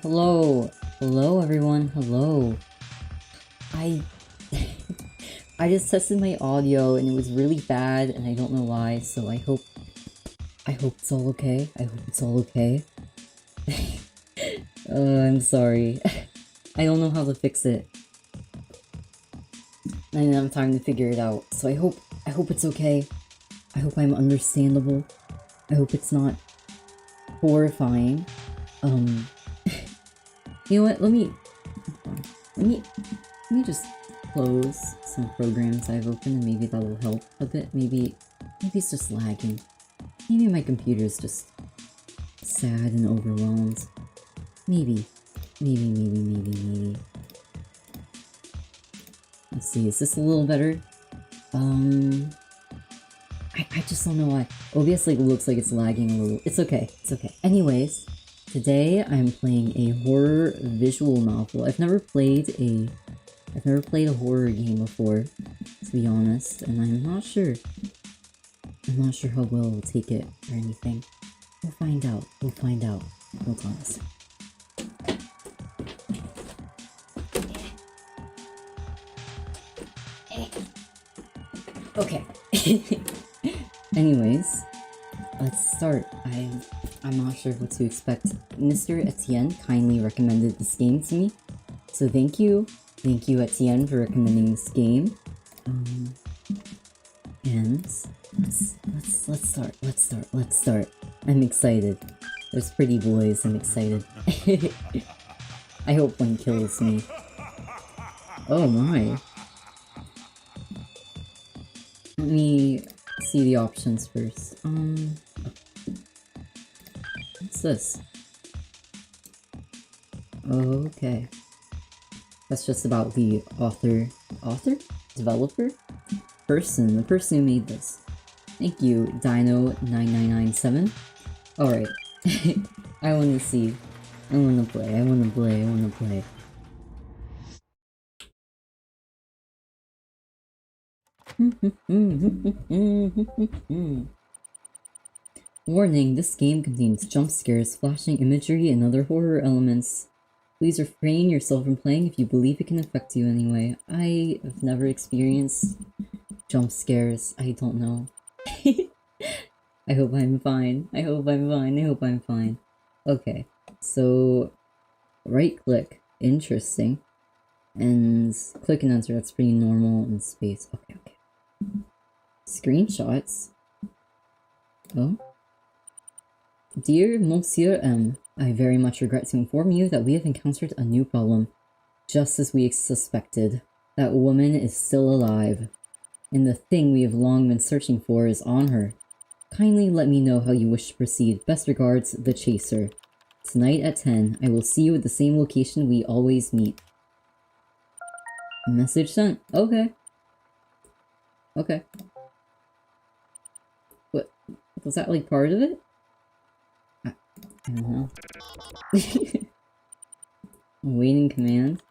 Hello. Hello, everyone. Hello. I just tested my audio and it was really bad and I don't know why, so I hope it's all okay. I hope it's all okay. I'm sorry. I don't know how to fix it. I didn't have time to figure it out, so I hope it's okay. I hope I'm understandable. I hope it's not horrifying. You know what? Let me just close some programs I've opened and maybe that will help a bit. Maybe it's just lagging. Maybe my computer's just sad and overwhelmed. Maybe. Let's see, is this a little better? I just don't know why. OBS looks like it's lagging a little. It's okay. Anyways, today I'm playing a horror visual novel. I've never played a horror game before, to be honest, and I'm not sure how well we'll take it or anything. We'll find out. Hold on a second. Okay. Anyways, let's start. I'm not sure what to expect. Mr. Etienne kindly recommended this game to me, so thank you Etienne for recommending this game. And let's start. I'm excited. There's pretty boys. I'm excited. I hope one kills me. Oh my. Let me see the options first. What's this? Okay. That's just about the author? Developer? The person who made this. Thank you, Dino9997. Alright. I wanna see. I wanna play. Warning, this game contains jump scares, flashing imagery, and other horror elements. Please refrain yourself from playing if you believe it can affect you anyway. I have never experienced jump scares. I don't know. I hope I'm fine. Okay, so right click. Interesting. And click and enter, that's pretty normal, and space. Okay. Screenshots. Oh. Dear Monsieur M, I very much regret to inform you that we have encountered a new problem. Just as we suspected, that woman is still alive, and the thing we have long been searching for is on her. Kindly let me know how you wish to proceed. Best regards, The Chaser. Tonight at 10, I will see you at the same location we always meet. Message sent. Okay. What? Was that like part of it? I don't know. Waiting command.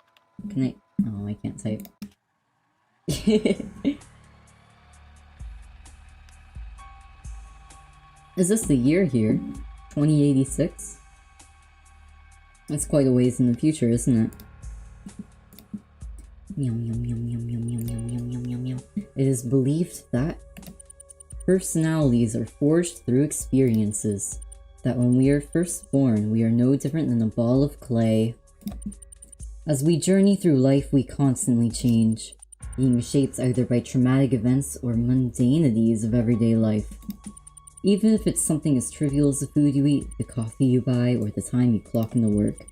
Can I? Oh, I can't type. Is this the year here? 2086? That's quite a ways in the future, isn't it? It is believed that personalities are forged through experiences, that when we are first born, we are no different than a ball of clay. As we journey through life, we constantly change, being shaped either by traumatic events or mundanities of everyday life. Even if it's something as trivial as the food you eat, the coffee you buy, or the time you clock into work.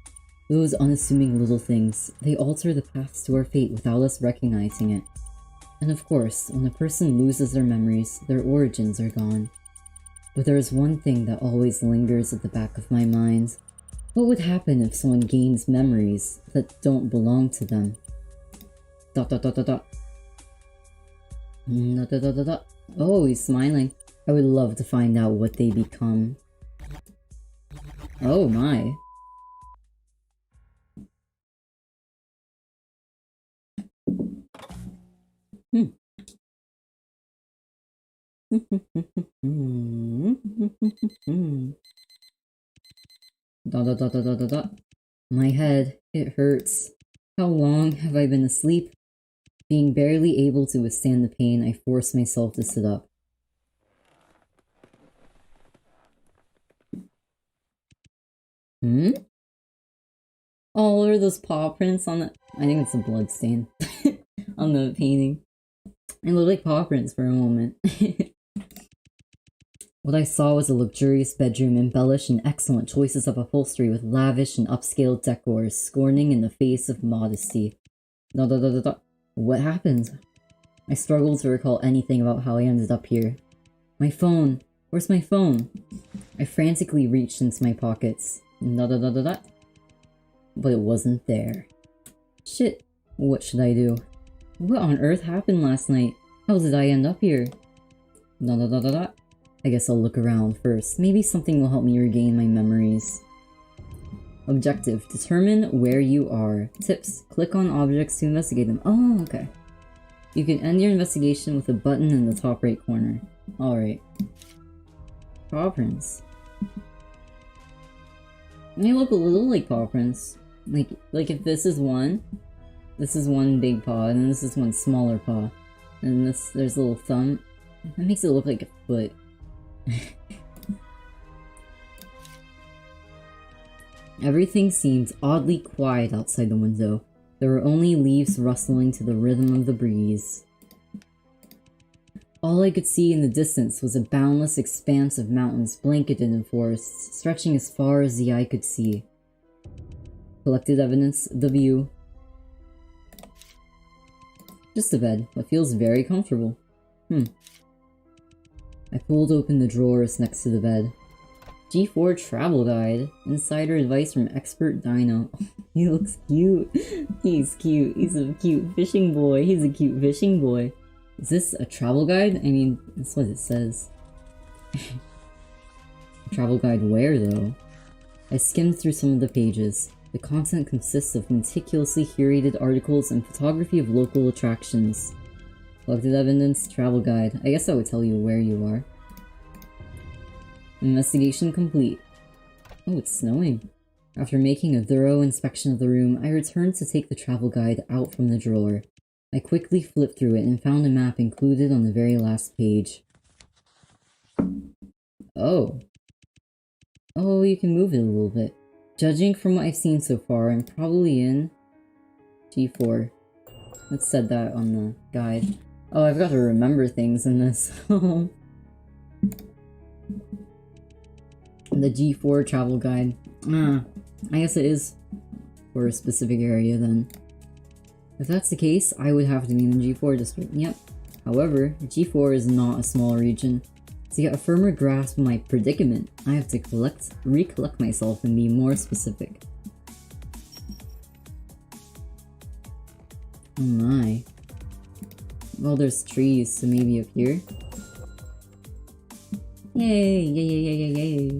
Those unassuming little things, they alter the paths to our fate without us recognizing it. And of course, when a person loses their memories, their origins are gone. But there is one thing that always lingers at the back of my mind. What would happen if someone gains memories that don't belong to them? ... Oh, he's smiling. I would love to find out what they become. Oh my. Dot dot dot dot dot dot dot. My head, it hurts. How long have I been asleep? Being barely able to withstand the pain, I forced myself to sit up. Hmm? Oh, what are those paw prints on the— I think it's a blood stain on the painting. It looked like paw prints for a moment. What I saw was a luxurious bedroom embellished in excellent choices of upholstery with lavish and upscale decor, scorning in the face of modesty. What happened? I struggled to recall anything about how I ended up here. My phone! Where's my phone? I frantically reached into my pockets. But it wasn't there. Shit, what should I do? What on earth happened last night? How did I end up here? I guess I'll look around first. Maybe something will help me regain my memories. Objective: determine where you are. Tips: click on objects to investigate them. Oh, okay. You can end your investigation with a button in the top right corner. Alright. Paw prints. They look a little like paw prints. Like if this is one big paw, and then this is one smaller paw. And there's a little thumb. That makes it look like a foot. Everything seemed oddly quiet outside the window. There were only leaves rustling to the rhythm of the breeze. All I could see in the distance was a boundless expanse of mountains blanketed in forests, stretching as far as the eye could see. Collected evidence, the view. Just a bed, but feels very comfortable. I pulled open the drawers next to the bed. G4 travel guide. Insider advice from expert dino. He looks cute. He's cute. He's a cute fishing boy. He's a cute fishing boy. Is this a travel guide? I mean, that's what it says. Travel guide where, though? I skimmed through some of the pages. The content consists of meticulously curated articles and photography of local attractions. Collected evidence, travel guide. I guess that would tell you where you are. Investigation complete. Oh, it's snowing. After making a thorough inspection of the room, I returned to take the travel guide out from the drawer. I quickly flipped through it and found a map included on the very last page. Oh. Oh, you can move it a little bit. Judging from what I've seen so far, I'm probably in G4. It said that on the guide. Oh, I've got to remember things in this. The G4 travel guide. I guess it is for a specific area then. If that's the case, I would have to be in the G4 district. Yep. However, G4 is not a small region. To get a firmer grasp of my predicament, I have to recollect myself and be more specific. Oh my. Well, there's trees, so maybe up here? Yay! Yay, yay, yay, yay, yay.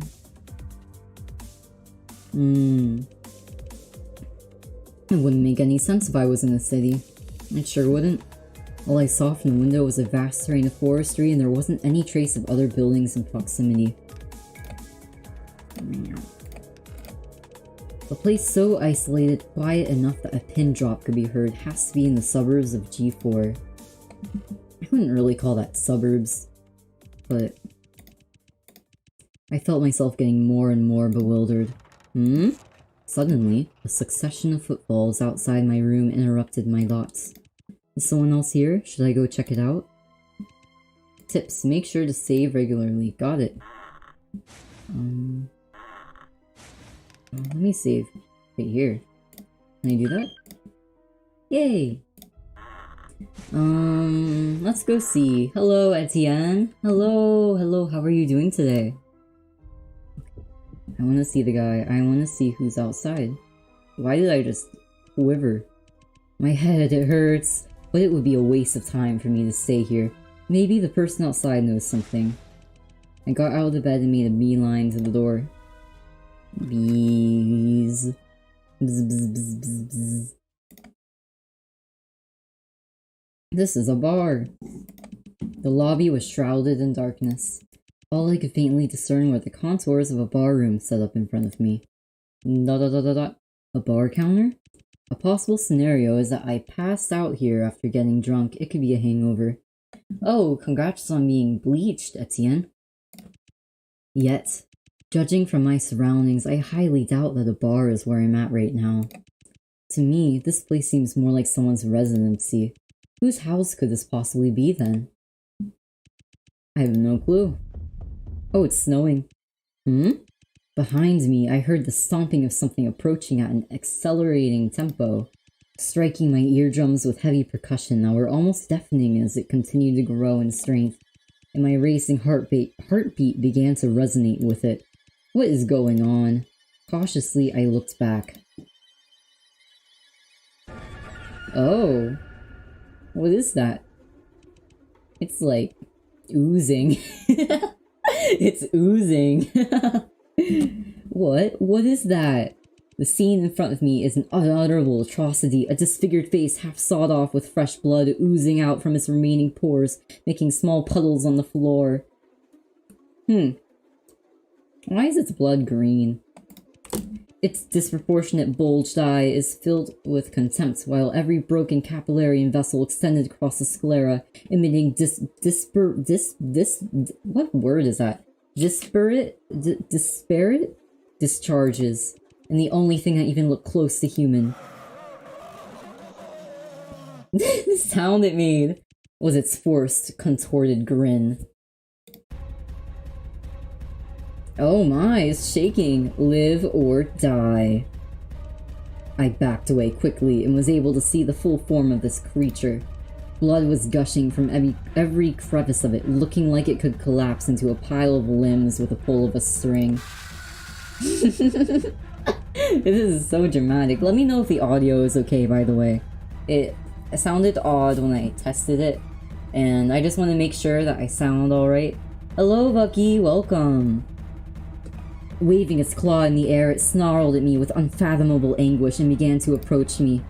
It wouldn't make any sense if I was in a city. It sure wouldn't. All I saw from the window was a vast terrain of forestry, and there wasn't any trace of other buildings in proximity. A place so isolated, quiet enough that a pin drop could be heard has to be in the suburbs of G4. I wouldn't really call that suburbs, but I felt myself getting more and more bewildered. Suddenly, a succession of footfalls outside my room interrupted my thoughts. Is someone else here? Should I go check it out? Tips: make sure to save regularly. Got it. Let me save. Right here. Can I do that? Yay! Let's go see. Hello, Etienne. Hello, how are you doing today? I want to see the guy. I want to see who's outside. Why did I just quiver? My head, it hurts. But it would be a waste of time for me to stay here. Maybe the person outside knows something. I got out of the bed and made a beeline to the door. Bees. Bzz, bzz, bzz, bzz, bzz. This is a bar. The lobby was shrouded in darkness. All I could faintly discern were the contours of a bar room set up in front of me. Dot dot dot dot dot. A bar counter? A possible scenario is that I passed out here after getting drunk. It could be a hangover. Oh, congrats on being bleached, Etienne. Yet, judging from my surroundings, I highly doubt that a bar is where I'm at right now. To me, this place seems more like someone's residency. Whose house could this possibly be then? I have no clue. Oh, it's snowing. Behind me, I heard the stomping of something approaching at an accelerating tempo, striking my eardrums with heavy percussion that were almost deafening as it continued to grow in strength, and my racing heartbeat began to resonate with it. What is going on? Cautiously, I looked back. Oh. What is that? It's like oozing. It's oozing. What is that? The scene in front of me is an unutterable atrocity, a disfigured face half sawed off with fresh blood oozing out from its remaining pores, making small puddles on the floor. Why is its blood green? Its disproportionate bulged eye is filled with contempt, while every broken capillary and vessel extended across the sclera, emitting what word is that? Disparate discharges, and the only thing that even looked close to human. The sound it made was its forced, contorted grin. Oh my, it's shaking. Live or die. I backed away quickly and was able to see the full form of this creature. Blood was gushing from every crevice of it, looking like it could collapse into a pile of limbs with a pull of a string. This is so dramatic. Let me know if the audio is okay, by the way. It sounded odd when I tested it, and I just want to make sure that I sound alright. Hello, Bucky, welcome. Waving its claw in the air, it snarled at me with unfathomable anguish and began to approach me.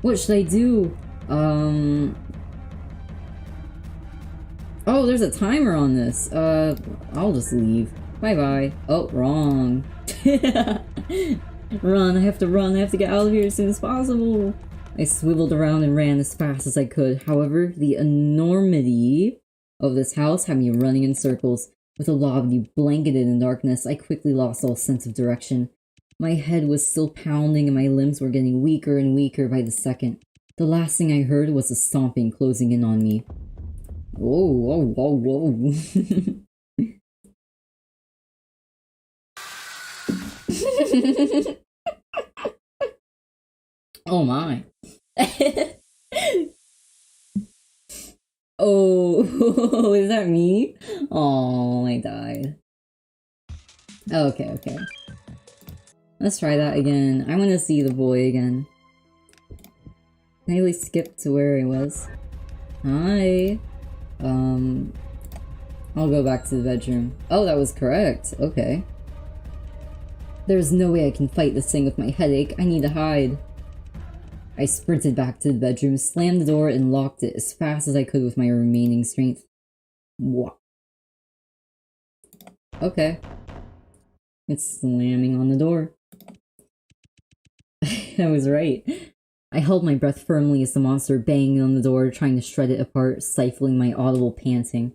What should I do? Oh, there's a timer on this. I'll just leave. Bye-bye. Oh, wrong. Run, I have to run. I have to get out of here as soon as possible. I swiveled around and ran as fast as I could. However, the enormity of this house had me running in circles. With the lobby blanketed in darkness, I quickly lost all sense of direction. My head was still pounding and my limbs were getting weaker and weaker by the second. The last thing I heard was a stomping closing in on me. Whoa, whoa, whoa, whoa. Oh my. Oh, is that me? Oh, I died. Okay. Let's try that again. I want to see the boy again. Can I really skip to where I was? Hi. I'll go back to the bedroom. Oh, that was correct. Okay. There's no way I can fight this thing with my headache. I need to hide. I sprinted back to the bedroom, slammed the door, and locked it as fast as I could with my remaining strength. What? Okay. It's slamming on the door. I was right. I held my breath firmly as the monster banged on the door, trying to shred it apart, stifling my audible panting.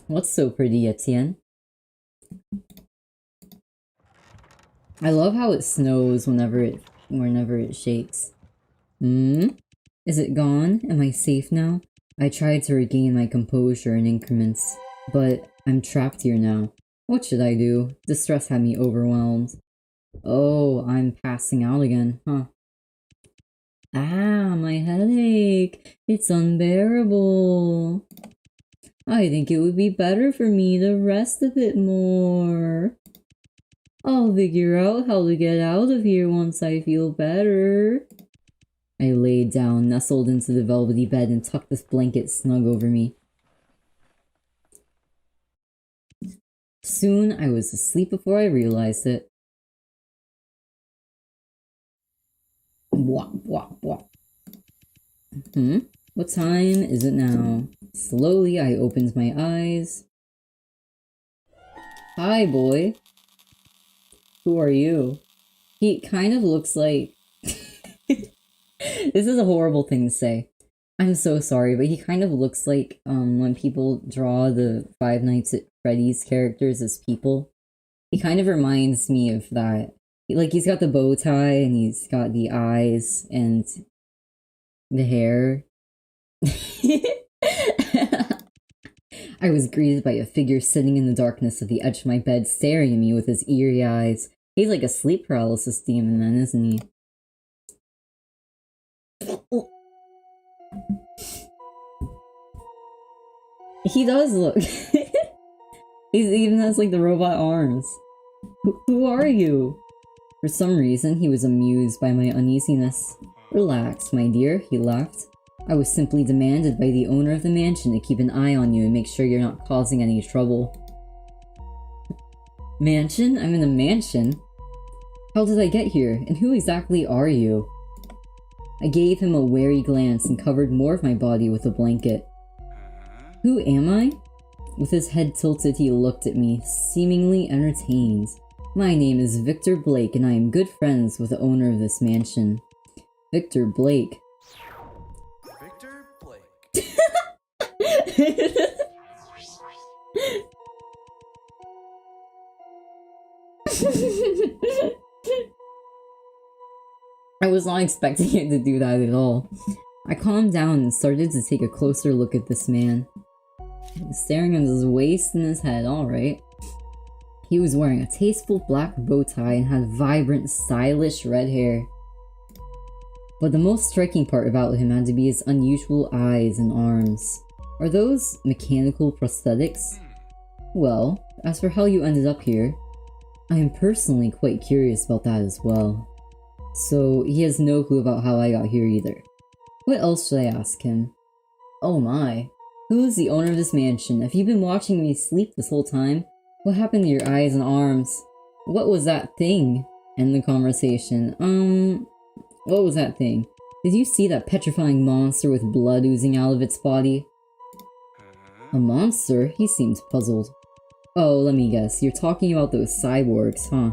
What's so pretty, Etienne? I love how it snows whenever it shakes. Is it gone? Am I safe now? I tried to regain my composure in increments, but I'm trapped here now. What should I do? Distress had me overwhelmed. Oh, I'm passing out again, huh? Ah, my headache. It's unbearable. I think it would be better for me to rest a bit more. I'll figure out how to get out of here once I feel better. I laid down, nestled into the velvety bed, and tucked this blanket snug over me. Soon, I was asleep before I realized it. Wah, wah, wah. What time is it now? Slowly, I opened my eyes. Hi, boy. Who are you? He kind of looks like... This is a horrible thing to say. I'm so sorry, but he kind of looks like when people draw the Five Nights at Freddy's characters as people. He kind of reminds me of that. Like, he's got the bow tie, and he's got the eyes, and the hair. I was greeted by a figure sitting in the darkness at the edge of my bed, staring at me with his eerie eyes. He's like a sleep paralysis demon then, isn't he? He does look. He even has like the robot arms. Who are you? For some reason, he was amused by my uneasiness. Relax, my dear, he laughed. I was simply demanded by the owner of the mansion to keep an eye on you and make sure you're not causing any trouble. Mansion? I'm in a mansion? How did I get here, and who exactly are you? I gave him a wary glance and covered more of my body with a blanket. Who am I? With his head tilted, he looked at me, seemingly entertained. My name is Victor Blake, and I am good friends with the owner of this mansion. Victor Blake. Victor Blake. I was not expecting it to do that at all. I calmed down and started to take a closer look at this man. Staring at his waist and his head, alright. He was wearing a tasteful black bow tie and had vibrant, stylish red hair. But the most striking part about him had to be his unusual eyes and arms. Are those mechanical prosthetics? Well, as for how you ended up here, I am personally quite curious about that as well. So, he has no clue about how I got here either. What else should I ask him? Oh my. Who is the owner of this mansion? Have you been watching me sleep this whole time? What happened to your eyes and arms? What was that thing? End the conversation. What was that thing? Did you see that petrifying monster with blood oozing out of its body? A monster? He seemed puzzled. Oh, let me guess. You're talking about those cyborgs, huh?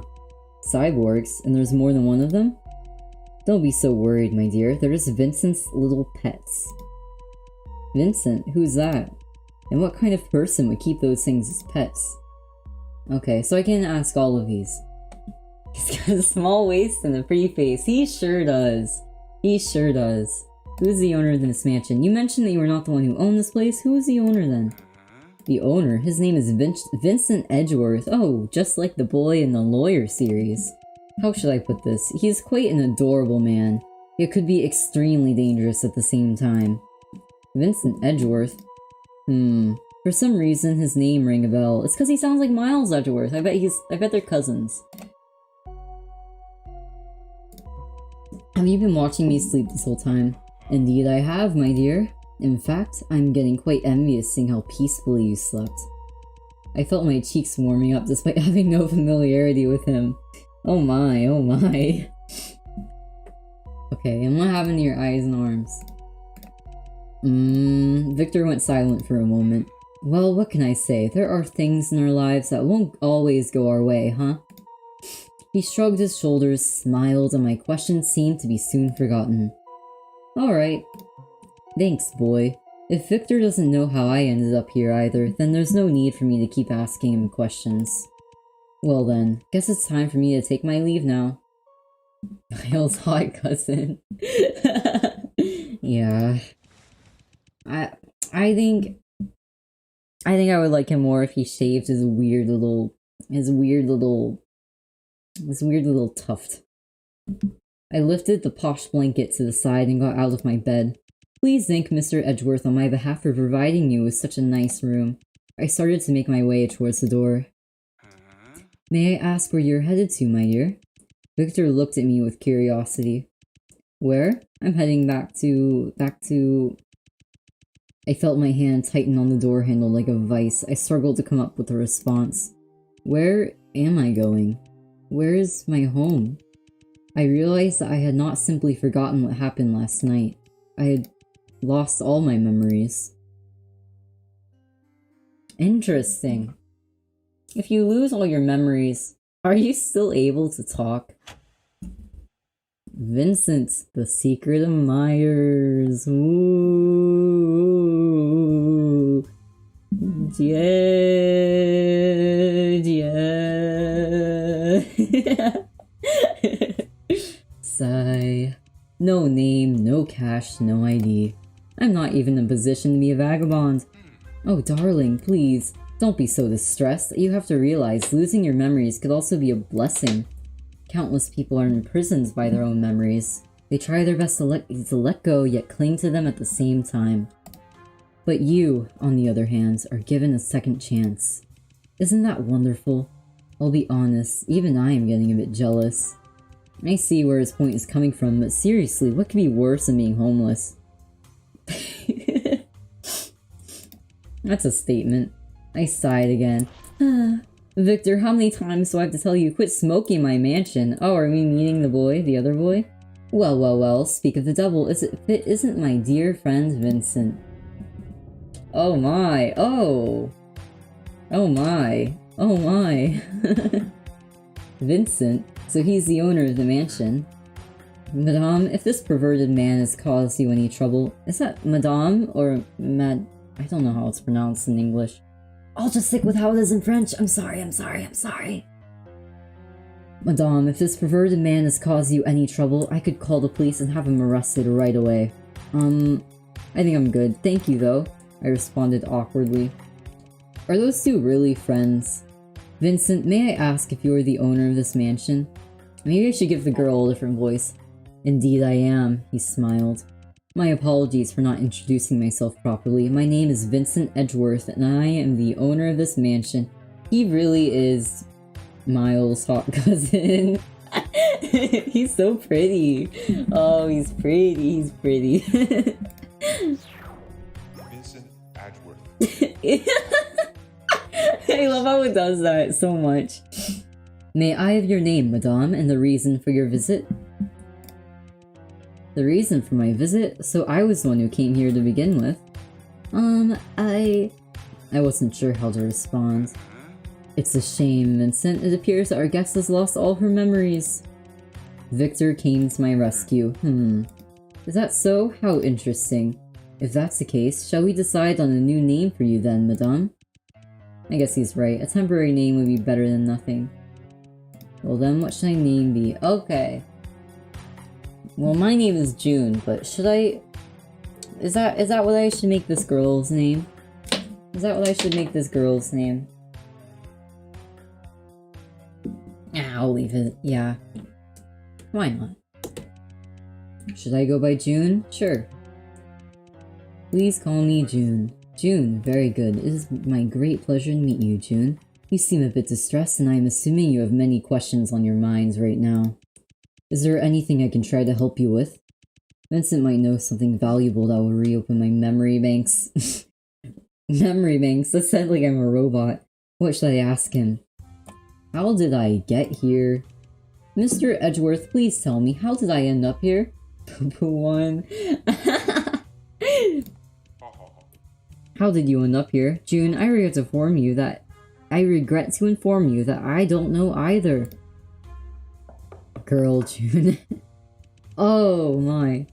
Cyborgs? And there's more than one of them? Don't be so worried, my dear. They're just Vincent's little pets. Vincent? Who's that? And what kind of person would keep those things as pets? Okay, so I can ask all of these. He's got a small waist and a pretty face. He sure does. He sure does. Who's the owner of this mansion? You mentioned that you were not the one who owned this place. Who is the owner then? The owner? His name is Vincent Edgeworth. Oh, just like the boy in the Lawyer series. How should I put this? He's quite an adorable man. It could be extremely dangerous at the same time. Vincent Edgeworth? For some reason, his name rang a bell. It's because he sounds like Miles Edgeworth. I bet they're cousins. Have you been watching me sleep this whole time? Indeed I have, my dear. In fact, I'm getting quite envious seeing how peacefully you slept. I felt my cheeks warming up despite having no familiarity with him. Oh my, oh my. Okay, and what happened to your eyes and arms? Victor went silent for a moment. Well, what can I say? There are things in our lives that won't always go our way, huh? He shrugged his shoulders, smiled, and my question seemed to be soon forgotten. Alright. Thanks, boy. If Victor doesn't know how I ended up here either, then there's no need for me to keep asking him questions. Well then, guess it's time for me to take my leave now. Miles' hot cousin. Yeah. I think I would like him more if he shaved his weird little tuft. I lifted the posh blanket to the side and got out of my bed. Please thank Mr. Edgeworth on my behalf for providing you with such a nice room. I started to make my way towards the door. May I ask where you're headed to, my dear? Victor looked at me with curiosity. Where? I'm heading back to... I felt my hand tighten on the door handle like a vice. I struggled to come up with a response. Where am I going? Where is my home? I realized that I had not simply forgotten what happened last night. I had lost all my memories. Interesting. If you lose all your memories, Are you still able to talk? Vincent, the secret admirers. Ooh. Yeah. Sigh. No name, no cash, no ID. I'm not even in a position to be a vagabond. Oh, darling, please. Don't be so distressed. You have to realize losing your memories could also be a blessing. Countless people are imprisoned by their own memories. They try their best to let go, yet cling to them at the same time. But you, on the other hand, are given a second chance. Isn't that wonderful? I'll be honest, even I am getting a bit jealous. I see where his point is coming from, but seriously, what could be worse than being homeless? That's a statement. I sighed again. Victor, how many times do I have to tell you, quit smoking my mansion? Oh, are we meeting the boy? The other boy? Well, well, well, speak of the devil, isn't my dear friend Vincent. Oh my, oh! Oh my, oh my. Vincent, so he's the owner of the mansion. Madame, if this perverted man has caused you any trouble, is that Madame or Mad... I don't know how it's pronounced in English. I'll just stick with how it is in French. I'm sorry. Madame, if this perverted man has caused you any trouble, I could call the police and have him arrested right away. I think I'm good. Thank you, though, I responded awkwardly. Are those two really friends? Vincent, may I ask if you're the owner of this mansion? Maybe I should give the girl a different voice. Indeed I am, he smiled. My apologies for not introducing myself properly. My name is Vincent Edgeworth, and I am the owner of this mansion. He really is Miles' hot cousin. He's so pretty. Oh, he's pretty. Vincent Edgeworth. I love how it does that so much. May I have your name, madame, and the reason for your visit? The reason for my visit? So I was the one who came here to begin with. I wasn't sure how to respond. It's a shame, Vincent. It appears that our guest has lost all her memories. Victor came to my rescue. Is that so? How interesting. If that's the case, shall we decide on a new name for you then, madame? I guess he's right. A temporary name would be better than nothing. Well then, what should my name be? Okay. Well, my name is June, but should I... Is that what I should make this girl's name? Is that what I should make this girl's name? I'll leave it. Yeah. Why not? Should I go by June? Sure. Please call me June. June, very good. It is my great pleasure to meet you, June. You seem a bit distressed, and I am assuming you have many questions on your minds right now. Is there anything I can try to help you with? Vincent might know something valuable that will reopen my memory banks. Memory banks? That sounds like I'm a robot. What should I ask him? How did I get here? Mr. Edgeworth, please tell me, how did I end up here? One. How did you end up here? June, I regret to inform you that I don't know either. Girl, June. Oh my.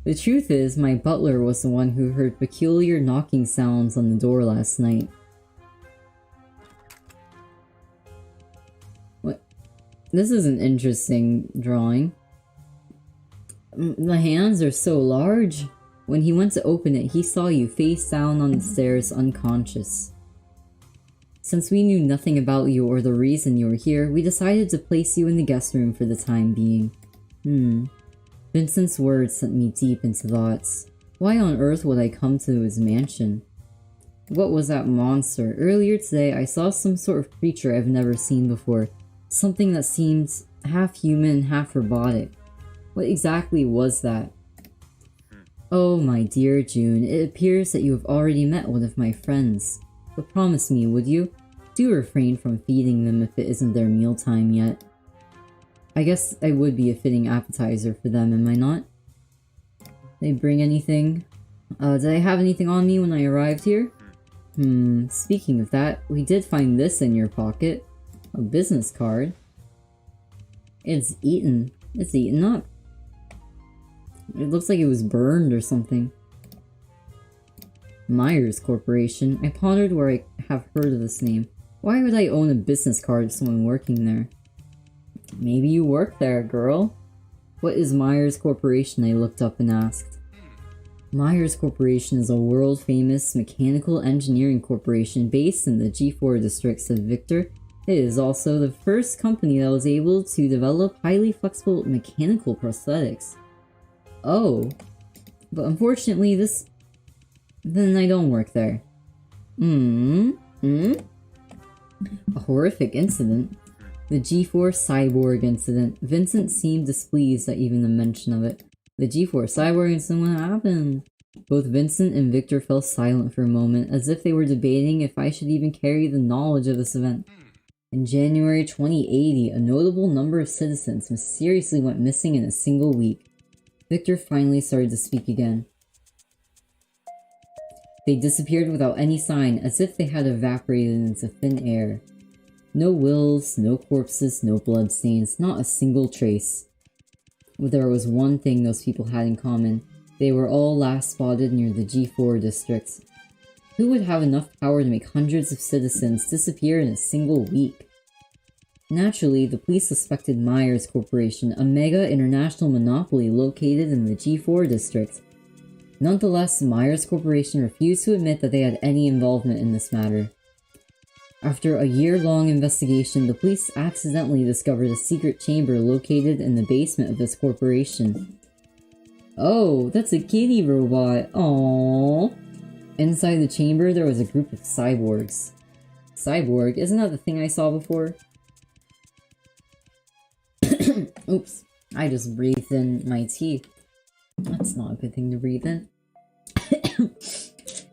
The truth is, my butler was the one who heard peculiar knocking sounds on the door last night. What? This is an interesting drawing. The hands are so large. When he went to open it, he saw you face down on the stairs unconscious. Since we knew nothing about you or the reason you were here, we decided to place you in the guest room for the time being. Vincent's words sent me deep into thoughts. Why on earth would I come to his mansion? What was that monster? Earlier today, I saw some sort of creature I've never seen before. Something that seemed half human, half robotic. What exactly was that? Oh, my dear June, it appears that you have already met one of my friends. But promise me, would you? Do refrain from feeding them if it isn't their mealtime yet. I guess I would be a fitting appetizer for them, am I not? Did they bring anything? Did I have anything on me when I arrived here? Speaking of that, we did find this in your pocket. A business card. It's eaten. It's eaten up. It looks like it was burned or something. Myers Corporation. I pondered where I have heard of this name. Why would I own a business card of someone working there? Maybe you work there, girl. What is Myers Corporation? I looked up and asked. Myers Corporation is a world-famous mechanical engineering corporation based in the G4 district, said Victor. It is also the first company that was able to develop highly flexible mechanical prosthetics. Oh. But unfortunately, then I don't work there. A horrific incident. The G4 cyborg incident. Vincent seemed displeased at even the mention of it. The G4 cyborg incident, what happened? Both Vincent and Victor fell silent for a moment, as if they were debating if I should even carry the knowledge of this event. In January 2080, a notable number of citizens mysteriously went missing in a single week. Victor finally started to speak again. They disappeared without any sign, as if they had evaporated into thin air. No wills, no corpses, no bloodstains, not a single trace. But there was one thing those people had in common. They were all last spotted near the G4 district. Who would have enough power to make hundreds of citizens disappear in a single week? Naturally, the police suspected Myers Corporation, a mega international monopoly located in the G4 district. Nonetheless, Myers Corporation refused to admit that they had any involvement in this matter. After a year-long investigation, the police accidentally discovered a secret chamber located in the basement of this corporation. Oh, that's a kitty robot. Aww. Inside the chamber, there was a group of cyborgs. Cyborg? Isn't that the thing I saw before? Oops. I just breathed in my tea. That's not a good thing to breathe in.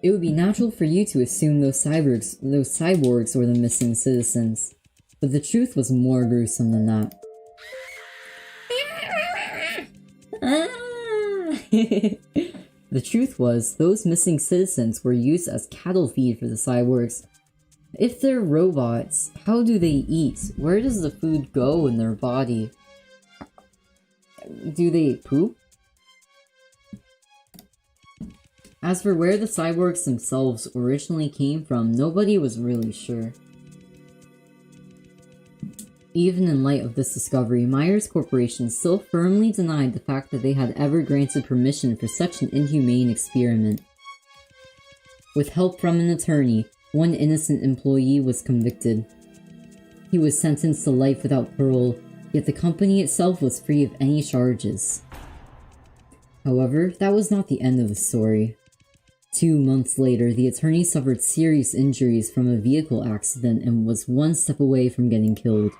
It would be natural for you to assume those cyborgs were the missing citizens. But the truth was more gruesome than that. The truth was, those missing citizens were used as cattle feed for the cyborgs. If they're robots, how do they eat? Where does the food go in their body? Do they poop? As for where the cyborgs themselves originally came from, nobody was really sure. Even in light of this discovery, Myers Corporation still firmly denied the fact that they had ever granted permission for such an inhumane experiment. With help from an attorney, one innocent employee was convicted. He was sentenced to life without parole, yet the company itself was free of any charges. However, that was not the end of the story. 2 months later, the attorney suffered serious injuries from a vehicle accident and was one step away from getting killed.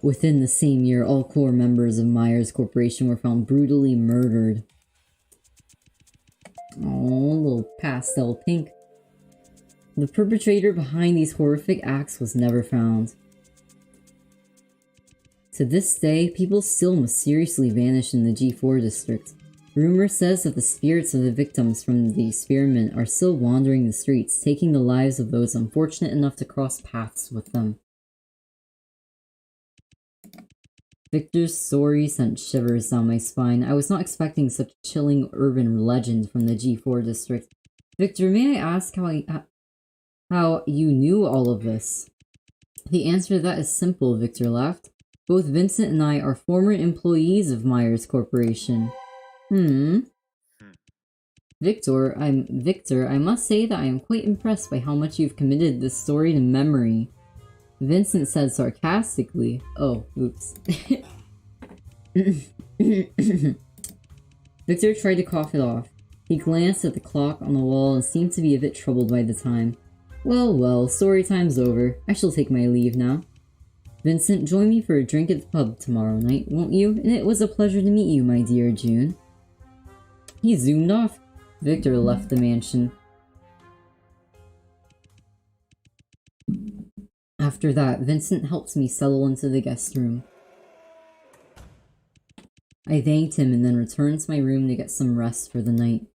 Within the same year, all core members of Myers Corporation were found brutally murdered. Oh, little pastel pink. The perpetrator behind these horrific acts was never found. To this day, people still mysteriously vanish in the G4 district. Rumor says that the spirits of the victims from the experiment are still wandering the streets, taking the lives of those unfortunate enough to cross paths with them. Victor's story sent shivers down my spine. I was not expecting such chilling urban legend from the G4 district. Victor, may I ask how you knew all of this? The answer to that is simple, Victor laughed. Both Vincent and I are former employees of Myers Corporation. Victor, I must say that I am quite impressed by how much you've committed this story to memory. Vincent said sarcastically. Oh, oops. Victor tried to cough it off. He glanced at the clock on the wall and seemed to be a bit troubled by the time. Well, story time's over. I shall take my leave now. Vincent, join me for a drink at the pub tomorrow night, won't you? And it was a pleasure to meet you, my dear June. He zoomed off. Victor left the mansion. After that, Vincent helped me settle into the guest room. I thanked him and then returned to my room to get some rest for the night.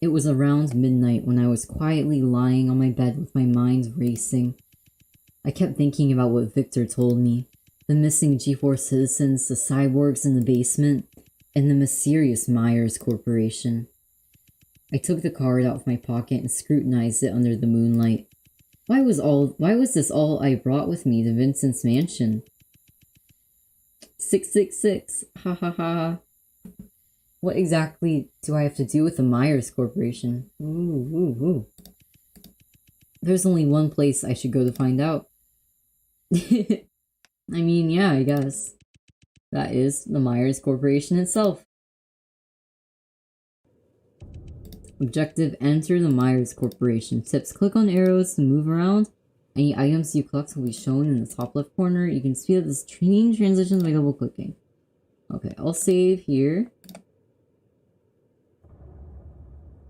It was around midnight when I was quietly lying on my bed with my mind racing. I kept thinking about what Victor told me. The missing G4 citizens, the cyborgs in the basement, and the mysterious Myers Corporation. I took the card out of my pocket and scrutinized it under the moonlight. Why was this all I brought with me to Vincent's mansion? 666, ha ha ha. What exactly do I have to do with the Myers Corporation? Ooh. There's only one place I should go to find out. I mean, yeah, I guess. That is the Myers Corporation itself. Objective, enter the Myers Corporation. Tips, click on arrows to move around. Any items you collect will be shown in the top left corner. You can speed up the screen transitions by double clicking. Okay, I'll save here.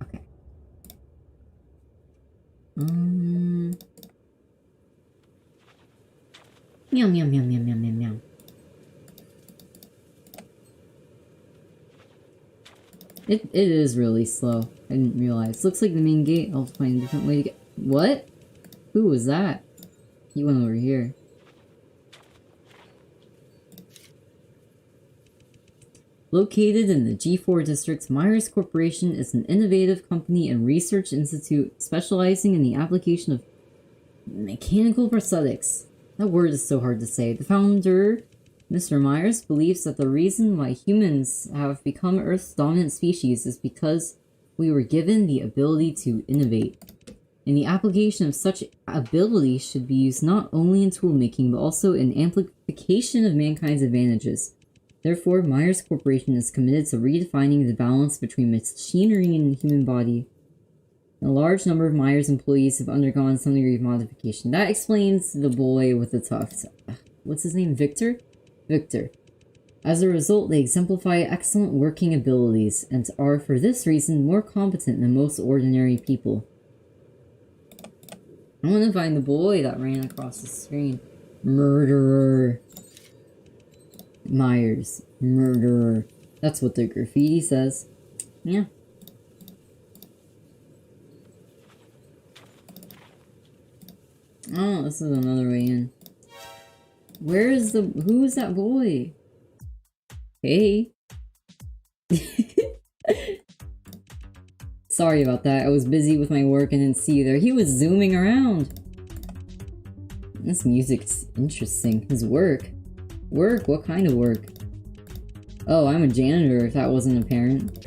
Okay. Meow, meow, meow, meow, meow, meow, meow. It is really slow. I didn't realize. Looks like the main gate. I'll find a different way to get... What? Who was that? He went over here. Located in the G4 district, Myers Corporation is an innovative company and research institute specializing in the application of mechanical prosthetics. That word is so hard to say. The founder, Mr. Myers, believes that the reason why humans have become Earth's dominant species is because we were given the ability to innovate. And the application of such ability should be used not only in tool making, but also in amplification of mankind's advantages. Therefore, Myers Corporation is committed to redefining the balance between machinery and the human body. A large number of Myers employees have undergone some degree of modification. That explains the boy with the tuft. What's his name? Victor? Victor. As a result, they exemplify excellent working abilities and are, for this reason, more competent than most ordinary people. I want to find the boy that ran across the screen. Murderer. Myers. Murderer. That's what the graffiti says. Yeah. Oh, this is another way in. Where is the... Who's that boy? Hey. Sorry about that. I was busy with my work and didn't see you there. He was zooming around. This music's interesting. His work. Work? What kind of work? Oh, I'm a janitor, if that wasn't apparent.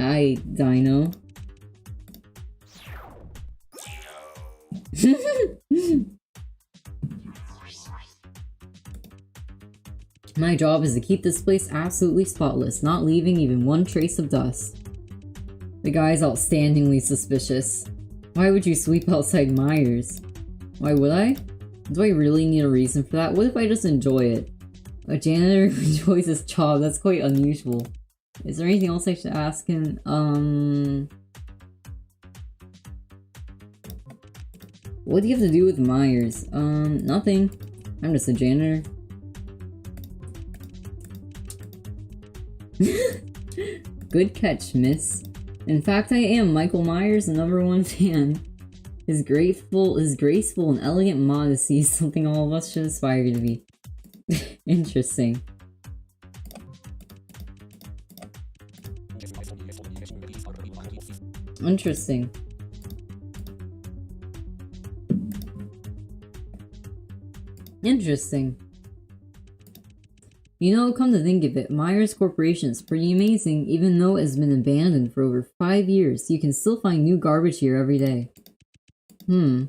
Hi, Dino. My job is to keep this place absolutely spotless, not leaving even one trace of dust. The guy's outstandingly suspicious. Why would you sweep outside Myers? Why would I? Do I really need a reason for that? What if I just enjoy it? A janitor who enjoys his job, that's quite unusual. Is there anything else I should ask him? What do you have to do with Myers? Nothing. I'm just a janitor. Good catch, miss. In fact, I am Michael Myers' #1 fan. His graceful and elegant modesty is something all of us should aspire to be. Interesting. Interesting. Interesting. You know, come to think of it, Myers Corporation is pretty amazing. Even though it has been abandoned for over 5 years, you can still find new garbage here every day. You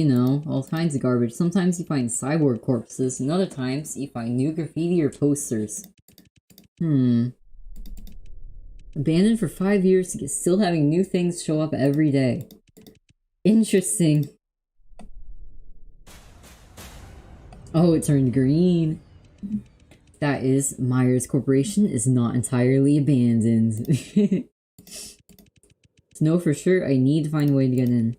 know, all kinds of garbage. Sometimes you find cyborg corpses, and other times you find new graffiti or posters. Abandoned for 5 years, still having new things show up every day. Interesting. Oh, it turned green. That is, Myers Corporation is not entirely abandoned. To know for sure, I need to find a way to get in.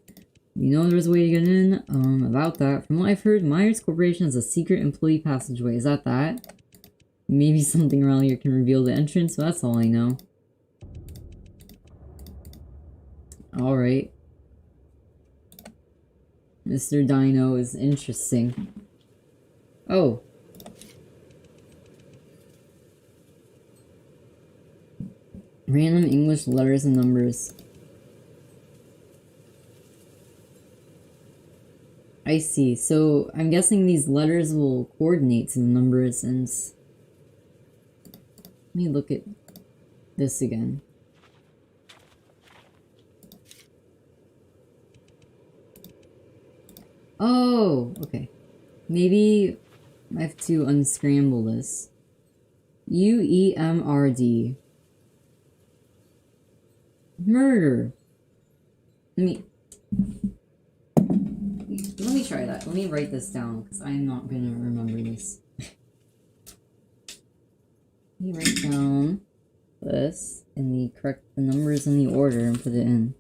You know there's a way to get in? About that. From what I've heard, Myers Corporation has a secret employee passageway. Is that? Maybe something around here can reveal the entrance, but that's all I know. Alright. Mr. Dino is interesting. Oh. Random English letters and numbers. I see. So I'm guessing these letters will coordinate to the numbers, and let me look at this again. Oh, okay. Maybe I have to unscramble this. UEMRD. Murder. Let me try that. Let me write this down, because I'm not gonna remember this. Let me write down this and correct the numbers in the order and put it in.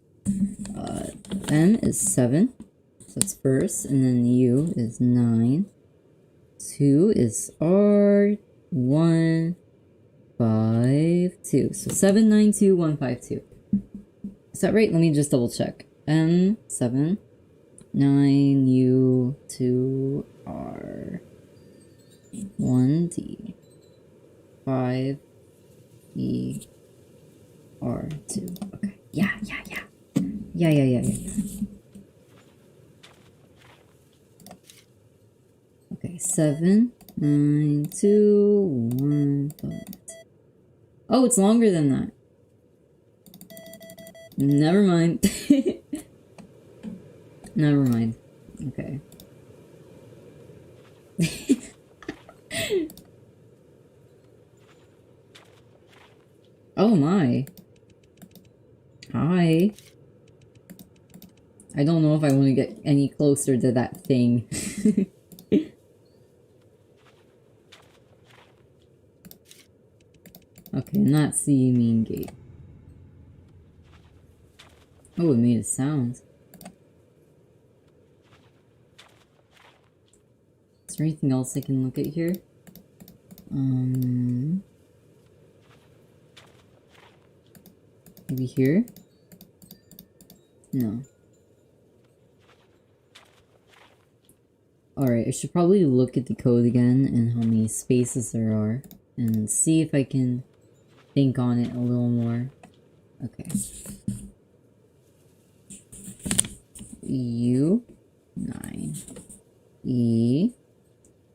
M is 7, so that's first, and then U is 9. 2 is R, 1, 5, 2. So 7, 9, 2, 1, 5, 2. Is that right? Let me just double check. M, 7, 9, U, 2, R, 1, D, 5, E, R, 2. Okay. Yeah. Okay, 7, 9, 2, 1, 5. Oh, it's longer than that. Never mind. Never mind. Okay. Oh my. Hi. I don't know if I want to get any closer to that thing. Okay, and that's the main gate. Oh, it made a sound. Is there anything else I can look at here? Maybe here? No. Alright, I should probably look at the code again and how many spaces there are and see if I can think on it a little more. Okay. U 9 E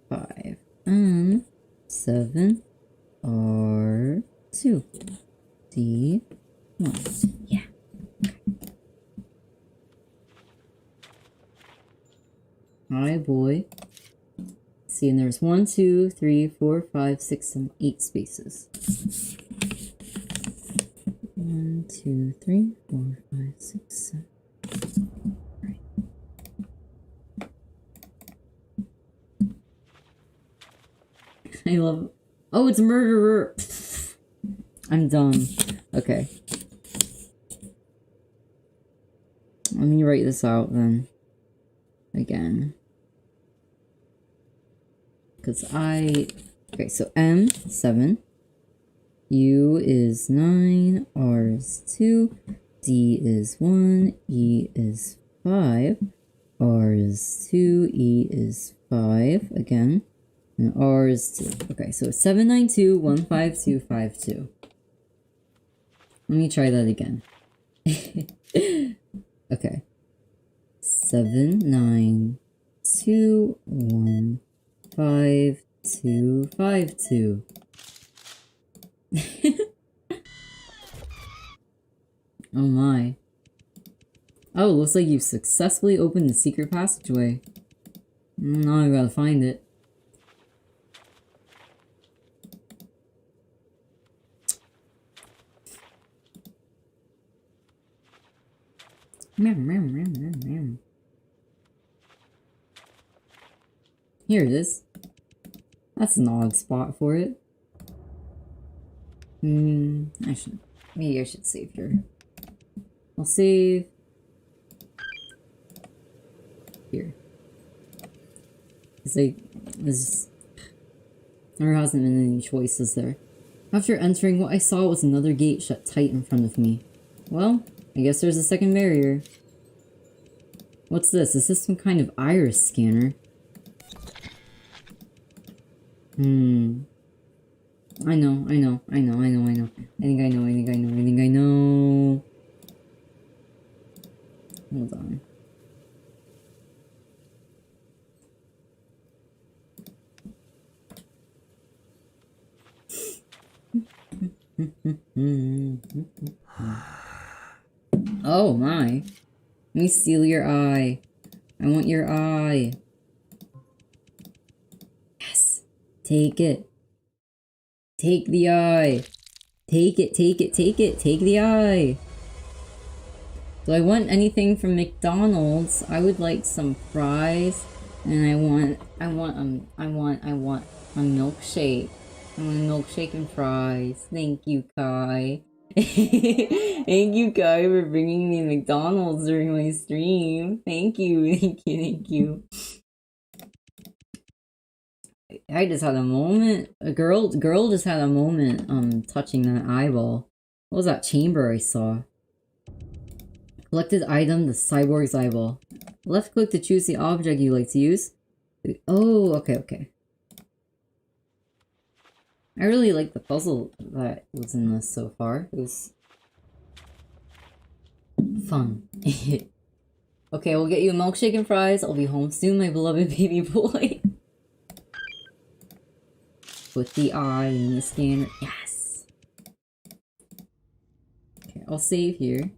5 M 7 R 2 D 1. Yeah. Hi, boy. See, and there's 1, 2, 3, 4, 5, 6, 7, 8 spaces. 1, 2, 3, 4, 5, 6, 7. Right. I love. Oh, it's murderer. I'm dumb. Okay. Let me write this out then. Again. Because okay, so M, 7. U is 9. R is 2. D is 1. E is 5. R is 2. E is 5. Again. And R is 2. Okay, so it's 792 152 52. Let me try that again. Okay. 792 152 52. Oh my. Oh, looks like you've successfully opened the secret passageway. Now I gotta find it. Here it is. That's an odd spot for it. Maybe I should save here. I'll save here. There hasn't been any choices there. After entering, what I saw was another gate shut tight in front of me. Well, I guess there's a second barrier. What's this? Is this some kind of iris scanner? I know. I think I know. Hold on. Oh my. Let me steal your eye. I want your eye. Yes. Take it. Take the eye. Take it. Take the eye. Do I want anything from McDonald's? I would like some fries. And I want a milkshake. I want a milkshake and fries. Thank you, Kai. Thank you, Kai, for bringing me McDonald's during my stream. Thank you. I just had a moment. A girl just had a moment, touching that eyeball. What was that chamber I saw? Collected item, the cyborg's eyeball. Left click to choose the object you like to use. Oh, okay. I really like the puzzle that was in this so far. It was fun. Okay, we'll get you a milkshake and fries. I'll be home soon, my beloved baby boy. Put the eye in the scanner. Yes! Okay, I'll save here.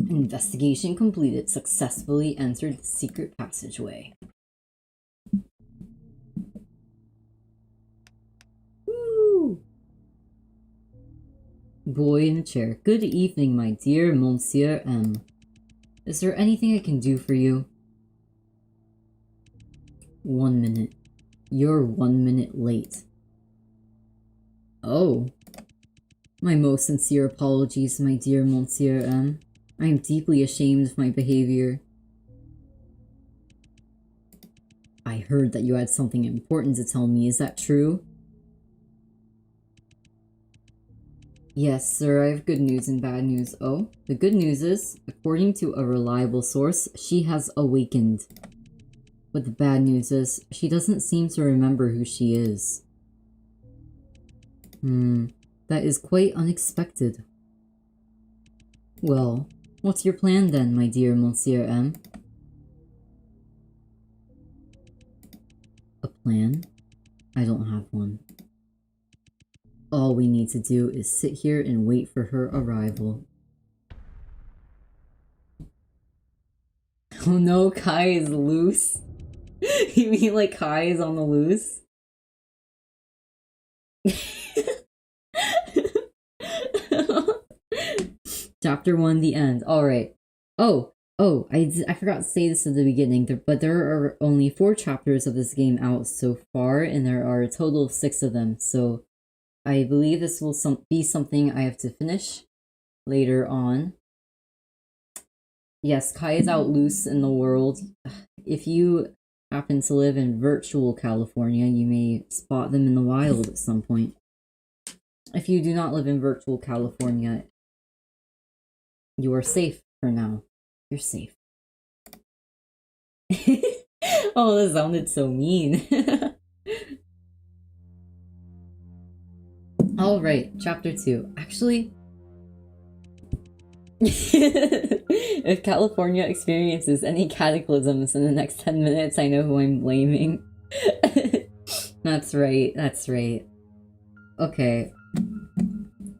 Investigation completed. Successfully entered the secret passageway. Woo! Boy in a chair. Good evening, my dear Monsieur M. Is there anything I can do for you? 1 minute. You're 1 minute late. Oh. My most sincere apologies, my dear Monsieur M. I am deeply ashamed of my behavior. I heard that you had something important to tell me. Is that true? Yes, sir, I have good news and bad news. Oh, the good news is, according to a reliable source, she has awakened. But the bad news is, she doesn't seem to remember who she is. That is quite unexpected. Well, what's your plan then, my dear Monsieur M? A plan? I don't have one. All we need to do is sit here and wait for her arrival. Oh no, Kai is loose? You mean like Kai is on the loose? Chapter 1, the end. Alright. Oh, I forgot to say this at the beginning, but there are only 4 chapters of this game out so far, and there are a total of 6 of them, so I believe this will be something I have to finish later on. Yes, Kai is out loose in the world. If you happen to live in virtual California, you may spot them in the wild at some point. If you do not live in virtual California, you are safe for now. You're safe. Oh, that sounded so mean. Alright, chapter 2. Actually, if California experiences any cataclysms in the next 10 minutes, I know who I'm blaming. That's right. Okay.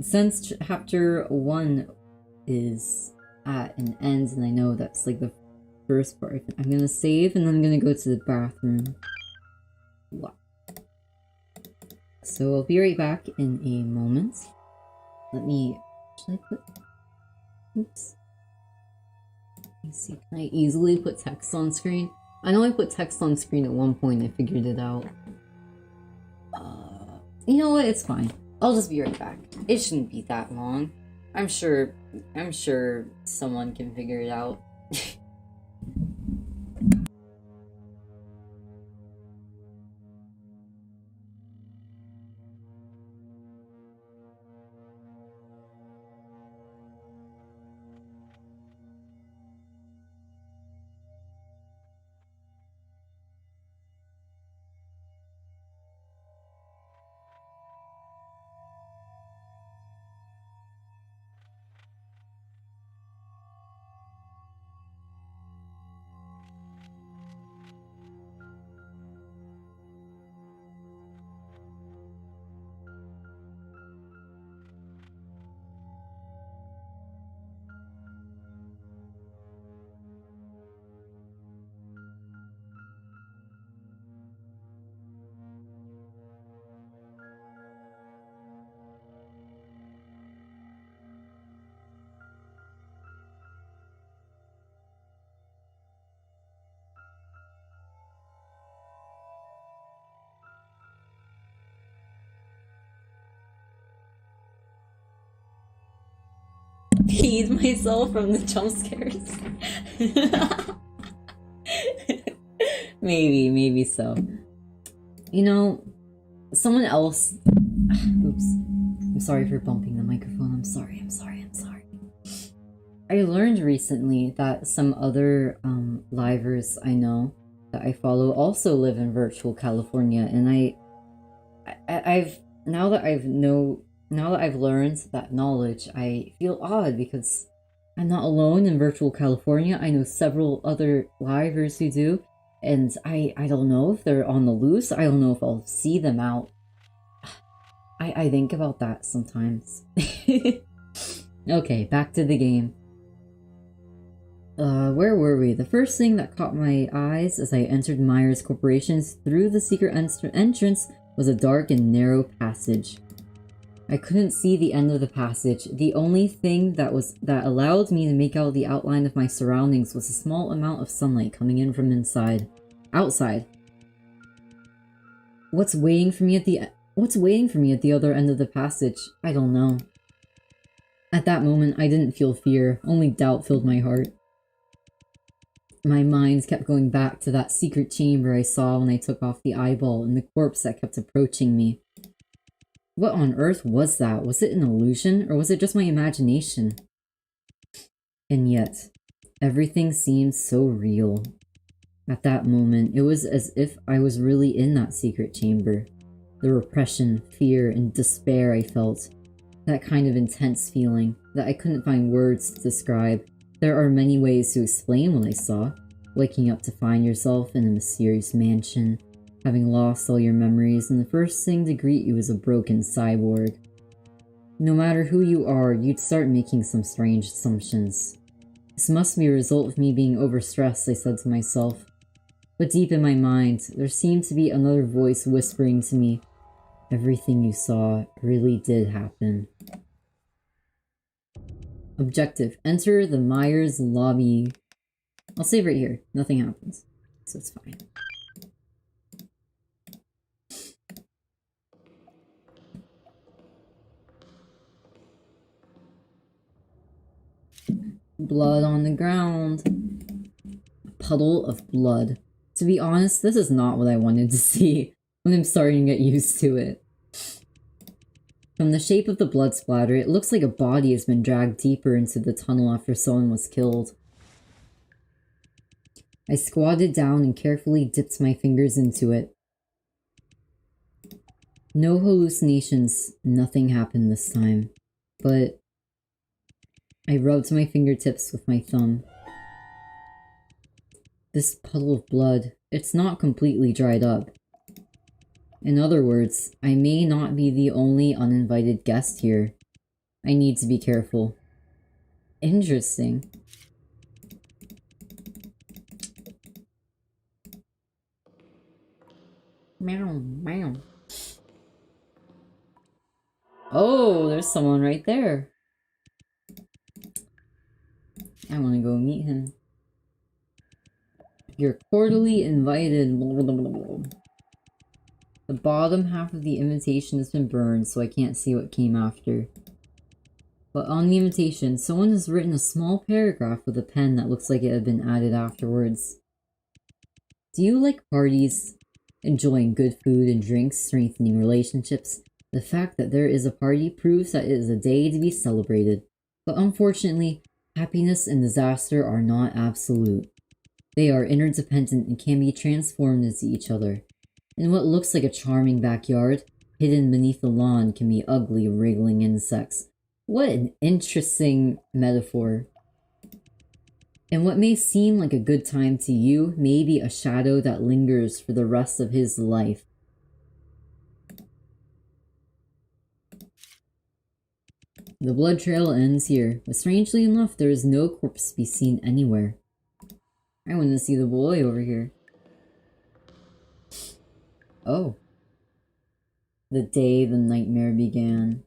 Since chapter 1 is at an end, and I know that's like the first part, I'm gonna save and then I'm gonna go to the bathroom. Wow. So I'll be right back in a moment. Let me... should I put... oops. Let me see, can I easily put text on screen? I know I put text on screen at one point, I figured it out. You know what, it's fine. I'll just be right back. It shouldn't be that long. I'm sure someone can figure it out. peed myself from the jump scares? Maybe so. You know, someone else... Oops. I'm sorry for bumping the microphone. I'm sorry. I learned recently that some other livers I know that I follow also live in virtual California, and now that I've learned that knowledge, I feel odd because I'm not alone in virtual California. I know several other livers who do, and I don't know if they're on the loose. I don't know if I'll see them out. I think about that sometimes. Okay, back to the game. Where were we? The first thing that caught my eyes as I entered Myers Corporation's through the secret entrance was a dark and narrow passage. I couldn't see the end of the passage. The only thing that allowed me to make out the outline of my surroundings was a small amount of sunlight coming in from outside. What's waiting for me at the other end of the passage? I don't know. At that moment, I didn't feel fear. Only doubt filled my heart. My mind kept going back to that secret chamber I saw when I took off the eyeball and the corpse that kept approaching me. What on earth was that? Was it an illusion, or was it just my imagination? And yet, everything seemed so real. At that moment, it was as if I was really in that secret chamber. The repression, fear, and despair I felt. That kind of intense feeling that I couldn't find words to describe. There are many ways to explain what I saw. Waking up to find yourself in a mysterious mansion, having lost all your memories, and the first thing to greet you is a broken cyborg. No matter who you are, you'd start making some strange assumptions. This must be a result of me being overstressed, I said to myself. But deep in my mind, there seemed to be another voice whispering to me, everything you saw really did happen. Objective. Enter the Myers lobby. I'll save right here. Nothing happens. So it's fine. Blood on the ground. A puddle of blood. To be honest, this is not what I wanted to see, but I'm starting to get used to it. From the shape of the blood splatter, it looks like a body has been dragged deeper into the tunnel after someone was killed. I squatted down and carefully dipped my fingers into it. No hallucinations, nothing happened this time, but I rubbed my fingertips with my thumb. This puddle of blood, it's not completely dried up. In other words, I may not be the only uninvited guest here. I need to be careful. Interesting. Meow, meow. Oh, there's someone right there. I want to go meet him. You're cordially invited. Blah, blah, blah, blah. The bottom half of the invitation has been burned, so I can't see what came after. But on the invitation, someone has written a small paragraph with a pen that looks like it had been added afterwards. Do you like parties? Enjoying good food and drinks, strengthening relationships? The fact that there is a party proves that it is a day to be celebrated. But unfortunately, happiness and disaster are not absolute. They are interdependent and can be transformed into each other. In what looks like a charming backyard, hidden beneath the lawn can be ugly, wriggling insects. What an interesting metaphor. And what may seem like a good time to you may be a shadow that lingers for the rest of his life. The blood trail ends here, but strangely enough, there is no corpse to be seen anywhere. I want to see the boy over here. Oh. The day the nightmare began.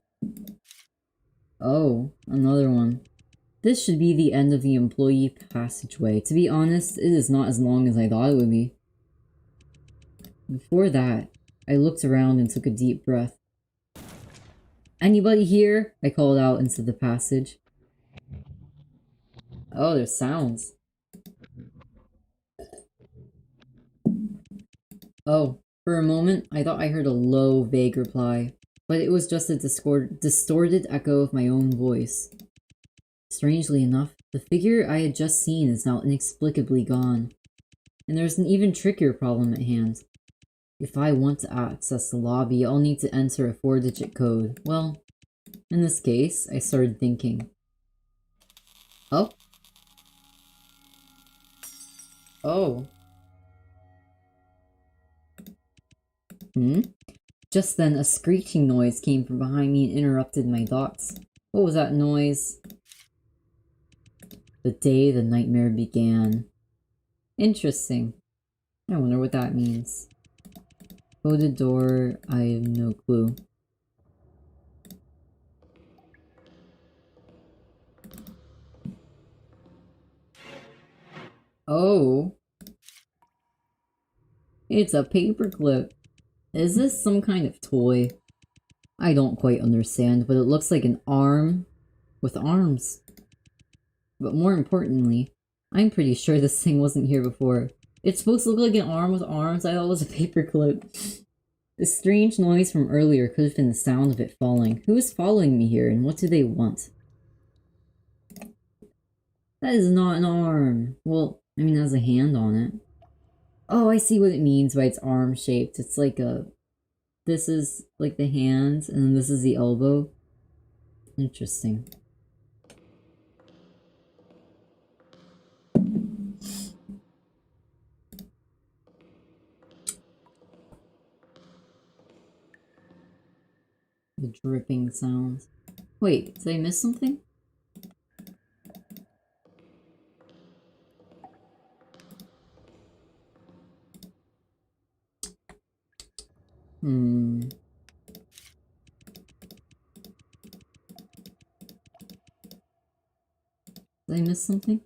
Oh, another one. This should be the end of the employee passageway. To be honest, it is not as long as I thought it would be. Before that, I looked around and took a deep breath. Anybody here? I called out into the passage. Oh, there's sounds. Oh, for a moment, I thought I heard a low, vague reply, but it was just a distorted echo of my own voice. Strangely enough, the figure I had just seen is now inexplicably gone. And there's an even trickier problem at hand. If I want to access the lobby, I'll need to enter a 4-digit code. Well, in this case, I started thinking. Oh. Oh. Just then, a screeching noise came from behind me and interrupted my thoughts. What was that noise? The day the nightmare began. Interesting. I wonder what that means. Coded door, I have no clue. Oh. It's a paperclip. Is this some kind of toy? I don't quite understand, but it looks like an arm with arms. But more importantly, I'm pretty sure this thing wasn't here before. It's supposed to look like an arm with arms. I thought it was a paperclip. The strange noise from earlier could have been the sound of it falling. Who is following me here, and what do they want? That is not an arm. Well, I mean, it has a hand on it. Oh, I see what it means by its arm shaped. It's like a... This is like the hand, and then this is the elbow. Interesting. The dripping sounds. Wait, did I miss something? Did I miss something?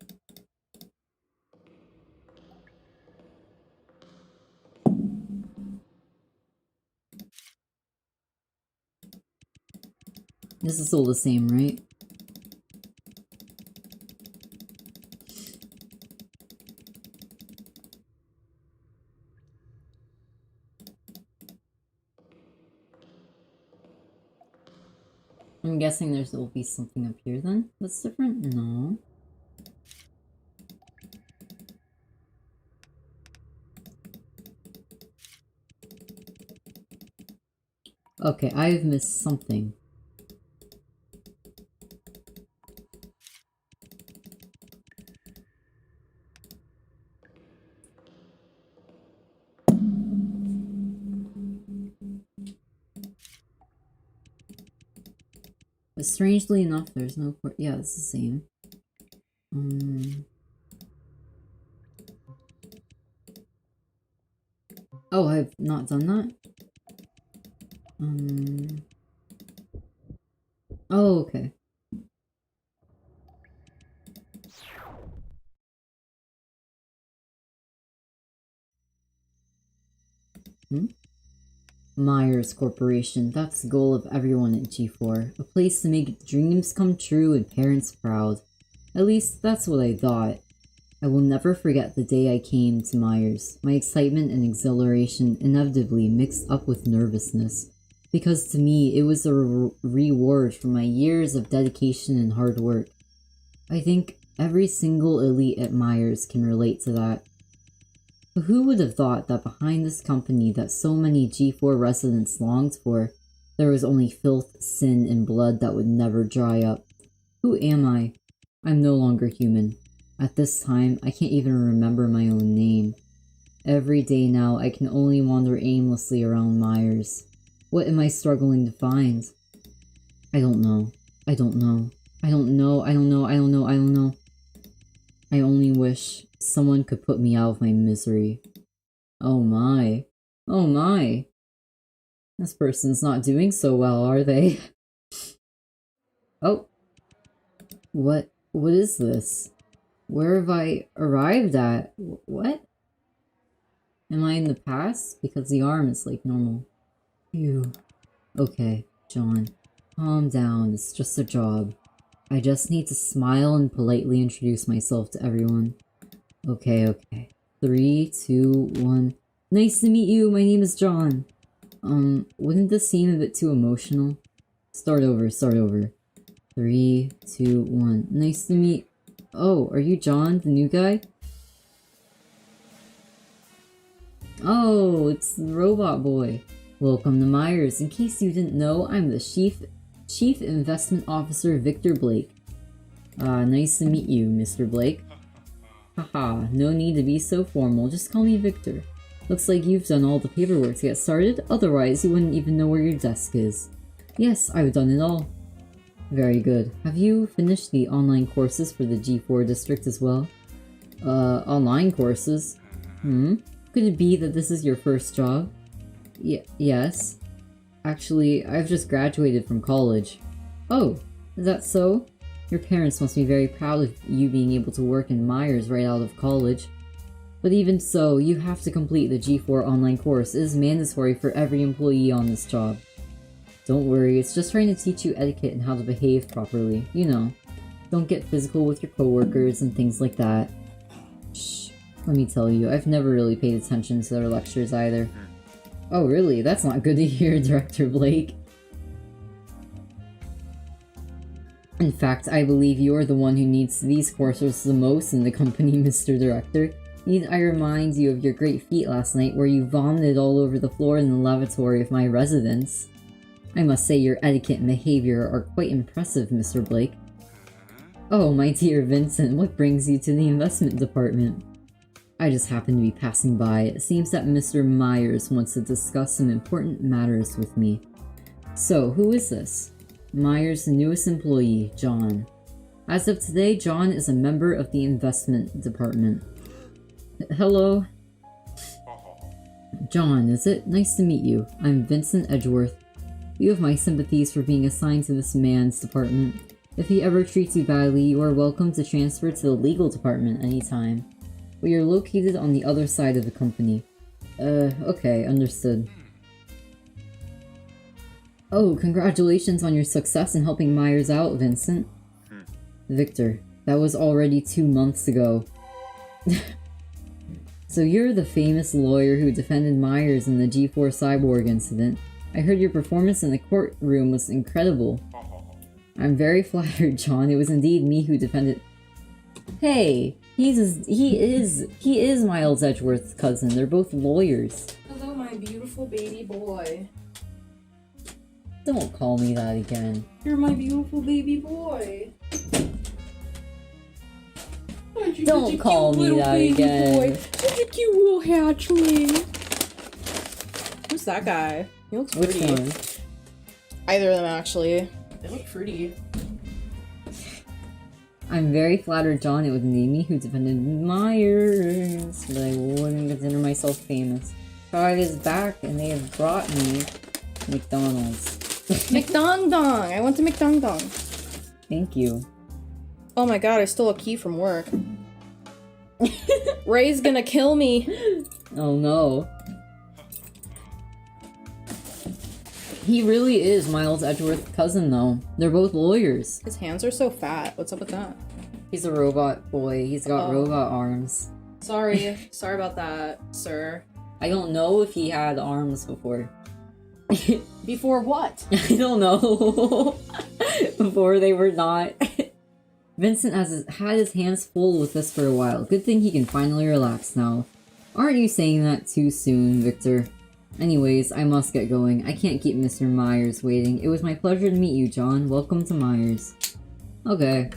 This is all the same, right? I'm guessing there'll be something up here then that's different? No. Okay, I've missed something. But strangely enough, there's no port. Yeah, it's the same. Oh, I've not done that? Oh, okay. Myers Corporation. That's the goal of everyone at G4. A place to make dreams come true and parents proud. At least, that's what I thought. I will never forget the day I came to Myers. My excitement and exhilaration inevitably mixed up with nervousness. Because to me, it was a reward for my years of dedication and hard work. I think every single elite at Myers can relate to that. But who would have thought that behind this company that so many G4 residents longed for, there was only filth, sin, and blood that would never dry up? Who am I? I'm no longer human. At this time, I can't even remember my own name. Every day now, I can only wander aimlessly around Myers. What am I struggling to find? I don't know. I don't know. I don't know. I don't know. I don't know. I don't know. I only wish someone could put me out of my misery. Oh my. Oh my. This person's not doing so well, are they? Oh. What is this? Where have I arrived at? What? Am I in the past? Because the arm is like normal. Phew. Okay, John. Calm down, it's just a job. I just need to smile and politely introduce myself to everyone. Okay. 3, 2, 1. Nice to meet you, my name is John. Wouldn't this seem a bit too emotional? Start over. 3, 2, 1. Nice to meet... Oh, are you John, the new guy? Oh, it's the robot boy. Welcome to Myers. In case you didn't know, I'm the Chief Investment Officer, Victor Blake. Nice to meet you, Mr. Blake. Haha, no need to be so formal, just call me Victor. Looks like you've done all the paperwork to get started, otherwise you wouldn't even know where your desk is. Yes, I've done it all. Very good. Have you finished the online courses for the G4 district as well? Online courses? Could it be that this is your first job? Yes. Actually, I've just graduated from college. Oh, is that so? Your parents must be very proud of you being able to work in Myers right out of college. But even so, you have to complete the G4 online course. It is mandatory for every employee on this job. Don't worry, it's just trying to teach you etiquette and how to behave properly. You know, don't get physical with your coworkers and things like that. Shh, let me tell you, I've never really paid attention to their lectures either. Oh really? That's not good to hear, Director Blake. In fact, I believe you're the one who needs these courses the most in the company, Mr. Director. Need I remind you of your great feat last night where you vomited all over the floor in the lavatory of my residence? I must say your etiquette and behavior are quite impressive, Mr. Blake. Oh, my dear Vincent, what brings you to the investment department? I just happened to be passing by. It seems that Mr. Myers wants to discuss some important matters with me. So, who is this? Myers' newest employee, John. As of today, John is a member of the investment department. Hello? John, is it? Nice to meet you. I'm Vincent Edgeworth. You have my sympathies for being assigned to this man's department. If he ever treats you badly, you are welcome to transfer to the legal department anytime. We are located on the other side of the company. Okay, understood. Oh, congratulations on your success in helping Myers out, Vincent. Victor, that was already 2 months ago. So you're the famous lawyer who defended Myers in the G4 cyborg incident. I heard your performance in the courtroom was incredible. I'm very flattered, John. It was indeed me who defended... Hey! He is Miles Edgeworth's cousin. They're both lawyers. Hello, my beautiful baby boy. Don't call me that again. You're my beautiful baby boy. Don't call me that again. Such a cute little hatchling. Who's that guy? He looks pretty. Which one? Either of them, actually. They look pretty. I'm very flattered, John. It was me who defended Myers, but I wouldn't consider myself famous. God is back, and they have brought me McDonald's. McDong-dong! I went to McDong-dong. Thank you. Oh my god, I stole a key from work. Ray's gonna kill me. Oh no. He really is Miles Edgeworth's cousin, though. They're both lawyers. His hands are so fat. What's up with that? He's a robot boy. He's got robot arms. Sorry. Sorry about that, sir. I don't know if he had arms before. Before what? I don't know. Before they were not. Vincent has had his hands full with this for a while. Good thing he can finally relax now. Aren't you saying that too soon, Victor? Anyways, I must get going. I can't keep Mr. Myers waiting. It was my pleasure to meet you, John. Welcome to Myers. Okay.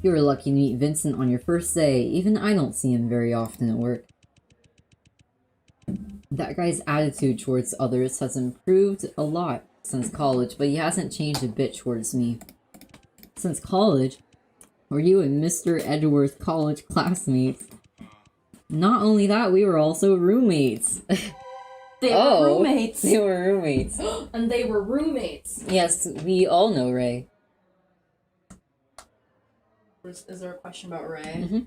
You were lucky to meet Vincent on your first day. Even I don't see him very often at work. That guy's attitude towards others has improved a lot since college, but he hasn't changed a bit towards me. Since college? Were you and Mr. Edgeworth college classmates? Not only that, we were also roommates. They were roommates. They were roommates. And they were roommates. Yes, we all know Ray. Is there a question about Ray? Mm-hmm.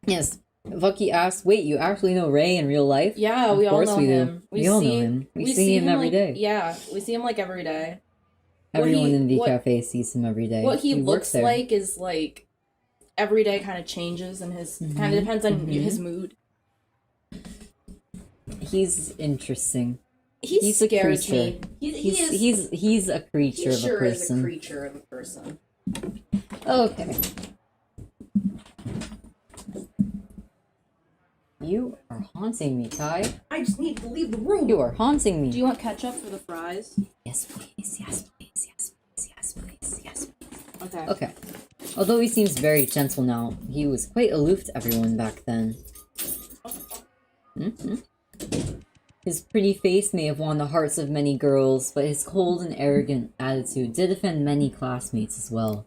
Yes. Vucky asked, wait, you actually know Ray in real life? Yeah, we all know him. We all know him. We see him every day. Yeah, we see him like every day. Everyone in VCafé sees him every day. What he works looks there. like is like every day kind of changes, and his kind of depends on his mood. He's interesting. He scares me. He's a creature of a person. Is a creature of a person. Okay. You are haunting me, Kai. I just need to leave the room. You are haunting me. Do you want ketchup for the fries? Yes, please. Yes, please. Yes, please. Yes, please. Yes, please. Okay. Okay. Although he seems very gentle now, he was quite aloof to everyone back then. His pretty face may have won the hearts of many girls, but his cold and arrogant attitude did offend many classmates as well.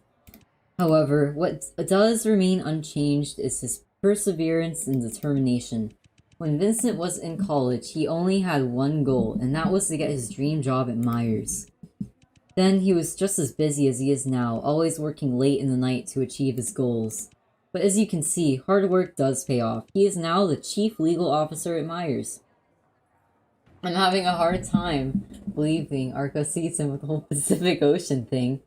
However, what does remain unchanged is his perseverance and determination. When Vincent was in college, he only had one goal, and that was to get his dream job at Myers. Then he was just as busy as he is now, always working late in the night to achieve his goals. But as you can see, hard work does pay off. He is now the chief legal officer at Myers. I'm having a hard time believing Arco sees him with the whole Pacific Ocean thing.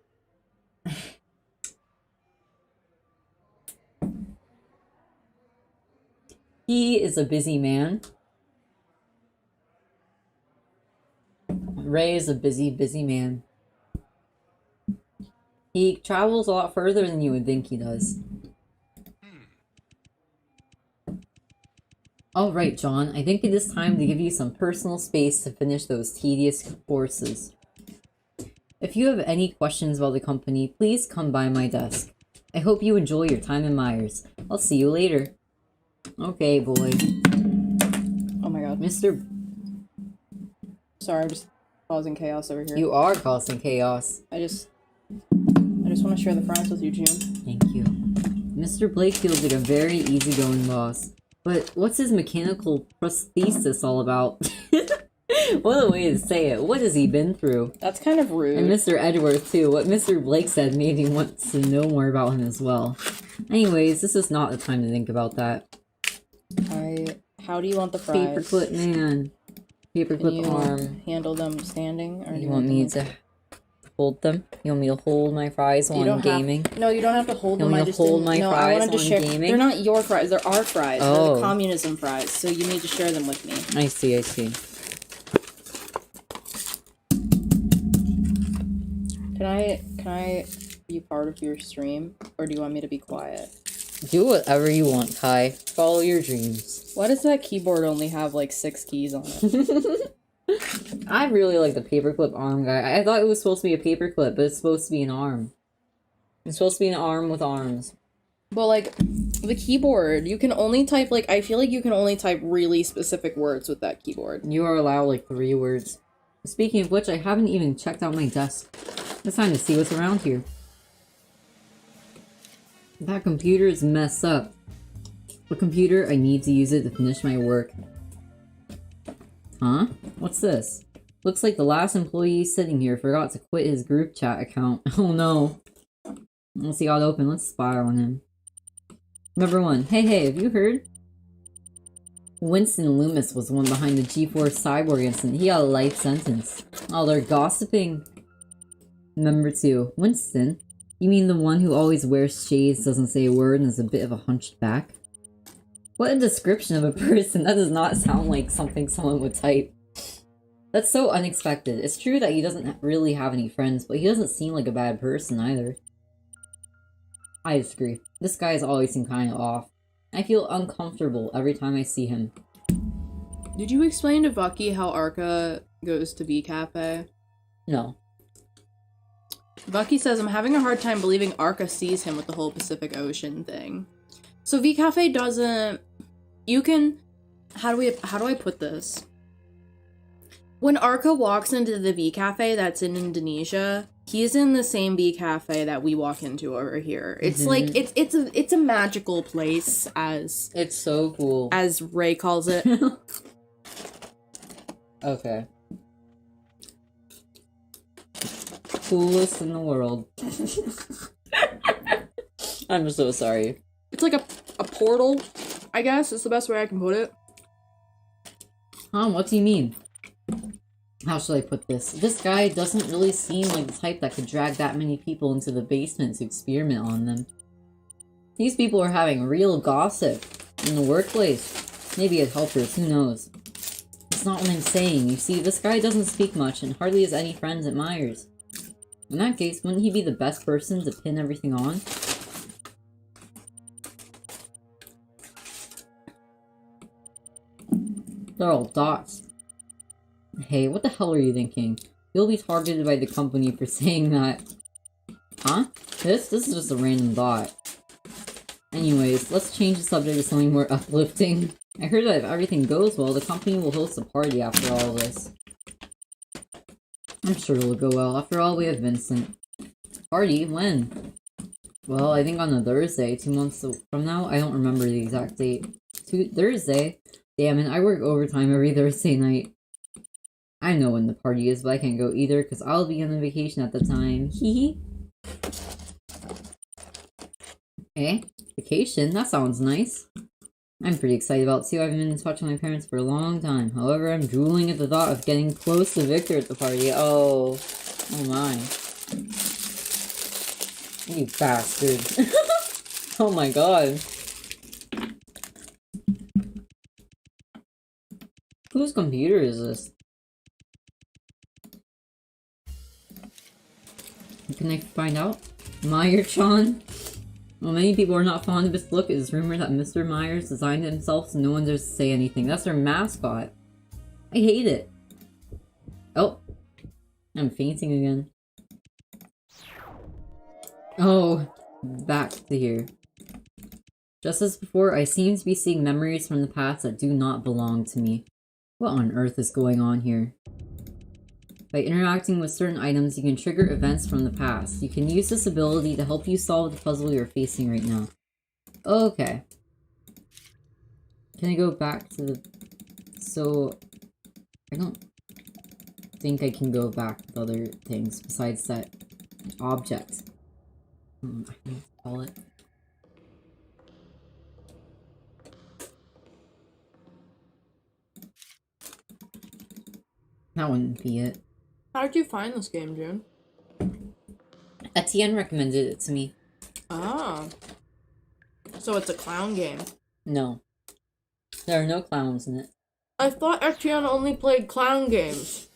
He is a busy man. Ray is a busy man. He travels a lot further than you would think he does. Alright, John, I think it is time to give you some personal space to finish those tedious courses. If you have any questions about the company, please come by my desk. I hope you enjoy your time in Myers. I'll see you later. Okay, boy. Oh my god. Mr. Sorry, I'm just causing chaos over here. You are causing chaos. I just want to share the fries with you, June. Thank you. Mr. Blake feels like a very easygoing boss. But what's his mechanical prosthesis all about? What a way to say it. What has he been through? That's kind of rude. And Mr. Edgeworth, too. What Mr. Blake said made me want to know more about him as well. Anyways, this is not the time to think about that. How do you want the fries? Paperclip man. Paperclip arm. Handle them standing? Or You want me to hold them? You want me to hold my fries while I'm gaming? No, you don't have to hold them. You want me to hold my fries while I'm gaming? They're not your fries. They're our fries. Oh. They're the communism fries. So you need to share them with me. I see, I see. Can I be part of your stream? Or do you want me to be quiet? Do whatever you want, Kai. Follow your dreams. Why does that keyboard only have like 6 keys on it? I really like the paperclip arm guy. I thought it was supposed to be a paperclip, but it's supposed to be an arm. It's supposed to be an arm with arms. But like, the keyboard, you can only type like, I feel like you can only type really specific words with that keyboard. You are allowed like 3 words. Speaking of which, I haven't even checked out my desk. It's time to see what's around here. That computer is messed up. The computer, I need to use it to finish my work. Huh? What's this? Looks like the last employee sitting here forgot to quit his group chat account. Oh no. Once he got open, let's spy on him. Number 1. Hey, have you heard? Winston Loomis was the one behind the G4 cyborg incident. He got a life sentence. Oh, they're gossiping. Number 2. Winston? You mean the one who always wears shades, doesn't say a word, and is a bit of a hunched back? What a description of a person. That does not sound like something someone would type. That's so unexpected. It's true that he doesn't really have any friends, but he doesn't seem like a bad person either. I disagree. This guy has always seemed kind of off. I feel uncomfortable every time I see him. Did you explain to Bucky how Arca goes to VCafé? No. Bucky says, I'm having a hard time believing Arca sees him with the whole Pacific Ocean thing. So VCafé doesn't... You can... How do I put this? When Arca walks into the VCafé that's in Indonesia, he's in the same VCafé that we walk into over here. It's like, it's a magical place, as... It's so cool. As Ray calls it. Okay. Coolest in the world. I'm so sorry. It's like a portal, I guess. It's the best way I can put it. Huh? What do you mean? How should I put this? This guy doesn't really seem like the type that could drag that many people into the basement to experiment on them. These people are having real gossip in the workplace. Maybe at helpers, who knows? That's not what I'm saying. You see, this guy doesn't speak much and hardly has any friends at Myers. In that case, wouldn't he be the best person to pin everything on? They're all dots. Hey, what the hell are you thinking? You'll be targeted by the company for saying that. Huh? This is just a random dot. Anyways, let's change the subject to something more uplifting. I heard that if everything goes well, the company will host a party after all of this. I'm sure it'll go well. After all, we have Vincent. Party? When? Well, I think on a Thursday, 2 months from now. I don't remember the exact date. Thursday? Damn it, I work overtime every Thursday night. I know when the party is, but I can't go either, because I'll be on vacation at the time. Hee hee. Vacation? That sounds nice. I'm pretty excited about it too. I haven't been in touch with my parents for a long time. However, I'm drooling at the thought of getting close to Victor at the party. Oh my. You bastard. Oh my god. Whose computer is this? Can I find out? Meyer-chan? Well, many people are not fond of his look. It is rumored that Mr. Myers designed it himself so no one dares to say anything. That's their mascot. I hate it. Oh. I'm fainting again. Oh. Back to here. Just as before, I seem to be seeing memories from the past that do not belong to me. What on earth is going on here? By interacting with certain items, you can trigger events from the past. You can use this ability to help you solve the puzzle you're facing right now. Okay. Can I go back to the... So... I don't think I can go back with other things besides that object. I can call it. That wouldn't be it. How did you find this game, June? Etienne recommended it to me. Ah. So it's a clown game. No. There are no clowns in it. I thought Etienne only played clown games.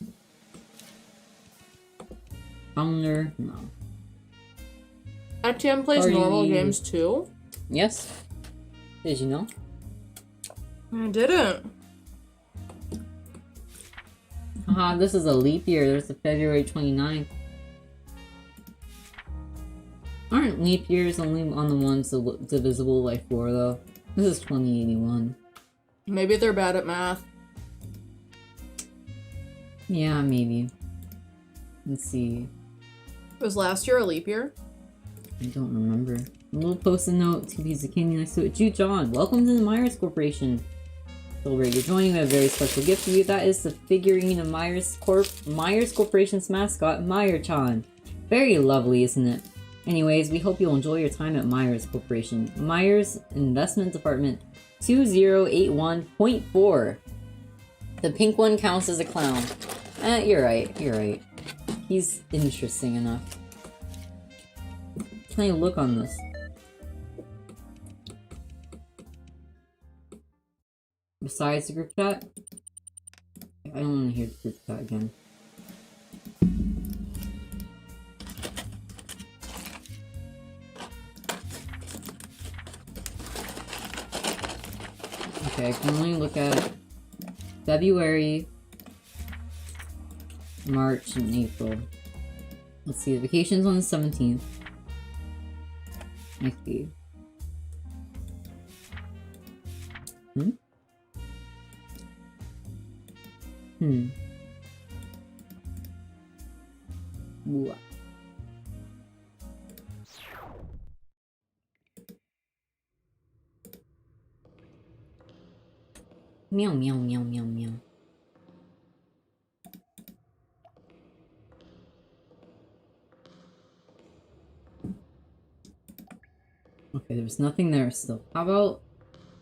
Founder? No. Etienne plays normal games too? Yes. Did you know? I didn't. Haha, this is a leap year. There's a February 29th. Aren't leap years only on the ones divisible by 4 though? This is 2081. Maybe they're bad at math. Yeah, maybe. Let's see. Was last year a leap year? I don't remember. A little post-it note, 2 pieces of candy next to it. Ju John, welcome to the Myers Corporation. Celebrate your joining. We have a very special gift for you. That is the figurine of Myers Corporation's mascot, Meyer-chan. Very lovely, isn't it? Anyways, we hope you'll enjoy your time at Myers Corporation. Myers Investment Department 2081.4. The pink one counts as a clown. You're right, you're right. He's interesting enough. Can I look on this? Besides the group chat? I don't want to hear the group chat again. Okay, I can only look at February, March, and April. Let's see, the vacation's on the 17th. I see. Ooh. Meow, meow, meow, meow, meow. Okay, there's nothing there still. How about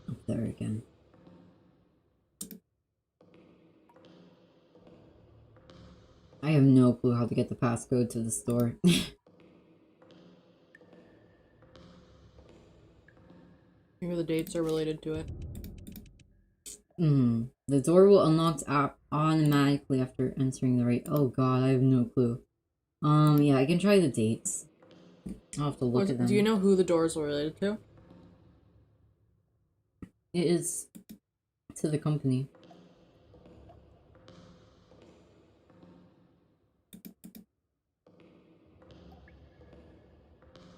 up there again? I have no clue how to get the passcode to the store. Maybe the dates are related to it. The door will unlock automatically after entering the right. Oh god, I have no clue. Yeah, I can try the dates. I'll have to look at them. Do you know who the doors were related to? It is to the company.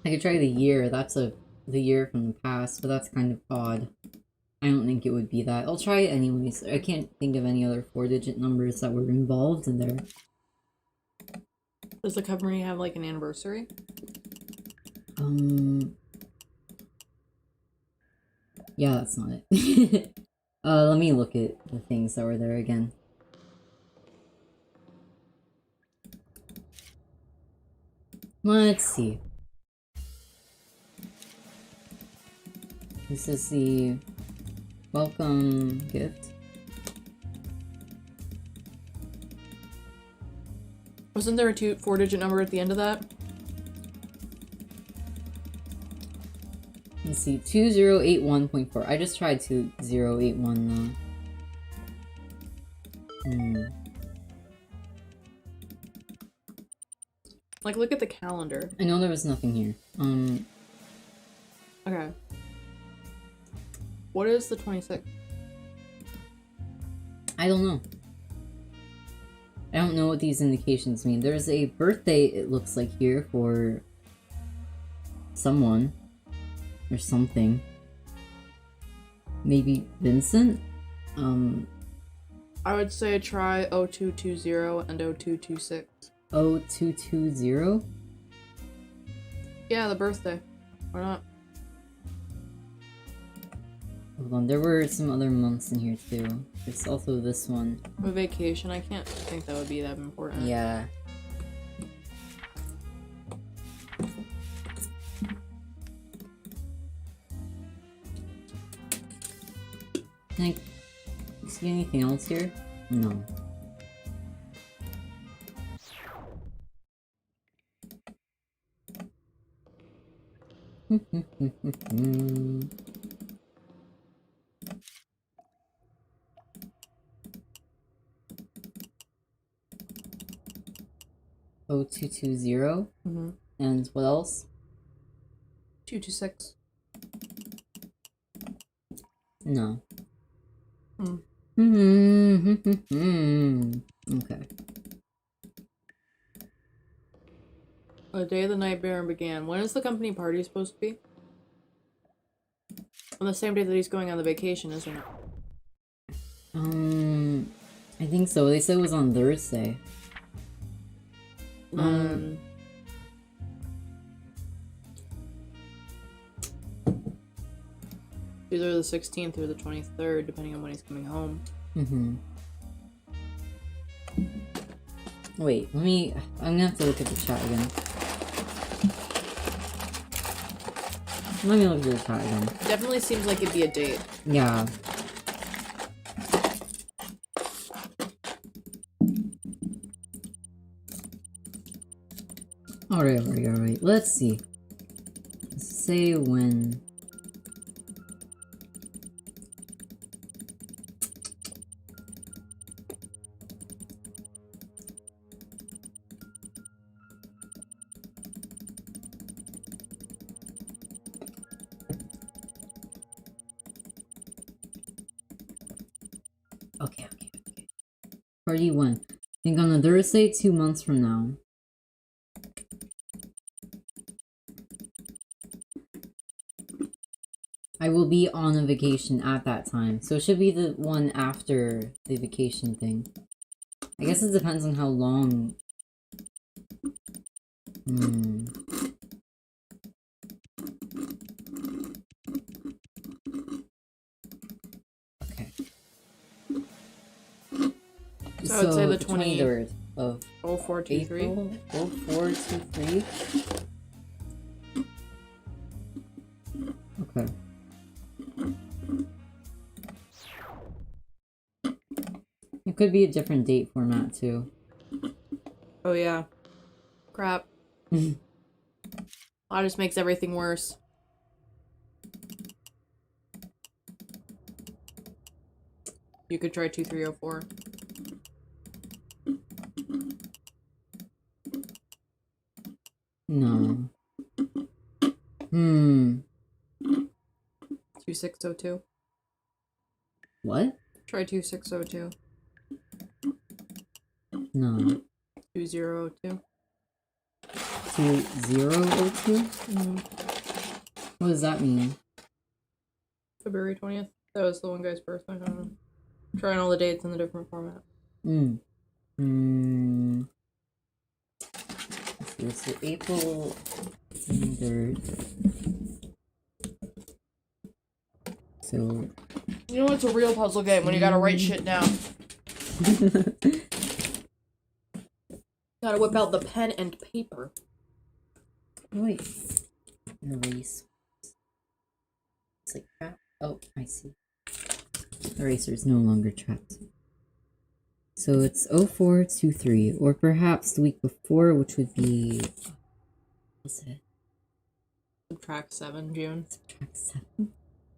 I could try the year. That's the year from the past, but that's kind of odd. I don't think it would be that. I'll try it anyways. I can't think of any other 4-digit numbers that were involved in there. Does the company have like an anniversary? Yeah, that's not it. Let me look at the things that were there again. Let's see. This is the welcome gift. Wasn't there a 4-digit number at the end of that? Let's see, 2081.4. I just tried 2081 though. Like, look at the calendar. I know there was nothing here. Okay. What is the 26th? I don't know. I don't know what these indications mean. There's a birthday, it looks like, here for someone. Or something. Maybe Vincent? I would say try 0220 and 0226. 0220? Yeah, the birthday. Why not? Hold on, there were some other months in here too. There's also this one. A vacation, I can't think that would be that important. Yeah. Can I see anything else here? No. Oh, 220? And what else? 226. No. Okay. The day of the night Baron began. When is the company party supposed to be? On the same day that he's going on the vacation, isn't it? I think so. They said it was on Thursday. Either the 16th or the 23rd, depending on when he's coming home. Wait, I'm gonna have to look at the chat again. Let me look at the chat again. Definitely seems like it'd be a date. Yeah. Alright. Let's see. Say when. Okay. Party when? I think on a Thursday, 2 months from now. I will be on a vacation at that time, so it should be the one after the vacation thing. I guess it depends on how long. Okay. So I would say the 23rd of 0423. April? 0423? Okay. It could be a different date format too. Oh yeah. Crap. That just makes everything worse. You could try 2304. No. 2602. What? Try 2602. No. 2002. 2002? What does that mean? February 20th. That was the one guy's birthday. I don't know. Trying all the dates in the different format. Let's see, so April 3rd. So... You know what's a real puzzle game when you gotta write shit down? Gotta whip out the pen and paper. Wait. Erase. It's like crap. Oh, I see. Eraser is no longer trapped. So it's 0423, or perhaps the week before, which would be... What's it? Subtract 7, June. Subtract 7?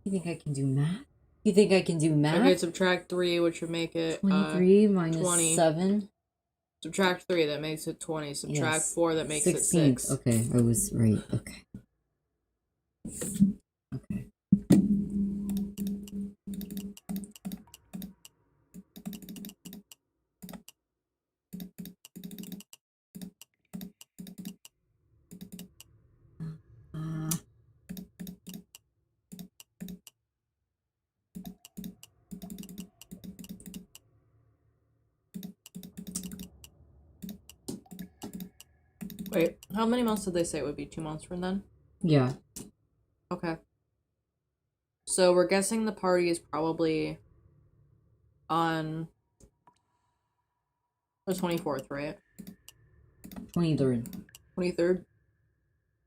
You think I can do math? You think I can do math? Okay, subtract 3, which would make it 23 minus 20. 7? Subtract 3, that makes it 20. Subtract Yes. 4, that makes 16. it 6. Okay, I was right. Okay. Okay. Wait, how many months did they say it would be? 2 months from then? Yeah. Okay. So we're guessing the party is probably on the 24th, right? 23rd. 23rd?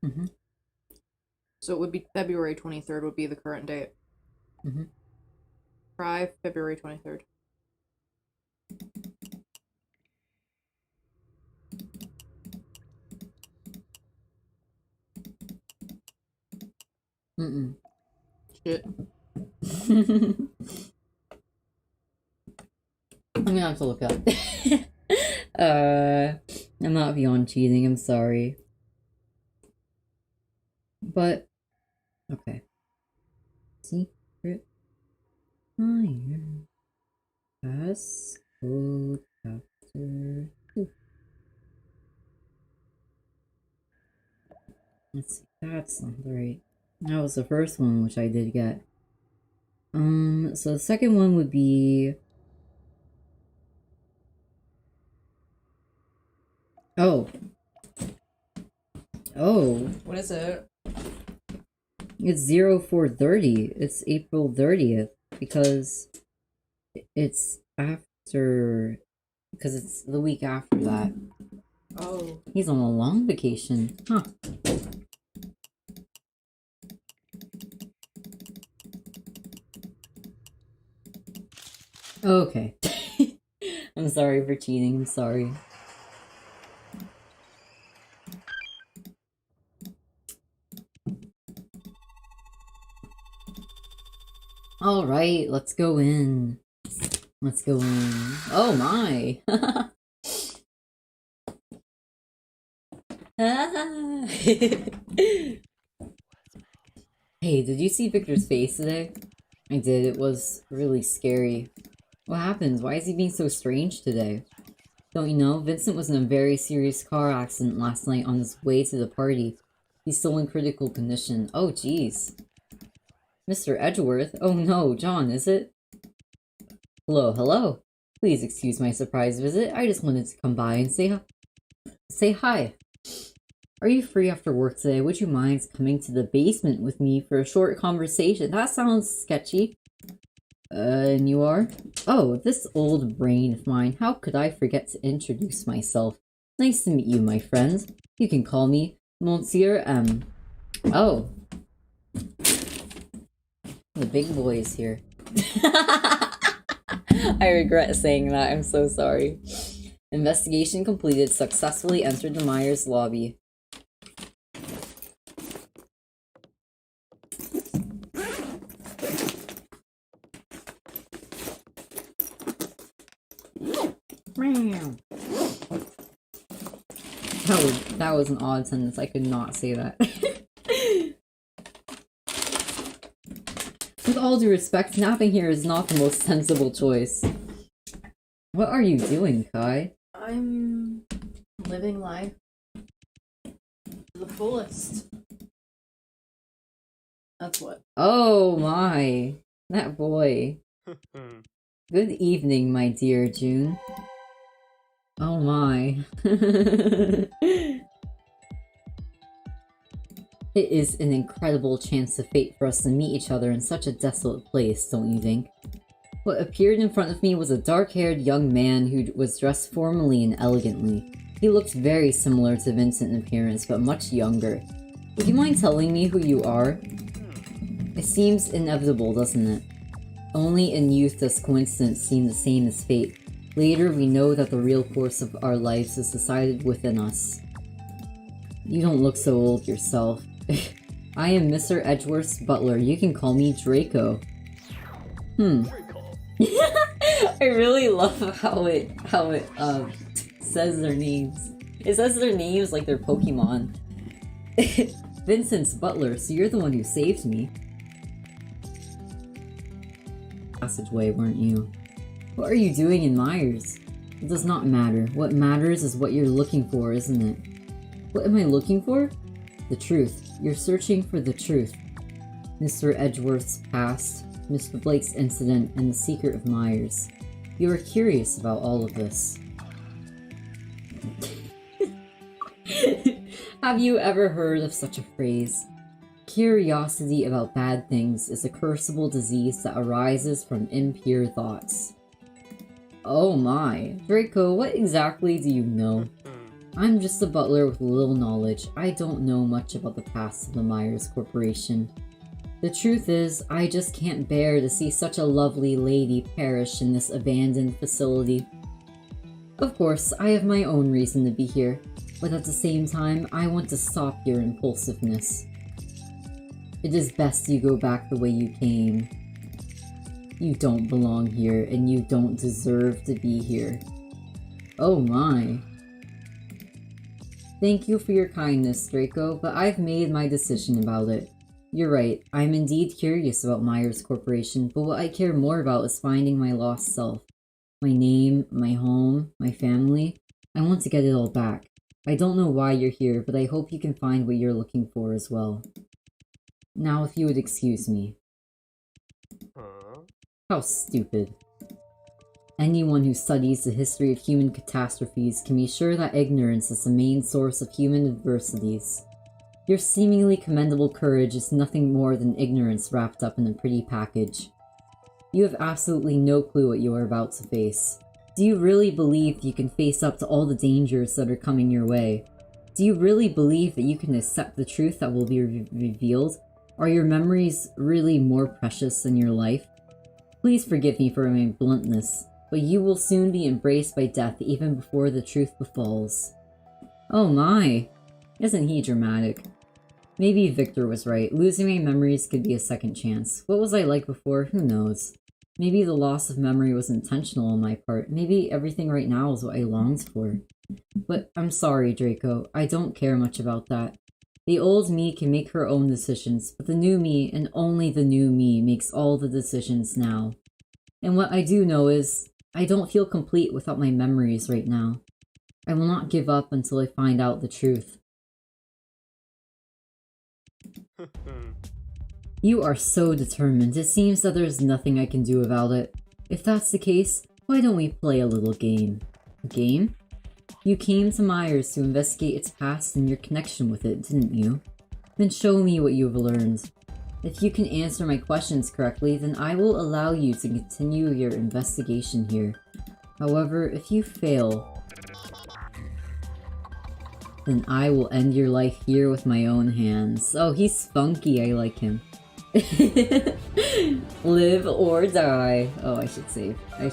Mm-hmm. So it would be February 23rd would be the current date. Mm-hmm. Try February 23rd. Mm-mm. Shit. I'm gonna have to look up. I'm not beyond cheating, I'm sorry. But, okay. Secret Fire. Passcode chapter 2. Let's see, that's not right. That was the first one, which I did get. So the second one would be... Oh. What is it? It's 0430. It's April 30th. Because it's after... Because it's the week after that. Oh. He's on a long vacation. Huh. Okay. I'm sorry for cheating. I'm sorry. All right, let's go in. Let's go in. Oh my. Hey, did you see Victor's face today? I did. It was really scary. What happens? Why is he being so strange today? Don't you know? Vincent was in a very serious car accident last night on his way to the party. He's still in critical condition. Oh, jeez. Mr. Edgeworth? Oh no, John, is it? Hello, hello. Please excuse my surprise visit. I just wanted to come by and say hi. Are you free after work today? Would you mind coming to the basement with me for a short conversation? That sounds sketchy. And you are? Oh, this old brain of mine. How could I forget to introduce myself? Nice to meet you, my friend. You can call me Monsieur M. Oh. The big boy is here. I regret saying that. I'm so sorry. Investigation completed. Successfully entered the Myers lobby. That was an odd sentence. I could not say that. With all due respect, napping here is not the most sensible choice. What are you doing, Kai? I'm living life to the fullest. That's what. Oh my. That boy. Good evening, my dear June. Oh my. It is an incredible chance of fate for us to meet each other in such a desolate place, don't you think? What appeared in front of me was a dark-haired young man who was dressed formally and elegantly. He looked very similar to Vincent in appearance, but much younger. Would you mind telling me who you are? It seems inevitable, doesn't it? Only in youth does coincidence seem the same as fate. Later, we know that the real course of our lives is decided within us. You don't look so old yourself. I am Mr. Edgeworth's butler. You can call me Draco. I really love how it says their names. It says their names like they're Pokemon. Vincent's butler, so you're the one who saved me. Passageway, weren't you? What are you doing in Myers? It does not matter. What matters is what you're looking for, isn't it? What am I looking for? The truth. You're searching for the truth. Mr. Edgeworth's past, Mr. Blake's incident, and the secret of Myers. You are curious about all of this. Have you ever heard of such a phrase? Curiosity about bad things is a curable disease that arises from impure thoughts. Oh my. Draco, what exactly do you know? I'm just a butler with little knowledge. I don't know much about the past of the Myers Corporation. The truth is, I just can't bear to see such a lovely lady perish in this abandoned facility. Of course, I have my own reason to be here, but at the same time, I want to stop your impulsiveness. It is best you go back the way you came. You don't belong here, and you don't deserve to be here. Oh my. Thank you for your kindness, Draco, but I've made my decision about it. You're right, I'm indeed curious about Myers Corporation, but what I care more about is finding my lost self. My name, my home, my family. I want to get it all back. I don't know why you're here, but I hope you can find what you're looking for as well. Now if you would excuse me. How stupid. Anyone who studies the history of human catastrophes can be sure that ignorance is the main source of human adversities. Your seemingly commendable courage is nothing more than ignorance wrapped up in a pretty package. You have absolutely no clue what you are about to face. Do you really believe you can face up to all the dangers that are coming your way? Do you really believe that you can accept the truth that will be revealed? Are your memories really more precious than your life? Please forgive me for my bluntness, but you will soon be embraced by death even before the truth befalls. Oh my! Isn't he dramatic? Maybe Victor was right. Losing my memories could be a second chance. What was I like before? Who knows? Maybe the loss of memory was intentional on my part. Maybe everything right now is what I longed for. But I'm sorry, Draco. I don't care much about that. The old me can make her own decisions, but the new me, and only the new me, makes all the decisions now. And what I do know is, I don't feel complete without my memories right now. I will not give up until I find out the truth. You are so determined. It seems that there's nothing I can do about it. If that's the case, why don't we play a little game? A game? You came to Myers to investigate its past and your connection with it, didn't you? Then show me what you've learned. If you can answer my questions correctly, then I will allow you to continue your investigation here. However, if you fail, then I will end your life here with my own hands. Oh, he's spunky. I like him. Live or die. Oh, I should save. I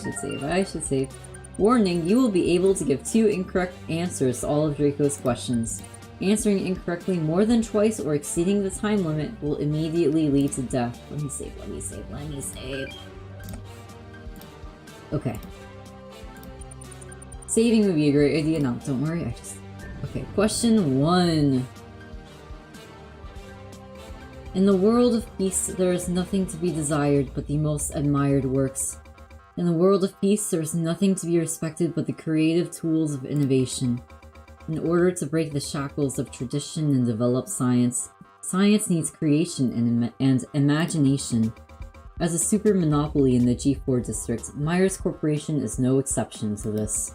should save. Warning, you will be able to give 2 incorrect answers to all of Draco's questions. Answering incorrectly more than twice or exceeding the time limit will immediately lead to death. Let me save, let me save, let me save. Okay. Saving would be a great idea. No, don't worry, I just... Okay, question 1. In the world of peace, there is nothing to be desired but the most admired works. In the world of peace, there is nothing to be respected but the creative tools of innovation. In order to break the shackles of tradition and develop science, science needs creation and imagination. As a super monopoly in the G4 district, Myers Corporation is no exception to this.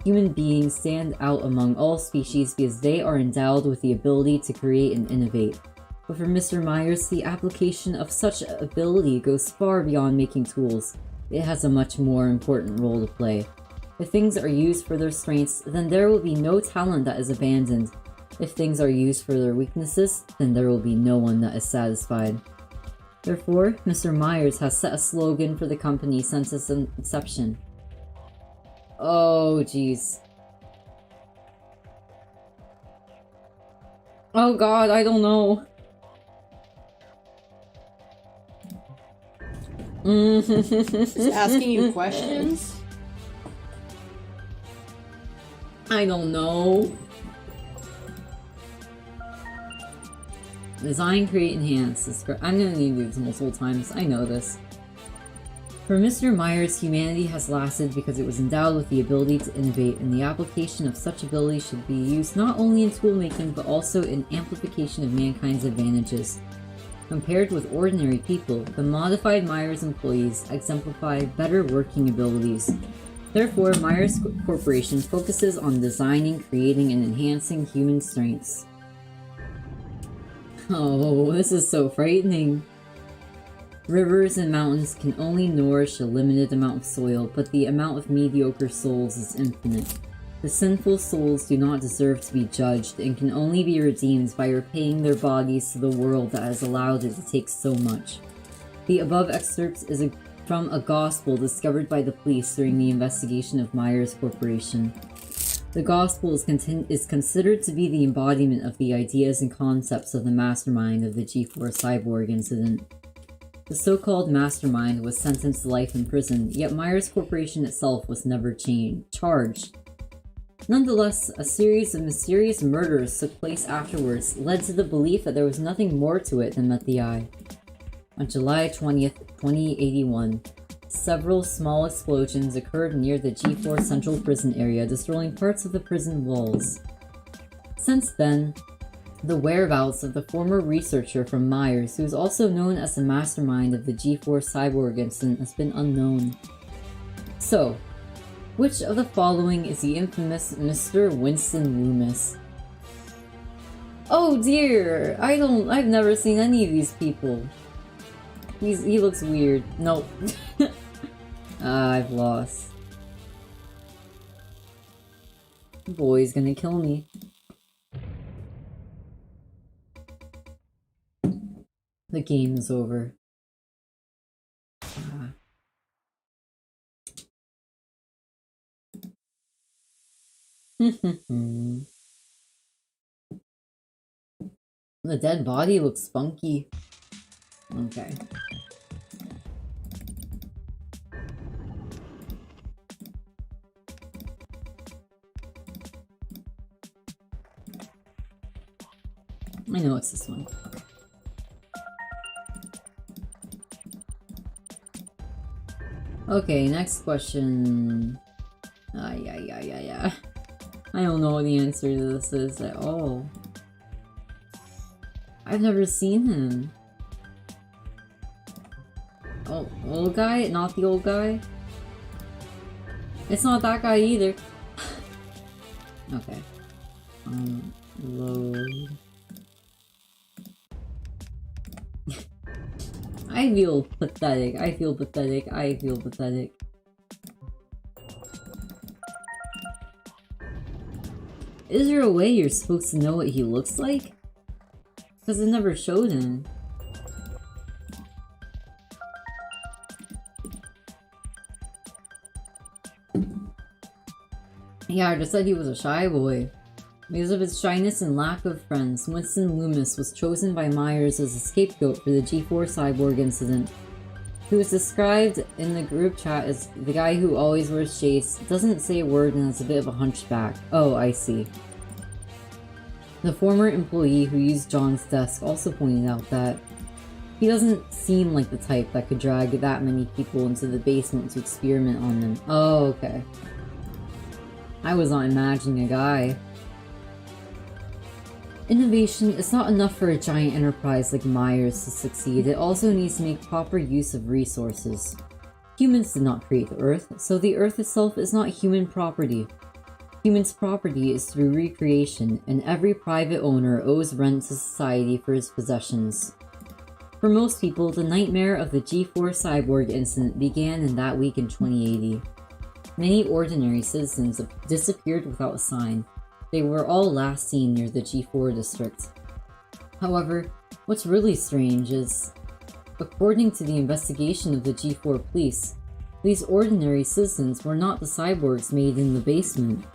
Human beings stand out among all species because they are endowed with the ability to create and innovate. But for Mr. Myers, the application of such ability goes far beyond making tools. It has a much more important role to play. If things are used for their strengths, then there will be no talent that is abandoned. If things are used for their weaknesses, then there will be no one that is satisfied. Therefore, Mr. Myers has set a slogan for the company since its inception. Oh, jeez. Oh god, I don't know. Just asking you questions? I don't know. Design, create, enhance. I'm gonna need to do this multiple times. I know this. For Mr. Myers, humanity has lasted because it was endowed with the ability to innovate, and the application of such ability should be used not only in toolmaking but also in amplification of mankind's advantages. Compared with ordinary people, the modified Myers employees exemplify better working abilities. Therefore, Myers Corporation focuses on designing, creating, and enhancing human strengths. Oh, this is so frightening. Rivers and mountains can only nourish a limited amount of soil, but the amount of mediocre souls is infinite. The sinful souls do not deserve to be judged and can only be redeemed by repaying their bodies to the world that has allowed it to take so much. The above excerpt is from a gospel discovered by the police during the investigation of Myers Corporation. The gospel is considered to be the embodiment of the ideas and concepts of the mastermind of the G4 cyborg incident. The so-called mastermind was sentenced to life in prison, yet Myers Corporation itself was never charged. Nonetheless, a series of mysterious murders took place afterwards, led to the belief that there was nothing more to it than met the eye. On July 20th, 2081, several small explosions occurred near the G4 Central Prison area, destroying parts of the prison walls. Since then, the whereabouts of the former researcher from Myers, who is also known as the mastermind of the G4 cyborg incident, has been unknown. So, which of the following is the infamous Mr. Winston Loomis? Oh dear! I've never seen any of these people. He looks weird. Nope. I've lost. Boy's gonna kill me. The game is over. The dead body looks spunky. Okay. I know it's this one. Okay, next question. Yeah. I don't know what the answer to this is at all. I've never seen him. Oh, old guy? Not the old guy? It's not that guy either. Okay. Load. I feel pathetic. I feel pathetic. Is there a way you're supposed to know what he looks like? Because it never showed him. Yeah, I just said he was a shy boy. Because of his shyness and lack of friends, Winston Loomis was chosen by Myers as a scapegoat for the G4 cyborg incident. He was described in the group chat as the guy who always wears shades, doesn't say a word, and has a bit of a hunchback. Oh, I see. The former employee who used John's desk also pointed out that he doesn't seem like the type that could drag that many people into the basement to experiment on them. Oh, okay. I was not imagining a guy. Innovation is not enough for a giant enterprise like Myers to succeed. It also needs to make proper use of resources. Humans did not create the Earth, so the Earth itself is not human property. Humans' property is through recreation, and every private owner owes rent to society for his possessions. For most people, the nightmare of the G4 cyborg incident began in that week in 2080. Many ordinary citizens disappeared without a sign. They were all last seen near the G4 district. However, what's really strange is, according to the investigation of the G4 police, these ordinary citizens were not the cyborgs made in the basement.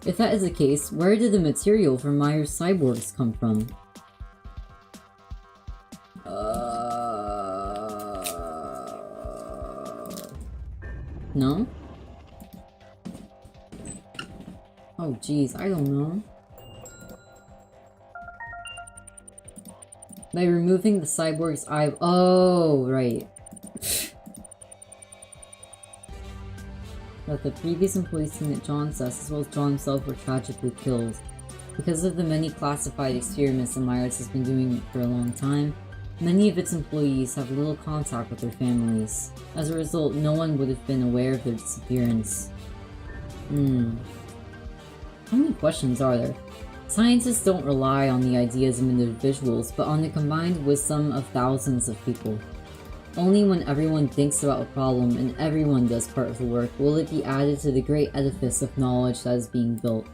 If that is the case, where did the material for Myers' cyborgs come from? No? Oh geez, I don't know. By removing the cyborg's eye- Oh, right. That the previous employees seen at John's desk, as well as John himself, were tragically killed. Because of the many classified experiments that Myers has been doing for a long time, many of its employees have little contact with their families. As a result, no one would have been aware of their disappearance. How many questions are there? Scientists don't rely on the ideas of individuals, but on the combined wisdom of thousands of people. Only when everyone thinks about a problem and everyone does part of the work will it be added to the great edifice of knowledge that is being built.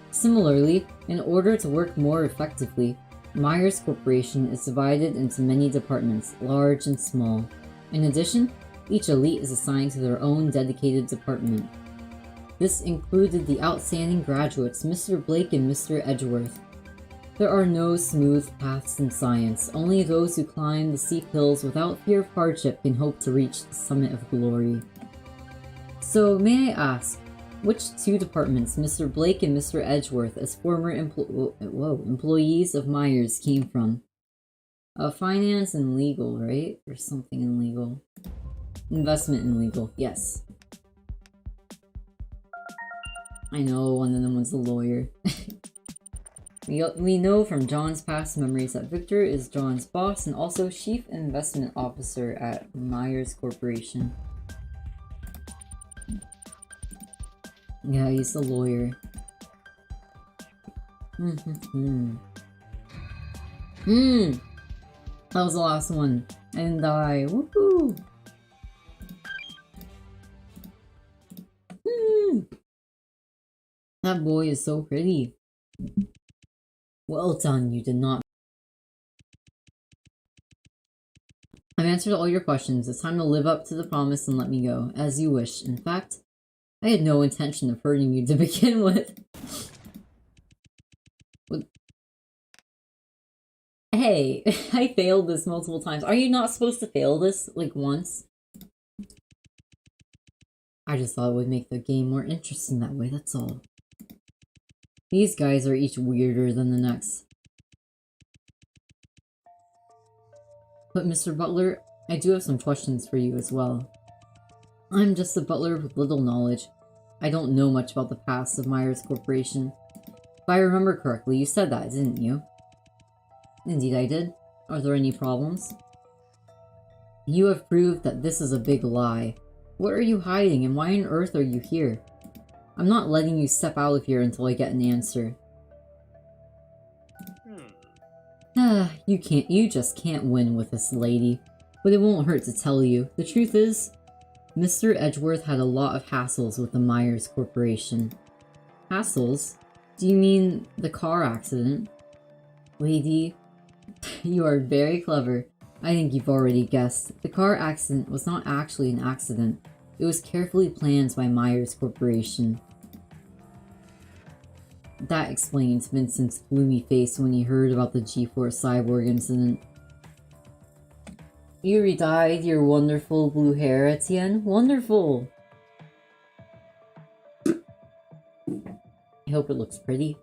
Similarly, in order to work more effectively, Myers Corporation is divided into many departments, large and small. In addition, each elite is assigned to their own dedicated department. This included the outstanding graduates, Mr. Blake and Mr. Edgeworth. There are no smooth paths in science. Only those who climb the steep hills without fear of hardship can hope to reach the summit of glory. So, may I ask, which two departments Mr. Blake and Mr. Edgeworth, as former employees of Myers, came from? Finance and legal, right? Or something in legal. Investment in legal, yes. I know one of them was a lawyer. We know from John's past memories that Victor is John's boss and also chief investment officer at Myers Corporation. Yeah, he's the lawyer. That was the last one. I didn't die. Woohoo! That boy is so pretty. Well done, you did not. I've answered all your questions. It's time to live up to the promise and let me go, as you wish. In fact, I had no intention of hurting you to begin with. Hey, I failed this multiple times. Are you not supposed to fail this, like, once? I just thought it would make the game more interesting that way, that's all. These guys are each weirder than the next. But Mr. Butler, I do have some questions for you as well. I'm just a butler with little knowledge. I don't know much about the past of Myers Corporation. If I remember correctly, you said that, didn't you? Indeed I did. Are there any problems? You have proved that this is a big lie. What are you hiding and why on earth are you here? I'm not letting you step out of here until I get an answer. You just can't win with this lady. But it won't hurt to tell you. The truth is, Mr. Edgeworth had a lot of hassles with the Myers Corporation. Hassles? Do you mean the car accident? Lady, you are very clever. I think you've already guessed. The car accident was not actually an accident. It was carefully planned by Myers Corporation. That explains Vincent's gloomy face when he heard about the G4 cyborg incident. You re-dyed your wonderful blue hair, Etienne? Wonderful! I hope it looks pretty.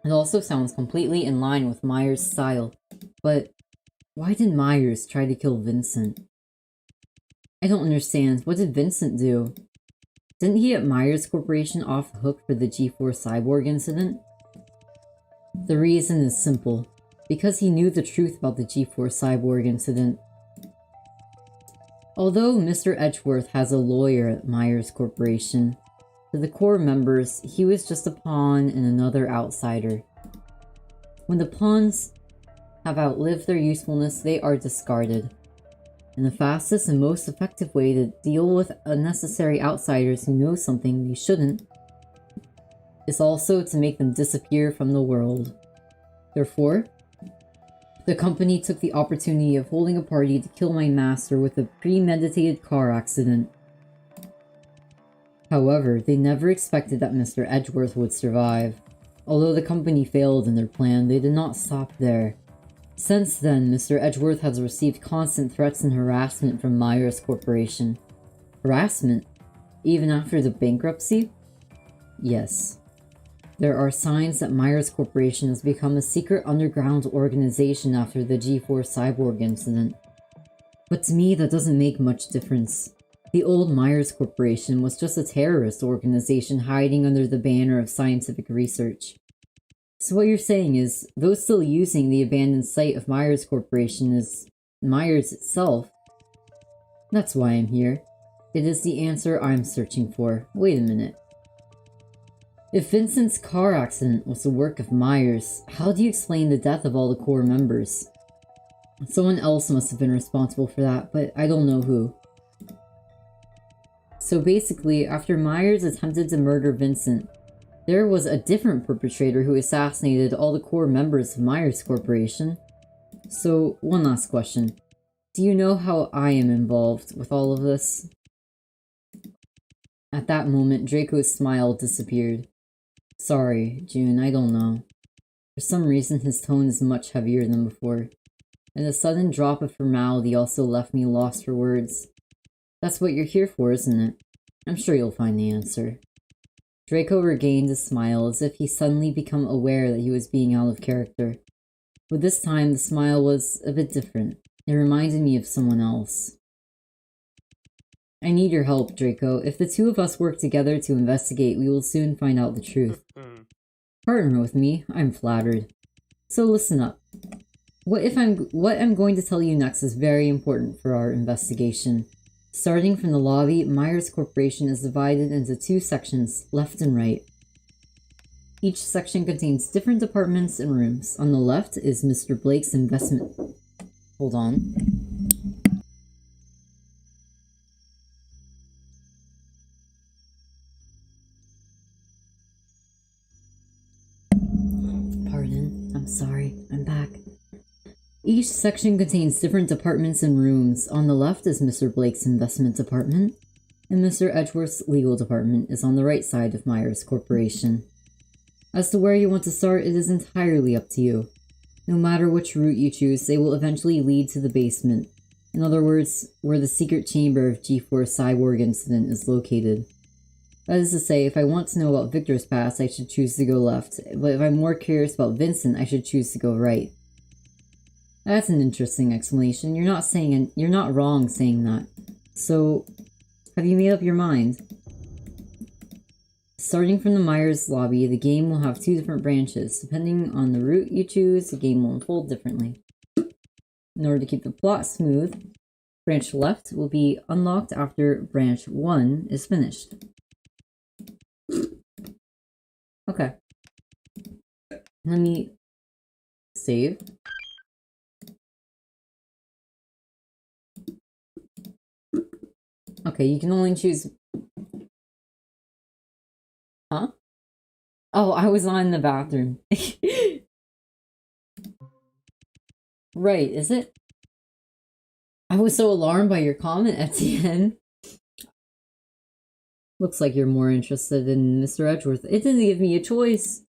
It also sounds completely in line with Myers' style. But why did Myers try to kill Vincent? I don't understand. What did Vincent do? Didn't he get Myers Corporation off the hook for the G4 cyborg incident? The reason is simple. Because he knew the truth about the G4 cyborg incident. Although Mr. Edgeworth has a lawyer at Myers Corporation, to the core members, he was just a pawn and another outsider. When the pawns have outlived their usefulness, they are discarded. And the fastest and most effective way to deal with unnecessary outsiders who know something they shouldn't is also to make them disappear from the world. Therefore, the company took the opportunity of holding a party to kill my master with a premeditated car accident. However, they never expected that Mr. Edgeworth would survive. Although the company failed in their plan, they did not stop there. Since then, Mr. Edgeworth has received constant threats and harassment from Myers Corporation. Harassment? Even after the bankruptcy? Yes. There are signs that Myers Corporation has become a secret underground organization after the G4 cyborg incident. But to me, that doesn't make much difference. The old Myers Corporation was just a terrorist organization hiding under the banner of scientific research. So what you're saying is, those still using the abandoned site of Myers Corporation is Myers itself? That's why I'm here. It is the answer I'm searching for. Wait a minute. If Vincent's car accident was the work of Myers, how do you explain the death of all the core members? Someone else must have been responsible for that, but I don't know who. So basically, after Myers attempted to murder Vincent, there was a different perpetrator who assassinated all the core members of Myers Corporation. So, one last question. Do you know how I am involved with all of this? At that moment, Draco's smile disappeared. Sorry, June, I don't know. For some reason, his tone is much heavier than before, and the sudden drop of formality also left me lost for words. That's what you're here for, isn't it? I'm sure you'll find the answer. Draco regained a smile as if he suddenly become aware that he was being out of character. But this time, the smile was a bit different. It reminded me of someone else. I need your help, Draco. If the two of us work together to investigate, we will soon find out the truth. Partner with me, I'm flattered. So listen up. What I'm going to tell you next is very important for our investigation. Starting from the lobby, Myers Corporation is divided into two sections, left and right. Each section contains different departments and rooms. On the left is Mr. Blake's investment... Hold on. Pardon, I'm sorry, I'm back. Each section contains different departments and rooms. On the left is Mr. Blake's investment department, and Mr. Edgeworth's legal department is on the right side of Myers Corporation. As to where you want to start, it is entirely up to you. No matter which route you choose, they will eventually lead to the basement. In other words, where the secret chamber of G4 cyborg incident is located. That is to say, if I want to know about Victor's past, I should choose to go left, but if I'm more curious about Vincent, I should choose to go right. That's an interesting explanation. You're not wrong saying that. So, have you made up your mind? Starting from the Myers lobby, the game will have two different branches. Depending on the route you choose, the game will unfold differently. In order to keep the plot smooth, branch left will be unlocked after branch 1 is finished. Okay. Let me save. Okay, you can only choose... Huh? Oh, I was on in the bathroom. Right, is it? I was so alarmed by your comment at the end. Looks like you're more interested in Mr. Edgeworth. It didn't give me a choice.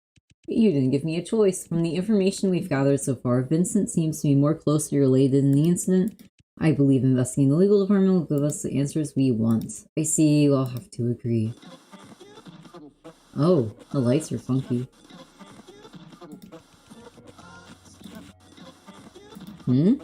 You didn't give me a choice. From the information we've gathered so far, Vincent seems to be more closely related in the incident. I believe investigating the legal department will give us the answers we want. I see, we'll have to agree. Oh, the lights are funky. Hmm?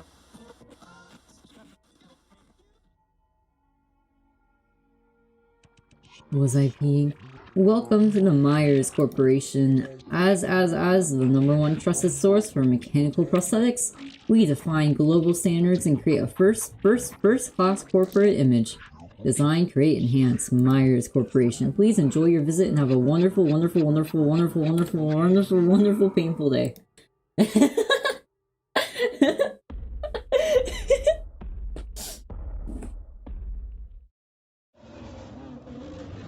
Was I peeing? Welcome to the Myers Corporation. As the #1 trusted source for mechanical prosthetics, we define global standards and create a first-class corporate image. Design, create, enhance. Myers Corporation. Please enjoy your visit and have a wonderful, painful day.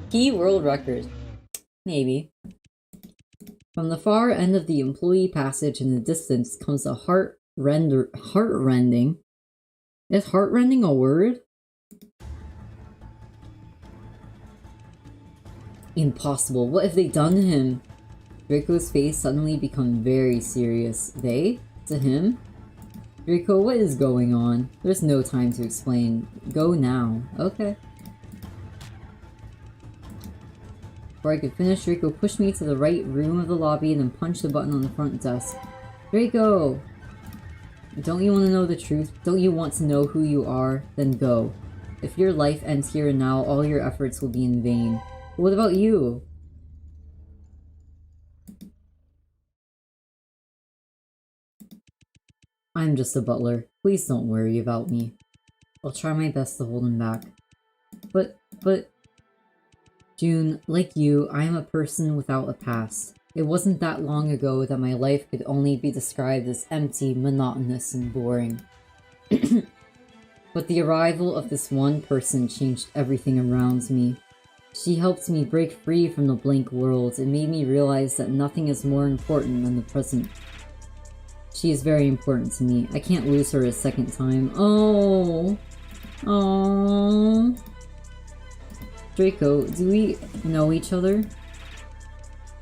Key world record. Maybe. From the far end of the employee passage in the distance comes a heart-rending. Is heart-rending a word? Impossible. What have they done to him? Draco's face suddenly become very serious. They? To him? Draco, what is going on? There's no time to explain. Go now. Okay. Before I could finish, Draco pushed me to the right room of the lobby and then punched the button on the front desk. Draco! Don't you want to know the truth? Don't you want to know who you are? Then go. If your life ends here and now, all your efforts will be in vain. But what about you? I'm just a butler. Please don't worry about me. I'll try my best to hold him back. But... June, like you, I am a person without a past. It wasn't that long ago that my life could only be described as empty, monotonous, and boring. But the arrival of this one person changed everything around me. She helped me break free from the blank world. It made me realize that nothing is more important than the present. She is very important to me. I can't lose her a second time. Oh. Draco, do we know each other?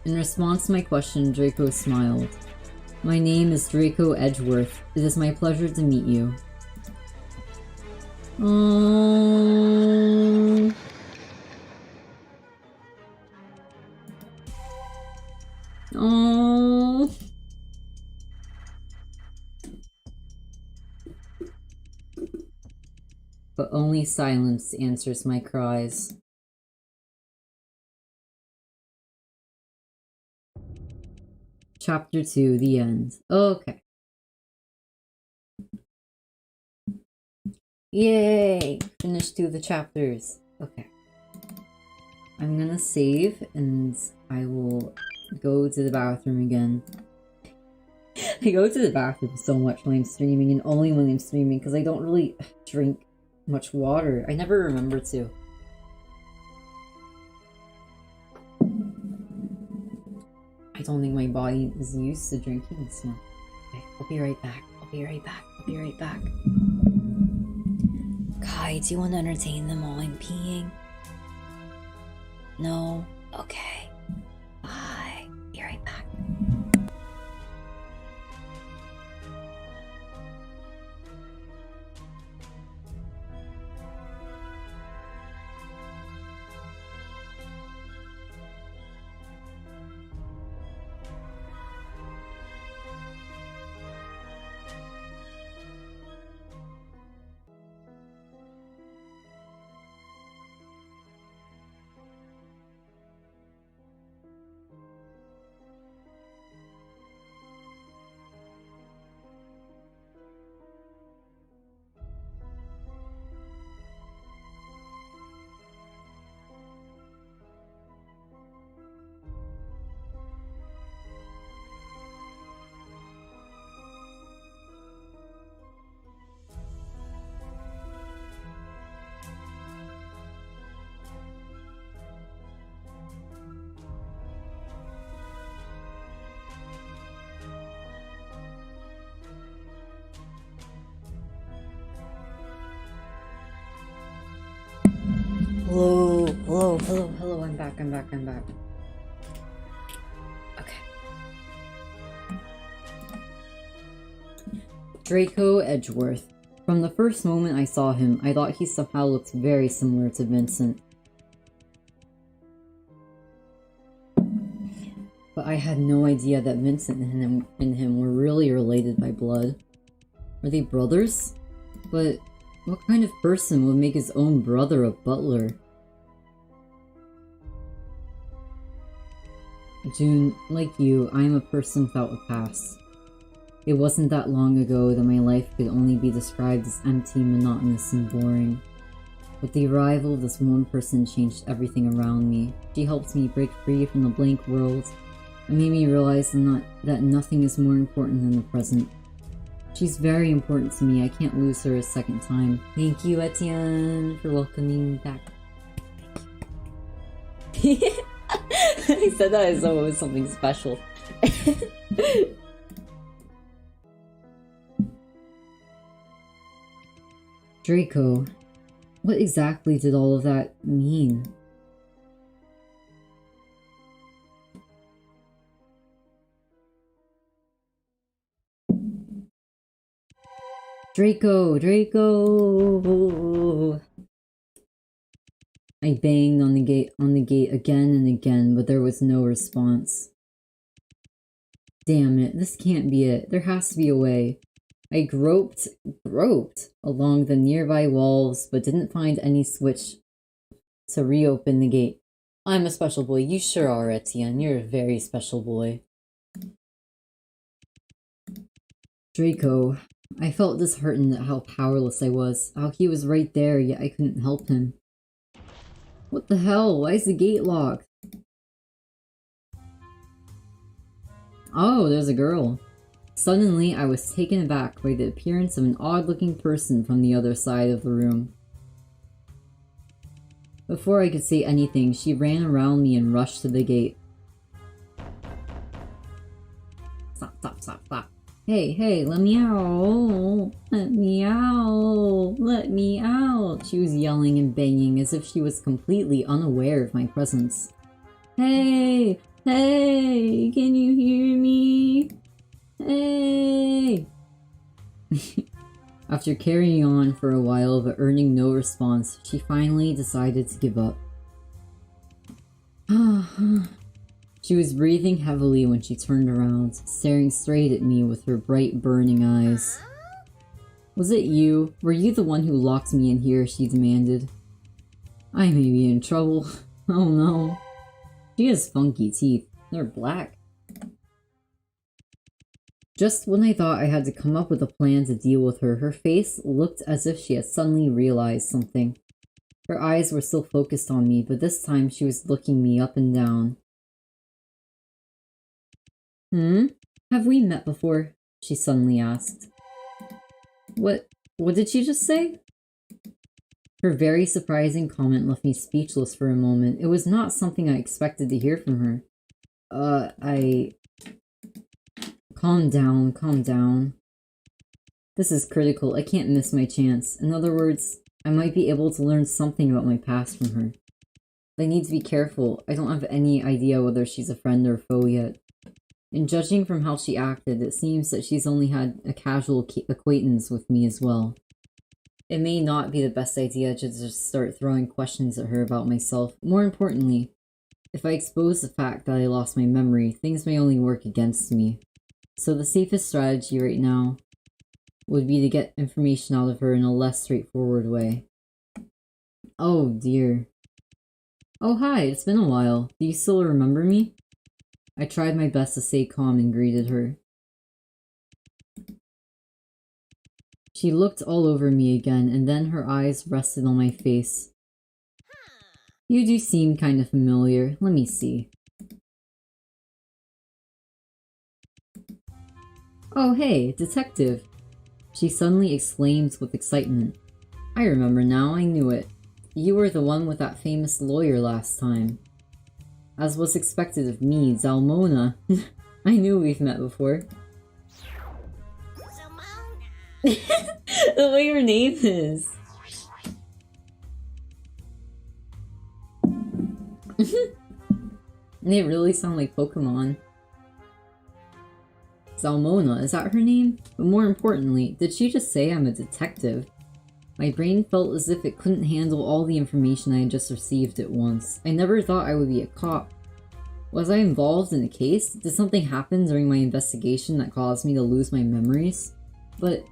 In response to my question, Draco smiled. My name is Draco Edgeworth. It is my pleasure to meet you. Oh. Oh. But only silence answers my cries. Chapter 2, the end. Okay. Yay! Finished 2 of the chapters. Okay. I'm gonna save and I will go to the bathroom again. I go to the bathroom so much when I'm streaming and only when I'm streaming because I don't really drink much water. I never remember to. I don't think my body is used to drinking so. Okay, I'll be right back. I'll be right back. Kai, do you want to entertain them while I'm peeing? No? Okay. Bye. Be right back. I'm back. Okay. Draco Edgeworth. From the first moment I saw him, I thought he somehow looked very similar to Vincent. But I had no idea that Vincent and him were really related by blood. Are they brothers? But what kind of person would make his own brother a butler? June, like you, I am a person without a past. It wasn't that long ago that my life could only be described as empty, monotonous, and boring. But the arrival of this one person changed everything around me. She helped me break free from the blank world and made me realize that nothing is more important than the present. She's very important to me. I can't lose her a second time. Thank you, Etienne, for welcoming me back. I said that as though it was something special. Draco, what exactly did all of that mean? Draco! I banged on the gate again and again, but there was no response. Damn it, this can't be it. There has to be a way. I groped along the nearby walls, but didn't find any switch to reopen the gate. I'm a special boy. You sure are, Etienne. You're a very special boy. Draco. I felt disheartened at how powerless I was. How he was right there, yet I couldn't help him. What the hell? Why is the gate locked? Oh, there's a girl. Suddenly, I was taken aback by the appearance of an odd-looking person from the other side of the room. Before I could say anything, she ran around me and rushed to the gate. Stop. Hey, let me out! Let me out! She was yelling and banging as if she was completely unaware of my presence. Hey, can you hear me? Hey! After carrying on for a while but earning no response, she finally decided to give up. She was breathing heavily when she turned around, staring straight at me with her bright, burning eyes. Was it you? Were you the one who locked me in here? She demanded. I may be in trouble. Oh no. She has funky teeth. They're black. Just when I thought I had to come up with a plan to deal with her, her face looked as if she had suddenly realized something. Her eyes were still focused on me, but this time she was looking me up and down. Have we met before? She suddenly asked. What did she just say? Her very surprising comment left me speechless for a moment. It was not something I expected to hear from her. Calm down. This is critical. I can't miss my chance. In other words, I might be able to learn something about my past from her. But I need to be careful. I don't have any idea whether she's a friend or a foe yet. And judging from how she acted, it seems that she's only had a casual acquaintance with me as well. It may not be the best idea to just start throwing questions at her about myself. More importantly, if I expose the fact that I lost my memory, things may only work against me. So the safest strategy right now would be to get information out of her in a less straightforward way. Oh dear. Oh hi, it's been a while. Do you still remember me? I tried my best to stay calm and greeted her. She looked all over me again, and then her eyes rested on my face. You do seem kind of familiar. Let me see. Oh hey, detective! She suddenly exclaimed with excitement. I remember now, I knew it. You were the one with that famous lawyer last time. As was expected of me, Zalmona. I knew we've met before. The way your name is. They really sound like Pokemon. Zalmona, is that her name? But more importantly, did she just say I'm a detective? My brain felt as if it couldn't handle all the information I had just received at once. I never thought I would be a cop. Was I involved in a case? Did something happen during my investigation that caused me to lose my memories? But,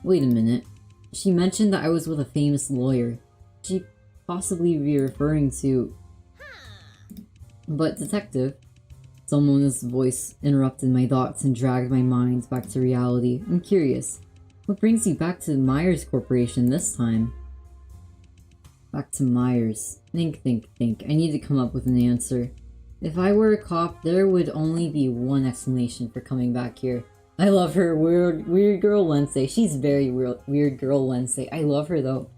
wait a minute. She mentioned that I was with a famous lawyer. She possibly be referring to... But, detective... Salmona's voice interrupted my thoughts and dragged my mind back to reality. I'm curious. What brings you back to Myers Corporation this time? Back to Myers. Think. I need to come up with an answer. If I were a cop, there would only be one explanation for coming back here. I love her. Weird Girl Wednesday. She's very Weird Girl Wednesday. I love her though.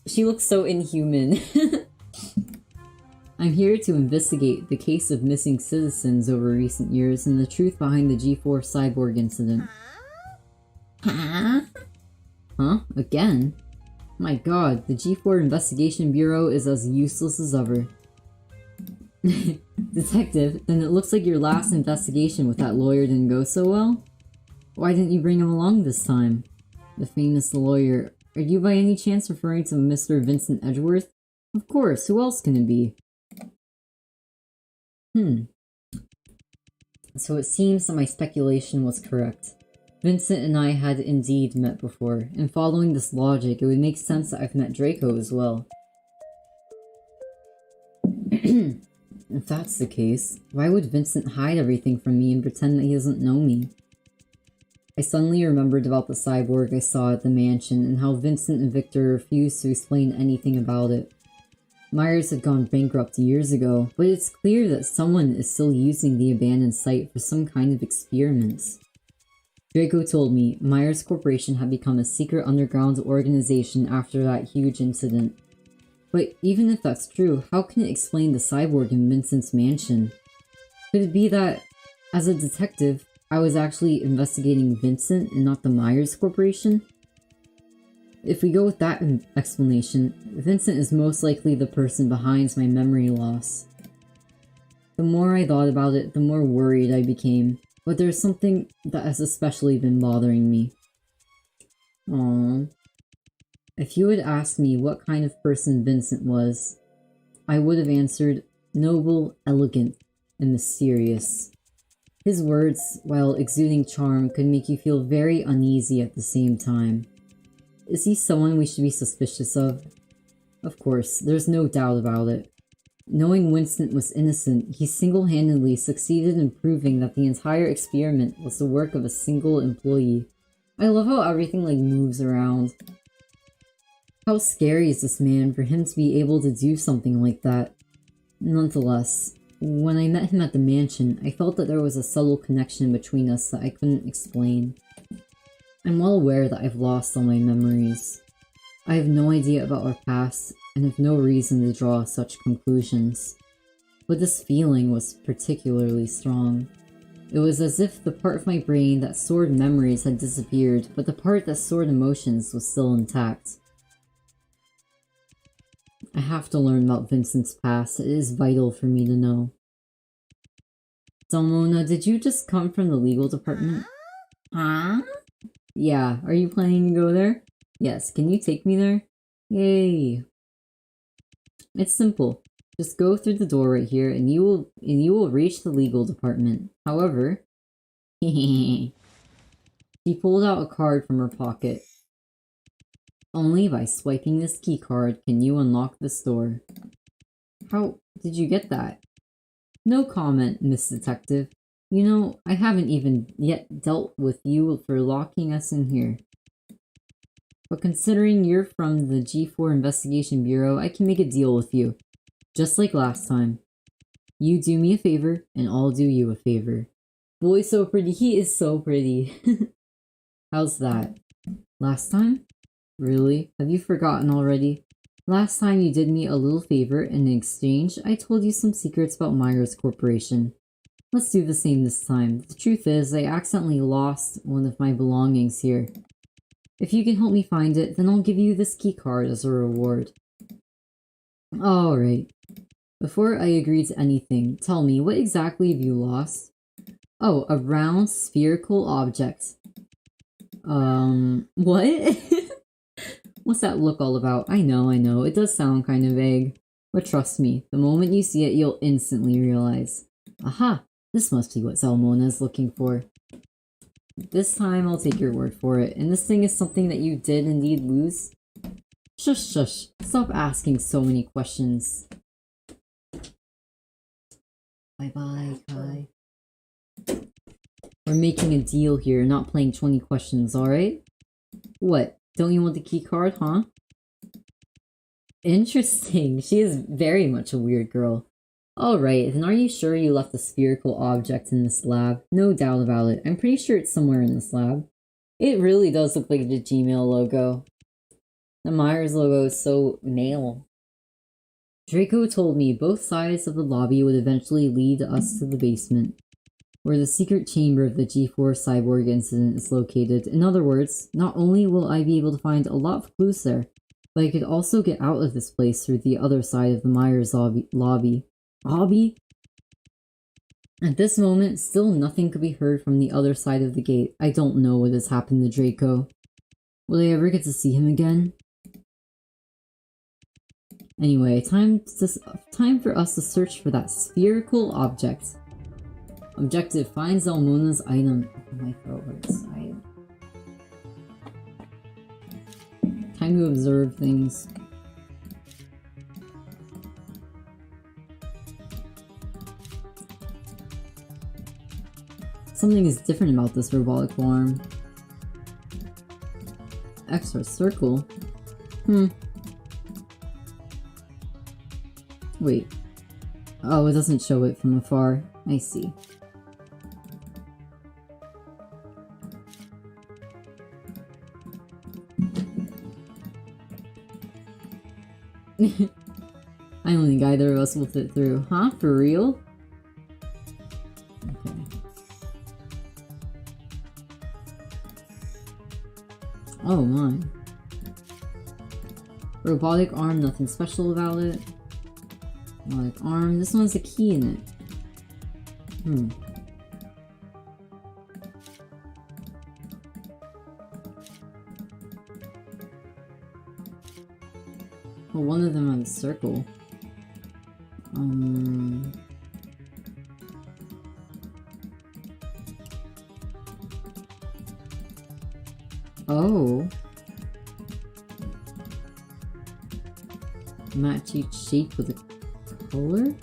She looks so inhuman. I'm here to investigate the case of missing citizens over recent years and the truth behind the G4 cyborg incident. Huh? Huh? Again? My god, the G4 Investigation Bureau is as useless as ever. Detective, then it looks like your last investigation with that lawyer didn't go so well? Why didn't you bring him along this time? The famous lawyer. Are you by any chance referring to Mr. Vincent Edgeworth? Of course, who else can it be? So it seems that my speculation was correct. Vincent and I had indeed met before, and following this logic, it would make sense that I've met Draco as well. If that's the case, why would Vincent hide everything from me and pretend that he doesn't know me? I suddenly remembered about the cyborg I saw at the mansion and how Vincent and Victor refused to explain anything about it. Myers had gone bankrupt years ago, but it's clear that someone is still using the abandoned site for some kind of experiments. Draco told me Myers Corporation had become a secret underground organization after that huge incident. But even if that's true, how can it explain the cyborg in Vincent's mansion? Could it be that, as a detective, I was actually investigating Vincent and not the Myers Corporation? If we go with that explanation, Vincent is most likely the person behind my memory loss. The more I thought about it, the more worried I became, but there's something that has especially been bothering me. Aww. If you had asked me what kind of person Vincent was, I would have answered noble, elegant, and mysterious. His words, while exuding charm, could make you feel very uneasy at the same time. Is he someone we should be suspicious of? Of course, there's no doubt about it. Knowing Vincent was innocent, he single-handedly succeeded in proving that the entire experiment was the work of a single employee. I love how everything moves around. How scary is this man for him to be able to do something like that? Nonetheless, when I met him at the mansion, I felt that there was a subtle connection between us that I couldn't explain. I'm well aware that I've lost all my memories. I have no idea about our past, and have no reason to draw such conclusions. But this feeling was particularly strong. It was as if the part of my brain that stored memories had disappeared, but the part that stored emotions was still intact. I have to learn about Vincent's past. It is vital for me to know. Salmona, did you just come from the legal department? Huh? Yeah, are you planning to go there? Yes, can you take me there? Yay. It's simple. Just go through the door right here and you will reach the legal department. However, she pulled out a card from her pocket. Only by swiping this key card can you unlock this door. How did you get that? No comment, Miss Detective. You know, I haven't even yet dealt with you for locking us in here. But considering you're from the G4 Investigation Bureau, I can make a deal with you. Just like last time. You do me a favor, and I'll do you a favor. Boy's so pretty. He is so pretty. How's that? Last time? Really? Have you forgotten already? Last time you did me a little favor, and in exchange, I told you some secrets about Myers Corporation. Let's do the same this time. The truth is, I accidentally lost one of my belongings here. If you can help me find it, then I'll give you this key card as a reward. Alright. Before I agree to anything, tell me, what exactly have you lost? Oh, a round spherical object. What? What's that look all about? I know, it does sound kind of vague. But trust me, the moment you see it, you'll instantly realize. Aha! This must be what Zelmona is looking for. This time I'll take your word for it, and this thing is something that you did indeed lose? Shush shush, stop asking so many questions. Bye bye, Kai. We're making a deal here, not playing 20 questions, alright? What, don't you want the key card, huh? Interesting, she is very much a weird girl. Alright, then are you sure you left the spherical object in this lab? No doubt about it, I'm pretty sure it's somewhere in this lab. It really does look like the Gmail logo. The Myers logo is so male. Draco told me both sides of the lobby would eventually lead us to the basement, where the secret chamber of the G4 cyborg incident is located. In other words, not only will I be able to find a lot of clues there, but I could also get out of this place through the other side of the Myers lobby. At this moment, still nothing could be heard from the other side of the gate. I don't know what has happened to Draco. Will I ever get to see him again? Anyway, time for us to search for that spherical object. Objective, find Zelmona's item. Oh, my throat hurts. Time to observe things. Something is different about this robotic arm. Extra circle? Wait. Oh, it doesn't show it from afar. I see. I don't think either of us will fit through. Huh? For real? Okay. Oh my. Robotic arm, nothing special about it. Robotic arm, this one has a key in it. Well, one of them has a circle. Oh. Match each shape with a color?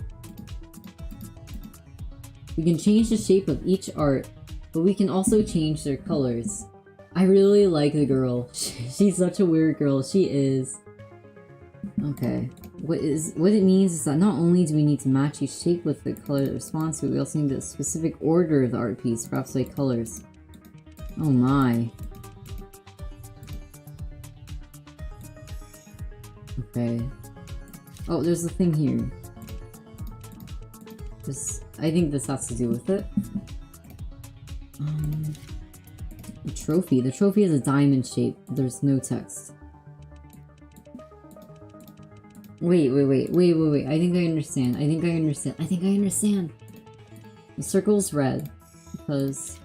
We can change the shape of each art, but we can also change their colors. I really like the girl. She's such a weird girl. She is. Okay. What it means is that not only do we need to match each shape with the color that responds to it, we also need the specific order of the art piece, perhaps like colors. Oh my. Okay. Oh, there's a thing here. I think this has to do with it. The trophy. The trophy is a diamond shape. There's no text. Wait. I think I understand. I think I understand. The circle's red because...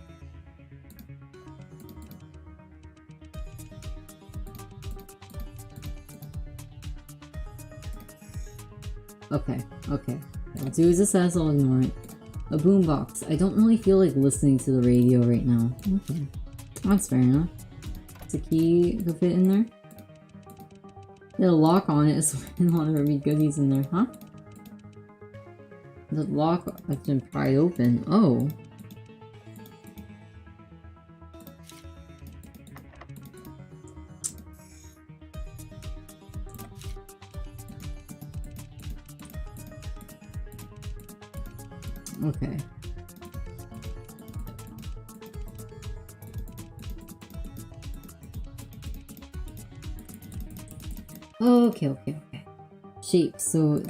Okay. I'll do as it says, I'll ignore it. A boombox. I don't really feel like listening to the radio right now. Okay. That's fair enough. Does the key go fit in there? There's a lock on it, so I don't want there to be goodies in there, huh? The lock has been pried open. Oh. Okay. Okay. Shape. So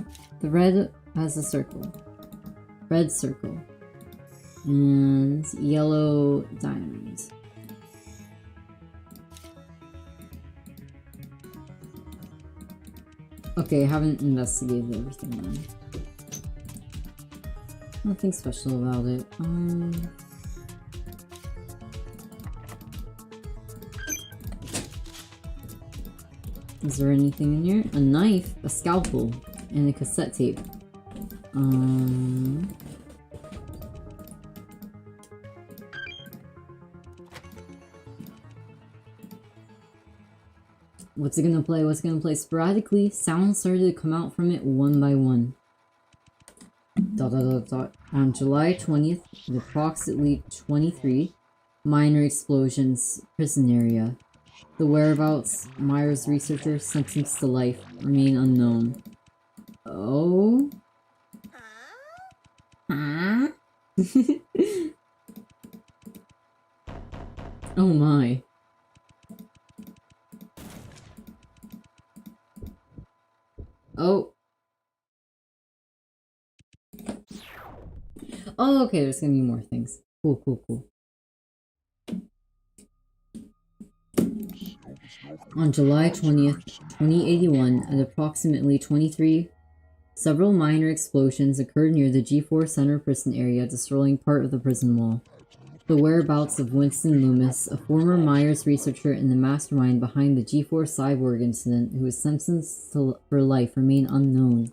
the red has a circle. Red circle. And yellow diamond. Okay, I haven't investigated everything then. Nothing special about it. Is there anything in here? A knife, a scalpel, and a cassette tape. What's it gonna play? What's it gonna play? Sporadically, sounds started to come out from it one by one. ... On July 20th, at approximately 23, minor explosions, prison area. The whereabouts, Myers researcher sentenced to life, remain unknown. Oh? Huh? Oh my. Oh. Oh, okay, there's gonna be more things. Cool, cool, cool. On July 20th, 2081, at approximately 23, several minor explosions occurred near the G4 Center prison area, destroying part of the prison wall. The whereabouts of Winston Loomis, a former Myers researcher and the mastermind behind the G4 cyborg incident, who was sentenced for life, remain unknown.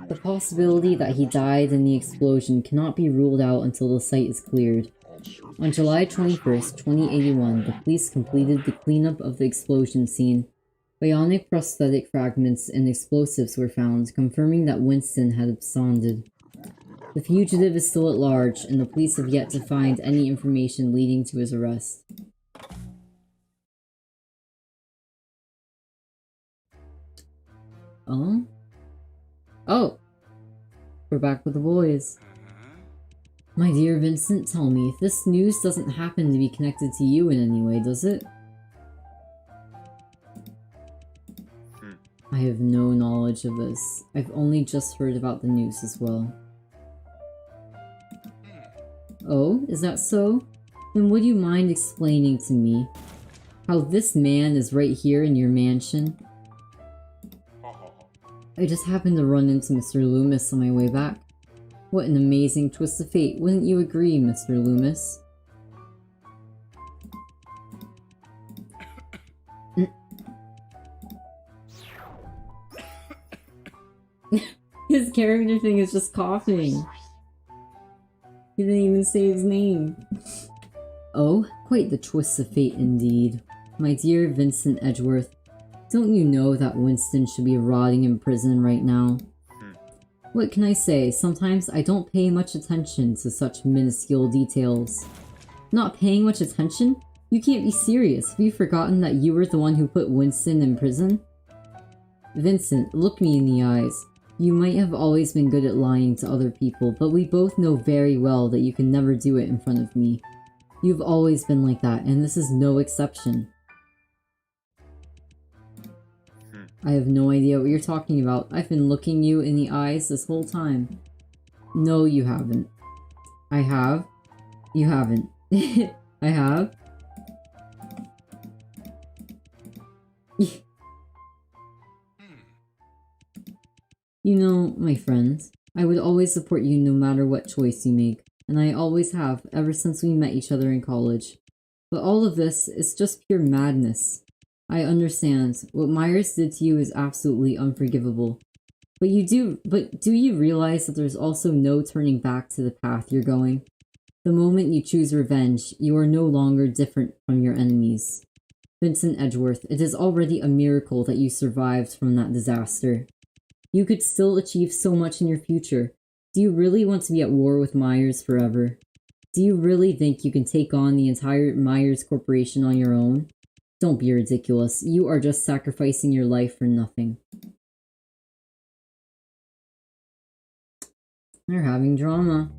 The possibility that he died in the explosion cannot be ruled out until the site is cleared. On July 21st, 2081, the police completed the cleanup of the explosion scene. Bionic prosthetic fragments and explosives were found, confirming that Winston had absconded. The fugitive is still at large, and the police have yet to find any information leading to his arrest. Oh? Oh! We're back with the boys. My dear Vincent, tell me, this news doesn't happen to be connected to you in any way, does it? I have no knowledge of this. I've only just heard about the news as well. Oh, is that so? Then would you mind explaining to me how this man is right here in your mansion? I just happened to run into Mr. Loomis on my way back. What an amazing twist of fate, wouldn't you agree, Mr. Loomis? His character thing is just coughing. He didn't even say his name. Oh, quite the twist of fate indeed. My dear Vincent Edgeworth, don't you know that Winston should be rotting in prison right now? What can I say? Sometimes I don't pay much attention to such minuscule details. Not paying much attention? You can't be serious. Have you forgotten that you were the one who put Winston in prison? Vincent, look me in the eyes. You might have always been good at lying to other people, but we both know very well that you can never do it in front of me. You've always been like that, and this is no exception. I have no idea what you're talking about. I've been looking you in the eyes this whole time. No, you haven't. I have. You haven't. I have. You know, my friend, I would always support you no matter what choice you make, and I always have ever since we met each other in college. But all of this is just pure madness. I understand. What Myers did to you is absolutely unforgivable. But do you realize that there's also no turning back to the path you're going? The moment you choose revenge, you are no longer different from your enemies. Vincent Edgeworth, it is already a miracle that you survived from that disaster. You could still achieve so much in your future. Do you really want to be at war with Myers forever? Do you really think you can take on the entire Myers Corporation on your own? Don't be ridiculous. You are just sacrificing your life for nothing. They're having drama.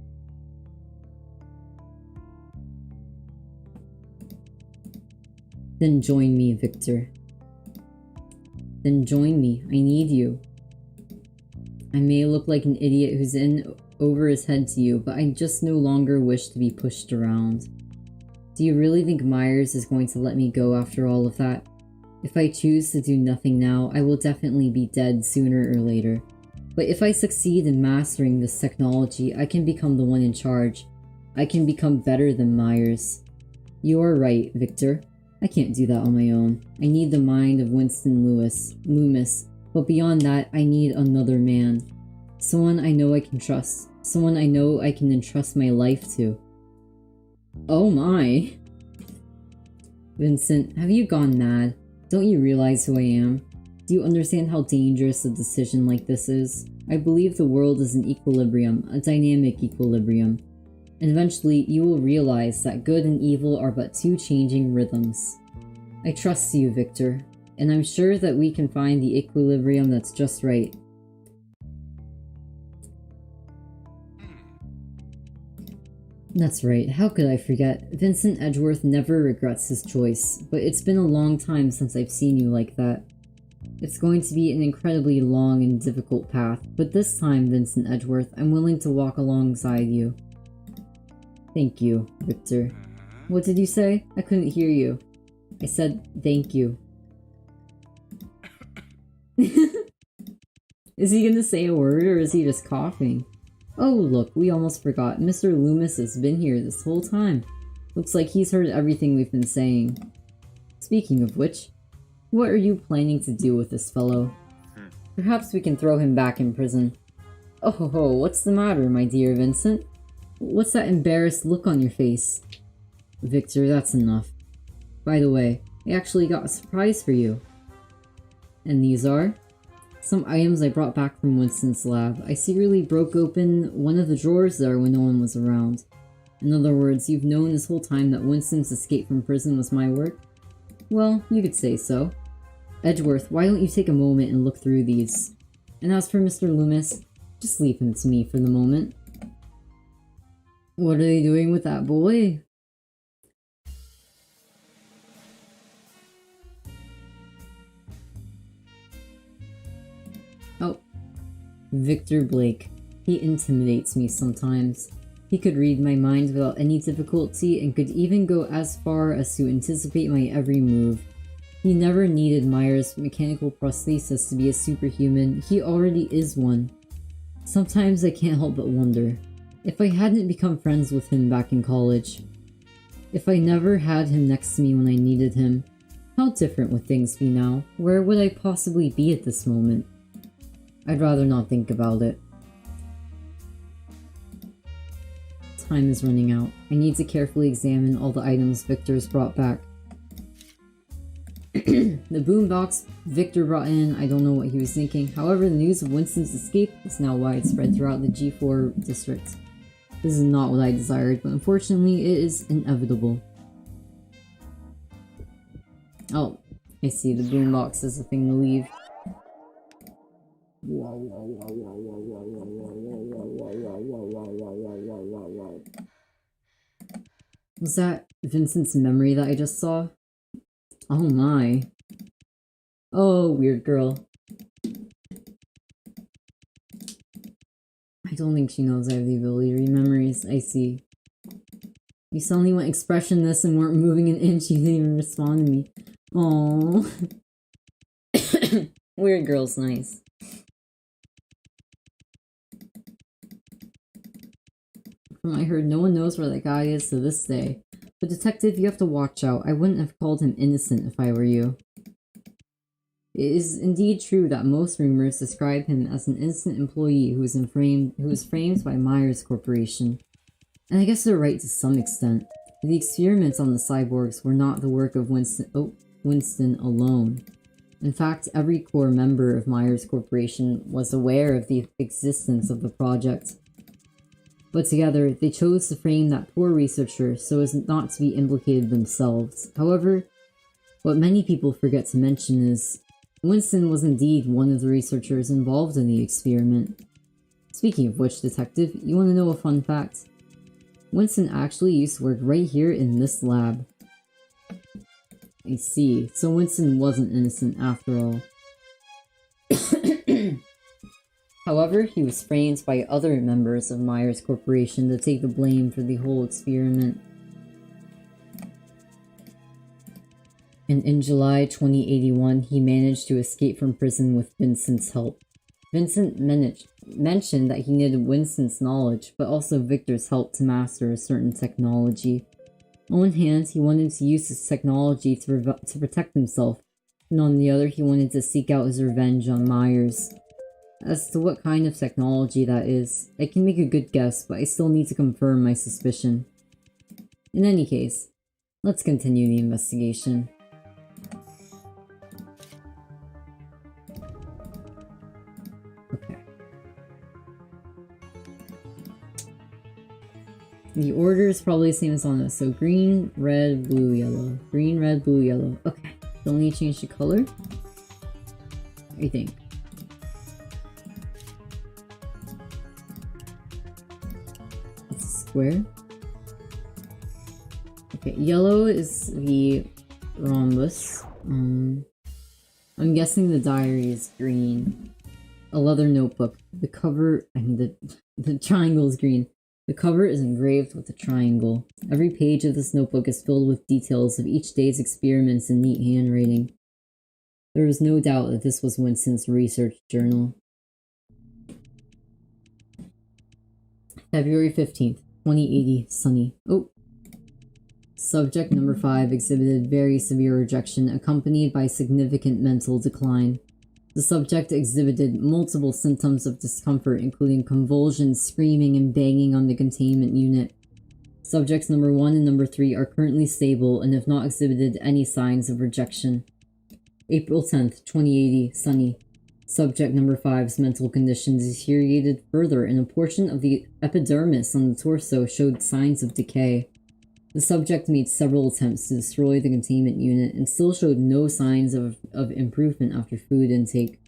Then join me, Victor. Then join me. I need you. I may look like an idiot who's in over his head to you, but I just no longer wish to be pushed around. Do you really think Myers is going to let me go after all of that? If I choose to do nothing now, I will definitely be dead sooner or later. But if I succeed in mastering this technology, I can become the one in charge. I can become better than Myers. You are right, Victor. I can't do that on my own. I need the mind of Winston Loomis, but beyond that, I need another man. Someone I know I can trust. Someone I know I can entrust my life to. Oh my. Vincent, have you gone mad? Don't you realize who I am? Do you understand how dangerous a decision like this is? I believe the world is an equilibrium, a dynamic equilibrium. And eventually, you will realize that good and evil are but two changing rhythms. I trust you, Victor, and I'm sure that we can find the equilibrium that's just right. That's right, how could I forget? Vincent Edgeworth never regrets his choice, but it's been a long time since I've seen you like that. It's going to be an incredibly long and difficult path, but this time, Vincent Edgeworth, I'm willing to walk alongside you. Thank you, Victor. What did you say? I couldn't hear you. I said thank you. Is he gonna say a word or is he just coughing? Oh look, we almost forgot. Mr. Loomis has been here this whole time. Looks like he's heard everything we've been saying. Speaking of which, what are you planning to do with this fellow? Perhaps we can throw him back in prison. Oh ho ho, what's the matter, my dear Vincent? What's that embarrassed look on your face? Victor, that's enough. By the way, I actually got a surprise for you. And these are? Some items I brought back from Winston's lab. I secretly broke open one of the drawers there when no one was around. In other words, you've known this whole time that Winston's escape from prison was my work? Well, you could say so. Edgeworth, why don't you take a moment and look through these? And as for Mr. Loomis, just leave him to me for the moment. What are they doing with that boy? Oh. Victor Blake. He intimidates me sometimes. He could read my mind without any difficulty and could even go as far as to anticipate my every move. He never needed Myers' mechanical prosthesis to be a superhuman. He already is one. Sometimes I can't help but wonder, if I hadn't become friends with him back in college, if I never had him next to me when I needed him, how different would things be now? Where would I possibly be at this moment? I'd rather not think about it. Time is running out. I need to carefully examine all the items Victor's brought back. The boombox Victor brought in, I don't know what he was thinking. However, the news of Winston's escape is now widespread throughout the G4 district. This is not what I desired, but unfortunately it is inevitable. Oh, I see, the boombox is a thing to leave. Was that Vincent's memory that I just saw? Oh my. Oh, weird girl. I don't think she knows I have the ability to read memories. I see. You suddenly went expressionless and weren't moving an inch. You didn't even respond to me. Aww. Weird girl's nice. From what I heard, no one knows where that guy is to this day. But detective, you have to watch out. I wouldn't have called him innocent if I were you. It is indeed true that most rumors describe him as an innocent employee who was framed by Myers Corporation. And I guess they're right to some extent. The experiments on the cyborgs were not the work of Winston alone. In fact, every core member of Myers Corporation was aware of the existence of the project. But together, they chose to frame that poor researcher so as not to be implicated themselves. However, what many people forget to mention is Winston was indeed one of the researchers involved in the experiment. Speaking of which, detective, you want to know a fun fact? Winston actually used to work right here in this lab. I see, so Winston wasn't innocent after all. However, he was framed by other members of Myers Corporation to take the blame for the whole experiment. And in July 2081, he managed to escape from prison with Vincent's help. Vincent mentioned that he needed Winston's knowledge, but also Victor's help to master a certain technology. On one hand, he wanted to use this technology to protect himself, and on the other, he wanted to seek out his revenge on Myers. As to what kind of technology that is, I can make a good guess, but I still need to confirm my suspicion. In any case, let's continue the investigation. Okay. The order is probably the same as on this, so green, red, blue, yellow. Green, red, blue, yellow. Okay, don't need to change the color. What do you think? It's a square. Okay, yellow is the rhombus. I'm guessing the diary is green. A leather notebook. The cover, the triangle is green. The cover is engraved with a triangle. Every page of this notebook is filled with details of each day's experiments in neat handwriting. There is no doubt that this was Winston's research journal. February 15th, 2080, sunny. Oh. Subject number 5 exhibited very severe rejection accompanied by significant mental decline. The subject exhibited multiple symptoms of discomfort, including convulsions, screaming, and banging on the containment unit. Subjects number 1 and number 3 are currently stable and have not exhibited any signs of rejection. April 10th, 2080, sunny. Subject number 5's mental condition deteriorated further, and a portion of the epidermis on the torso showed signs of decay. The subject made several attempts to destroy the containment unit and still showed no signs of improvement after food intake.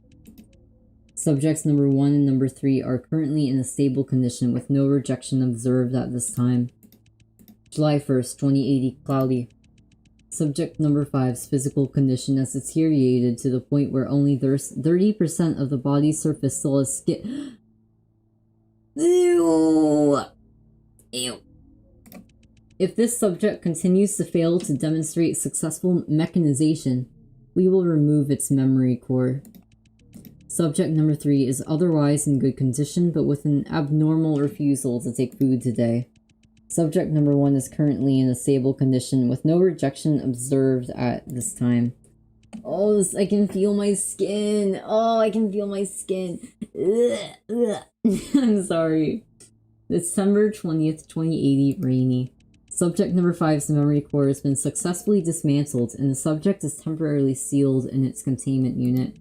Subjects number 1 and number 3 are currently in a stable condition with no rejection observed at this time. July 1st, 2080, cloudy. Subject number 5's physical condition has deteriorated to the point where only 30% of the body's surface still has skin. Ew. Ew. If this subject continues to fail to demonstrate successful mechanization, we will remove its memory core. Subject number 3 is otherwise in good condition, but with an abnormal refusal to take food today. Subject number 1 is currently in a stable condition, with no rejection observed at this time. Oh, I can feel my skin! Oh, I can feel my skin! Ugh, ugh. I'm sorry. December 20th, 2080, rainy. Subject number 5's memory core has been successfully dismantled, and the subject is temporarily sealed in its containment unit.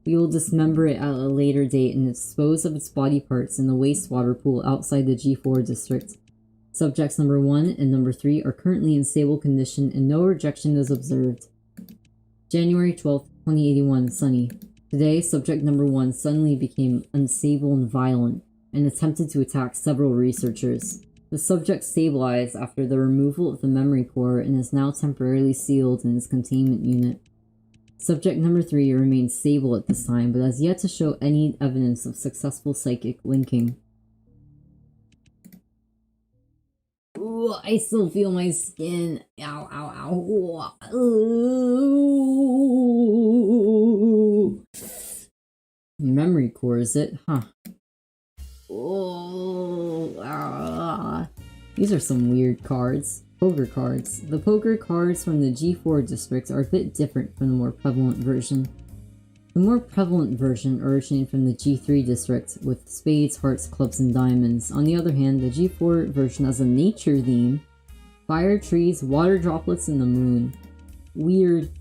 We will dismember it at a later date and dispose of its body parts in the wastewater pool outside the G4 district. Subjects number 1 and number 3 are currently in stable condition and no rejection is observed. January 12th, 2081, sunny. Today, subject number 1 suddenly became unstable and violent and attempted to attack several researchers. The subject stabilized after the removal of the memory core and is now temporarily sealed in its containment unit. Subject number 3 remains stable at this time, but has yet to show any evidence of successful psychic linking. Ooh, I still feel my skin. Ow, ow, ow. Ooh. Memory core, is it? Huh. Oh, ah. These are some weird cards. Poker cards. The poker cards from the G4 district are a bit different from the more prevalent version. The more prevalent version originated from the G3 district, with spades, hearts, clubs, and diamonds. On the other hand, the G4 version has a nature theme. Fire, trees, water droplets, and the moon. Weird.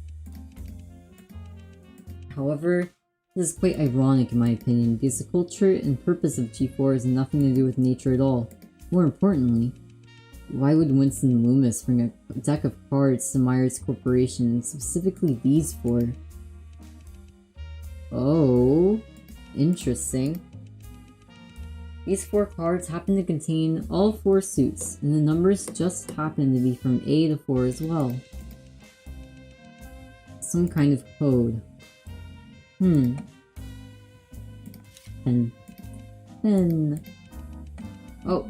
However, this is quite ironic in my opinion, because the culture and purpose of G4 has nothing to do with nature at all. More importantly, why would Winston Loomis bring a deck of cards to Myers Corporation, and specifically these 4? Oh, interesting. These 4 cards happen to contain all 4 suits, and the numbers just happen to be from A to 4 as well. Some kind of code. Pen. Oh.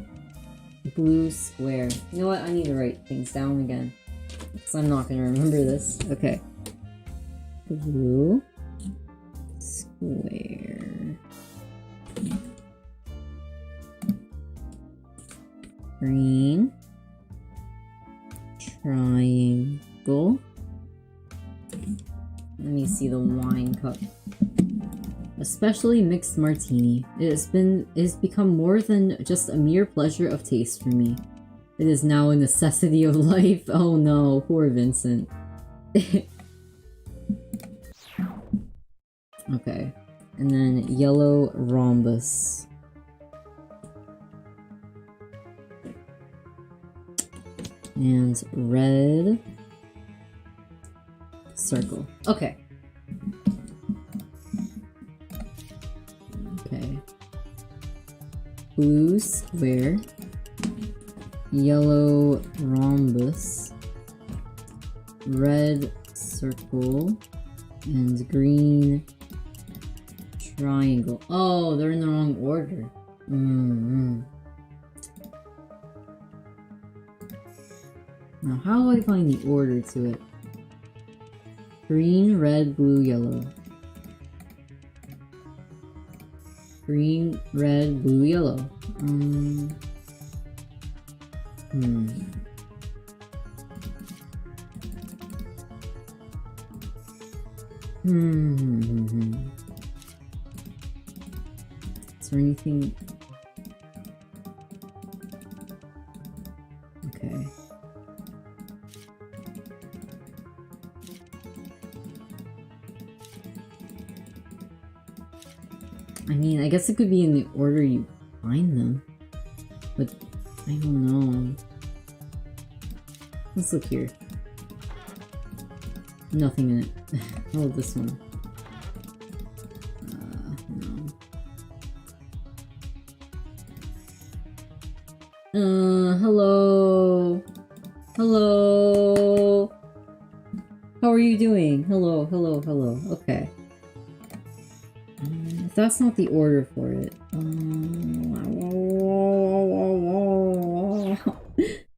Blue square. You know what? I need to write things down again. Because I'm not going to remember this. Okay. Blue square. green, triangle. Let me see the wine cup. Especially mixed martini. It has become more than just a mere pleasure of taste for me. It is now a necessity of life. Oh no, poor Vincent. Okay. And then yellow rhombus. And red circle. Okay. Okay. Blue square. Yellow rhombus. Red circle. And green triangle. Oh, they're in the wrong order. Now, how do I find the order to it? Green, red, blue, yellow. Green, red, blue, yellow. Is there anything? Okay. I mean, I guess it could be in the order you find them, but I don't know. Let's look here. Nothing in it. Oh, this one. No. Hello. Hello. How are you doing? Hello, hello, hello. Okay. If that's not the order for it.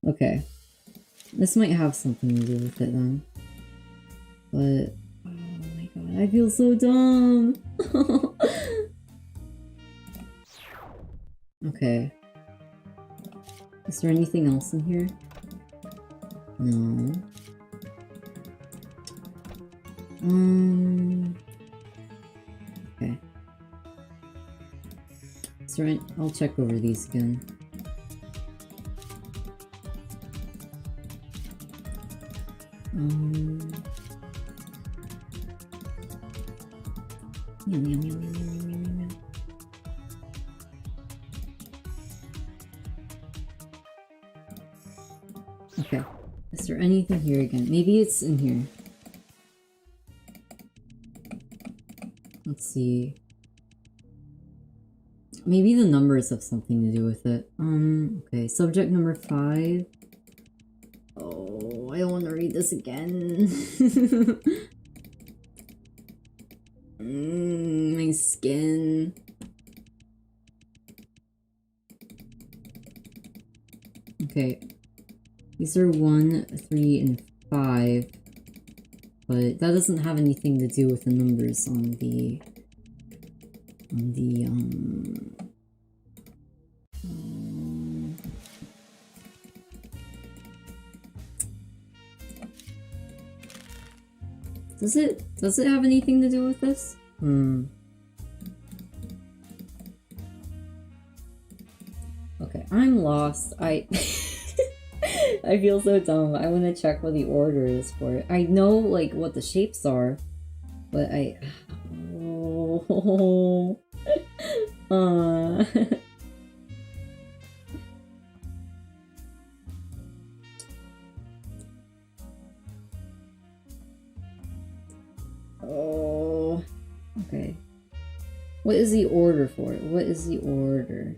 Okay. This might have something to do with it then. But, oh my god, I feel so dumb! Okay. Is there anything else in here? No. Okay. Is there I'll check over these again. Yum, yum, yum, yum, yum, yum, yum. Okay. Is there anything here again? Maybe it's in here. Let's see. Maybe the numbers have something to do with it. Okay. Subject number 5. Oh, I don't want to read this again. My skin. Okay. These are 1, 3, and 5. But that doesn't have anything to do with the numbers on the Does it have anything to do with this? Okay, I'm lost. I feel so dumb. I want to check what the order is for it. I know, like, what the shapes are, but Oh, okay. What is the order for it? What is the order?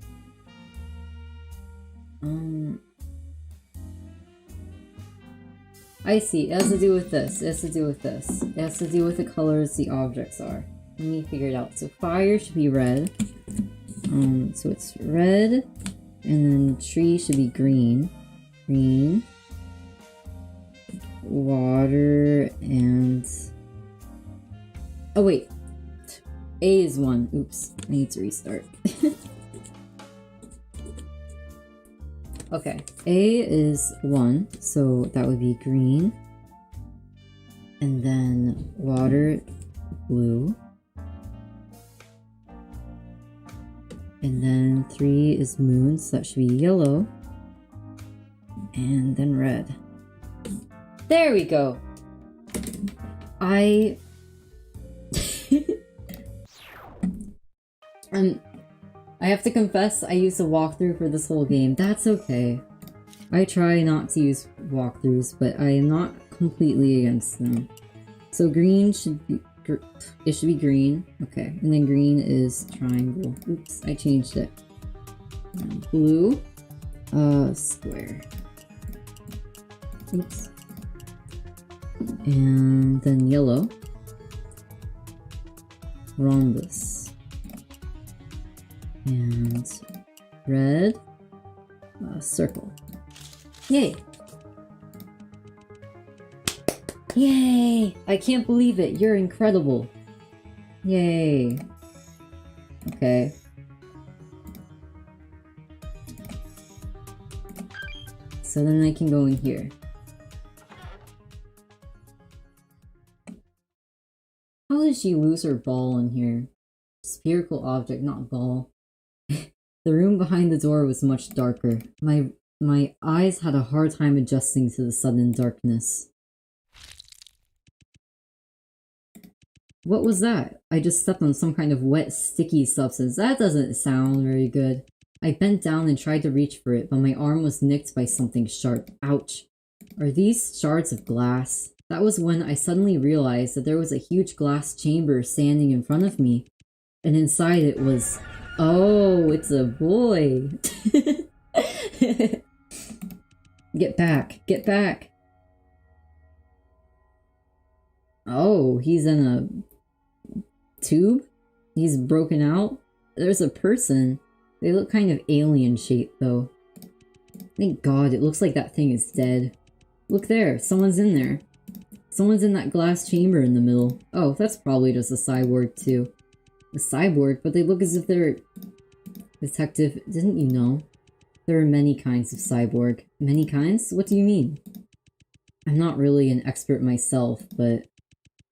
I see. It has to do with this. It has to do with this. It has to do with the colors the objects are. Let me figure it out. So fire should be red. So it's red, and then tree should be green. Green. Water and... Oh wait. A is 1. Oops. I need to restart. Okay, A is 1, so that would be green. And then water, blue. And then 3 is moon, so that should be yellow. And then red. There we go! I have to confess, I used a walkthrough for this whole game. That's okay. I try not to use walkthroughs, but I am not completely against them. So green should be... it should be green. Okay, and then green is triangle. Oops, I changed it. And blue. Square. Oops. And then yellow. Rhombus. And red. Circle. Yay! Yay! I can't believe it. You're incredible. Yay. Okay. So then I can go in here. How did she lose her ball in here? Spherical object, not ball. The room behind the door was much darker. My eyes had a hard time adjusting to the sudden darkness. What was that? I just stepped on some kind of wet, sticky substance. That doesn't sound very good. I bent down and tried to reach for it, but my arm was nicked by something sharp. Ouch. Are these shards of glass? That was when I suddenly realized that there was a huge glass chamber standing in front of me. And inside it was... Oh, it's a boy! Get back! Get back! Oh, he's in a... tube? He's broken out? There's a person. They look kind of alien-shaped, though. Thank God, it looks like that thing is dead. Look there, someone's in there. Someone's in that glass chamber in the middle. Oh, that's probably just a cyborg, too. A cyborg? But they look as if they're... Detective, didn't you know? There are many kinds of cyborg. Many kinds? What do you mean? I'm not really an expert myself, but...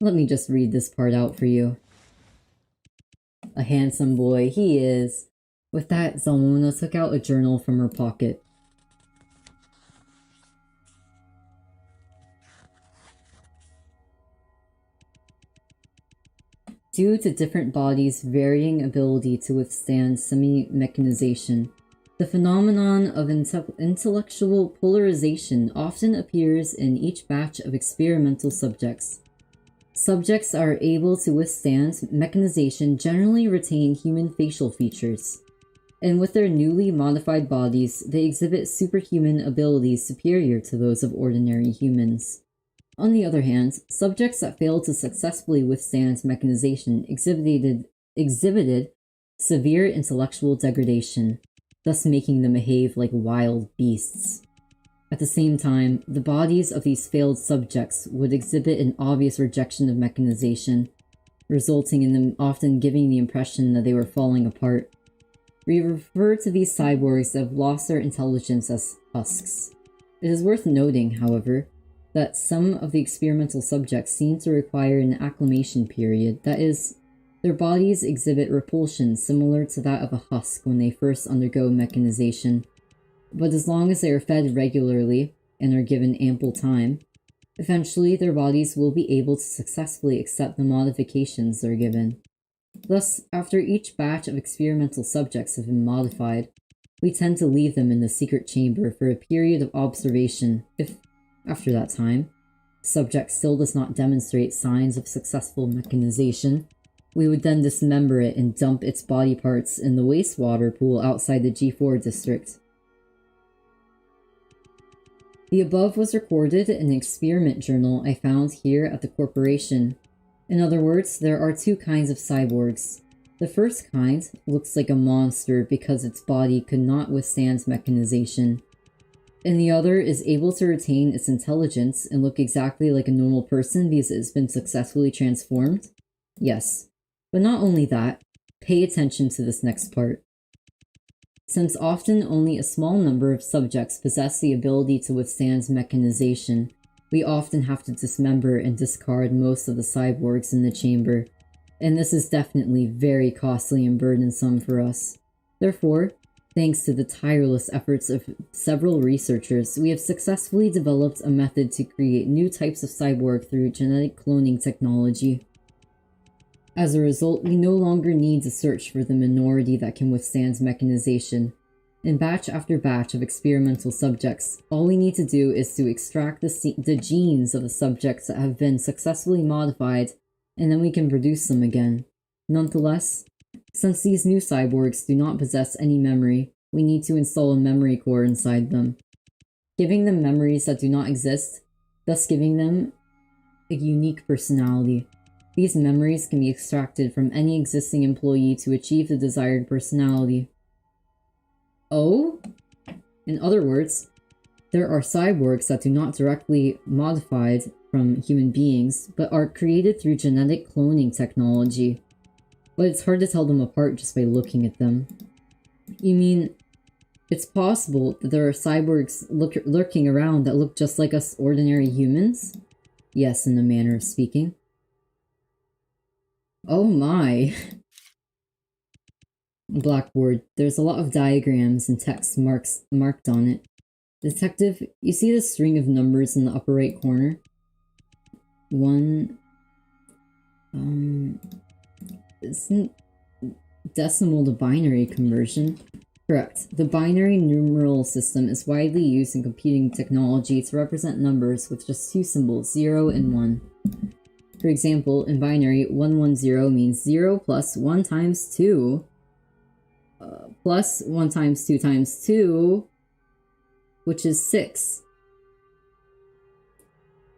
Let me just read this part out for you. A handsome boy, he is. With that, Zalmona took out a journal from her pocket. Due to different bodies' varying ability to withstand semi-mechanization, the phenomenon of intellectual polarization often appears in each batch of experimental subjects. Subjects are able to withstand mechanization generally retain human facial features, and with their newly modified bodies, they exhibit superhuman abilities superior to those of ordinary humans. On the other hand, subjects that failed to successfully withstand mechanization exhibited severe intellectual degradation, thus making them behave like wild beasts. At the same time, the bodies of these failed subjects would exhibit an obvious rejection of mechanization, resulting in them often giving the impression that they were falling apart. We refer to these cyborgs that have lost their intelligence as husks. It is worth noting, however, that some of the experimental subjects seem to require an acclimation period, that is, their bodies exhibit repulsion similar to that of a husk when they first undergo mechanization. But as long as they are fed regularly and are given ample time, eventually their bodies will be able to successfully accept the modifications they're given. Thus, after each batch of experimental subjects have been modified, we tend to leave them in the secret chamber for a period of observation if, after that time, the subject still does not demonstrate signs of successful mechanization. We would then dismember it and dump its body parts in the wastewater pool outside the G4 district. The above was recorded in an experiment journal I found here at the corporation. In other words, there are two kinds of cyborgs. The first kind looks like a monster because its body could not withstand mechanization, and the other is able to retain its intelligence and look exactly like a normal person because it has been successfully transformed? Yes. But not only that, pay attention to this next part. Since often only a small number of subjects possess the ability to withstand mechanization, we often have to dismember and discard most of the cyborgs in the chamber, and this is definitely very costly and burdensome for us. Therefore, thanks to the tireless efforts of several researchers, we have successfully developed a method to create new types of cyborg through genetic cloning technology. As a result, we no longer need to search for the minority that can withstand mechanization. In batch after batch of experimental subjects, all we need to do is to extract the genes of the subjects that have been successfully modified, and then we can produce them again. Nonetheless, since these new cyborgs do not possess any memory, we need to install a memory core inside them, giving them memories that do not exist, thus giving them a unique personality. These memories can be extracted from any existing employee to achieve the desired personality. Oh? In other words, there are cyborgs that do not directly modified from human beings, but are created through genetic cloning technology. But it's hard to tell them apart just by looking at them. You mean, it's possible that there are cyborgs lurking around that look just like us ordinary humans? Yes, in a manner of speaking. Oh my. Blackboard. There's a lot of diagrams and text marked on it. Detective, you see the string of numbers in the upper right corner? 1... Isn't decimal to binary conversion? Correct. The binary numeral system is widely used in computing technology to represent numbers with just two symbols, 0 and 1. For example, in binary, 110 means 0 plus 1 times 2, plus 1 times 2 times 2, which is 6.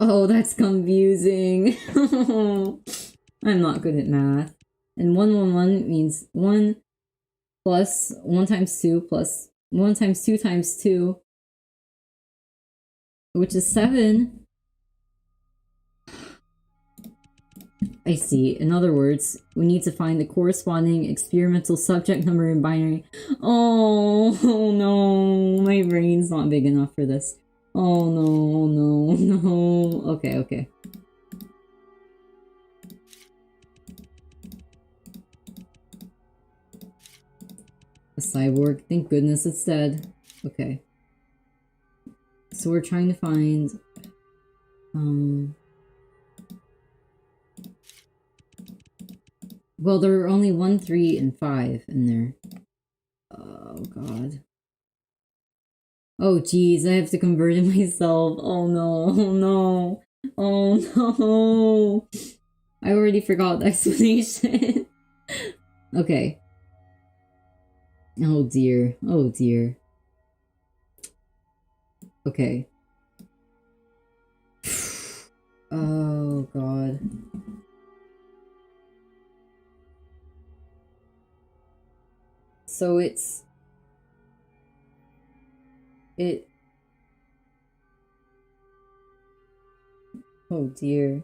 Oh, that's confusing. I'm not good at math. And 111 means 1 plus 1 times 2 plus 1 times 2 times 2, which is 7. I see. In other words, we need to find the corresponding experimental subject number in binary. Oh no, my brain's not big enough for this. Oh no. Okay. A cyborg. Thank goodness it's dead. Okay. So we're trying to find... Well, there are only 1, 3, and 5 in there. Oh, God. Oh, geez, I have to convert it myself. Oh, no. Oh, no. I already forgot the explanation. Okay. Oh, dear. Okay. Oh, God. So it's... Oh dear.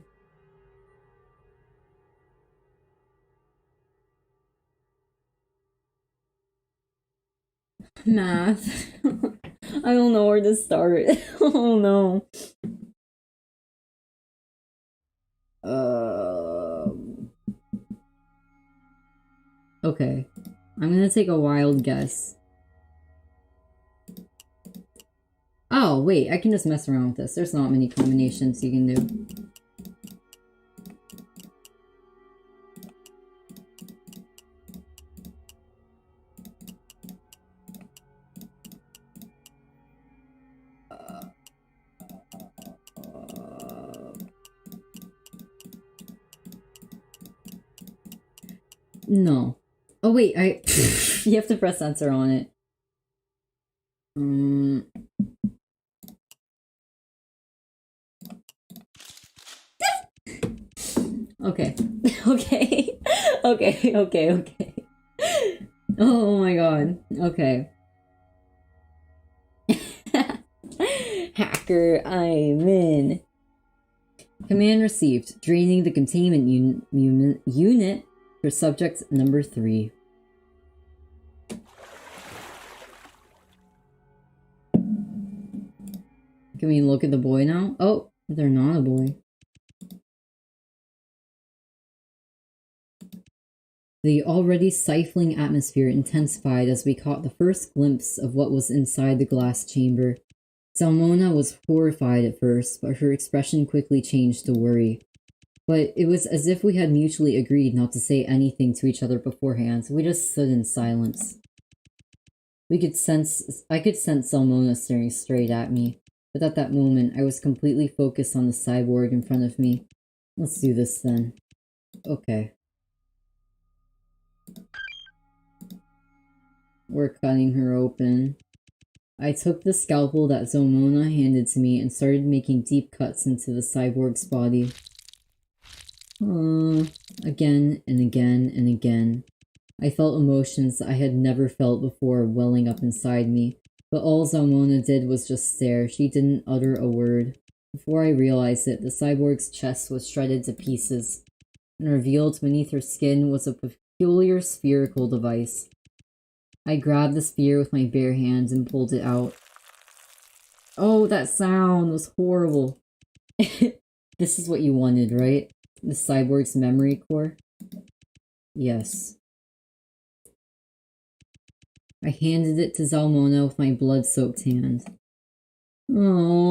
Math. I don't know where to start. Oh no. Okay. I'm gonna take a wild guess. Oh, wait, I can just mess around with this. There's not many combinations you can do. No. Oh, wait, you have to press enter on it. Okay. Okay. Oh my god. Okay. Hacker, I'm in. Command received. Draining the containment unit for subject number 3. Can we look at the boy now? Oh, they're not a boy. The already stifling atmosphere intensified as we caught the first glimpse of what was inside the glass chamber. Salmona was horrified at first, but her expression quickly changed to worry. But it was as if we had mutually agreed not to say anything to each other beforehand. We just stood in silence. I could sense Salmona staring straight at me, but at that moment I was completely focused on the cyborg in front of me. Let's do this then. Okay. We're cutting her open. I took the scalpel that Salmona handed to me and started making deep cuts into the cyborg's body. Again and again and again. I felt emotions I had never felt before welling up inside me, but all Salmona did was just stare. She didn't utter a word. Before I realized it, the cyborg's chest was shredded to pieces, and revealed beneath her skin was a peculiar spherical device. I grabbed the spear with my bare hands and pulled it out. Oh, that sound was horrible. This is what you wanted, right? The cyborg's memory core? Yes. I handed it to Salmona with my blood-soaked hand. Oh,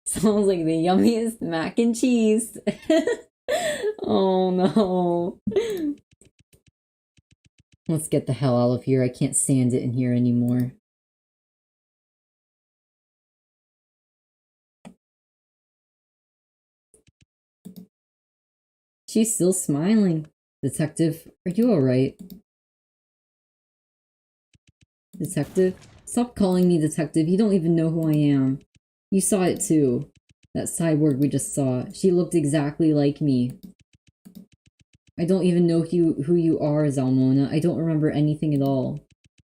sounds like the yummiest mac and cheese. Oh no. Let's get the hell out of here. I can't stand it in here anymore. She's still smiling. Detective, are you alright? Detective? Stop calling me detective. You don't even know who I am. You saw it too. That cyborg we just saw. She looked exactly like me. I don't even know who you are, Salmona. I don't remember anything at all.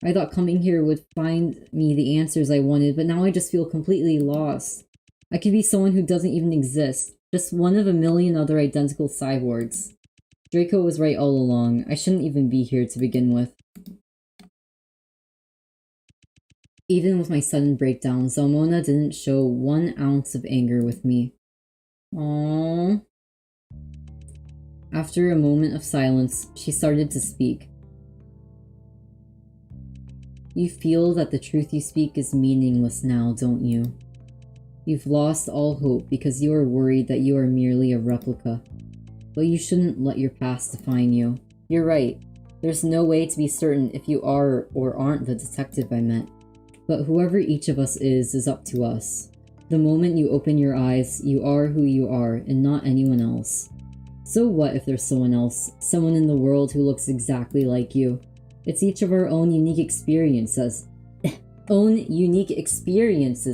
I thought coming here would find me the answers I wanted, but now I just feel completely lost. I could be someone who doesn't even exist. Just one of a million other identical cyborgs. Draco was right all along. I shouldn't even be here to begin with. Even with my sudden breakdown, Salmona didn't show 1 ounce of anger with me. Aww. After a moment of silence, she started to speak. You feel that the truth you speak is meaningless now, don't you? You've lost all hope because you are worried that you are merely a replica. But you shouldn't let your past define you. You're right. There's no way to be certain if you are or aren't the detective I met. But whoever each of us is up to us. The moment you open your eyes, you are who you are and not anyone else. So what if there's someone else, someone in the world who looks exactly like you? It's each of our own unique experiences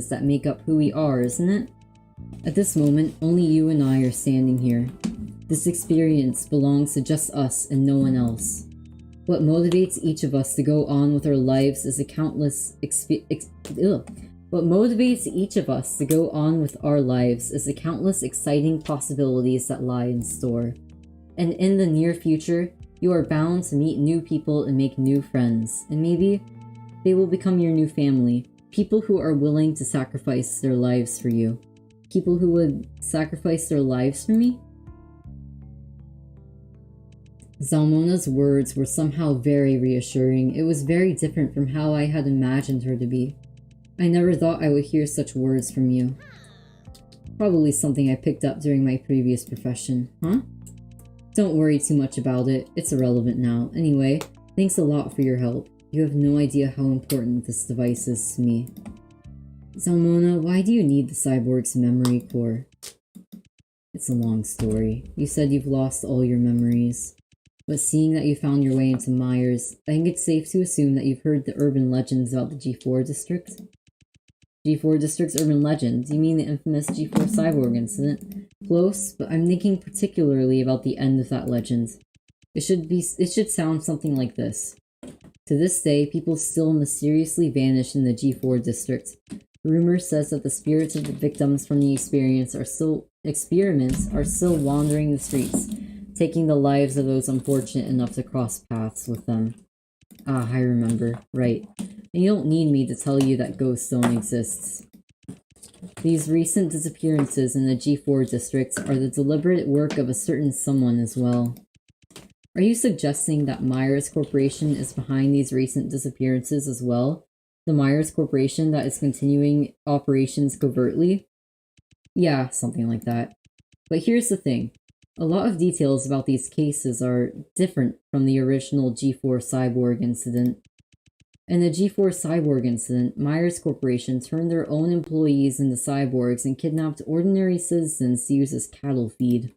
that make up who we are, isn't it? At this moment, only you and I are standing here. This experience belongs to just us and no one else. What motivates each of us to go on with our lives is What motivates each of us to go on with our lives is the countless exciting possibilities that lie in store. And in the near future, you are bound to meet new people and make new friends, and maybe they will become your new family. People who are willing to sacrifice their lives for you. People who would sacrifice their lives for me? Salmona's words were somehow very reassuring. It was very different from how I had imagined her to be. I never thought I would hear such words from you. Probably something I picked up during my previous profession, huh? Don't worry too much about it. It's irrelevant now. Anyway, thanks a lot for your help. You have no idea how important this device is to me. Salmona, why do you need the cyborg's memory core? It's a long story. You said you've lost all your memories. But seeing that you found your way into Myers, I think it's safe to assume that you've heard the urban legends about the G4 district. G4 district's urban legend? You mean the infamous G4 cyborg incident? Close, but I'm thinking particularly about the end of that legend. It should sound something like this. To this day, people still mysteriously vanish in the G4 district. Rumor says that the spirits of the victims from the experiments are still wandering the streets, taking the lives of those unfortunate enough to cross paths with them. Ah, I remember. Right. And you don't need me to tell you that ghosts don't exist. These recent disappearances in the G4 district are the deliberate work of a certain someone as well. Are you suggesting that Myers Corporation is behind these recent disappearances as well? The Myers Corporation that is continuing operations covertly? Yeah, something like that. But here's the thing. A lot of details about these cases are different from the original G4 Cyborg incident. In the G4 Cyborg incident, Myers Corporation turned their own employees into cyborgs and kidnapped ordinary citizens to use as cattle feed.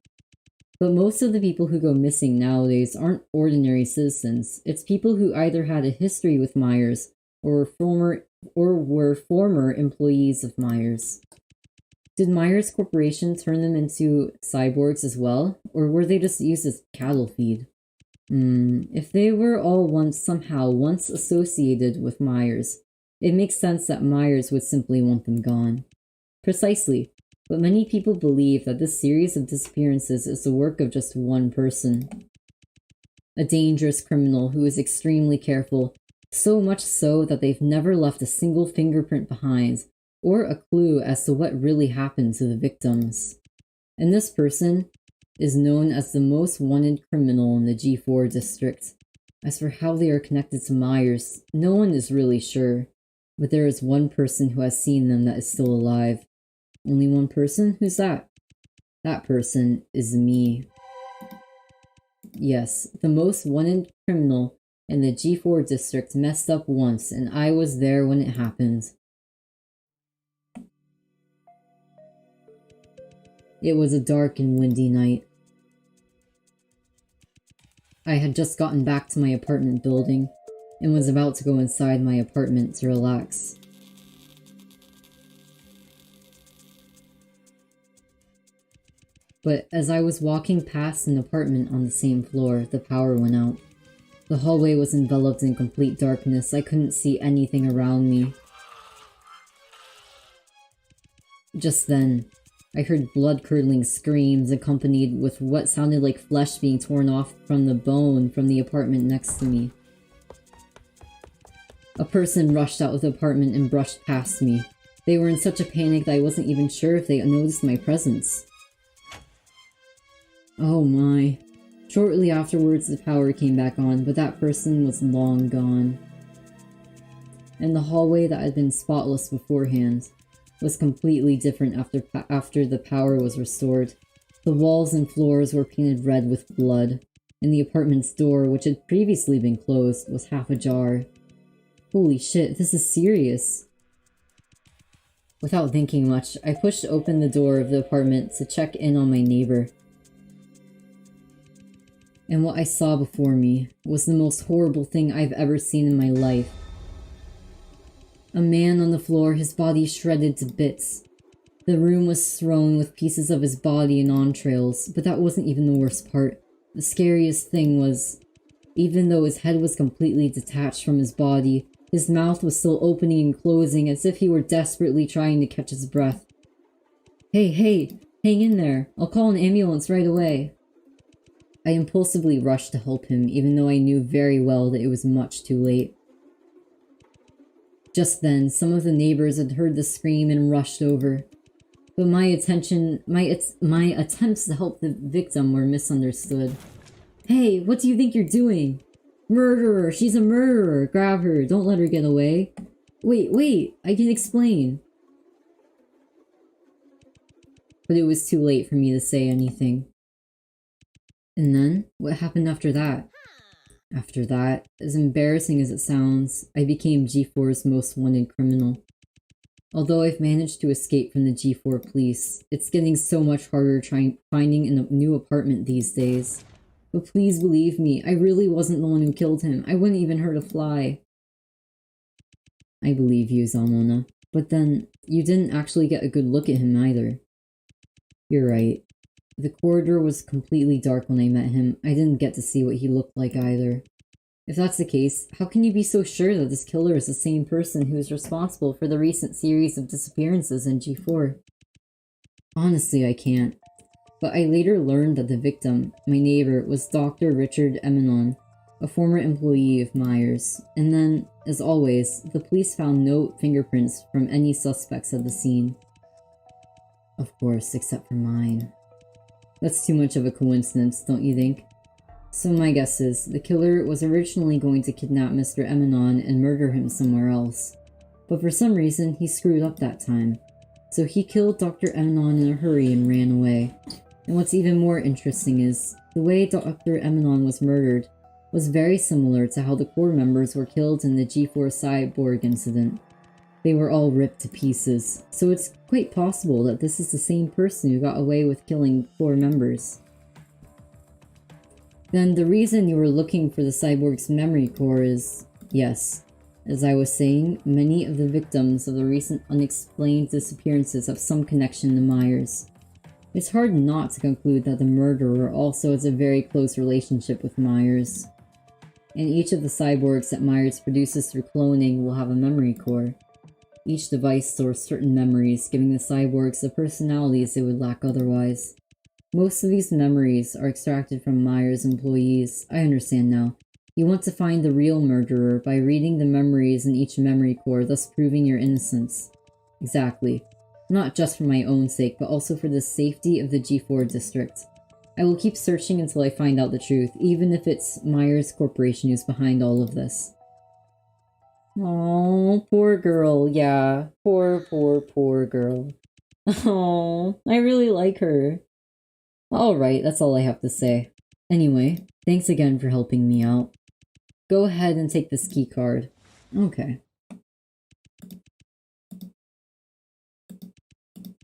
But most of the people who go missing nowadays aren't ordinary citizens. It's people who either had a history with Myers or were former employees of Myers. Did Myers Corporation turn them into cyborgs as well, or were they just used as cattle feed? If they were all somehow once associated with Myers, it makes sense that Myers would simply want them gone. Precisely, but many people believe that this series of disappearances is the work of just one person. A dangerous criminal who is extremely careful, so much so that they've never left a single fingerprint behind, or a clue as to what really happened to the victims. And this person is known as the most wanted criminal in the G4 district. As for how they are connected to Myers, no one is really sure, but there is one person who has seen them that is still alive. Only one person? Who's that? That person is me. Yes, the most wanted criminal in the G4 district messed up once, and I was there when it happened. It was a dark and windy night. I had just gotten back to my apartment building and was about to go inside my apartment to relax. But as I was walking past an apartment on the same floor, the power went out. The hallway was enveloped in complete darkness. I couldn't see anything around me. Just then, I heard blood-curdling screams accompanied with what sounded like flesh being torn off from the bone from the apartment next to me. A person rushed out of the apartment and brushed past me. They were in such a panic that I wasn't even sure if they noticed my presence. Oh my. Shortly afterwards, the power came back on, but that person was long gone. And the hallway that had been spotless beforehand was completely different after the power was restored. The walls and floors were painted red with blood, and the apartment's door, which had previously been closed, was half ajar. Holy shit, this is serious. Without thinking much, I pushed open the door of the apartment to check in on my neighbor. And what I saw before me was the most horrible thing I've ever seen in my life. A man on the floor, his body shredded to bits. The room was strewn with pieces of his body and entrails, but that wasn't even the worst part. The scariest thing was, even though his head was completely detached from his body, his mouth was still opening and closing as if he were desperately trying to catch his breath. Hey, hang in there. I'll call an ambulance right away. I impulsively rushed to help him, even though I knew very well that it was much too late. Just then, some of the neighbors had heard the scream and rushed over. But my attempts to help the victim were misunderstood. Hey, what do you think you're doing? Murderer! She's a murderer! Grab her! Don't let her get away! Wait! I can explain! But it was too late for me to say anything. And then, what happened after that? After that, as embarrassing as it sounds, I became G4's most wanted criminal. Although I've managed to escape from the G4 police, it's getting so much harder finding a new apartment these days. But please believe me, I really wasn't the one who killed him. I wouldn't even hurt a fly. I believe you, Zalmona. But then, you didn't actually get a good look at him either. You're right. The corridor was completely dark when I met him. I didn't get to see what he looked like either. If that's the case, how can you be so sure that this killer is the same person who is responsible for the recent series of disappearances in G4? Honestly, I can't. But I later learned that the victim, my neighbor, was Dr. Richard Eminon. a former employee of Myers. And then, as always, the police found no fingerprints from any suspects at the scene. Of course, except for mine. That's too much of a coincidence, don't you think? So my guess is, the killer was originally going to kidnap Mr. Emanon and murder him somewhere else. But for some reason, he screwed up that time. So he killed Dr. Emanon in a hurry and ran away. And what's even more interesting is, the way Dr. Emanon was murdered was very similar to how the core members were killed in the G4 Cyborg incident. They were all ripped to pieces, so it's quite possible that this is the same person who got away with killing core members. Then the reason you were looking for the cyborg's memory core is, yes, as I was saying, many of the victims of the recent unexplained disappearances have some connection to Myers. It's hard not to conclude that the murderer also has a very close relationship with Myers. And each of the cyborgs that Myers produces through cloning will have a memory core. Each device stores certain memories, giving the cyborgs the personalities they would lack otherwise. Most of these memories are extracted from Myers' employees. I understand now. You want to find the real murderer by reading the memories in each memory core, thus proving your innocence. Exactly. Not just for my own sake, but also for the safety of the G4 district. I will keep searching until I find out the truth, even if it's Myers Corporation who's behind all of this. Oh, poor girl, yeah. Poor girl. Oh, I really like her. Alright, that's all I have to say. Anyway, thanks again for helping me out. Go ahead and take this key card. Okay.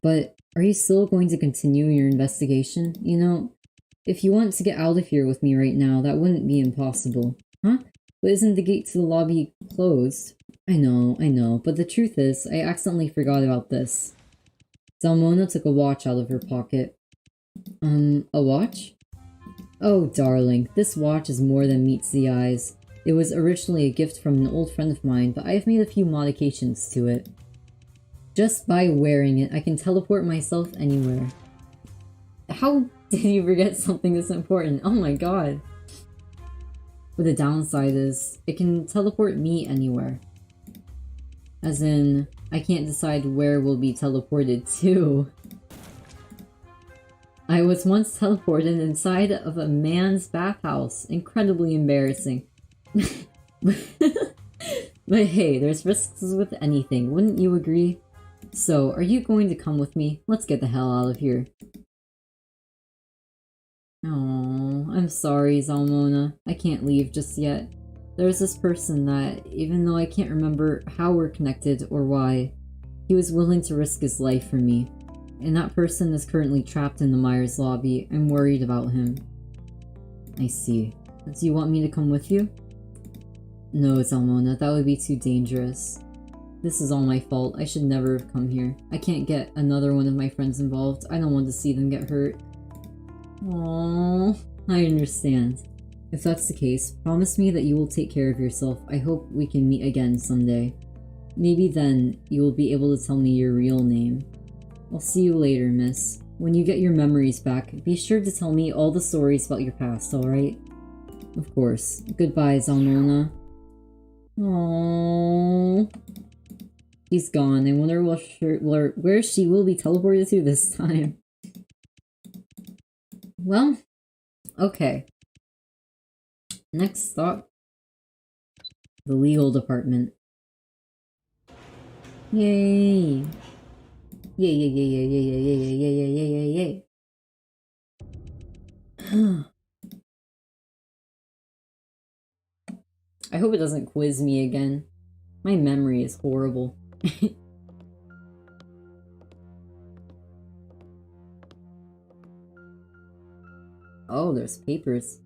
But are you still going to continue your investigation? You know, if you want to get out of here with me right now, that wouldn't be impossible. Huh? But isn't the gate to the lobby closed? I know, but the truth is, I accidentally forgot about this. Zalmona took a watch out of her pocket. A watch? Oh, darling, this watch is more than meets the eyes. It was originally a gift from an old friend of mine, but I have made a few modifications to it. Just by wearing it, I can teleport myself anywhere. How did you forget something this important? Oh my god. But the downside is, it can teleport me anywhere. As in, I can't decide where we'll be teleported to. I was once teleported inside of a man's bathhouse. Incredibly embarrassing. But hey, there's risks with anything, wouldn't you agree? So, are you going to come with me? Let's get the hell out of here. Oh, I'm sorry, Zalmona. I can't leave just yet. There's this person that, even though I can't remember how we're connected or why, he was willing to risk his life for me. And that person is currently trapped in the Myers lobby. I'm worried about him. I see. Do you want me to come with you? No, Zalmona, that would be too dangerous. This is all my fault. I should never have come here. I can't get another one of my friends involved. I don't want to see them get hurt. Aww, I understand. If that's the case, promise me that you will take care of yourself. I hope we can meet again someday. Maybe then you will be able to tell me your real name. I'll see you later, miss. When you get your memories back, be sure to tell me all the stories about your past, alright? Of course. Goodbye, Zalmona. Aww. She's gone. I wonder where she will be teleported to this time. Well, okay. Next stop. The legal department. Yay! Yay, yay, yay, yay, yay, yay, yay, yay, yay, yay, yay, yay. I hope it doesn't quiz me again. My memory is horrible. Oh, there's papers.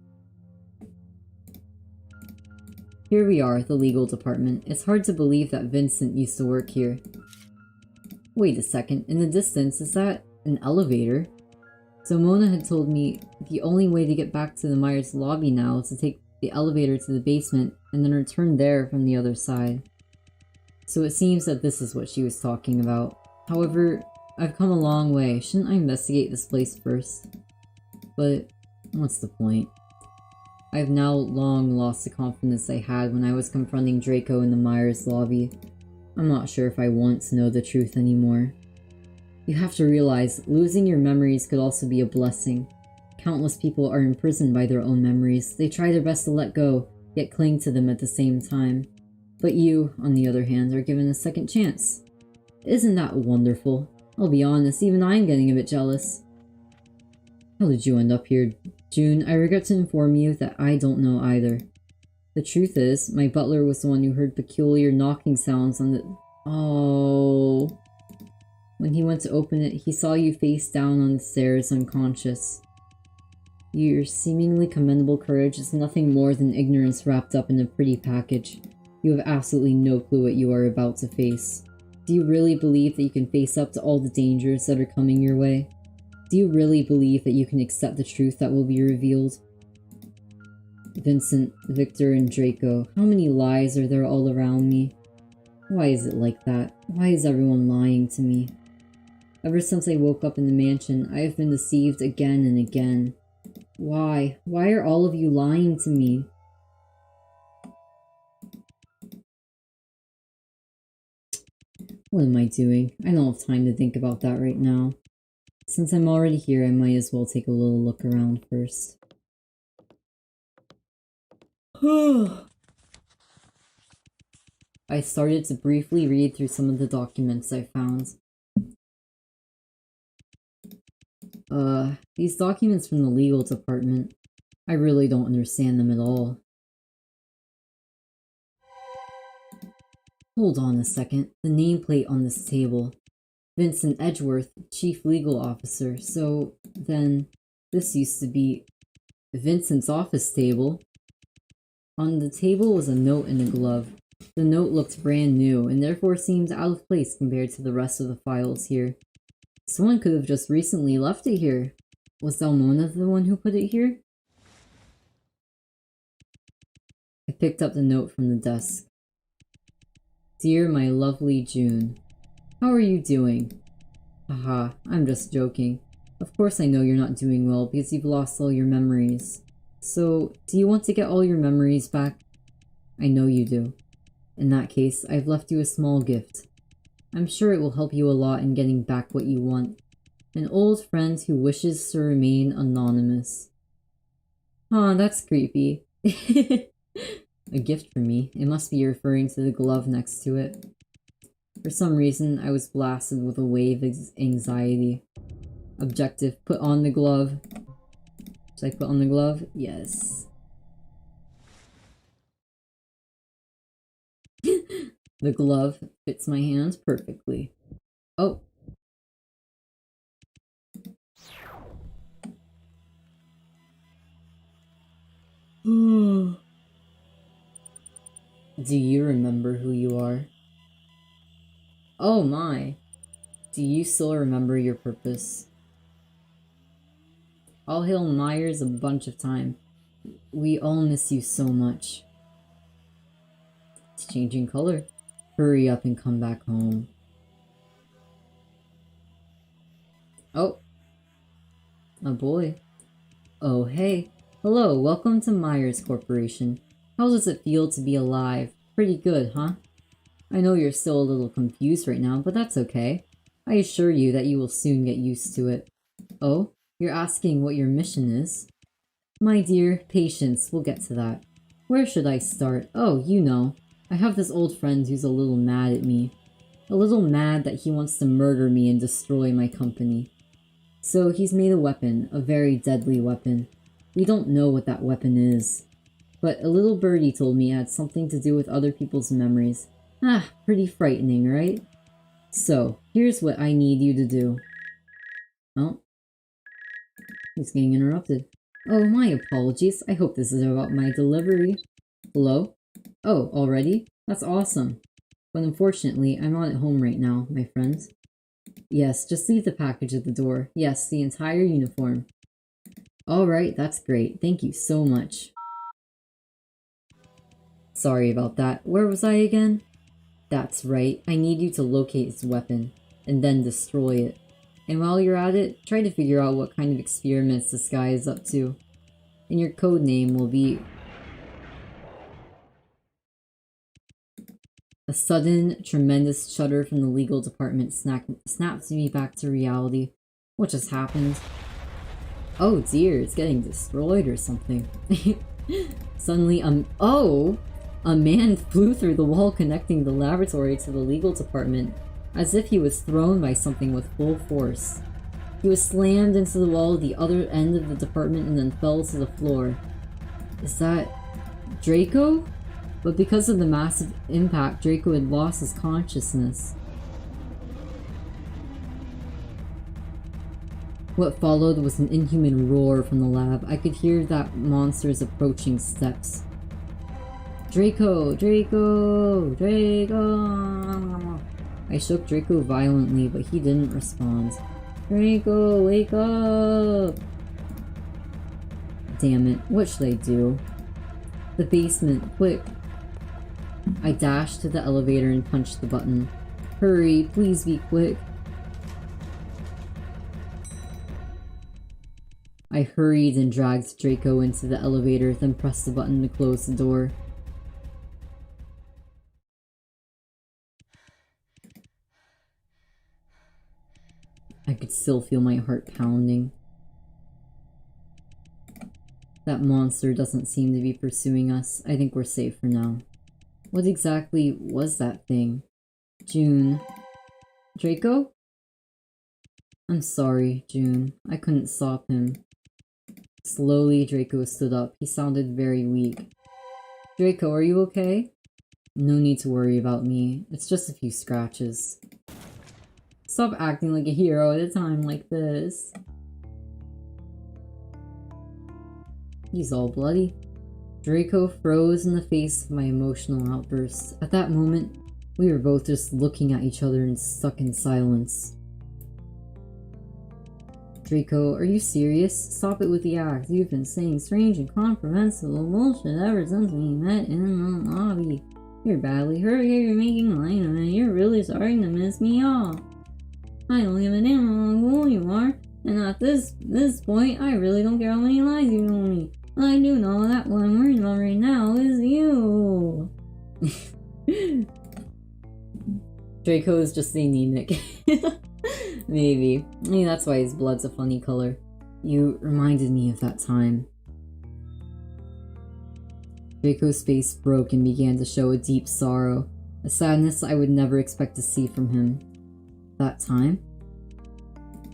Here we are, the legal department. It's hard to believe that Vincent used to work here. Wait a second, in the distance, is that an elevator? So Mona had told me the only way to get back to the Myers lobby now is to take the elevator to the basement and then return there from the other side. So it seems that this is what she was talking about. However, I've come a long way. Shouldn't I investigate this place first? But what's the point? I've now long lost the confidence I had when I was confronting Draco in the Myers lobby. I'm not sure if I want to know the truth anymore. You have to realize, losing your memories could also be a blessing. Countless people are imprisoned by their own memories. They try their best to let go, yet cling to them at the same time. But you, on the other hand, are given a second chance. Isn't that wonderful? I'll be honest, even I'm getting a bit jealous. How did you end up here, June? I regret to inform you that I don't know either. The truth is, my butler was the one who heard peculiar knocking sounds on the... Oh... When he went to open it, he saw you face down on the stairs, unconscious. Your seemingly commendable courage is nothing more than ignorance wrapped up in a pretty package. You have absolutely no clue what you are about to face. Do you really believe that you can face up to all the dangers that are coming your way? Do you really believe that you can accept the truth that will be revealed? Vincent, Victor, and Draco, how many lies are there all around me? Why is it like that? Why is everyone lying to me? Ever since I woke up in the mansion, I have been deceived again and again. Why? Why are all of you lying to me? What am I doing? I don't have time to think about that right now. Since I'm already here, I might as well take a little look around first. I started to briefly read through some of the documents I found. These documents from the legal department. I really don't understand them at all. Hold on a second. The nameplate on this table. Vincent Edgeworth, Chief Legal Officer. So, then, this used to be Vincent's office table. On the table was a note and a glove. The note looked brand new, and therefore seemed out of place compared to the rest of the files here. Someone could have just recently left it here. Was Dalmona the one who put it here? I picked up the note from the desk. Dear my lovely June, how are you doing? Haha, I'm just joking. Of course I know you're not doing well because you've lost all your memories. So, do you want to get all your memories back? I know you do. In that case, I've left you a small gift. I'm sure it will help you a lot in getting back what you want. An old friend who wishes to remain anonymous. Huh, that's creepy. A gift for me. It must be referring to the glove next to it. For some reason, I was blasted with a wave of anxiety. Objective, put on the glove. Should I put on the glove? Yes. The glove fits my hands perfectly. Oh. Do you remember who you are? Oh my. Do you still remember your purpose? I'll hail Myers a bunch of time. We all miss you so much. It's changing color. Hurry up and come back home. Oh. A boy. Oh hey. Hello, welcome to Myers Corporation. How does it feel to be alive? Pretty good, huh? I know you're still a little confused right now, but that's okay. I assure you that you will soon get used to it. Oh, you're asking what your mission is? My dear, patience, we'll get to that. Where should I start? Oh, you know. I have this old friend who's a little mad at me. A little mad that he wants to murder me and destroy my company. So he's made a weapon, a very deadly weapon. We don't know what that weapon is. But a little birdie told me it had something to do with other people's memories. Ah, pretty frightening, right? So, here's what I need you to do. Oh. He's getting interrupted. Oh, my apologies. I hope this is about my delivery. Hello? Oh, already? That's awesome. But unfortunately, I'm not at home right now, my friends. Yes, just leave the package at the door. Yes, the entire uniform. Alright, that's great. Thank you so much. Sorry about that. Where was I again? That's right. I need you to locate its weapon, and then destroy it. And while you're at it, try to figure out what kind of experiments this guy is up to. And your code name will be... A sudden, tremendous shudder from the legal department snaps me back to reality. What just happened? Oh dear, it's getting destroyed or something. Suddenly, oh! A man flew through the wall connecting the laboratory to the legal department, as if he was thrown by something with full force. He was slammed into the wall at the other end of the department and then fell to the floor. Is that... Draco? But because of the massive impact, Draco had lost his consciousness. What followed was an inhuman roar from the lab. I could hear that monster's approaching steps. Draco! Draco! Draco! I shook Draco violently, but he didn't respond. Draco, wake up! Damn it, what should I do? The basement, quick! I dashed to the elevator and punched the button. Hurry, please be quick. I hurried and dragged Draco into the elevator, then pressed the button to close the door. I could still feel my heart pounding. That monster doesn't seem to be pursuing us. I think we're safe for now. What exactly was that thing? Jun. Draco? I'm sorry, Jun. I couldn't stop him. Slowly, Draco stood up. He sounded very weak. Draco, are you okay? No need to worry about me. It's just a few scratches. Stop acting like a hero at a time like this. He's all bloody. Draco froze in the face of my emotional outburst. At that moment, we were both just looking at each other and stuck in silence. Draco, are you serious? Stop it with the act. You've been saying strange and comprehensible bullshit ever since we met in the lobby. You're badly hurt, you're making light of it. You're really starting to miss me off. I don't give a damn how cool you are, and at this point, I really don't care how many lies you told me. I do know that what I'm worried about right now is you. Draco is just anemic. Maybe. That's why his blood's a funny color. You reminded me of that time. Draco's face broke and began to show a deep sorrow, a sadness I would never expect to see from him. That time?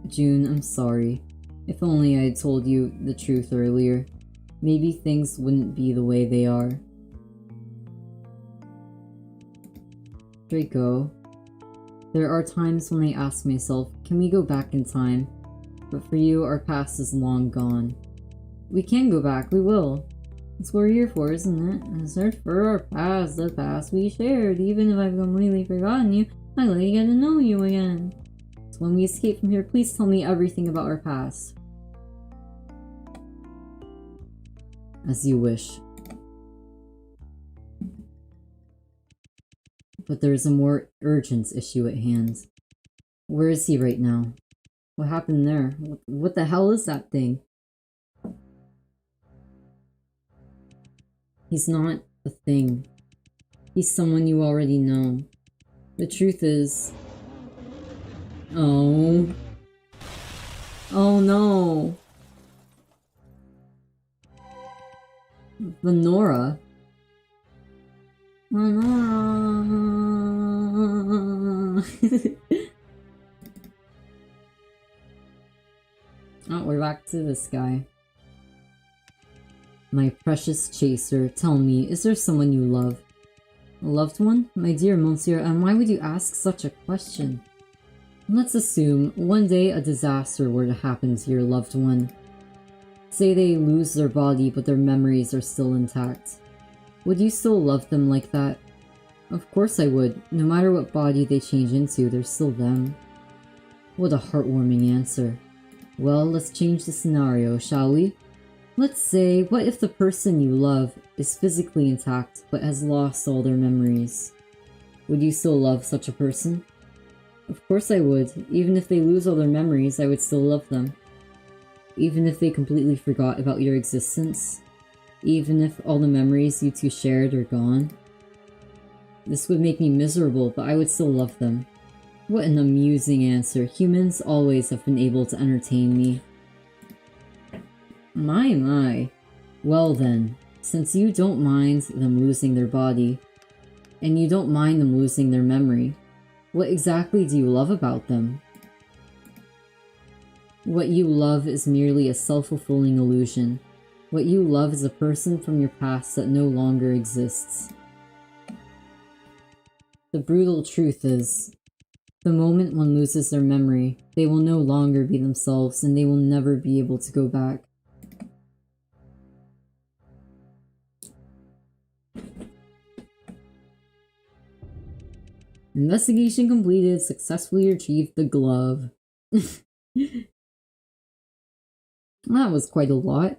Jun, I'm sorry. If only I had told you the truth earlier. Maybe things wouldn't be the way they are. Draco. There are times when I ask myself, can we go back in time? But for you, our past is long gone. We can go back, we will. That's what we're here for, isn't it? A search for our past, the past we shared. Even if I've completely forgotten you, I'd like to get to know you again. So when we escape from here, please tell me everything about our past. As you wish. But there's a more urgent issue at hand. Where is he right now? What happened there? What the hell is that thing? He's not a thing. He's someone you already know. The truth is... Oh. Oh no. Venora. Oh, we're back to this guy. My precious chaser, tell me, is there someone you love? A loved one? My dear Monsieur, and why would you ask such a question? Let's assume one day a disaster were to happen to your loved one. Say they lose their body, but their memories are still intact. Would you still love them like that? Of course I would. No matter what body they change into, they're still them. What a heartwarming answer. Well, let's change the scenario, shall we? Let's say, what if the person you love is physically intact, but has lost all their memories? Would you still love such a person? Of course I would. Even if they lose all their memories, I would still love them. even if they completely forgot about your existence? Even if all the memories you two shared are gone? This would make me miserable, but I would still love them. What an amusing answer. Humans always have been able to entertain me. My. Well then, since you don't mind them losing their body, and you don't mind them losing their memory, what exactly do you love about them? What you love is merely a self-fulfilling illusion. What you love is a person from your past that no longer exists. The brutal truth is, the moment one loses their memory, they will no longer be themselves and they will never be able to go back. Investigation completed. Successfully retrieved the glove. That was quite a lot.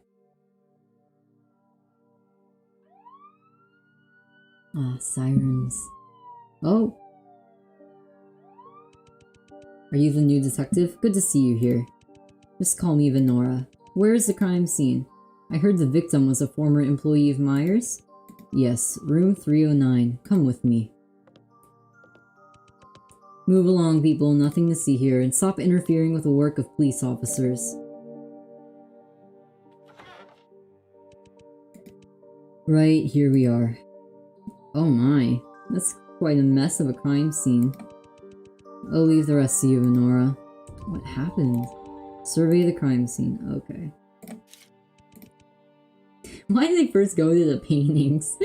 Ah, sirens. Oh. Are you the new detective? Good to see you here. Just call me Venora. Where is the crime scene? I heard the victim was a former employee of Myers? Yes, room 309. Come with me. Move along, people. Nothing to see here, and stop interfering with the work of police officers. Right, here we are. Oh my, that's quite a mess of a crime scene. I'll leave the rest to you, Venora. What happened? Survey the crime scene. Okay. Why did they first go to the paintings?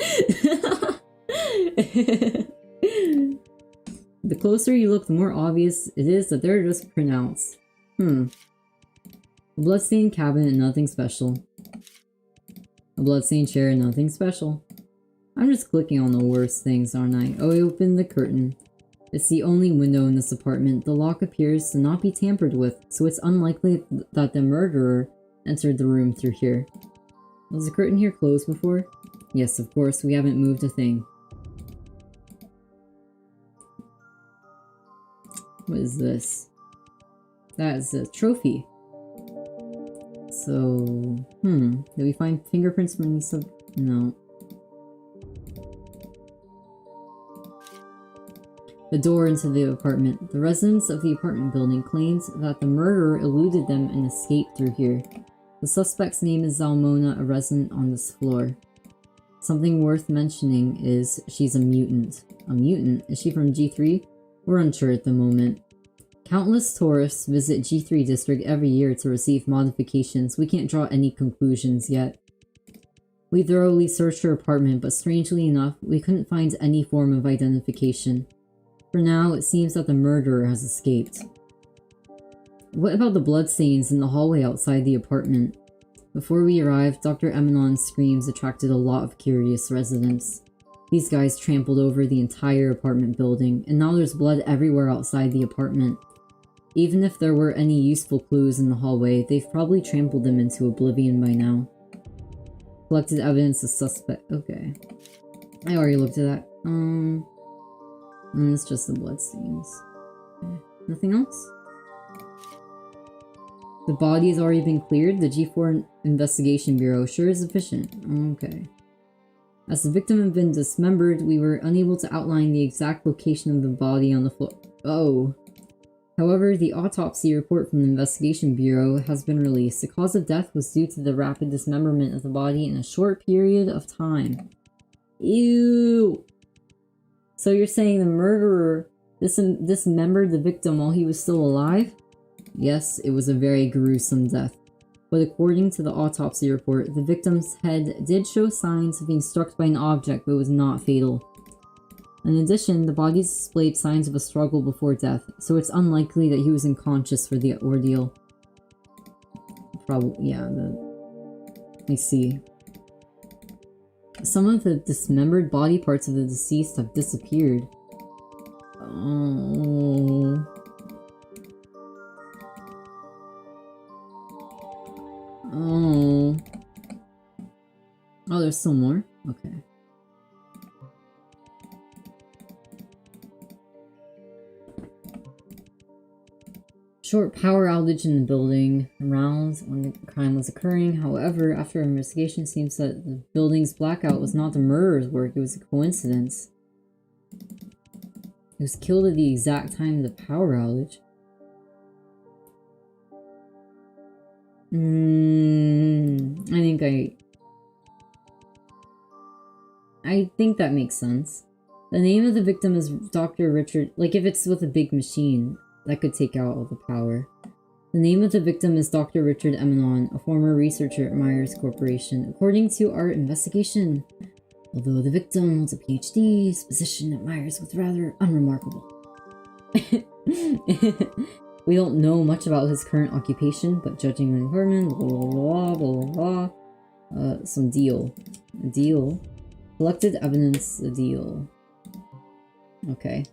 The closer you look, the more obvious it is that they're just pronounced. A bloodstained cabinet, nothing special. A bloodstained chair, nothing special. I'm just clicking on the worst things, aren't I? Oh, I opened the curtain. It's the only window in this apartment. The lock appears to not be tampered with, so it's unlikely that the murderer entered the room through here. Was the curtain here closed before? Yes, of course. We haven't moved a thing. What is this? That is a trophy. So, did we find fingerprints from any sub? No. The door into the apartment. The residents of the apartment building claimed that the murderer eluded them and escaped through here. The suspect's name is Zalmona, a resident on this floor. Something worth mentioning is she's a mutant. A mutant? Is she from G3? We're unsure at the moment. Countless tourists visit G3 district every year to receive modifications. We can't draw any conclusions yet. We thoroughly searched her apartment, but strangely enough, we couldn't find any form of identification. For now, it seems that the murderer has escaped. What about the bloodstains in the hallway outside the apartment? Before we arrived, Dr. Eminon's screams attracted a lot of curious residents. These guys trampled over the entire apartment building, and now there's blood everywhere outside the apartment. Even if there were any useful clues in the hallway, they've probably trampled them into oblivion by now. Collected evidence of suspect. Okay. I already looked at that. It's just the bloodstains. Okay. Nothing else? The body has already been cleared. The G4 Investigation Bureau sure is efficient. Okay. As the victim had been dismembered, we were unable to outline the exact location of the body on the floor. Oh. However, the autopsy report from the Investigation Bureau has been released. The cause of death was due to the rapid dismemberment of the body in a short period of time. Ew! So you're saying the murderer dismembered the victim while he was still alive? Yes, it was a very gruesome death. But according to the autopsy report, the victim's head did show signs of being struck by an object, but was not fatal. In addition, the body displayed signs of a struggle before death, so it's unlikely that he was unconscious for the ordeal. Probably, yeah, I see. Some of the dismembered body parts of the deceased have disappeared. Oh. Oh. Oh, there's still more? Okay. short power outage in the building around when the crime was occurring. However, after investigation, it seems that the building's blackout was not the murderer's work, it was a coincidence. He was killed at the exact time of the power outage. I think that makes sense. The name of the victim is Dr. Richard. Like, if it's with a big machine, that could take out all the power. The name of the victim is Dr. Richard Emanon, a former researcher at Myers Corporation. According to our investigation, although the victim holds a PhD, his position at Myers was rather unremarkable. We don't know much about his current occupation, but judging the department, blah blah blah blah blah. Some deal. A deal. Collected evidence, a deal. Okay.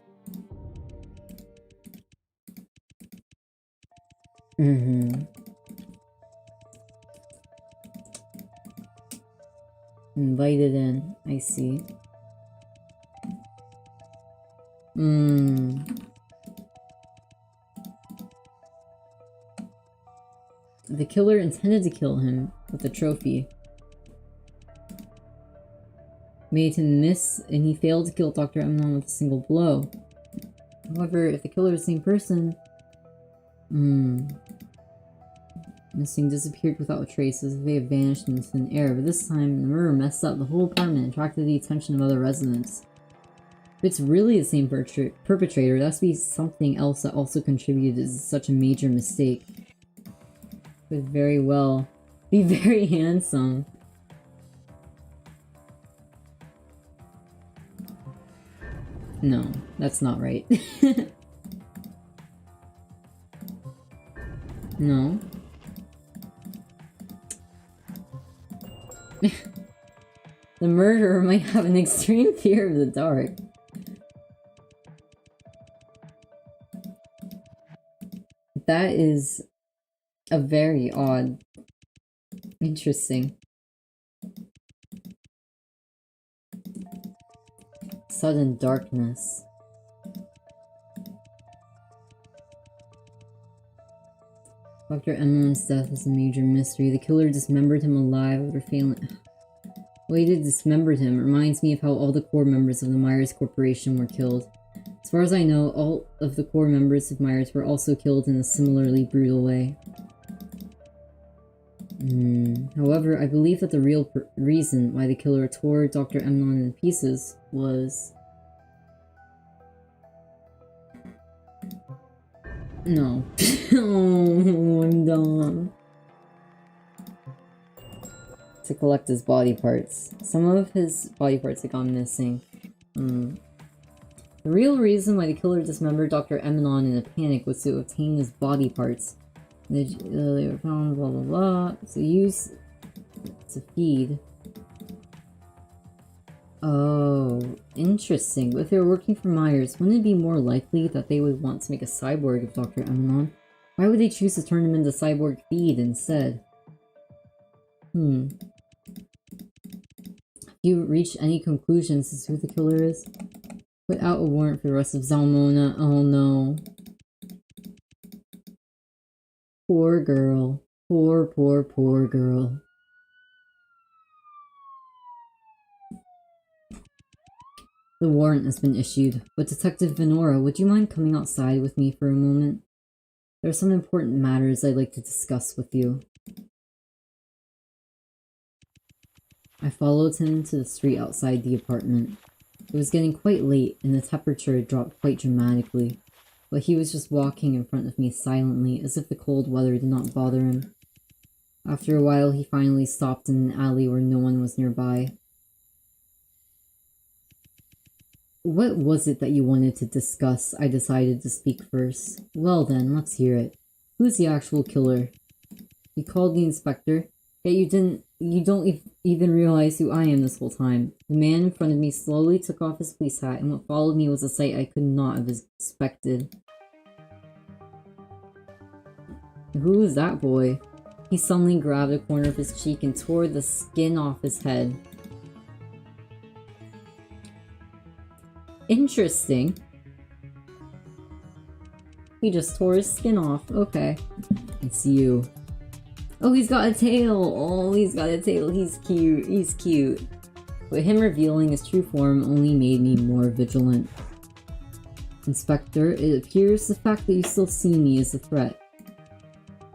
Invited in, I see. The killer intended to kill him with the trophy. Made him miss, and he failed to kill Dr. Emanon with a single blow. However, if the killer is the same person... Missing disappeared without a trace, as if they had vanished into thin air, but this time the murderer messed up the whole apartment and attracted the attention of other residents. If it's really the same perpetrator, that's be something else that also contributed to such a major mistake. Could very well be very handsome. No, that's not right. No. The murderer might have an extreme fear of the dark. That is a very odd. Interesting. Sudden darkness. Dr. Emelin's death is a major mystery. The killer dismembered him alive after failing. The way they dismembered him reminds me of how all the core members of the Myers Corporation were killed. As far as I know, all of the core members of Myers were also killed in a similarly brutal way. However, I believe that the real reason why the killer tore Dr. Emelon in pieces was... No. Oh, I'm dumb. To collect his body parts. Some of his body parts had gone missing. The real reason why the killer dismembered Dr. Emanon in a panic was to obtain his body parts. They were found, blah blah blah. So use to feed. Oh, interesting. But if they were working for Myers, wouldn't it be more likely that they would want to make a cyborg of Dr. Emanon? Why would they choose to turn him into cyborg feed instead? Have you reached any conclusions as to who the killer is? Put out a warrant for the rest of Zalmona. Oh no. Poor girl. Poor, poor, poor girl. The warrant has been issued, but Detective Venora, would you mind coming outside with me for a moment? There are some important matters I'd like to discuss with you. I followed him to the street outside the apartment. It was getting quite late, and the temperature had dropped quite dramatically, but he was just walking in front of me silently, as if the cold weather did not bother him. After a while, he finally stopped in an alley where no one was nearby. What was it that you wanted to discuss? I decided to speak first. Well then, let's hear it. Who's the actual killer? You called the inspector, yet you don't even realize who I am this whole time. The man in front of me slowly took off his police hat, and what followed me was a sight I could not have expected. Who is that boy? He suddenly grabbed a corner of his cheek and tore the skin off his head. Interesting. He just tore his skin off. Okay. It's you. Oh, he's got a tail! Oh, he's got a tail. He's cute. He's cute. But him revealing his true form only made me more vigilant. Inspector, it appears the fact that you still see me is a threat.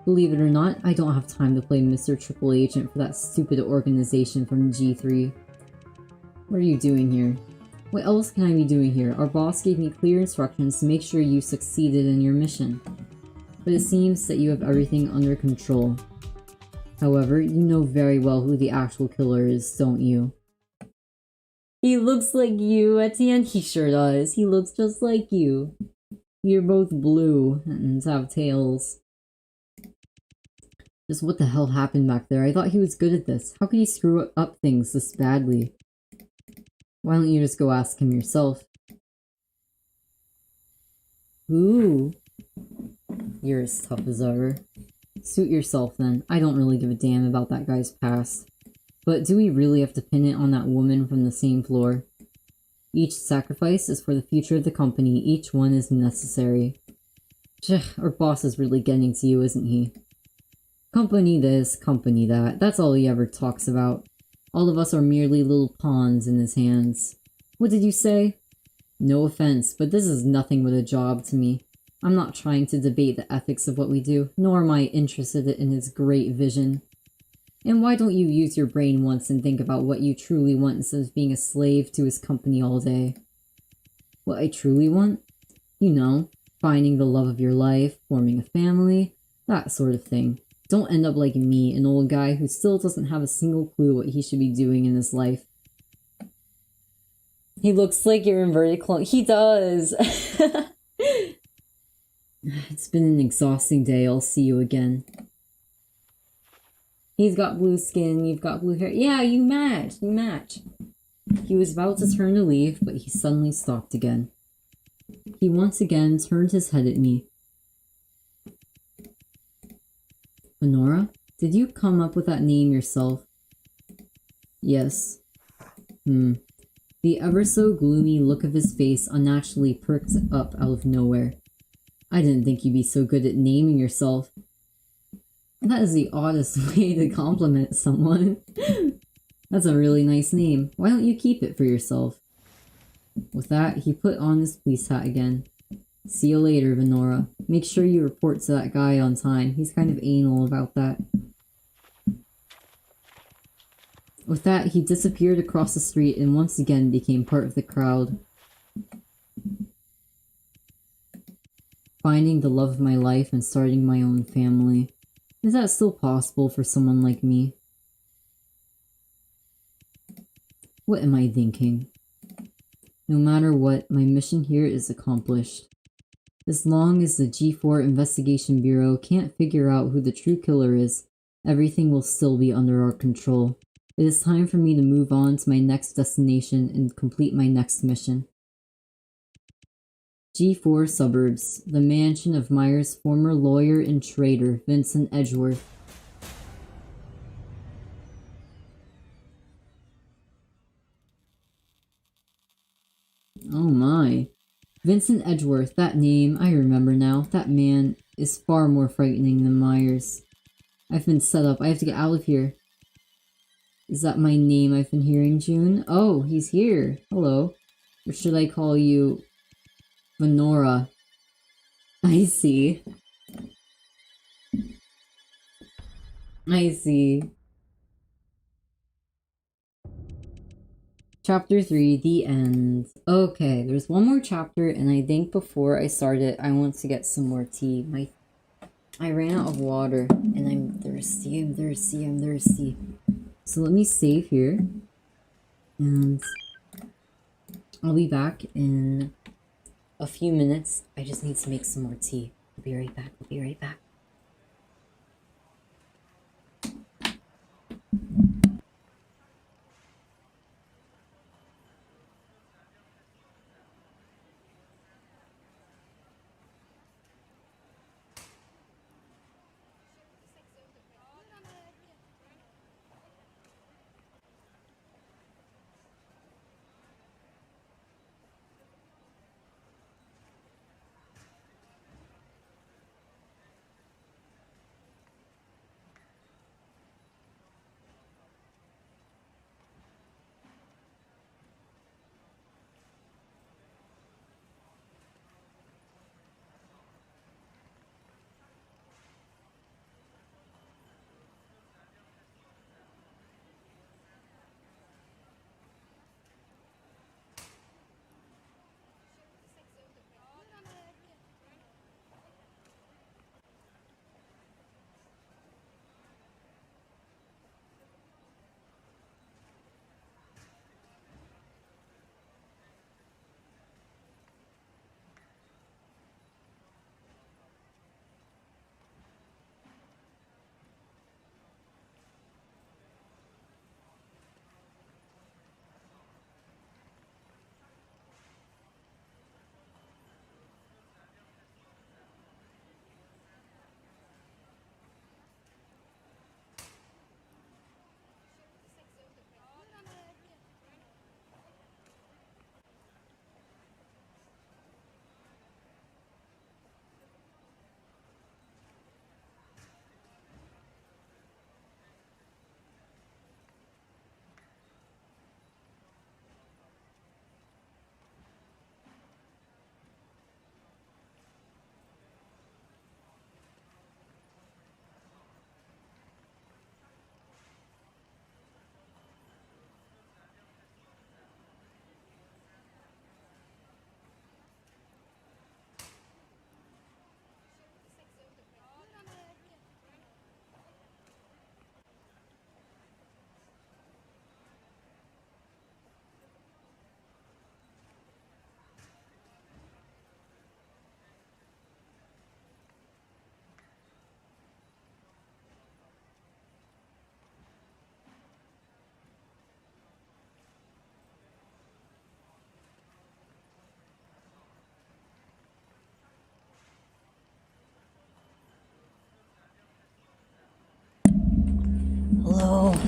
Believe it or not, I don't have time to play Mr. Triple Agent for that stupid organization from G3. What are you doing here? What else can I be doing here? Our boss gave me clear instructions to make sure you succeeded in your mission. But it seems that you have everything under control. However, you know very well who the actual killer is, don't you? He looks like you, Etienne. He sure does. He looks just like you. You're both blue and have tails. Just what the hell happened back there? I thought he was good at this. How could he screw up things this badly? Why don't you just go ask him yourself? Ooh. You're as tough as ever. Suit yourself then. I don't really give a damn about that guy's past. But do we really have to pin it on that woman from the same floor? Each sacrifice is for the future of the company. Each one is necessary. Our boss is really getting to you, isn't he? Company this, company that. That's all he ever talks about. All of us are merely little pawns in his hands. What did you say? No offense, but this is nothing but a job to me. I'm not trying to debate the ethics of what we do, nor am I interested in his great vision. And why don't you use your brain once and think about what you truly want instead of being a slave to his company all day? What I truly want? You know, finding the love of your life, forming a family, that sort of thing. Don't end up like me, an old guy who still doesn't have a single clue what he should be doing in his life. He looks like your inverted clone. He does! It's been an exhausting day. I'll see you again. He's got blue skin, you've got blue hair. Yeah, you match, you match. He was about to turn to leave, but he suddenly stopped again. He once again turned his head at me. Honora, did you come up with that name yourself? Yes. The ever so gloomy look of his face unnaturally perked up out of nowhere. I didn't think you'd be so good at naming yourself. That is the oddest way to compliment someone. That's a really nice name. Why don't you keep it for yourself? With that, he put on his police hat again. See you later, Venora. Make sure you report to that guy on time. He's kind of anal about that. With that, he disappeared across the street and once again became part of the crowd. Finding the love of my life and starting my own family. Is that still possible for someone like me? What am I thinking? No matter what, my mission here is accomplished. As long as the G4 Investigation Bureau can't figure out who the true killer is, everything will still be under our control. It is time for me to move on to my next destination and complete my next mission. G4 Suburbs, the mansion of Meyer's former lawyer and traitor, Vincent Edgeworth. Oh my. Vincent Edgeworth, that name, I remember now. That man is far more frightening than Myers. I've been set up. I have to get out of here. Is that my name I've been hearing, June? Oh, he's here. Hello. Or should I call you... Venora? I see. I see. Chapter 3, the end. Okay, there's one more chapter, and I think before I start it, I want to get some more tea. I ran out of water, and I'm thirsty. So let me save here, and I'll be back in a few minutes. I just need to make some more tea. I'll be right back.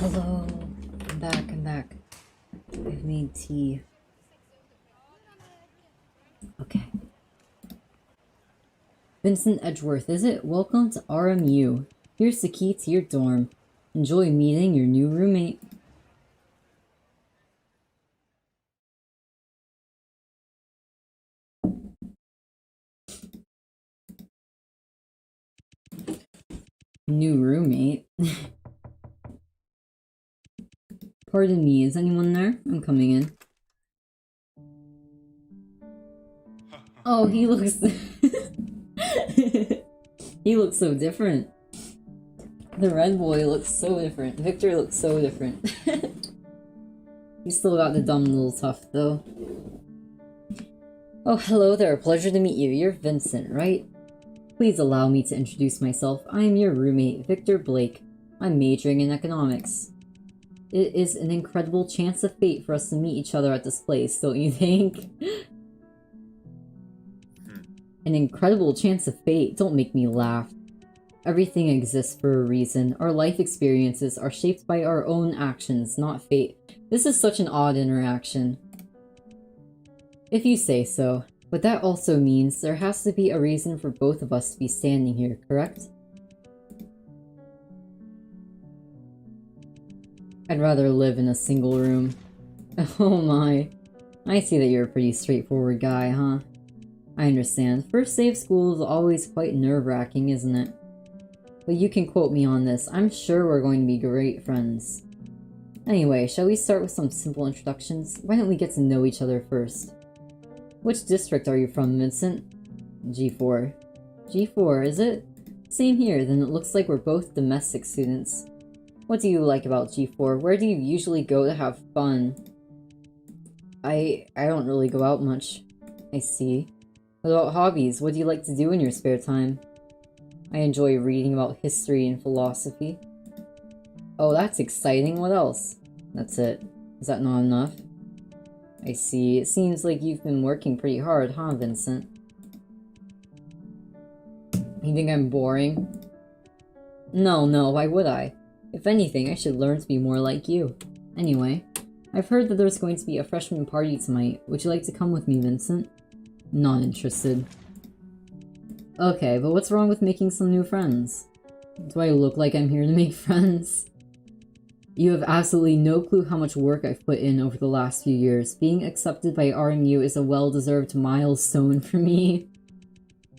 hello. I'm back, I'm back. I've made tea. Okay. Vincent Edgeworth, is it? Welcome to RMU. Here's the key to your dorm. Enjoy meeting your new roommate. New roommate? Pardon me, is anyone there? I'm coming in. Oh, he looks... he looks so different. The red boy looks so different. Victor looks so different. He's still got the dumb little tuft, though. Oh, hello there. Pleasure to meet you. You're Vincent, right? Please allow me to introduce myself. I am your roommate, Victor Blake. I'm majoring in economics. It is an incredible chance of fate for us to meet each other at this place, don't you think? An incredible chance of fate. Don't make me laugh. Everything exists for a reason. Our life experiences are shaped by our own actions, not fate. This is such an odd interaction. If you say so. But that also means there has to be a reason for both of us to be standing here, correct? I'd rather live in a single room. Oh my. I see that you're a pretty straightforward guy, huh? I understand. First day of school is always quite nerve-wracking, isn't it? But you can quote me on this. I'm sure we're going to be great friends. Anyway, shall we start with some simple introductions? Why don't we get to know each other first? Which district are you from, Vincent? G4. G4, is it? Same here, then it looks like we're both domestic students. What do you like about G4? Where do you usually go to have fun? I don't really go out much. I see. What about hobbies? What do you like to do in your spare time? I enjoy reading about history and philosophy. Oh, that's exciting. What else? That's it. Is that not enough? I see. It seems like you've been working pretty hard, huh, Vincent? You think I'm boring? No, why would I? If anything, I should learn to be more like you. Anyway, I've heard that there's going to be a freshman party tonight. Would you like to come with me, Vincent? Not interested. Okay, but what's wrong with making some new friends? Do I look like I'm here to make friends? You have absolutely no clue how much work I've put in over the last few years. Being accepted by RMU is a well-deserved milestone for me.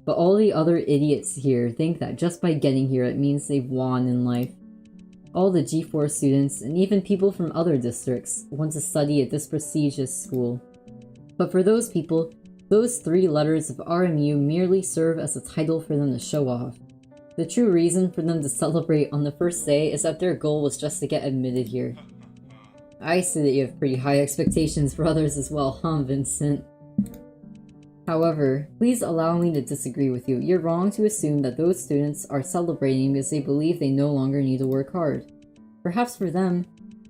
But all the other idiots here think that just by getting here it means they've won in life. All the G4 students, and even people from other districts, want to study at this prestigious school. But for those people, those 3 letters of RMU merely serve as a title for them to show off. The true reason for them to celebrate on the first day is that their goal was just to get admitted here. I see that you have pretty high expectations for others as well, huh, Vincent? However, please allow me to disagree with you. You're wrong to assume that those students are celebrating because they believe they no longer need to work hard. Perhaps for them,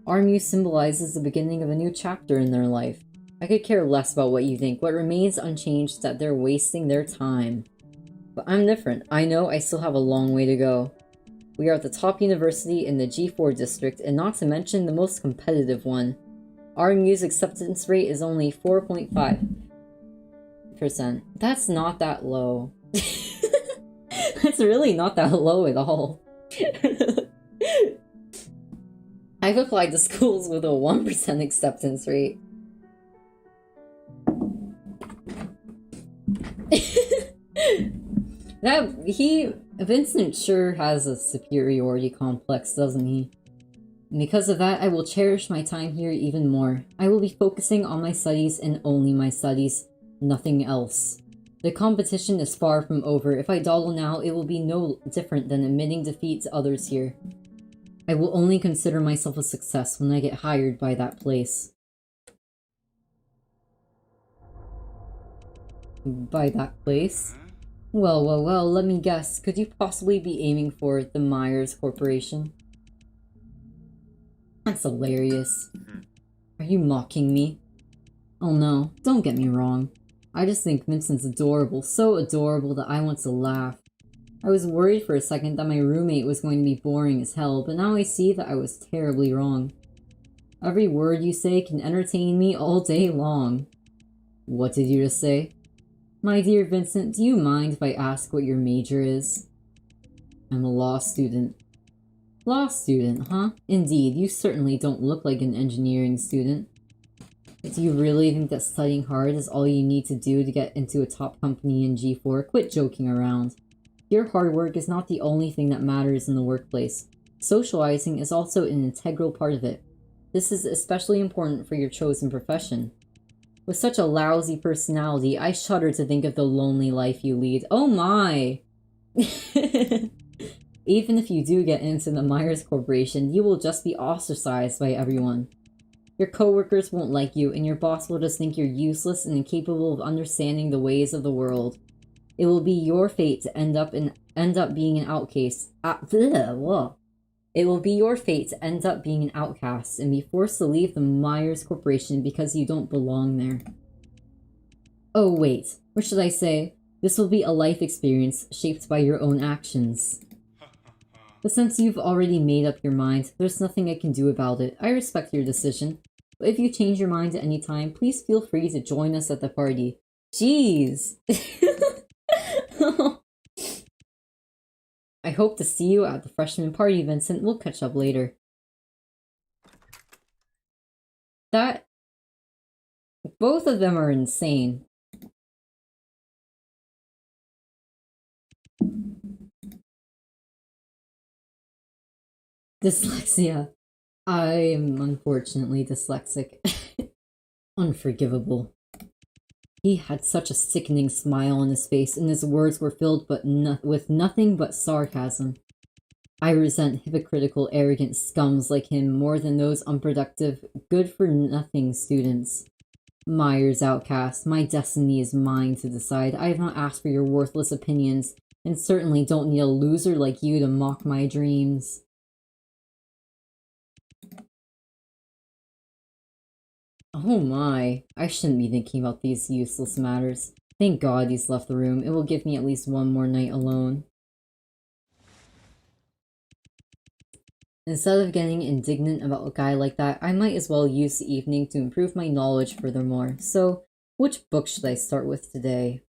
RMU symbolizes the beginning of a new chapter in their life. I could care less about what you think. What remains unchanged is that they're wasting their time. But I'm different. I know I still have a long way to go. We are at the top university in the G4 district, and not to mention the most competitive one. RMU's acceptance rate is only 4.5%. That's not that low. That's really not that low at all. I've applied to schools with a 1% acceptance rate. Vincent sure has a superiority complex, doesn't he? And because of that, I will cherish my time here even more. I will be focusing on my studies and only my studies, nothing else. The competition is far from over. If I dawdle now, it will be no different than admitting defeat to others here. I will only consider myself a success when I get hired by that place. By that place? Well, let me guess. Could you possibly be aiming for the Myers Corporation? That's hilarious. Are you mocking me? Oh no, don't get me wrong. I just think Vincent's adorable, so adorable that I want to laugh. I was worried for a second that my roommate was going to be boring as hell, but now I see that I was terribly wrong. Every word you say can entertain me all day long. What did you just say? My dear Vincent, do you mind if I ask what your major is? I'm a law student. Law student, huh? Indeed, you certainly don't look like an engineering student. But do you really think that studying hard is all you need to do to get into a top company in G4? Quit joking around. Your hard work is not the only thing that matters in the workplace. Socializing is also an integral part of it. This is especially important for your chosen profession. With such a lousy personality, I shudder to think of the lonely life you lead. Oh my! Even if you do get into the Myers Corporation, you will just be ostracized by everyone. Your coworkers won't like you, and your boss will just think you're useless and incapable of understanding the ways of the world. It will be your fate to end up being an outcast. It will be your fate to end up being an outcast and be forced to leave the Myers Corporation because you don't belong there. Oh wait, what should I say? This will be a life experience shaped by your own actions. But since you've already made up your mind, there's nothing I can do about it. I respect your decision. But if you change your mind at any time, please feel free to join us at the party. Jeez! I hope to see you at the freshman party, Vincent. We'll catch up later. Both of them are insane. Dyslexia. I am unfortunately dyslexic. Unforgivable. He had such a sickening smile on his face, and his words were filled with nothing but sarcasm. I resent hypocritical, arrogant scums like him more than those unproductive, good-for-nothing students. Myers outcast, my destiny is mine to decide. I have not asked for your worthless opinions, and certainly don't need a loser like you to mock my dreams. Oh my, I shouldn't be thinking about these useless matters. Thank God he's left the room. It will give me at least one more night alone. Instead of getting indignant about a guy like that, I might as well use the evening to improve my knowledge furthermore. So, which book should I start with today?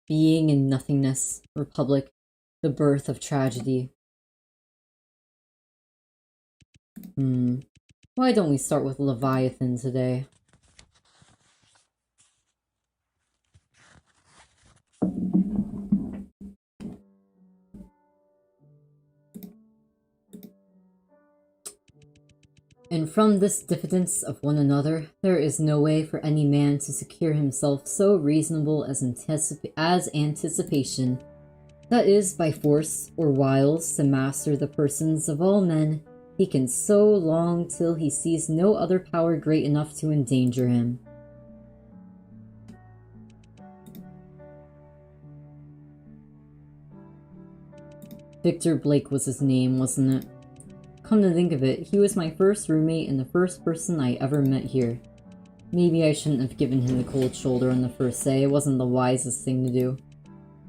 Being in Nothingness, Republic, The Birth of Tragedy. Why don't we start with Leviathan today? And from this diffidence of one another, there is no way for any man to secure himself so reasonable as anticipation, that is, by force or wiles to master the persons of all men. He can so long till he sees no other power great enough to endanger him. Victor Blake was his name, wasn't it? Come to think of it, he was my first roommate and the first person I ever met here. Maybe I shouldn't have given him the cold shoulder on the first day. It wasn't the wisest thing to do.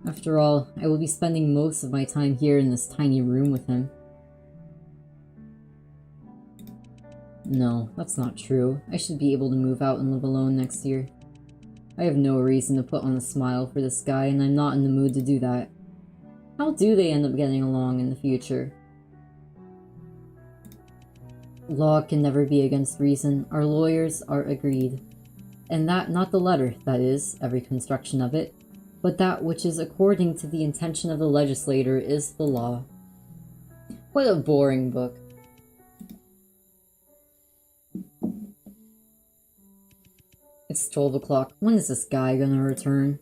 After all, I will be spending most of my time here in this tiny room with him. No, that's not true. I should be able to move out and live alone next year. I have no reason to put on a smile for this guy, and I'm not in the mood to do that. How do they end up getting along in the future? Law can never be against reason. Our lawyers are agreed. And that, not the letter, that is, every construction of it, but that which is according to the intention of the legislator is the law. What a boring book. It's 12 o'clock. When is this guy gonna return?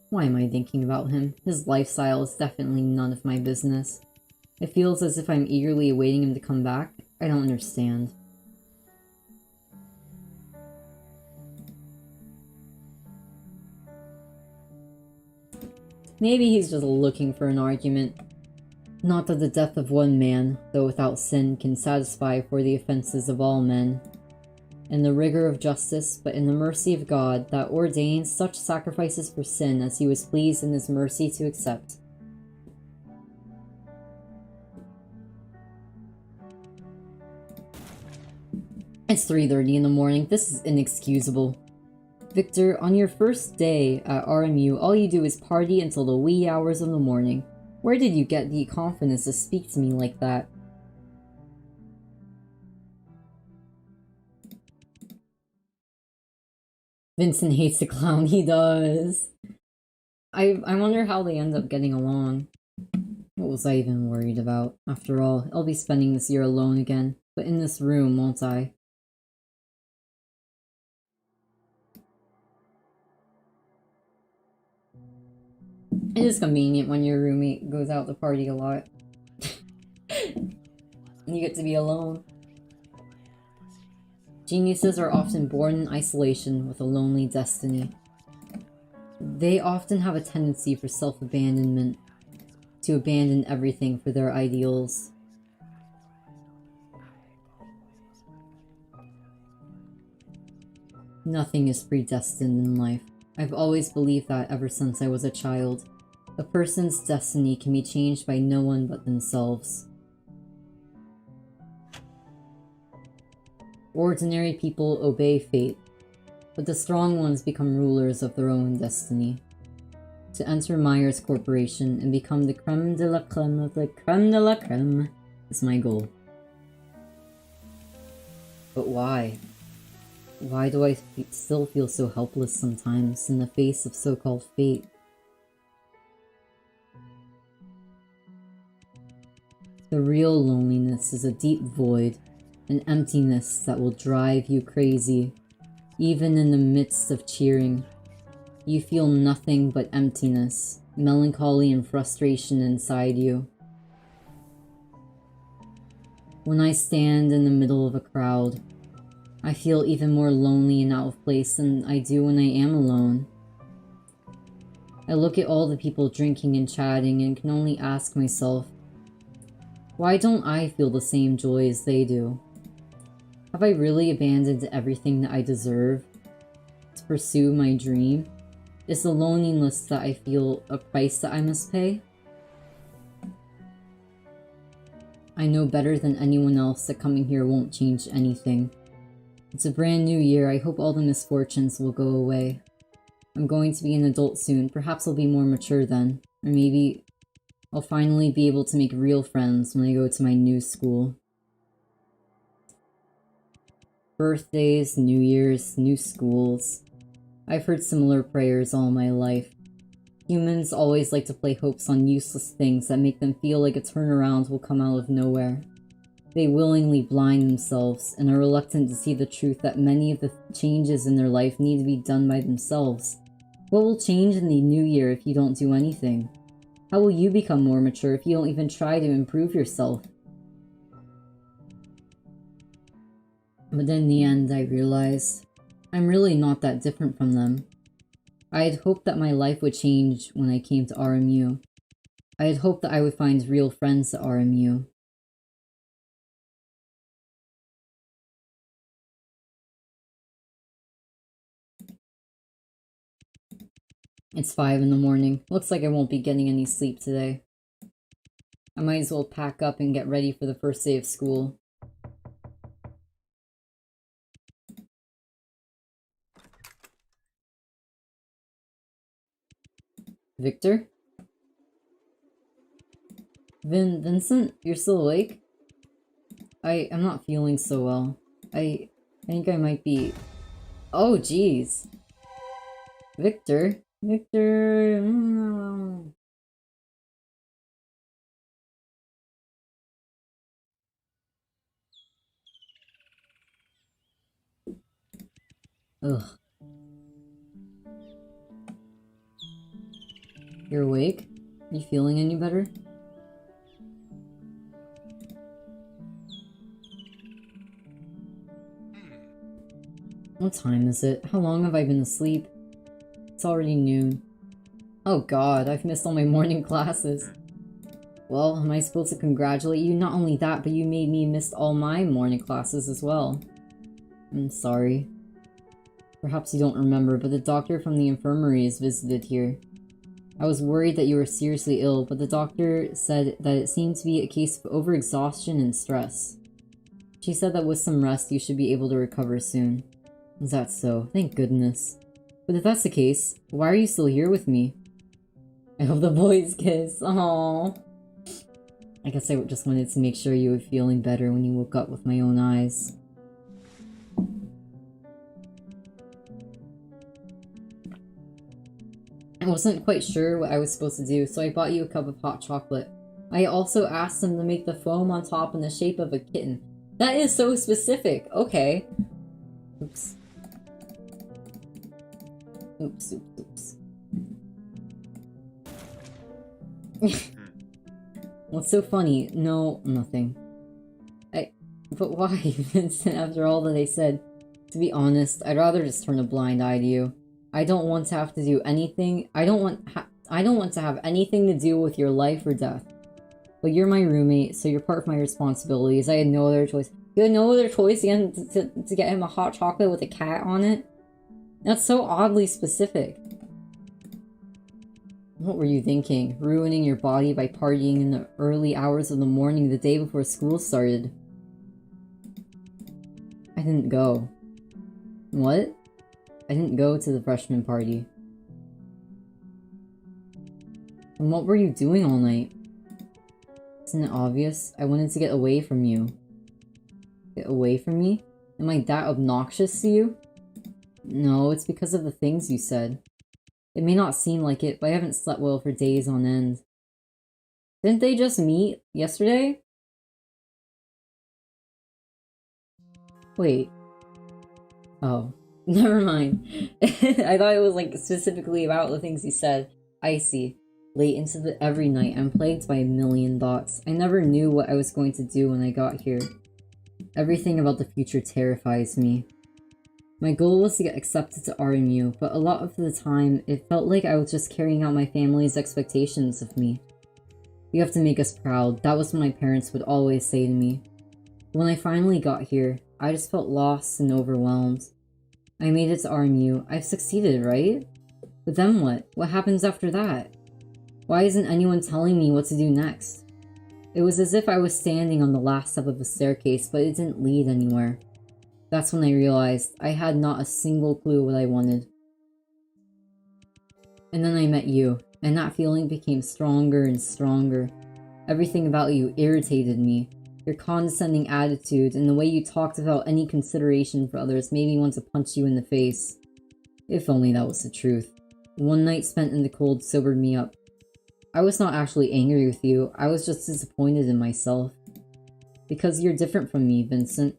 Why am I thinking about him? His lifestyle is definitely none of my business. It feels as if I'm eagerly awaiting him to come back. I don't understand. Maybe he's just looking for an argument. Not that the death of one man, though without sin, can satisfy for the offenses of all men. in the rigor of justice, but in the mercy of God, that ordains such sacrifices for sin as he was pleased in his mercy to accept. It's 3:30 in the morning. This is inexcusable. Victor, on your first day at RMU, all you do is party until the wee hours of the morning. Where did you get the confidence to speak to me like that? Vincent hates the clown, he does. I wonder how they end up getting along. What was I even worried about? After all, I'll be spending this year alone again, but in this room, won't I? It is convenient when your roommate goes out to party a lot. You get to be alone. Geniuses are often born in isolation with a lonely destiny. They often have a tendency for self-abandonment, to abandon everything for their ideals. Nothing is predestined in life. I've always believed that ever since I was a child. A person's destiny can be changed by no one but themselves. Ordinary people obey fate, but the strong ones become rulers of their own destiny. To enter Myers Corporation and become the creme de la creme of the creme de la creme is my goal. But why? Why do I still feel so helpless sometimes in the face of so-called fate? The real loneliness is a deep void, an emptiness that will drive you crazy. Even in the midst of cheering, you feel nothing but emptiness, melancholy and frustration inside you. When I stand in the middle of a crowd, I feel even more lonely and out of place than I do when I am alone. I look at all the people drinking and chatting and can only ask myself, why don't I feel the same joy as they do? Have I really abandoned everything that I deserve to pursue my dream? Is the loneliness that I feel a price that I must pay? I know better than anyone else that coming here won't change anything. It's a brand new year. I hope all the misfortunes will go away. I'm going to be an adult soon. Perhaps I'll be more mature then. Or maybe I'll finally be able to make real friends when I go to my new school. Birthdays, New Year's, new schools. I've heard similar prayers all my life. Humans always like to play hopes on useless things that make them feel like a turnaround will come out of nowhere. They willingly blind themselves and are reluctant to see the truth that many of the changes in their life need to be done by themselves. What will change in the new year if you don't do anything? How will you become more mature if you don't even try to improve yourself? But in the end, I realized I'm really not that different from them. I had hoped that my life would change when I came to RMU. I had hoped that I would find real friends at RMU. It's 5 in the morning. Looks like I won't be getting any sleep today. I might as well pack up and get ready for the first day of school. Victor? Vincent, you're still awake? I'm not feeling so well. I think I might be... Oh, jeez. Victor? Victor... Ugh. You're awake? Are you feeling any better? What time is it? How long have I been asleep? It's already noon. Oh god, I've missed all my morning classes. Well, am I supposed to congratulate you? Not only that, but you made me miss all my morning classes as well. I'm sorry. Perhaps you don't remember, but the doctor from the infirmary has visited here. I was worried that you were seriously ill, but the doctor said that it seemed to be a case of overexhaustion and stress. She said that with some rest, you should be able to recover soon. Is that so? Thank goodness. But if that's the case, why are you still here with me? I hope the boys kiss. Aww. I guess I just wanted to make sure you were feeling better when you woke up with my own eyes. I wasn't quite sure what I was supposed to do, so I bought you a cup of hot chocolate. I also asked them to make the foam on top in the shape of a kitten. That is so specific! Okay. Oops. Oops, oops, oops. What's so funny? No, nothing. But why, Vincent, after all that I said? To be honest, I'd rather just turn a blind eye to you. I don't want to have to do anything. I don't want to have anything to do with your life or death. But you're my roommate, so you're part of my responsibilities. I had no other choice. You had no other choice again to get him a hot chocolate with a cat on it? That's so oddly specific. What were you thinking? Ruining your body by partying in the early hours of the morning the day before school started? I didn't go. What? I didn't go to the freshman party. And what were you doing all night? Isn't it obvious? I wanted to get away from you. Get away from me? Am I that obnoxious to you? No, it's because of the things you said. It may not seem like it, but I haven't slept well for days on end. Didn't they just meet yesterday? Wait. Oh. Never mind. I thought it was like specifically about the things he said. I see. Late into every night, I'm plagued by a million thoughts. I never knew what I was going to do when I got here. Everything about the future terrifies me. My goal was to get accepted to RMU, but a lot of the time, it felt like I was just carrying out my family's expectations of me. You have to make us proud. That was what my parents would always say to me. When I finally got here, I just felt lost and overwhelmed. I made it to RMU. I've succeeded, right? But then what? What happens after that? Why isn't anyone telling me what to do next? It was as if I was standing on the last step of a staircase, but it didn't lead anywhere. That's when I realized I had not a single clue what I wanted. And then I met you, and that feeling became stronger and stronger. Everything about you irritated me. Your condescending attitude and the way you talked without any consideration for others made me want to punch you in the face. If only that was the truth. One night spent in the cold sobered me up. I was not actually angry with you, I was just disappointed in myself. Because you're different from me, Vincent.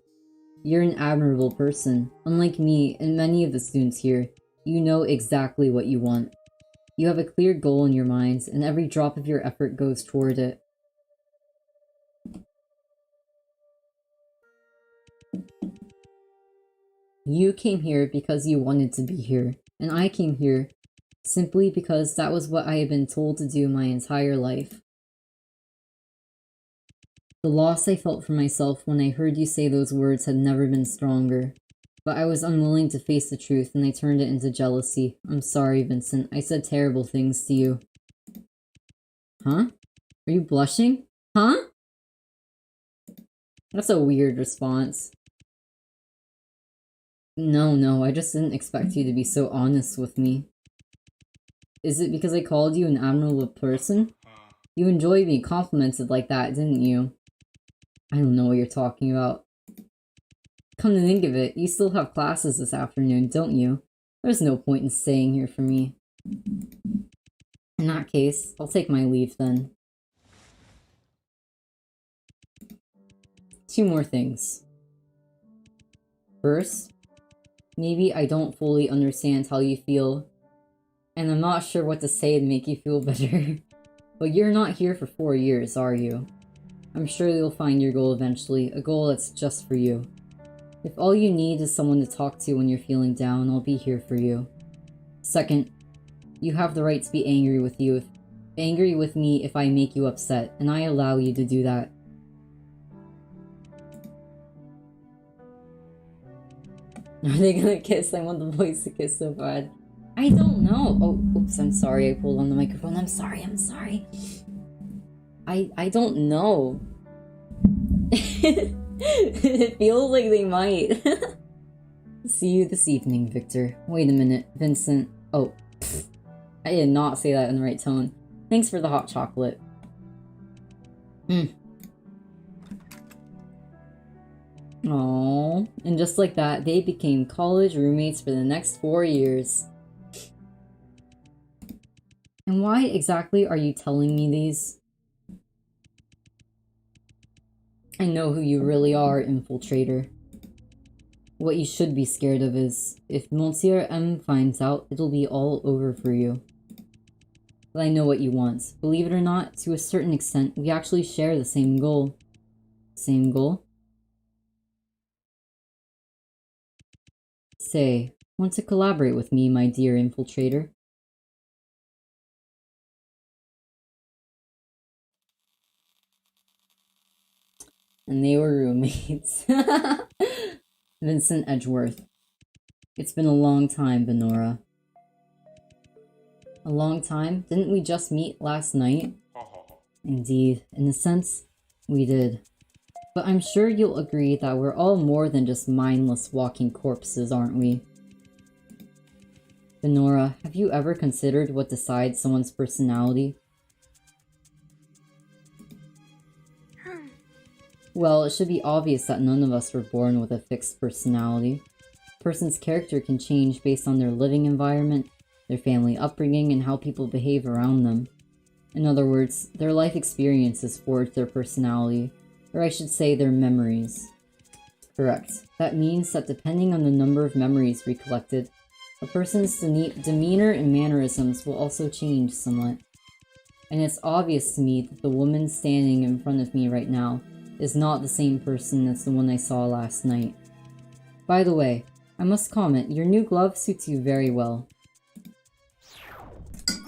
You're an admirable person. Unlike me and many of the students here, you know exactly what you want. You have a clear goal in your mind, and every drop of your effort goes toward it. You came here because you wanted to be here, and I came here simply because that was what I had been told to do my entire life. The loss I felt for myself when I heard you say those words had never been stronger, but I was unwilling to face the truth and I turned it into jealousy. I'm sorry, Vincent. I said terrible things to you. Huh? Are you blushing? Huh? That's a weird response. No, I just didn't expect you to be so honest with me. Is it because I called you an admirable person? You enjoyed being complimented like that, didn't you? I don't know what you're talking about. Come to think of it, you still have classes this afternoon, don't you? There's no point in staying here for me. In that case, I'll take my leave then. 2 more things. First, maybe I don't fully understand how you feel, and I'm not sure what to say to make you feel better. But you're not here for 4 years, are you? I'm sure you'll find your goal eventually, a goal that's just for you. If all you need is someone to talk to when you're feeling down, I'll be here for you. Second, you have the right to be angry with me if I make you upset, and I allow you to do that. Are they gonna kiss? I want the boys to kiss so bad. I don't know. Oh, oops, I'm sorry. I pulled on the microphone. I'm sorry. I don't know. It feels like they might. See you this evening, Victor. Wait a minute, Vincent. Oh, pfft. I did not say that in the right tone. Thanks for the hot chocolate. Aww. And just like that, they became college roommates for the next 4 years. And why exactly are you telling me these? I know who you really are, infiltrator. What you should be scared of is, if Monsieur M finds out, it'll be all over for you. But I know what you want. Believe it or not, to a certain extent, we actually share the same goal. Same goal? Say, want to collaborate with me, my dear infiltrator? And they were roommates. Vincent Edgeworth. It's been a long time, Benora. A long time? Didn't we just meet last night? Indeed, in a sense, we did. But I'm sure you'll agree that we're all more than just mindless walking corpses, aren't we? Benora, have you ever considered what decides someone's personality? Well, it should be obvious that none of us were born with a fixed personality. A person's character can change based on their living environment, their family upbringing, and how people behave around them. In other words, their life experiences forge their personality, or I should say their memories. Correct. That means that depending on the number of memories recollected, a person's demeanor and mannerisms will also change somewhat. And it's obvious to me that the woman standing in front of me right now is not the same person as the one I saw last night. By the way, I must comment, your new glove suits you very well.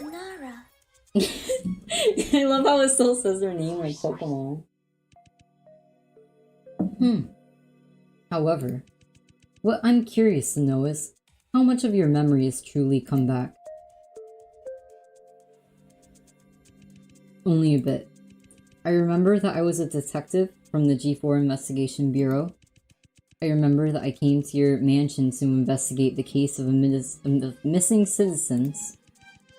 Nara. I love how it still says her name like Pokemon. However, what I'm curious to know is, how much of your memories truly come back? Only a bit. I remember that I was a detective from the G4 Investigation Bureau. I remember that I came to your mansion to investigate the case of missing citizens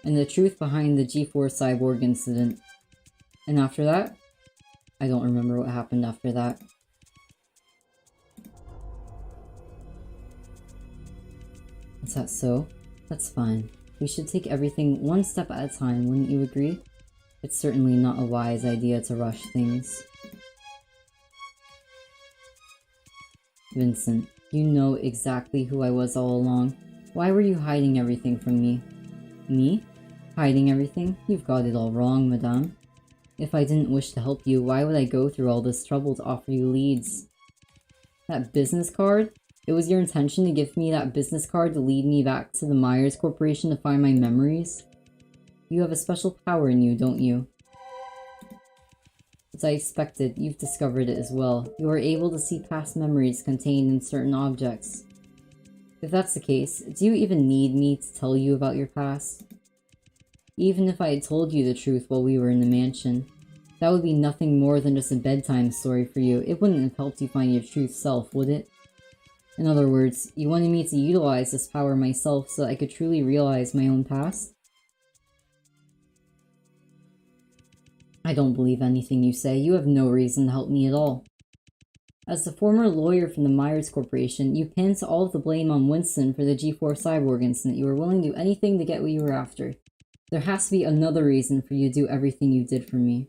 and the truth behind the G4 cyborg incident. And after that, I don't remember what happened after that. Is that so? That's fine. We should take everything one step at a time, wouldn't you agree? It's certainly not a wise idea to rush things. Vincent, you know exactly who I was all along. Why were you hiding everything from me? Me? Hiding everything? You've got it all wrong, madame. If I didn't wish to help you, why would I go through all this trouble to offer you leads? That business card? It was your intention to give me that business card to lead me back to the Myers Corporation to find my memories? You have a special power in you, don't you? As I expected, you've discovered it as well. You are able to see past memories contained in certain objects. If that's the case, do you even need me to tell you about your past? Even if I had told you the truth while we were in the mansion, that would be nothing more than just a bedtime story for you. It wouldn't have helped you find your true self, would it? In other words, you wanted me to utilize this power myself so that I could truly realize my own past? I don't believe anything you say. You have no reason to help me at all. As the former lawyer from the Myers Corporation, you pinned all of the blame on Winston for the G4 cyborg incident. You were willing to do anything to get what you were after. There has to be another reason for you to do everything you did for me.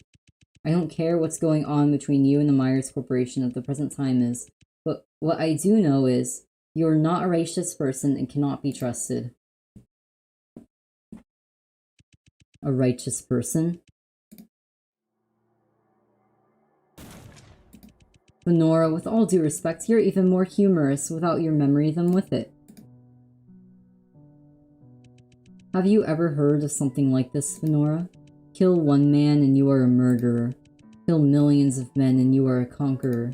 I don't care what's going on between you and the Myers Corporation at the present time is, but what I do know is, you're not a righteous person and cannot be trusted. A righteous person? Benora, with all due respect, you're even more humorous without your memory than with it. Have you ever heard of something like this, Benora? Kill one man and you are a murderer. Kill millions of men and you are a conqueror.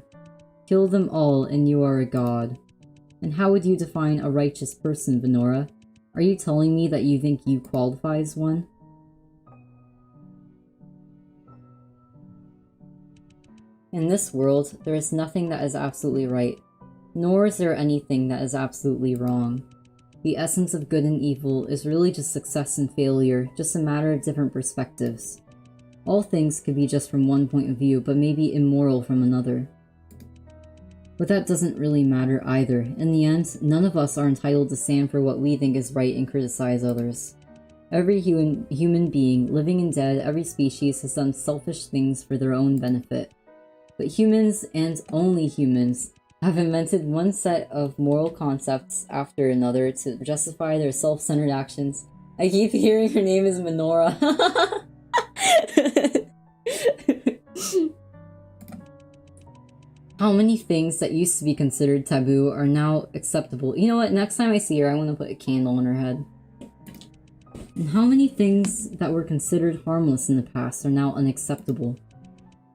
Kill them all and you are a god. And how would you define a righteous person, Venora? Are you telling me that you think you qualify as one? In this world, there is nothing that is absolutely right, nor is there anything that is absolutely wrong. The essence of good and evil is really just success and failure, just a matter of different perspectives. All things could be just from one point of view, but maybe immoral from another. But that doesn't really matter either. In the end, none of us are entitled to stand for what we think is right and criticize others. Every human being, living and dead, every species has done selfish things for their own benefit. But humans, and only humans, have invented one set of moral concepts after another to justify their self-centered actions. I keep hearing her name is Minora. How many things that used to be considered taboo are now acceptable? You know what? Next time I see her, I want to put a candle on her head. And how many things that were considered harmless in the past are now unacceptable?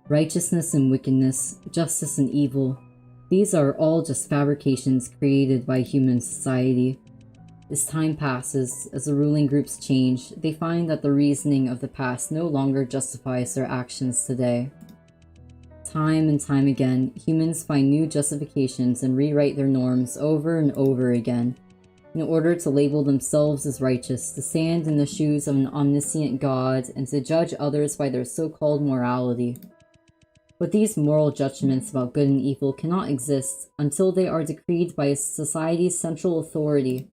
Righteousness and wickedness, justice and evil. These are all just fabrications created by human society. As time passes, as the ruling groups change, they find that the reasoning of the past no longer justifies their actions today. Time and time again, humans find new justifications and rewrite their norms over and over again, in order to label themselves as righteous, to stand in the shoes of an omniscient God, and to judge others by their so-called morality. But these moral judgments about good and evil cannot exist until they are decreed by society's central authority.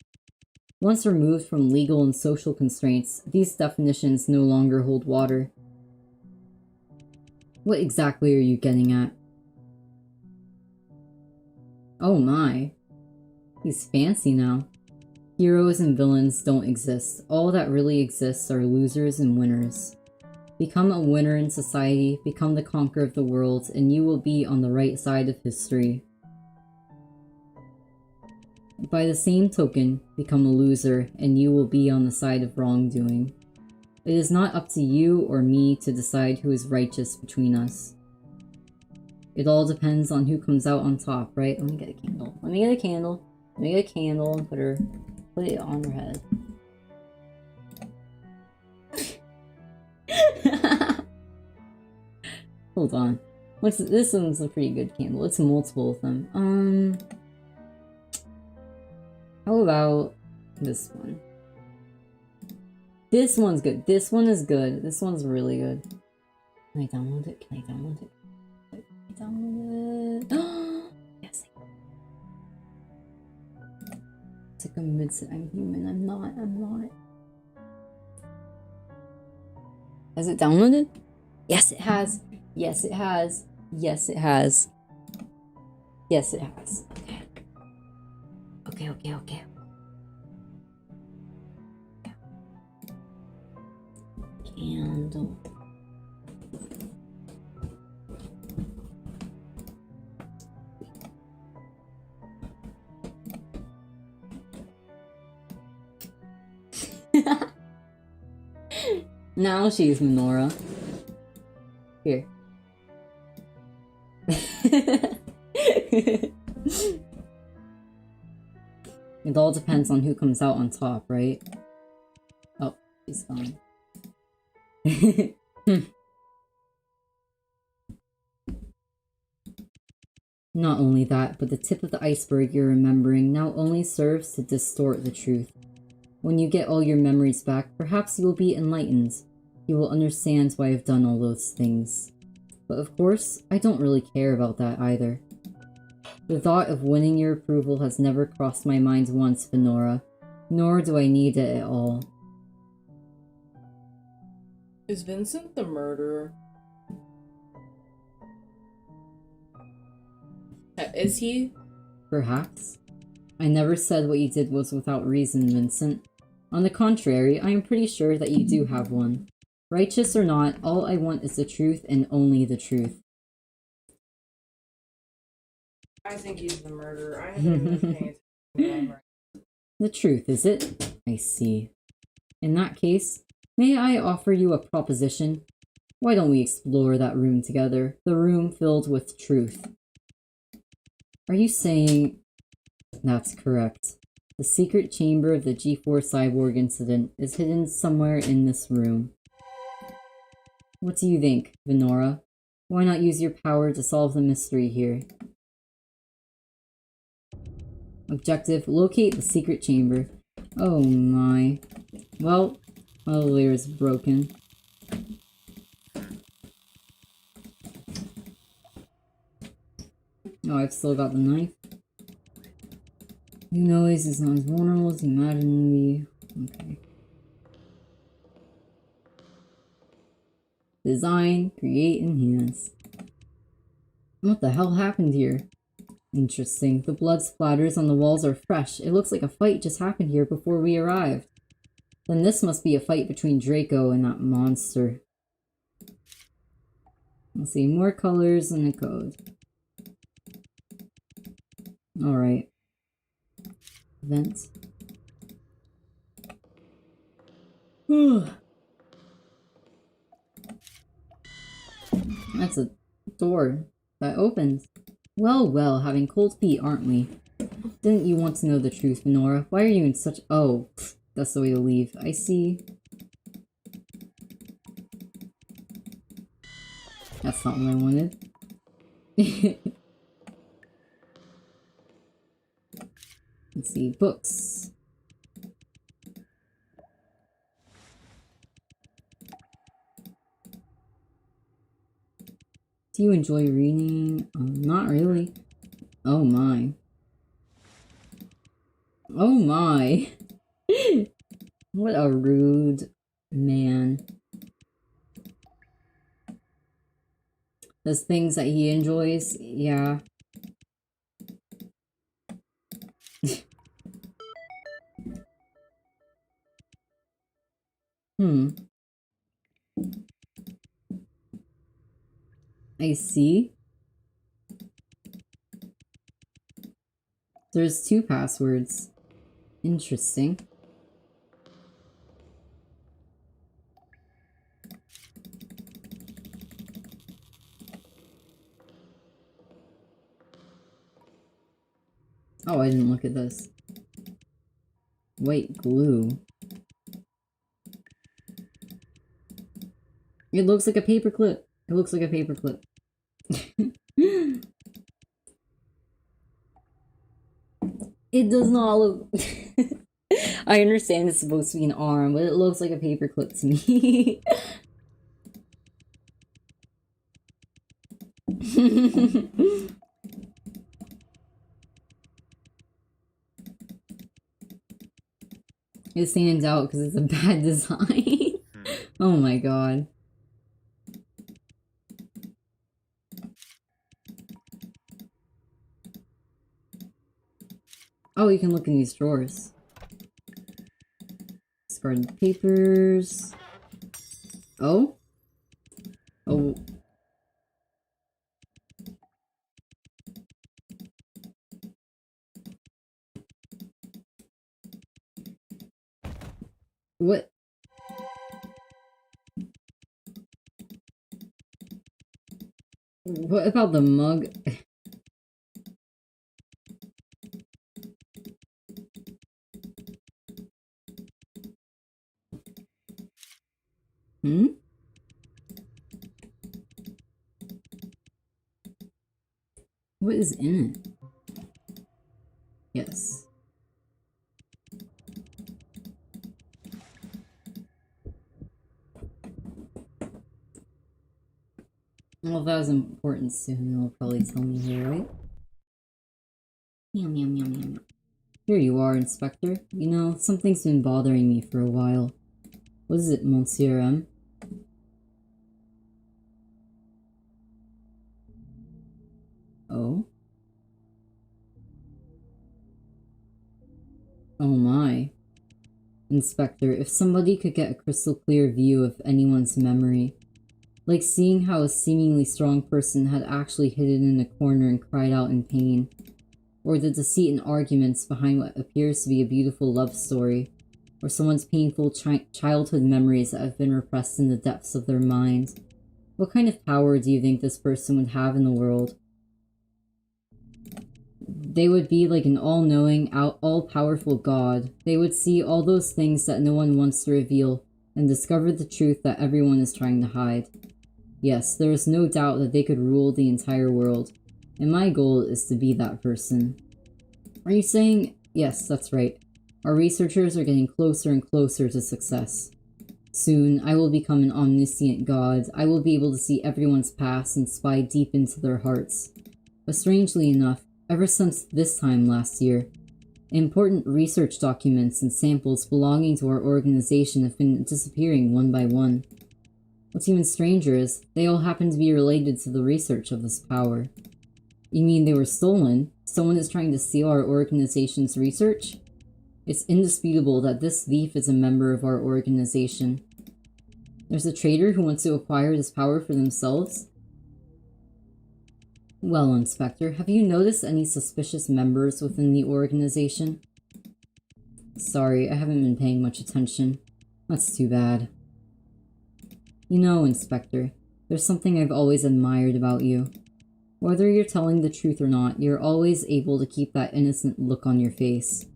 Once removed from legal and social constraints, these definitions no longer hold water. What exactly are you getting at? Oh my. He's fancy now. Heroes and villains don't exist. All that really exists are losers and winners. Become a winner in society, become the conqueror of the world, and you will be on the right side of history. By the same token, become a loser, and you will be on the side of wrongdoing. It is not up to you or me to decide who is righteous between us. It all depends on who comes out on top, right? Let me get a candle. Let me get a candle. Let me get a candle and put it on her head. Hold on. This one's a pretty good candle. It's multiple of them. How about this one? This one's good. This one is good. This one's really good. Can I download it? Can I download it? Can I download it? Yes. It's like a Vincent. I'm human. I'm not. Has it downloaded? Yes, it has. Yes, it has. Yes, it has. Yes, it has. Okay. Candle. Now she's Minora. Here. It all depends on who comes out on top, right? Oh, he's gone. Not only that, but the tip of the iceberg you're remembering now only serves to distort the truth. When you get all your memories back, perhaps you will be enlightened. You will understand why I've done all those things. But of course, I don't really care about that either. The thought of winning your approval has never crossed my mind once, Venora, nor do I need it at all. Is Vincent the murderer? Is he? Perhaps. I never said what you did was without reason, Vincent. On the contrary, I am pretty sure that you do have one. Righteous or not, all I want is the truth and only the truth. I think he's the murderer. I haven't been paying attention. The truth, is it? I see. In that case, may I offer you a proposition? Why don't we explore that room together? The room filled with truth. Are you saying... That's correct. The secret chamber of the G4 cyborg incident is hidden somewhere in this room. What do you think, Venora? Why not use your power to solve the mystery here? Objective, locate the secret chamber. Oh my. Well, my elevator is broken. Oh, I've still got the knife. You know is not as vulnerable as you imagine to be. Okay. Design, create, enhance. What the hell happened here? Interesting. The blood splatters on the walls are fresh. It looks like a fight just happened here before we arrived. Then this must be a fight between Draco and that monster. Let's see, more colors and a code. Alright. Vent. That's a door that opens. Well, well, having cold feet, aren't we? Didn't you want to know the truth, Nora? Why are you in such— oh, that's the way to leave. I see. That's not what I wanted. Let's see, books. Do you enjoy reading? Not really. Oh my. Oh my. What a rude man. Those things that he enjoys, yeah. I see. There's 2 passwords. Interesting. Oh, I didn't look at this. White glue. It looks like a paperclip. It looks like a paperclip. It does not look... I understand it's supposed to be an arm, but it looks like a paperclip to me. It stands out because it's a bad design. Oh my god. Oh, you can look in these drawers. Discarded papers. Oh? Oh. What? What about the mug? Hmm? What is in it? Yes. Well, if that was important soon, they'll probably tell me here, right? Meow, meow, meow, meow, meow. Here you are, Inspector. You know, something's been bothering me for a while. What is it, Monsieur M? Oh? Oh my. Inspector, if somebody could get a crystal clear view of anyone's memory, like seeing how a seemingly strong person had actually hidden in a corner and cried out in pain, or the deceit and arguments behind what appears to be a beautiful love story, or someone's painful childhood memories that have been repressed in the depths of their mind, what kind of power do you think this person would have in the world? They would be like an all-knowing, all-powerful god. They would see all those things that no one wants to reveal, and discover the truth that everyone is trying to hide. Yes, there is no doubt that they could rule the entire world, and my goal is to be that person. Are you saying... Yes, that's right. Our researchers are getting closer and closer to success. Soon, I will become an omniscient god. I will be able to see everyone's past and spy deep into their hearts. But strangely enough, ever since this time last year, important research documents and samples belonging to our organization have been disappearing one by one. What's even stranger is, they all happen to be related to the research of this power. You mean they were stolen? Someone is trying to steal our organization's research? It's indisputable that this thief is a member of our organization. There's a traitor who wants to acquire this power for themselves? Well, Inspector, have you noticed any suspicious members within the organization? Sorry, I haven't been paying much attention. That's too bad. You know, Inspector, there's something I've always admired about you. Whether you're telling the truth or not, you're always able to keep that innocent look on your face.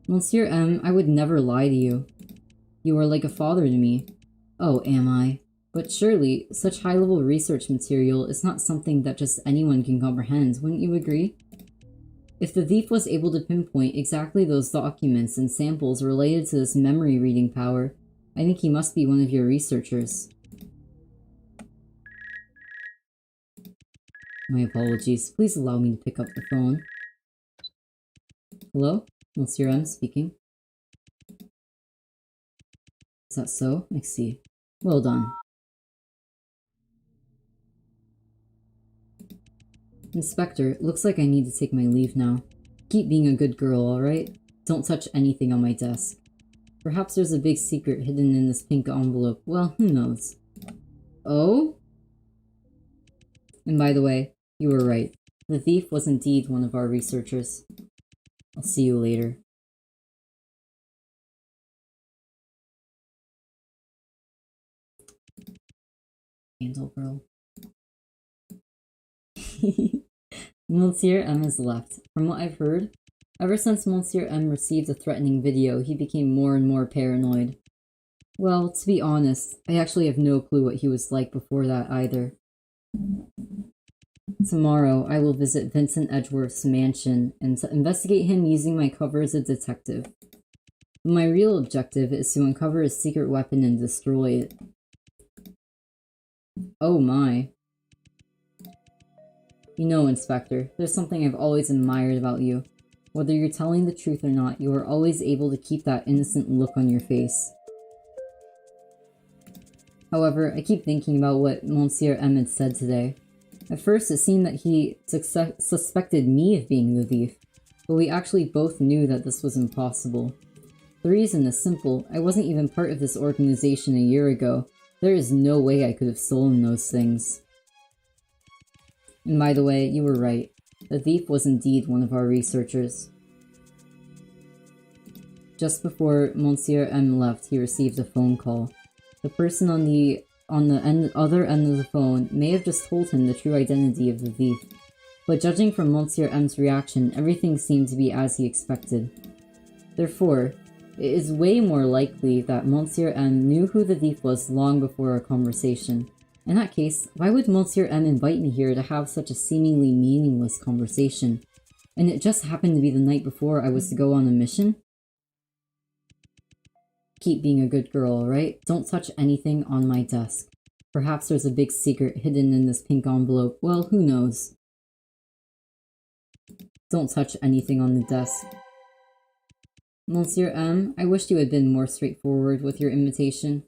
Monsieur M, I would never lie to you. You are like a father to me. Oh, am I? But surely, such high-level research material is not something that just anyone can comprehend, wouldn't you agree? If the thief was able to pinpoint exactly those documents and samples related to this memory-reading power, I think he must be one of your researchers. My apologies. Please allow me to pick up the phone. Hello? Monsieur M speaking. Is that so? I see. Well done. Inspector, looks like I need to take my leave now. Keep being a good girl, alright? Don't touch anything on my desk. Perhaps there's a big secret hidden in this pink envelope. Well, who knows? Oh? And by the way, you were right. The thief was indeed one of our researchers. I'll see you later. Candle girl. Monsieur M has left. From what I've heard, ever since Monsieur M received a threatening video, he became more and more paranoid. Well, to be honest, I actually have no clue what he was like before that either. Tomorrow, I will visit Vincent Edgeworth's mansion and to investigate him using my cover as a detective. But my real objective is to uncover his secret weapon and destroy it. Oh my. You know, Inspector, there's something I've always admired about you. Whether you're telling the truth or not, you are always able to keep that innocent look on your face. However, I keep thinking about what Monsieur M had said today. At first, it seemed that he suspected me of being the thief, but we actually both knew that this was impossible. The reason is simple. I wasn't even part of this organization a year ago. There is no way I could have stolen those things. And by the way, you were right. The thief was indeed one of our researchers. Just before Monsieur M left, he received a phone call. The person on the other end of the phone may have just told him the true identity of the thief, but judging from Monsieur M's reaction, everything seemed to be as he expected. Therefore, it is way more likely that Monsieur M knew who the thief was long before our conversation. In that case, why would Monsieur M invite me here to have such a seemingly meaningless conversation? And it just happened to be the night before I was to go on a mission? Keep being a good girl, alright? Don't touch anything on my desk. Perhaps there's a big secret hidden in this pink envelope. Well, who knows? Don't touch anything on the desk. Monsieur M, I wished you had been more straightforward with your invitation.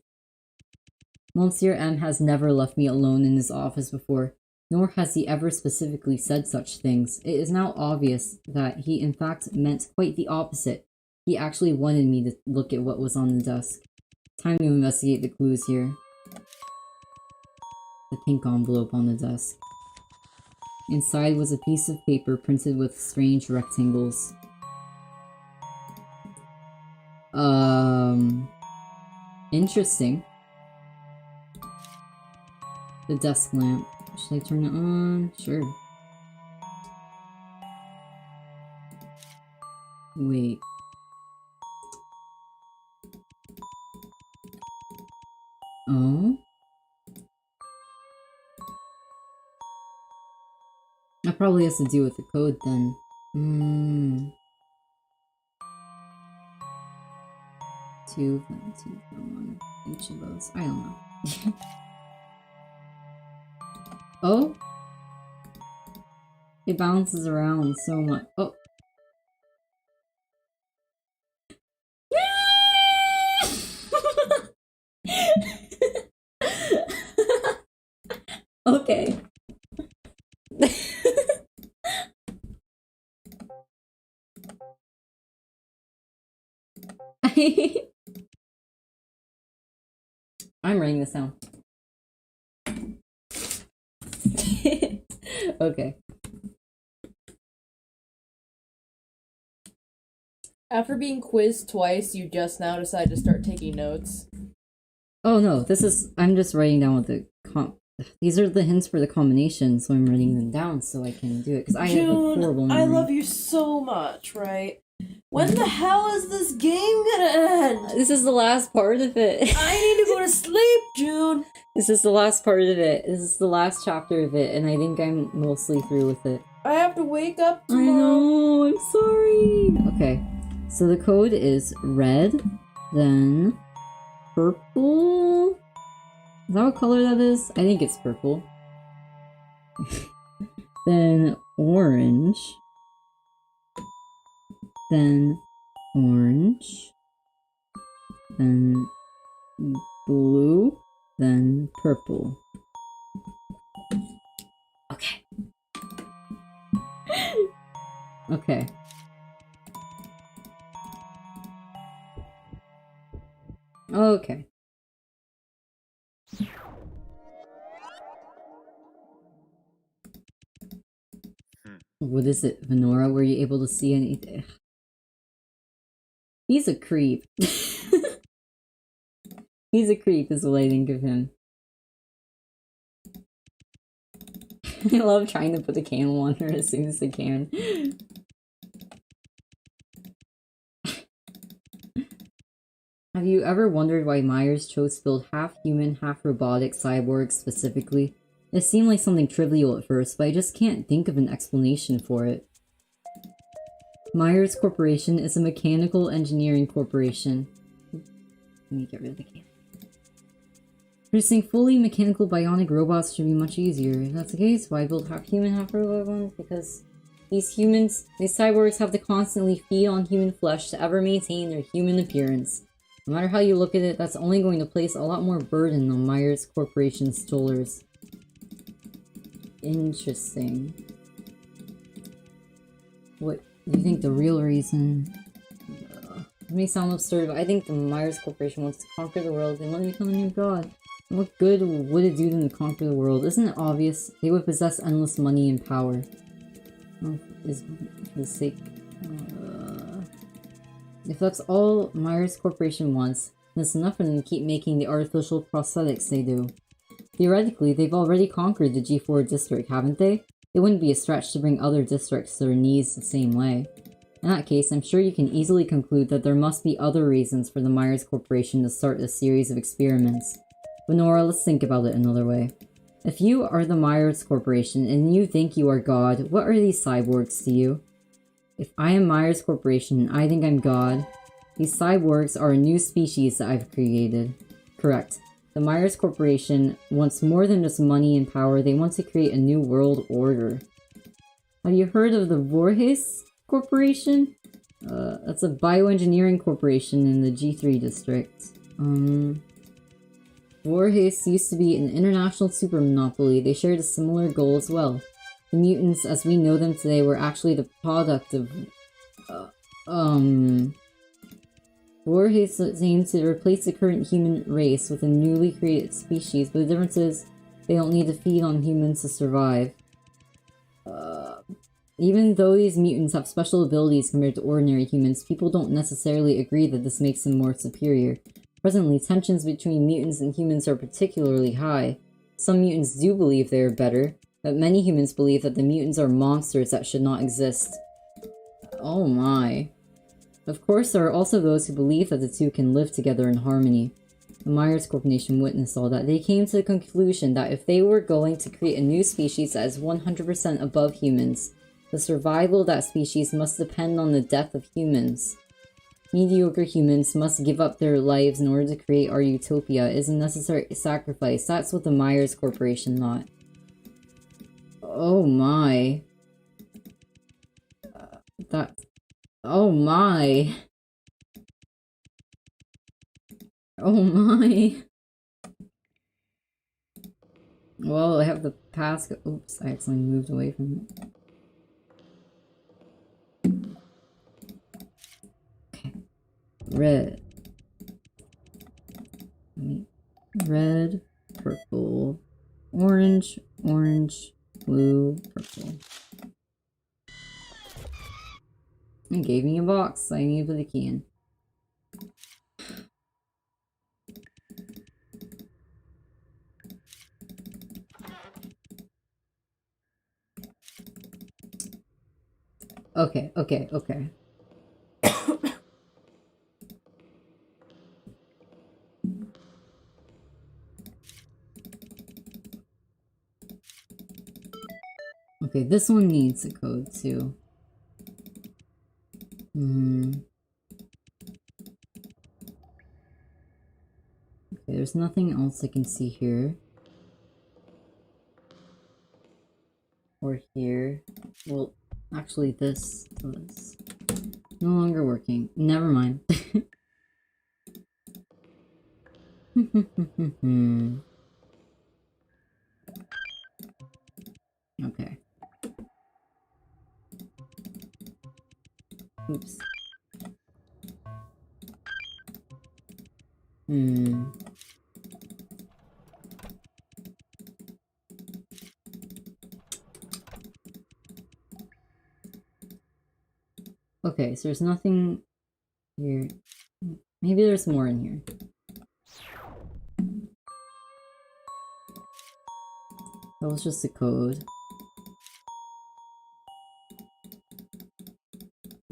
Monsieur M has never left me alone in his office before, nor has he ever specifically said such things. It is now obvious that he in fact meant quite the opposite. He actually wanted me to look at what was on the desk. Time to investigate the clues here. The pink envelope on the desk. Inside was a piece of paper printed with strange rectangles. Interesting. The desk lamp. Should I turn it on? Sure. Wait. Oh? That probably has to do with the code then. Two from one. Each of those. I don't know. Oh? It bounces around so much. Oh. Okay. I'm writing this down. Okay. After being quizzed twice, you just now decide to start taking notes. Oh no, I'm just writing down what the these are the hints for the combination, so I'm writing them down so I can do it, because I have a horrible memory. I love you so much, right? When the hell is this game gonna end? This is the last part of it. I need to go to sleep, June! This is the last part of it. This is the last chapter of it, and I think I'm mostly through with it. I have to wake up tomorrow. I know, I'm sorry. Okay, so the code is red, then purple. Is that what color that is? I think it's purple. Then orange. Then orange. Then blue. Then purple. Okay. Okay. Okay. What is it, Venora? Were you able to see anything? He's a creep. He's a creep is what I think of him. I love trying to put the candle on her as soon as I can. Have you ever wondered why Myers chose to build half-human, half-robotic cyborgs specifically? It seemed like something trivial at first, but I just can't think of an explanation for it. Myers Corporation is a mechanical engineering corporation. Let me get rid of the can. Producing fully mechanical bionic robots should be much easier. If that's the case, why build half-human, half-robot ones? Because these cyborgs have to constantly feed on human flesh to ever maintain their human appearance. No matter how you look at it, that's only going to place a lot more burden on Myers Corporation's shoulders. Interesting. What do you think the real reason? It may sound absurd, but I think the Myers Corporation wants to conquer the world. They want to become a new god. And what good would it do them to conquer the world? Isn't it obvious? They would possess endless money and power. Well, is for the sake. If that's all Myers Corporation wants, then it's enough for them to keep making the artificial prosthetics they do. Theoretically, they've already conquered the G4 district, haven't they? It wouldn't be a stretch to bring other districts to their knees the same way. In that case, I'm sure you can easily conclude that there must be other reasons for the Myers Corporation to start this series of experiments. But Nora, let's think about it another way. If you are the Myers Corporation and you think you are God, what are these cyborgs to you? If I am Myers Corporation and I think I'm God, these cyborgs are a new species that I've created. Correct. The Myers Corporation wants more than just money and power, they want to create a new world order. Have you heard of the Voorhees Corporation? That's a bioengineering corporation in the G3 district. Voorhees used to be an international super monopoly. They shared a similar goal as well. The mutants, as we know them today, were actually the product of... Voorhees aims to replace the current human race with a newly created species, but the difference is they don't need to feed on humans to survive. Even though these mutants have special abilities compared to ordinary humans, people don't necessarily agree that this makes them more superior. Presently, tensions between mutants and humans are particularly high. Some mutants do believe they are better, but many humans believe that the mutants are monsters that should not exist. Oh my. Of course, there are also those who believe that the two can live together in harmony. The Myers Corporation witnessed all that. They came to the conclusion that if they were going to create a new species that is 100% above humans, the survival of that species must depend on the death of humans. Mediocre humans must give up their lives in order to create our utopia. It is a necessary sacrifice. That's what the Myers Corporation thought. Oh my. Oh my. Oh my. Well, I have the pass. Oops, I accidentally moved away from it. Okay. Red. Red, purple, orange, orange, blue, purple. It gave me a box. I need to put the key in. Okay. Okay, this one needs a code too. Okay, there's nothing else I can see here. Or here. Well, actually this was no longer working. Never mind. Okay. Oops. Okay, so there's nothing here. Maybe there's more in here. That was just a code.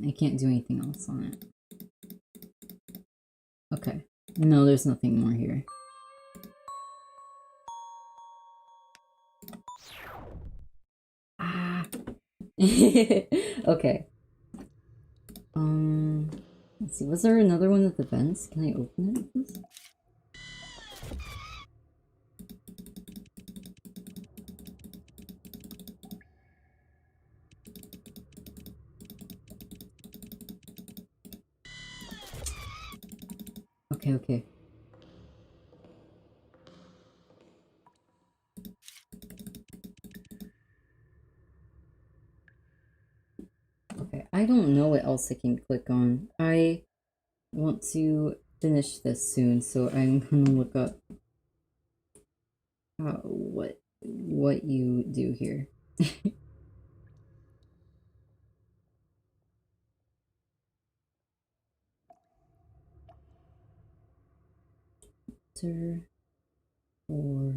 I can't do anything else on it. Okay. No, there's nothing more here. Ah. Okay. Let's see. Was there another one at the vents? Can I open it, please? Okay. Okay, I don't know what else I can click on. I want to finish this soon, so I'm gonna look up what you do here. Or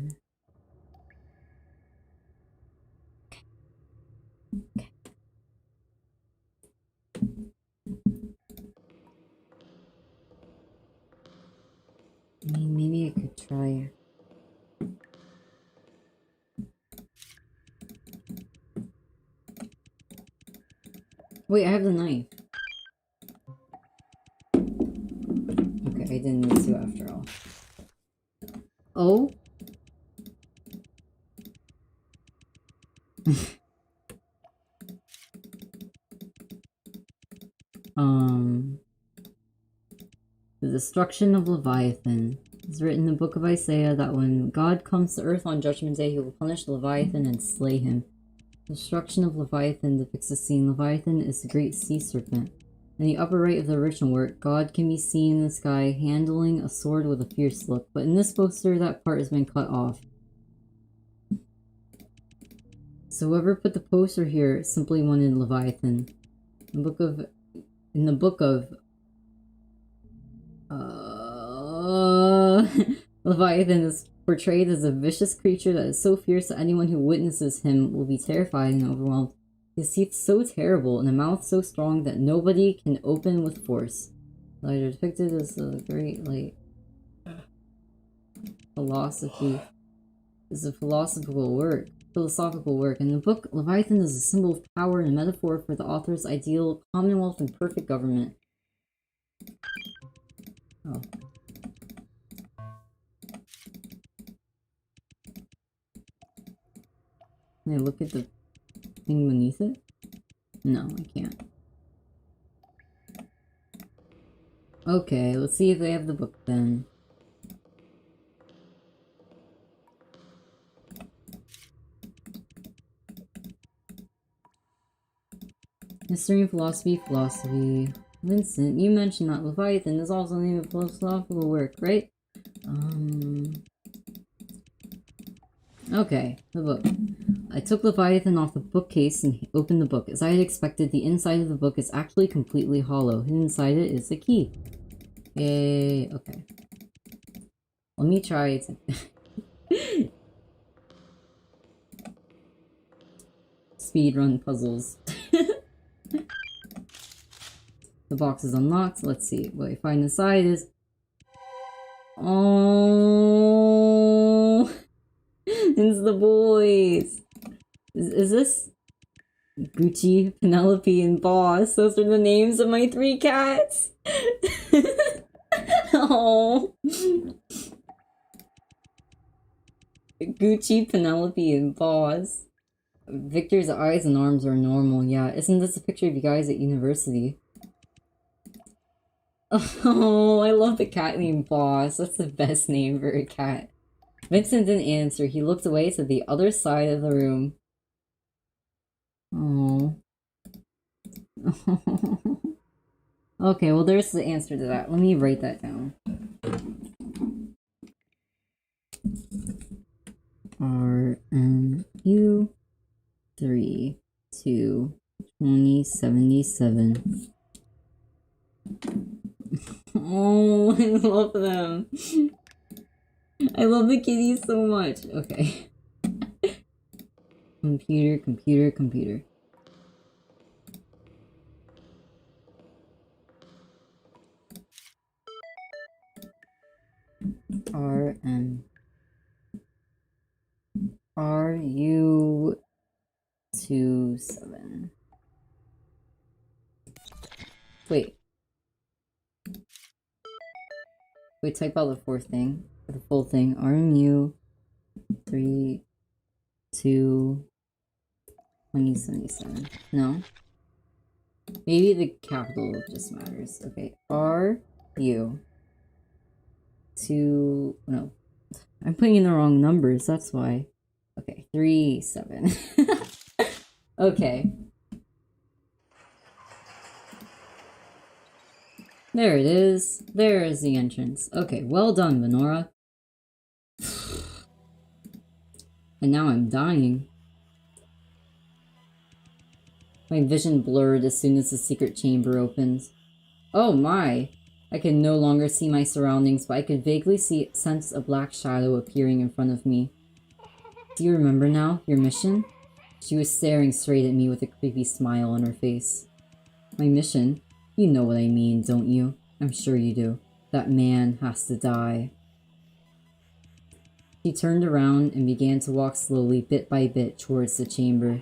okay. I mean, maybe I could try. Wait, I have the knife. Okay, I didn't need to after all. Oh? The destruction of Leviathan. It's written in the book of Isaiah that when God comes to earth on Judgment Day, he will punish Leviathan and slay him. The destruction of Leviathan depicts the scene. Leviathan is the great sea serpent. In the upper right of the original work, God can be seen in the sky handling a sword with a fierce look, but in this poster, that part has been cut off. So whoever put the poster here simply wanted Leviathan. In the book of Leviathan is portrayed as a vicious creature that is so fierce that anyone who witnesses him will be terrified and overwhelmed. His teeth so terrible and a mouth so strong that nobody can open with force. Light are depicted as a great light. Philosophy is a philosophical work. In the book, Leviathan is a symbol of power and a metaphor for the author's ideal commonwealth and perfect government. Oh. Can I look at the thing beneath it? No, I can't. Okay, let's see if they have the book then. History and philosophy. Vincent, you mentioned that Leviathan is also the name of philosophical work, right? Okay, the book. I took Leviathan off the bookcase and opened the book. As I had expected, the inside of the book is actually completely hollow. Hidden inside it is a key. Yay, okay. Let me try to... Speedrun puzzles. The box is unlocked. Let's see. What I find inside is... Oh... It's the boys! Is this... Gucci, Penelope, and Boss? Those are the names of my 3 cats! Oh... Gucci, Penelope, and Boss. Victor's eyes and arms are normal. Yeah, isn't this a picture of you guys at university? Oh, I love the cat named Boss. That's the best name for a cat. Vincent didn't answer. He looked away to the other side of the room. Oh. Okay, well there's the answer to that. Let me write that down. RNU 3 2 2077. Oh, I love them. I love the kitties so much. Okay. Computer. RU27. Wait, type out the fourth thing. For the full thing. RMU 3 2 2077. No. Maybe the capital just matters. Okay. RU 2 no. I'm putting in the wrong numbers, that's why. Okay, 3 7. Okay. There it is. There is the entrance. Okay, well done, Venora. And now I'm dying. My vision blurred as soon as the secret chamber opened. Oh my! I could no longer see my surroundings, but I could vaguely sense a black shadow appearing in front of me. Do you remember now, your mission? She was staring straight at me with a creepy smile on her face. My mission? You know what I mean, don't you? I'm sure you do. That man has to die. She turned around and began to walk slowly, bit by bit, towards the chamber.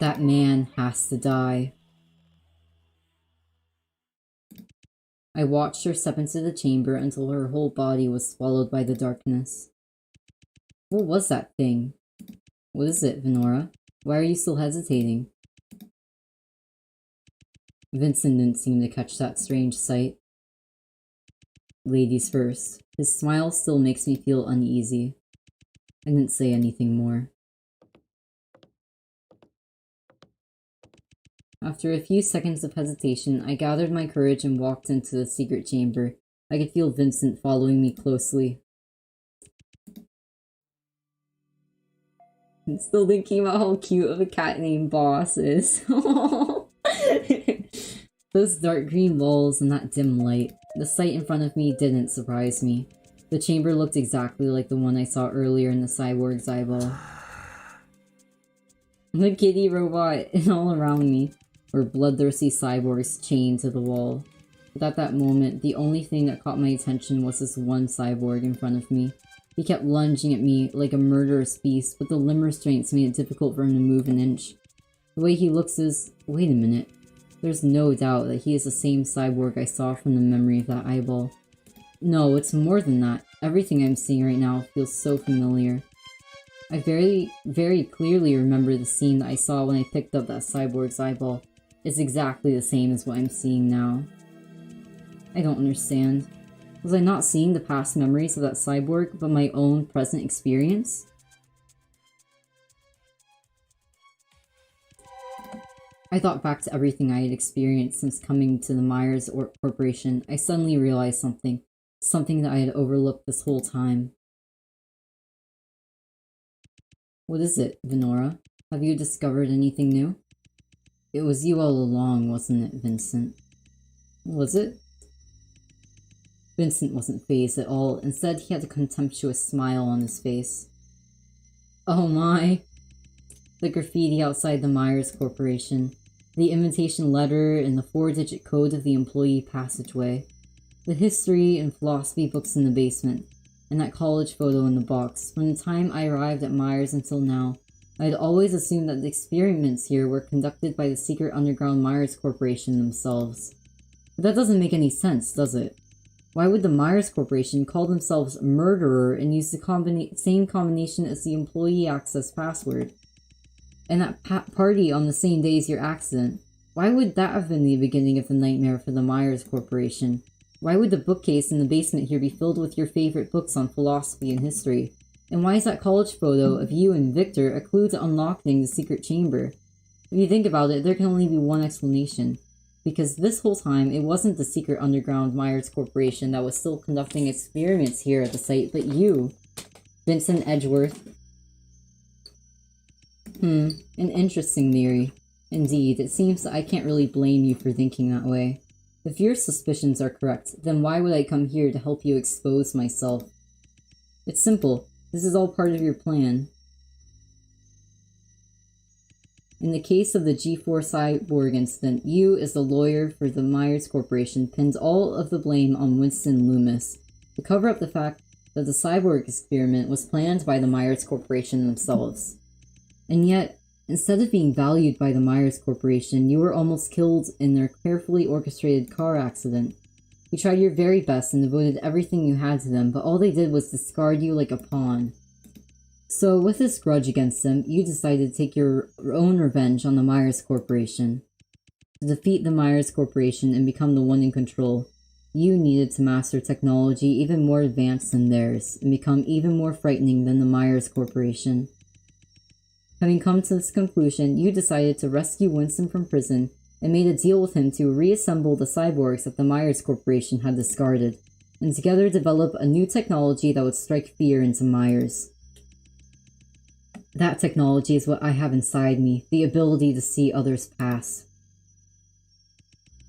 That man has to die. I watched her step into the chamber until her whole body was swallowed by the darkness. What was that thing? What is it, Venora? Why are you still hesitating? Vincent didn't seem to catch that strange sight. Ladies first. His smile still makes me feel uneasy. I didn't say anything more. After a few seconds of hesitation, I gathered my courage and walked into the secret chamber. I could feel Vincent following me closely. I'm still thinking about how cute of a cat named Boss is. Those dark green walls and that dim light. The sight in front of me didn't surprise me. The chamber looked exactly like the one I saw earlier in the cyborg's eyeball. The kitty robot and all around me were bloodthirsty cyborgs chained to the wall. But at that moment, the only thing that caught my attention was this one cyborg in front of me. He kept lunging at me like a murderous beast, but the limb restraints made it difficult for him to move an inch. The way he looks is... Wait a minute. There's no doubt that he is the same cyborg I saw from the memory of that eyeball. No, it's more than that. Everything I'm seeing right now feels so familiar. I very clearly remember the scene that I saw when I picked up that cyborg's eyeball. It's exactly the same as what I'm seeing now. I don't understand. Was I not seeing the past memories of that cyborg, but my own present experience? I thought back to everything I had experienced since coming to the Myers Corporation. I suddenly realized something. Something that I had overlooked this whole time. What is it, Venora? Have you discovered anything new? It was you all along, wasn't it, Vincent? Was it? Vincent wasn't fazed at all. Instead, he had a contemptuous smile on his face. Oh my! The graffiti outside the Myers Corporation, the invitation letter, and the 4-digit code of the employee passageway, the history and philosophy books in the basement, and that college photo in the box. From the time I arrived at Myers until now, I had always assumed that the experiments here were conducted by the secret underground Myers Corporation themselves. But that doesn't make any sense, does it? Why would the Myers Corporation call themselves Murderer and use the same combination as the employee access password? And that party on the same day as your accident, why would that have been the beginning of the nightmare for the Myers Corporation? Why would the bookcase in the basement here be filled with your favorite books on philosophy and history? And why is that college photo of you and Victor a clue to unlocking the secret chamber? If you think about it, there can only be one explanation. Because this whole time, it wasn't the secret underground Myers Corporation that was still conducting experiments here at the site, but you, Vincent Edgeworth. An interesting theory. Indeed, it seems that I can't really blame you for thinking that way. If your suspicions are correct, then why would I come here to help you expose myself? It's simple. This is all part of your plan. In the case of the G4 cyborg incident, you, as the lawyer for the Myers Corporation, pinned all of the blame on Winston Loomis to cover up the fact that the cyborg experiment was planned by the Myers Corporation themselves. And yet, instead of being valued by the Myers Corporation, you were almost killed in their carefully orchestrated car accident. You tried your very best and devoted everything you had to them, but all they did was discard you like a pawn. So, with this grudge against them, you decided to take your own revenge on the Myers Corporation. To defeat the Myers Corporation and become the one in control, you needed to master technology even more advanced than theirs, and become even more frightening than the Myers Corporation. Having come to this conclusion, you decided to rescue Winston from prison and made a deal with him to reassemble the cyborgs that the Myers Corporation had discarded, and together develop a new technology that would strike fear into Myers. That technology is what I have inside me, the ability to see others pass.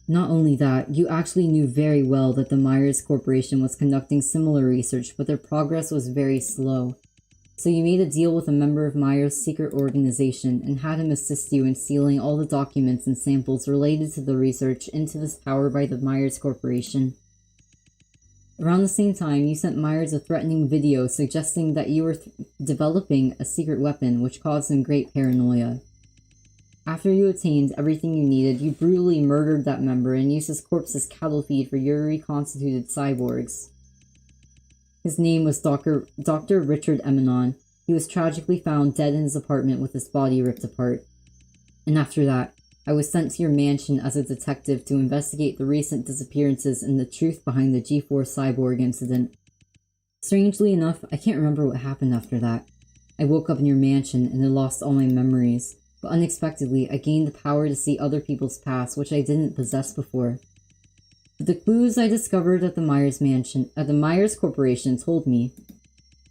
Not only that, you actually knew very well that the Myers Corporation was conducting similar research, but their progress was very slow. So you made a deal with a member of Myers' secret organization and had him assist you in sealing all the documents and samples related to the research into this power by the Myers Corporation. Around the same time, you sent Myers a threatening video suggesting that you were developing a secret weapon, which caused him great paranoia. After you attained everything you needed, you brutally murdered that member and used his corpse as cattle feed for your reconstituted cyborgs. His name was Dr. Richard Emanon. He was tragically found dead in his apartment with his body ripped apart. And after that, I was sent to your mansion as a detective to investigate the recent disappearances and the truth behind the G4 cyborg incident. Strangely enough, I can't remember what happened after that. I woke up in your mansion and had lost all my memories, but unexpectedly I gained the power to see other people's past, which I didn't possess before. The clues I discovered at the Myers Corporation told me.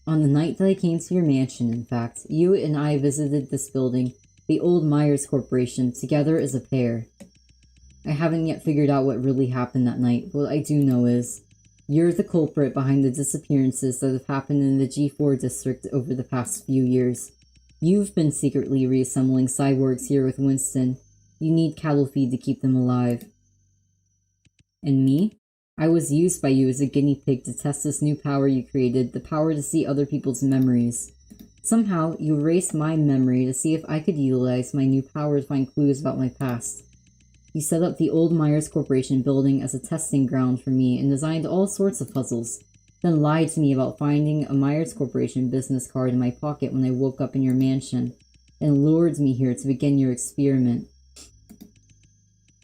On the night that I came to your mansion, in fact, you and I visited this building, the old Myers Corporation, together as a pair. I haven't yet figured out what really happened that night, but what I do know is, you're the culprit behind the disappearances that have happened in the G4 district over the past few years. You've been secretly reassembling cyborgs here with Winston. You need cattle feed to keep them alive. And me? I was used by you as a guinea pig to test this new power you created, the power to see other people's memories. Somehow, you erased my memory to see if I could utilize my new power to find clues about my past. You set up the old Myers Corporation building as a testing ground for me and designed all sorts of puzzles, then lied to me about finding a Myers Corporation business card in my pocket when I woke up in your mansion, and lured me here to begin your experiment.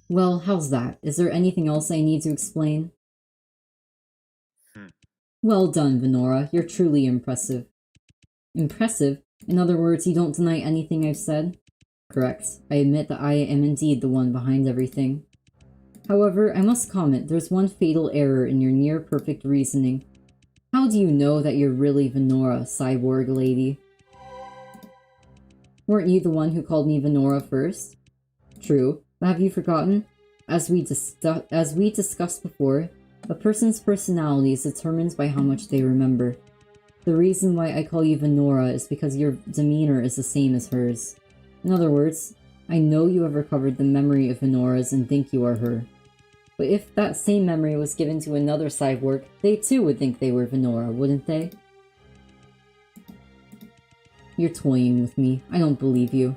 Well, how's that? Is there anything else I need to explain? Well done, Venora. You're truly impressive. Impressive? In other words, you don't deny anything I've said? Correct. I admit that I am indeed the one behind everything. However, I must comment, there's one fatal error in your near-perfect reasoning. How do you know that you're really Venora, cyborg lady? Weren't you the one who called me Venora first? True, but have you forgotten? As we discussed before, a person's personality is determined by how much they remember. The reason why I call you Venora is because your demeanor is the same as hers. In other words, I know you have recovered the memory of Venora's and think you are her. But if that same memory was given to another cyborg, they too would think they were Venora, wouldn't they? You're toying with me. I don't believe you.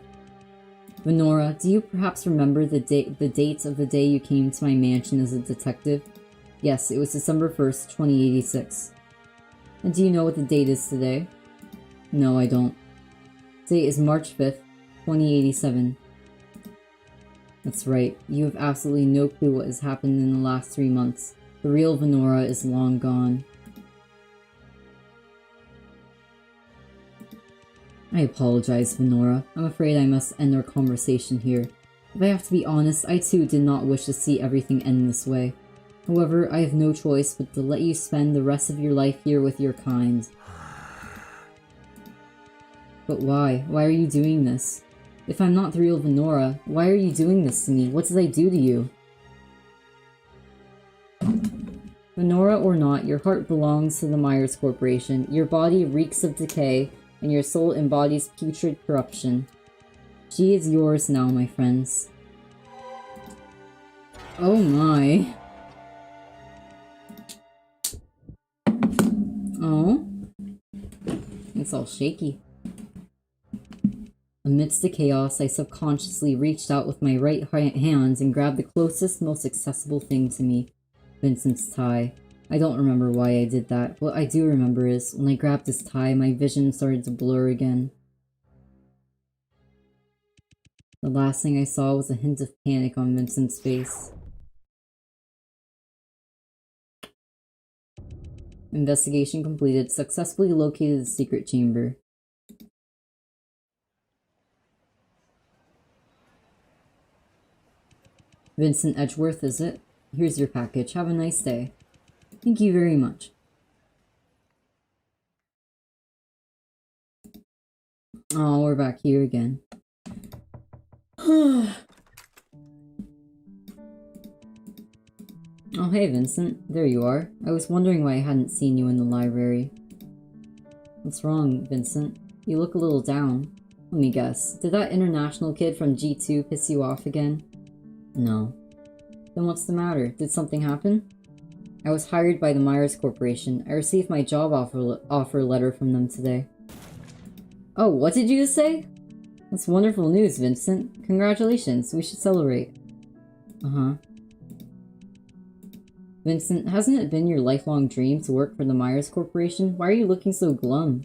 Venora, do you perhaps remember the date of the day you came to my mansion as a detective? Yes, it was December 1st, 2086. And do you know what the date is today? No, I don't. Today is March 5th, 2087. That's right, you have absolutely no clue what has happened in the last 3 months. The real Venora is long gone. I apologize, Venora. I'm afraid I must end our conversation here. If I have to be honest, I too did not wish to see everything end this way. However, I have no choice but to let you spend the rest of your life here with your kind. But why? Why are you doing this? If I'm not the real Venora, why are you doing this to me? What did I do to you? Venora or not, your heart belongs to the Myers Corporation. Your body reeks of decay, and your soul embodies putrid corruption. She is yours now, my friends. Oh my. Oh? It's all shaky. Amidst the chaos, I subconsciously reached out with my right hand and grabbed the closest, most accessible thing to me, Vincent's tie. I don't remember why I did that. What I do remember is, when I grabbed his tie, my vision started to blur again. The last thing I saw was a hint of panic on Vincent's face. Investigation completed. Successfully located the secret chamber. Vincent Edgeworth, is it? Here's your package. Have a nice day. Thank you very much. Oh, we're back here again. Oh, hey, Vincent. There you are. I was wondering why I hadn't seen you in the library. What's wrong, Vincent? You look a little down. Let me guess. Did that international kid from G2 piss you off again? No. Then what's the matter? Did something happen? I was hired by the Myers Corporation. I received my job offer letter from them today. Oh, what did you just say? That's wonderful news, Vincent. Congratulations. We should celebrate. Uh-huh. Vincent, hasn't it been your lifelong dream to work for the Myers Corporation? Why are you looking so glum?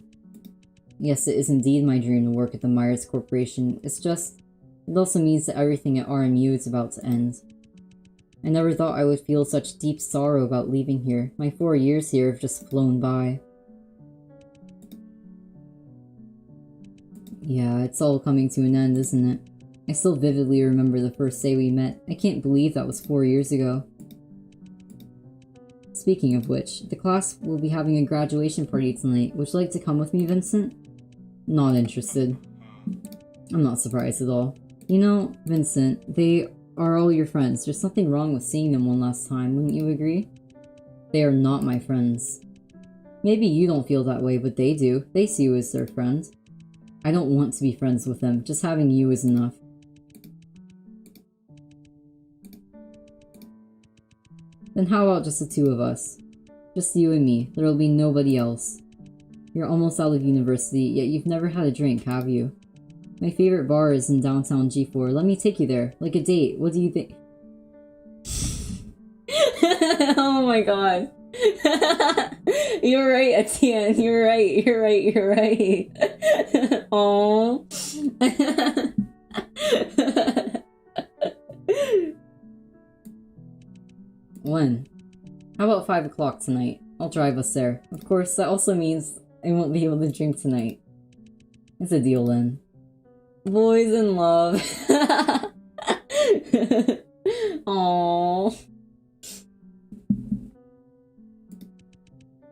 Yes, it is indeed my dream to work at the Myers Corporation. It's just... it also means that everything at RMU is about to end. I never thought I would feel such deep sorrow about leaving here. My 4 years here have just flown by. Yeah, it's all coming to an end, isn't it? I still vividly remember the first day we met. I can't believe that was 4 years ago. Speaking of which, the class will be having a graduation party tonight. Would you like to come with me, Vincent? Not interested. I'm not surprised at all. You know, Vincent, they are all your friends. There's nothing wrong with seeing them one last time, wouldn't you agree? They are not my friends. Maybe you don't feel that way, but they do. They see you as their friend. I don't want to be friends with them. Just having you is enough. Then how about just the two of us? Just you and me. There'll be nobody else. You're almost out of university, yet you've never had a drink, have you? My favorite bar is in downtown G4. Let me take you there. Like a date. What do you think? Oh my god. You're right, Etienne. You're right. You're right. You're right. Aww. When? How about 5 o'clock tonight? I'll drive us there. Of course, that also means I won't be able to drink tonight. It's a deal then. Boys in love. Aww.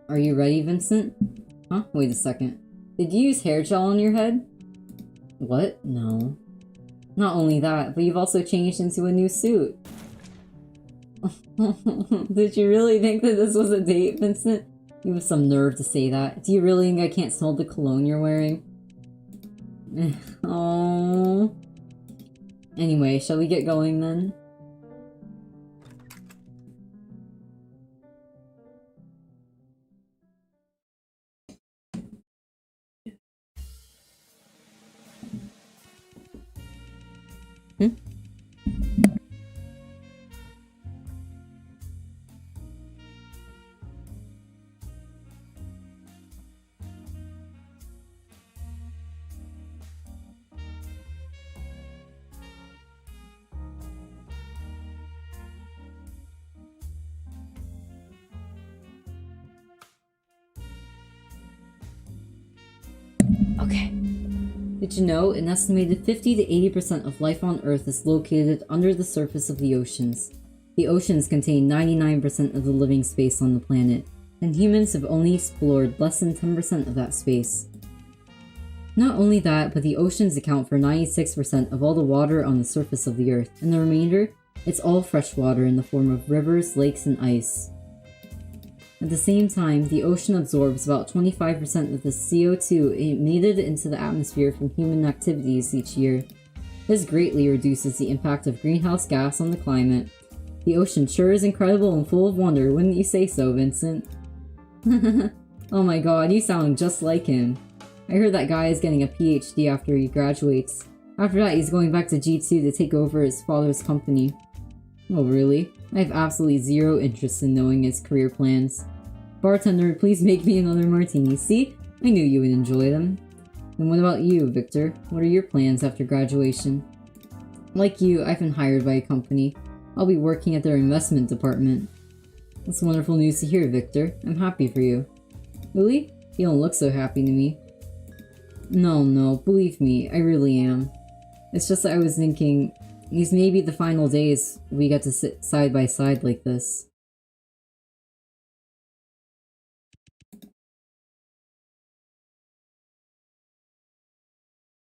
Are you ready, Vincent? Huh? Wait a second. Did you use hair gel on your head? What? No. Not only that, but you've also changed into a new suit. Did you really think that this was a date, Vincent? You have some nerve to say that. Do you really think I can't smell the cologne you're wearing? Oh. Anyway, shall we get going then? Okay. Did you know an estimated 50 to 80% of life on Earth is located under the surface of the oceans? The oceans contain 99% of the living space on the planet, and humans have only explored less than 10% of that space. Not only that, but the oceans account for 96% of all the water on the surface of the Earth, and the remainder, it's all fresh water in the form of rivers, lakes, and ice. At the same time, the ocean absorbs about 25% of the CO2 emitted into the atmosphere from human activities each year. This greatly reduces the impact of greenhouse gas on the climate. The ocean sure is incredible and full of wonder, wouldn't you say so, Vincent? Oh my god, you sound just like him. I heard that guy is getting a PhD after he graduates. After that, he's going back to G2 to take over his father's company. Oh really? I have absolutely zero interest in knowing his career plans. Bartender, please make me another martini. See? I knew you would enjoy them. And what about you, Victor? What are your plans after graduation? Like you, I've been hired by a company. I'll be working at their investment department. That's wonderful news to hear, Victor. I'm happy for you. Really? You don't look so happy to me. No, believe me, I really am. It's just that I was thinking, these may be the final days we get to sit side by side like this.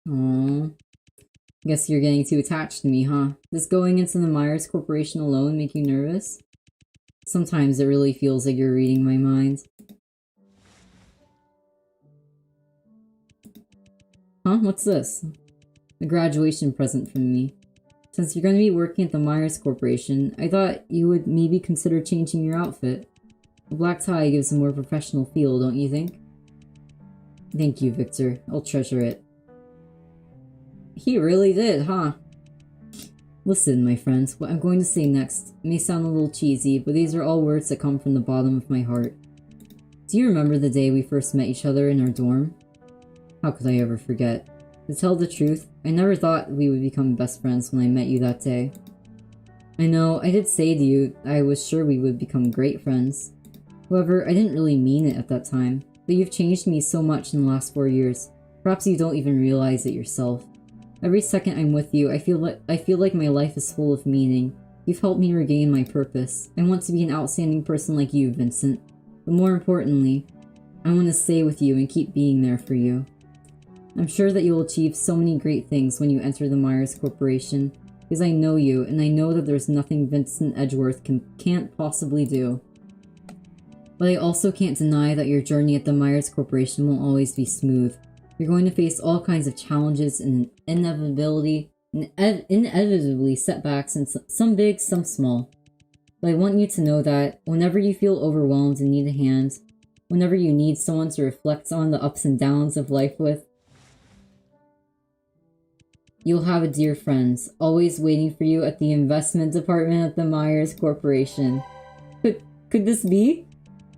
Aww. Guess you're getting too attached to me, huh? Does going into the Myers Corporation alone make you nervous? Sometimes it really feels like you're reading my mind. Huh? What's this? A graduation present from me. Since you're going to be working at the Myers Corporation, I thought you would maybe consider changing your outfit. A black tie gives a more professional feel, don't you think? Thank you, Victor. I'll treasure it. He really did, huh? Listen, my friends, what I'm going to say next may sound a little cheesy, but these are all words that come from the bottom of my heart. Do you remember the day we first met each other in our dorm? How could I ever forget? To tell the truth, I never thought we would become best friends when I met you that day. I know, I did say to you I was sure we would become great friends. However, I didn't really mean it at that time, but you've changed me so much in the last 4 years. Perhaps you don't even realize it yourself. Every second I'm with you, I feel like my life is full of meaning. You've helped me regain my purpose. I want to be an outstanding person like you, Vincent. But more importantly, I want to stay with you and keep being there for you. I'm sure that you'll achieve so many great things when you enter the Myers Corporation, because I know you, and I know that there's nothing Vincent Edgeworth can't possibly do. But I also can't deny that your journey at the Myers Corporation won't always be smooth. You're going to face all kinds of challenges and inevitably setbacks, and some big, some small. But I want you to know that whenever you feel overwhelmed and need a hand, whenever you need someone to reflect on the ups and downs of life with, you'll have a dear friend, always waiting for you at the investment department at the Myers Corporation. Could this be?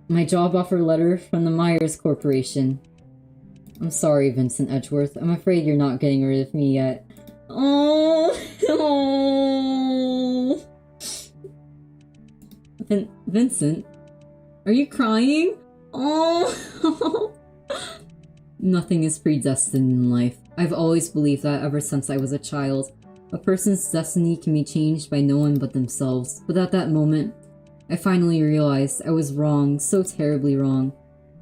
My job offer letter from the Myers Corporation. I'm sorry, Vincent Edgeworth. I'm afraid you're not getting rid of me yet. Oh, oh. Vincent? Are you crying? Oh. Nothing is predestined in life. I've always believed that ever since I was a child. A person's destiny can be changed by no one but themselves. But at that moment, I finally realized I was wrong, so terribly wrong.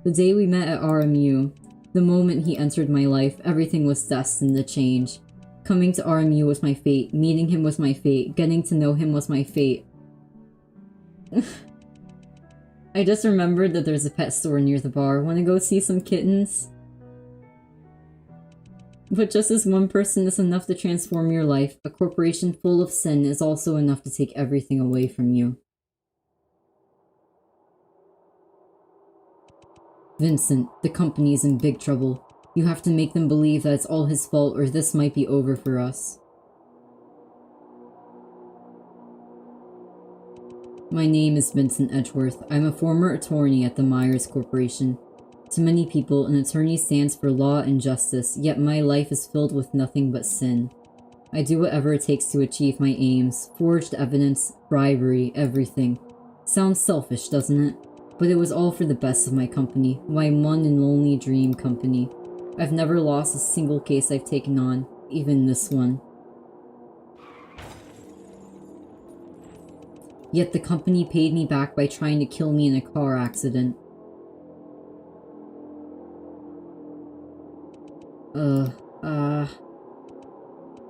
The day we met at RMU, the moment he entered my life, everything was destined to change. Coming to RMU was my fate, meeting him was my fate, getting to know him was my fate. I just remembered that there's a pet store near the bar. Wanna go see some kittens? But just as one person is enough to transform your life, a corporation full of sin is also enough to take everything away from you. Vincent, the company is in big trouble. You have to make them believe that it's all his fault or this might be over for us. My name is Vincent Edgeworth. I'm a former attorney at the Myers Corporation. To many people, an attorney stands for law and justice, yet my life is filled with nothing but sin. I do whatever it takes to achieve my aims. Forged evidence, bribery, everything. Sounds selfish, doesn't it? But it was all for the best of my company, my one and only dream company. I've never lost a single case I've taken on, even this one. Yet the company paid me back by trying to kill me in a car accident.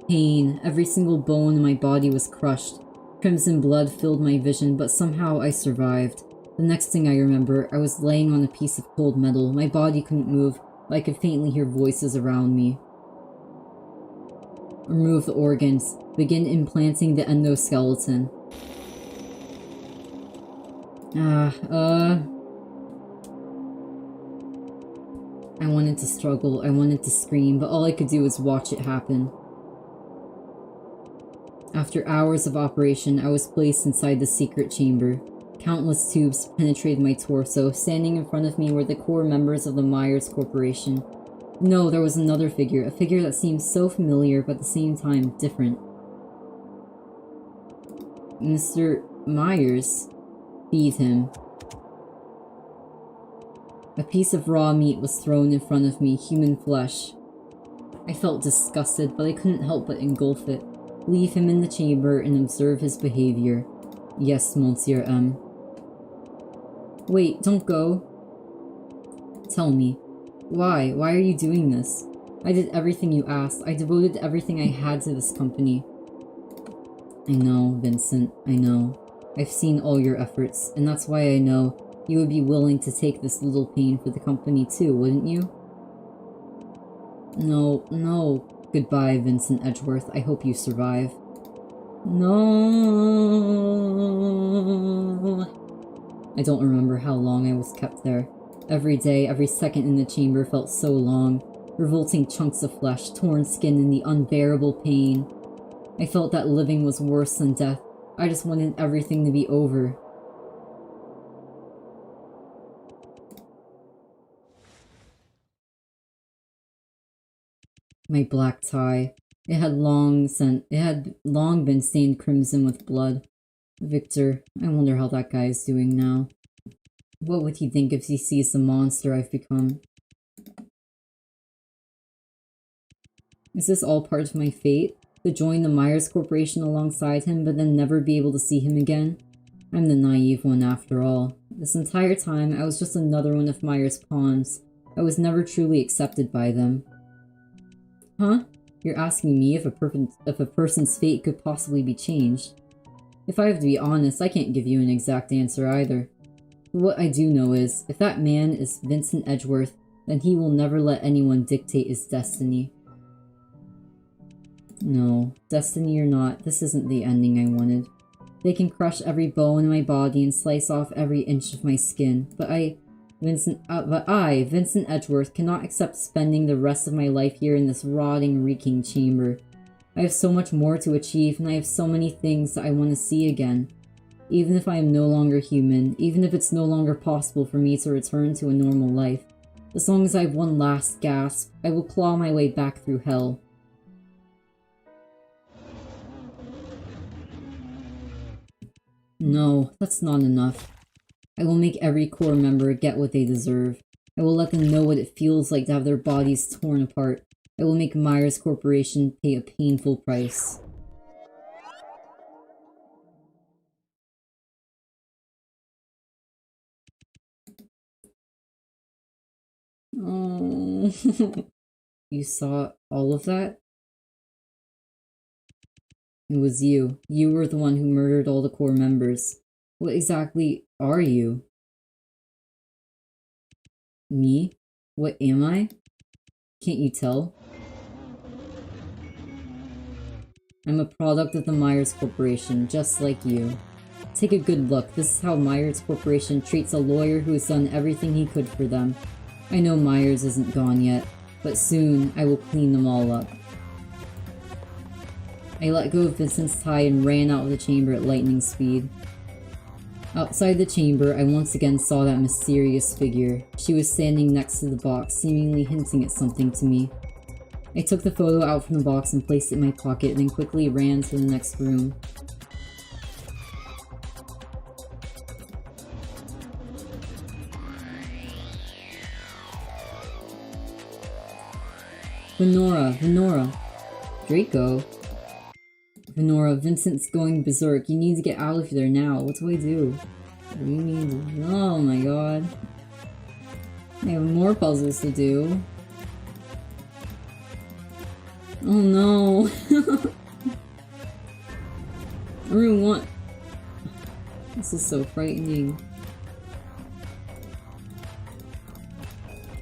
Pain. Every single bone in my body was crushed. Crimson blood filled my vision, but somehow I survived. The next thing I remember, I was laying on a piece of cold metal. My body couldn't move, but I could faintly hear voices around me. Remove the organs. Begin implanting the endoskeleton. I wanted to struggle, I wanted to scream, but all I could do was watch it happen. After hours of operation, I was placed inside the secret chamber. Countless tubes penetrated my torso. Standing in front of me were the core members of the Myers Corporation. No, there was another figure, a figure that seemed so familiar, but at the same time, different. Mr. Myers? Feed him. A piece of raw meat was thrown in front of me, human flesh. I felt disgusted, but I couldn't help but engulf it. Leave him in the chamber and observe his behavior. Yes, Monsieur M. Wait, don't go. Tell me. Why? Why are you doing this? I did everything you asked. I devoted everything I had to this company. I know, Vincent. I know. I've seen all your efforts, and that's why I know you would be willing to take this little pain for the company too, wouldn't you? No, no. Goodbye, Vincent Edgeworth. I hope you survive. No. I don't remember how long I was kept there. Every day, every second in the chamber felt so long. Revolting chunks of flesh, torn skin, and the unbearable pain. I felt that living was worse than death. I just wanted everything to be over. My black tie. It had long been stained crimson with blood. Victor, I wonder how that guy is doing now. What would he think if he sees the monster I've become? Is this all part of my fate? To join the Myers Corporation alongside him, but then never be able to see him again? I'm the naive one after all. This entire time, I was just another one of Myers' pawns. I was never truly accepted by them. Huh? You're asking me if a person's fate could possibly be changed? If I have to be honest, I can't give you an exact answer either. But what I do know is, if that man is Vincent Edgeworth, then he will never let anyone dictate his destiny. No, destiny or not, this isn't the ending I wanted. They can crush every bone in my body and slice off every inch of my skin, but Vincent Edgeworth, cannot accept spending the rest of my life here in this rotting, reeking chamber. I have so much more to achieve, and I have so many things that I want to see again. Even if I am no longer human, even if it's no longer possible for me to return to a normal life, as long as I have one last gasp, I will claw my way back through hell. No, that's not enough. I will make every core member get what they deserve. I will let them know what it feels like to have their bodies torn apart. I will make Myers Corporation pay a painful price. Oh, you saw all of that? It was you. You were the one who murdered all the core members. What exactly are you? Me? What am I? Can't you tell? I'm a product of the Myers Corporation, just like you. Take a good look. This is how Myers Corporation treats a lawyer who has done everything he could for them. I know Myers isn't gone yet, but soon I will clean them all up. I let go of Vincent's tie and ran out of the chamber at lightning speed. Outside the chamber, I once again saw that mysterious figure. She was standing next to the box, seemingly hinting at something to me. I took the photo out from the box and placed it in my pocket, and then quickly ran to the next room. Venora! Draco? Venora, Vincent's going berserk. You need to get out of there now. What do I do? What do you need? Oh my god. I have more puzzles to do. Oh no. Room 1. This is so frightening.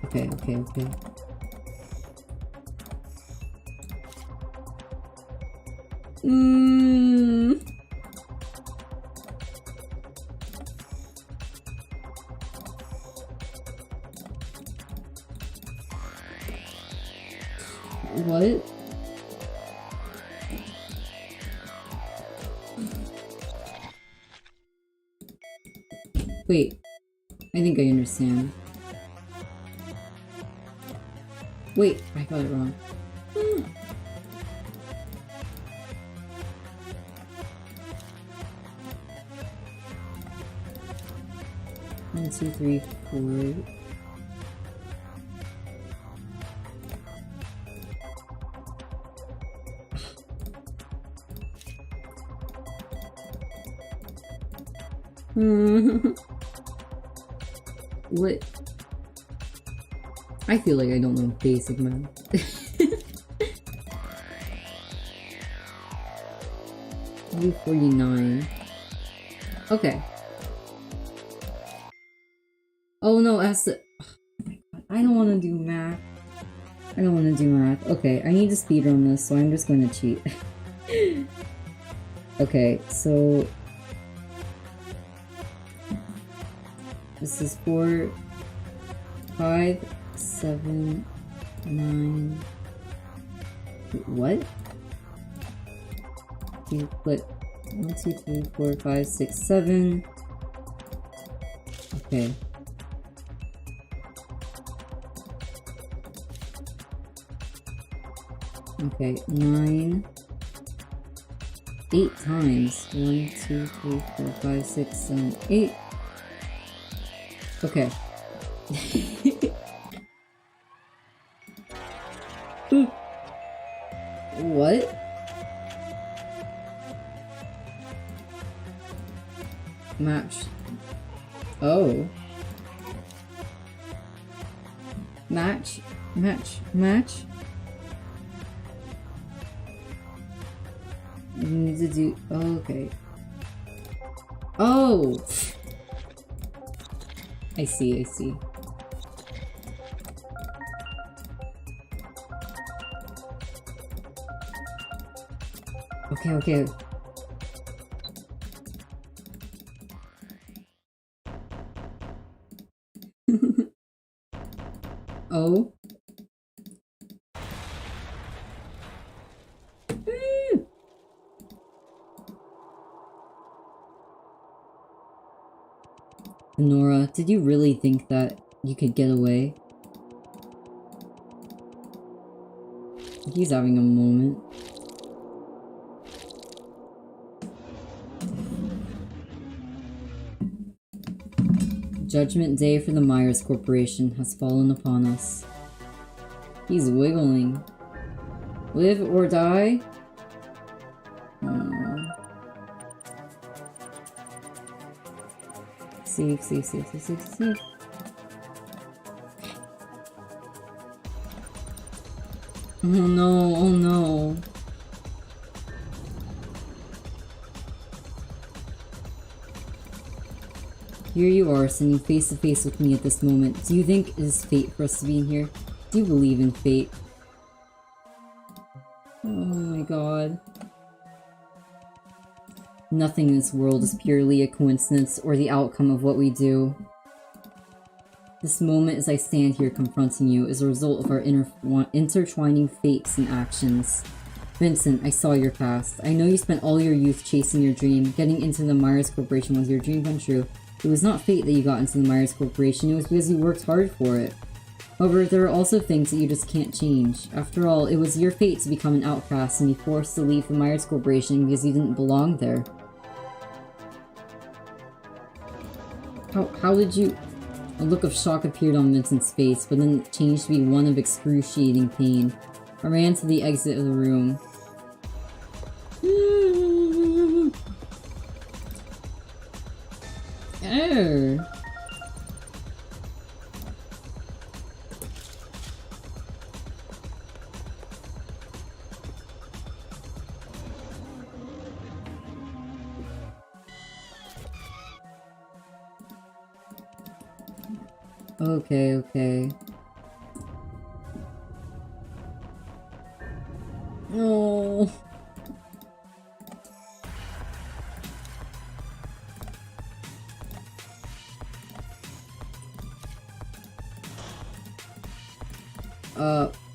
Okay. What? Wait, I think I understand. Wait, I got it wrong. 1, 2, 3, 4. What? I feel like I don't know basic math. 349. Okay. Oh no, that's the. Oh my god, I don't want to do math. Okay, I need to speedrun this, so I'm just going to cheat. Okay, so. This is 4, 5, 7, 9. What? You put 1, 2, 3, 4, 5, 6, 7. Okay. Okay, 9. 8 times. 1, 2, 3, 4, 5, 6, 7, 8. Okay. What? Match. Oh. Match. You need to do. Oh, okay. Oh! I see. Okay, okay. Oh. Nora, did you really think that you could get away? He's having a moment. Judgment Day for the Myers Corporation has fallen upon us. He's wiggling. Live or die? Safe, safe, safe, safe, safe, safe. Oh no, oh no. Here you are, standing face to face with me at this moment. Do you think it is fate for us to be in here? Do you believe in fate? Oh my god. Nothing in this world is purely a coincidence or the outcome of what we do. This moment as I stand here confronting you is a result of our intertwining fates and actions. Vincent, I saw your past. I know you spent all your youth chasing your dream. Getting into the Myers Corporation was your dream come true. It was not fate that you got into the Myers Corporation, it was because you worked hard for it. However, there are also things that you just can't change. After all, it was your fate to become an outcast and be forced to leave the Myers Corporation because you didn't belong there. How did you... A look of shock appeared on Vincent's face, but then it changed to be one of excruciating pain. I ran to the exit of the room. Oh. Okay, okay. No.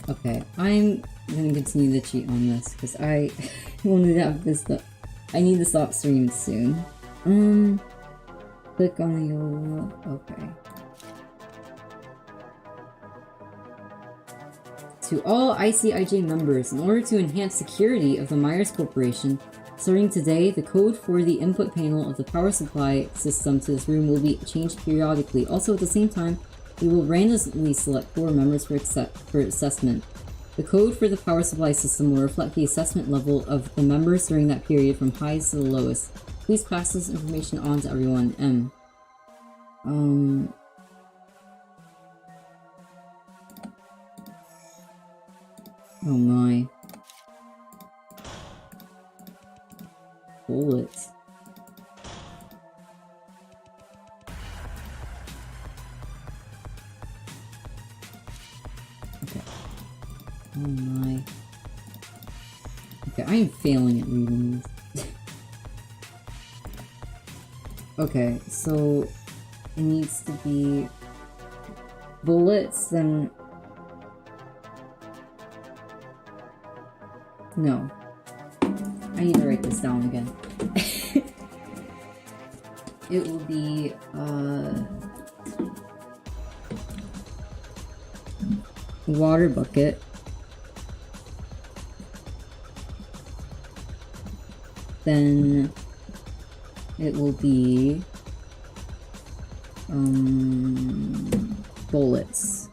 Okay. I'm gonna continue to cheat on this, because I wanted to have this stuff. I need to stop streaming soon. Click on the yellow. Okay. To all ICIJ members, in order to enhance security of the Myers Corporation, starting today, the code for the input panel of the power supply system to this room will be changed periodically. Also, at the same time, we will randomly select 4 members for assessment. The code for the power supply system will reflect the assessment level of the members during that period from highest to the lowest. Please pass this information on to everyone. M. Oh my. Bullets. Okay. Oh my. Okay, I am failing at reading these. Okay, so it needs to be bullets, then... No. I need to write this down again. It will be, water bucket. Then it will be, bullets.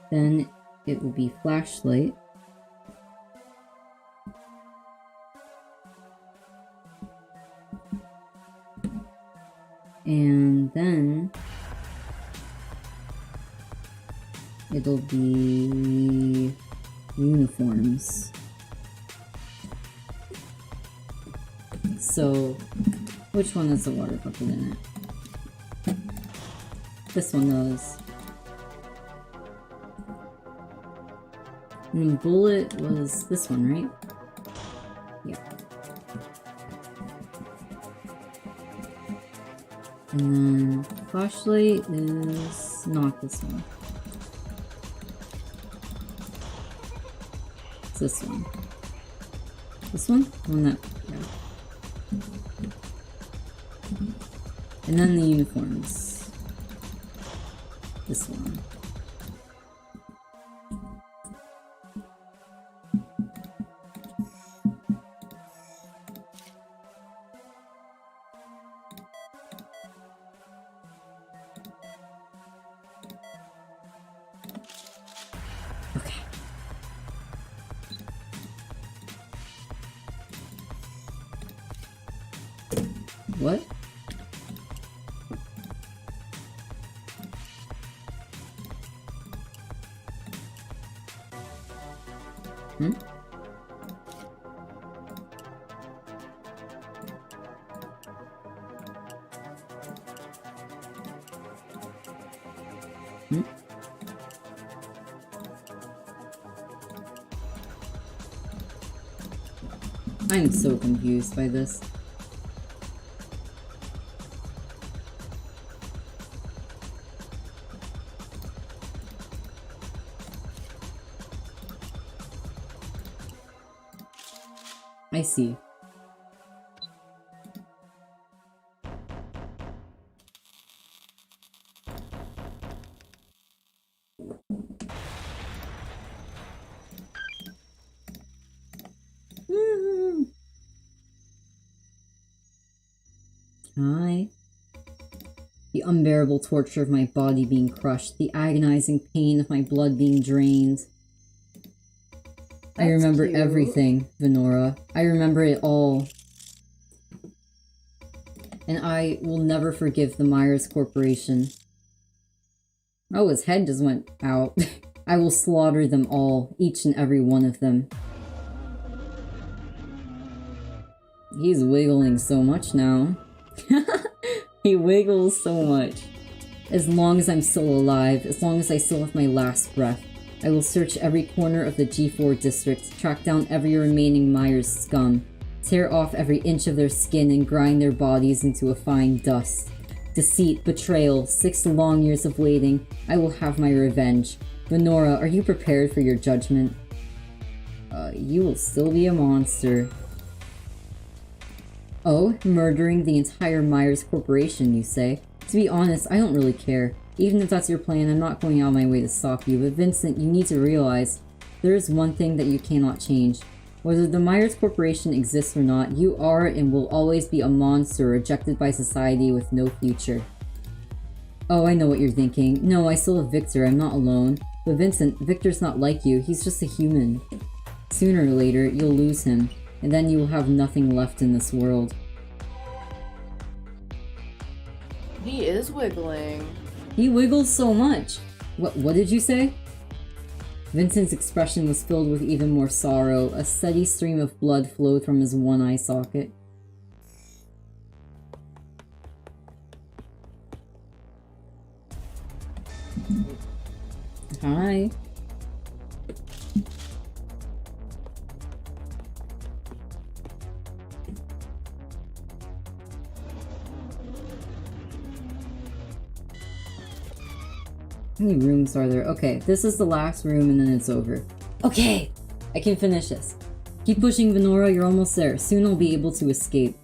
Then it will be flashlight. And then it'll be uniforms. So, which one has the water bucket in it? This one does. And bullet was this one, right? Yeah. And then flashlight is not this one. It's this one. This one? The one that, yeah. And then the uniforms. This one. Okay. What? Hmm? Hmm? I'm so confused by this. I see. Hi. The unbearable torture of my body being crushed, the agonizing pain of my blood being drained. I remember everything, Venora. I remember it all. And I will never forgive the Myers Corporation. Oh, his head just went out. I will slaughter them all, each and every one of them. He's wiggling so much now. He wiggles so much. As long as I'm still alive, as long as I still have my last breath, I will search every corner of the G4 district, track down every remaining Myers scum, tear off every inch of their skin and grind their bodies into a fine dust. Deceit, betrayal, 6 long years of waiting. I will have my revenge. Venora, are you prepared for your judgment? You will still be a monster. Oh, murdering the entire Myers Corporation, you say? To be honest, I don't really care. Even if that's your plan, I'm not going out of my way to stop you, but Vincent, you need to realize, there is one thing that you cannot change. Whether the Myers Corporation exists or not, you are and will always be a monster rejected by society with no future. Oh, I know what you're thinking. No, I still have Victor, I'm not alone. But Vincent, Victor's not like you, he's just a human. Sooner or later, you'll lose him, and then you will have nothing left in this world. He is wiggling. He wiggles so much. What did you say? Vincent's expression was filled with even more sorrow. A steady stream of blood flowed from his one eye socket. Hi. How many rooms are there? Okay, this is the last room and then it's over. Okay! I can finish this. Keep pushing, Venora, you're almost there. Soon I'll be able to escape.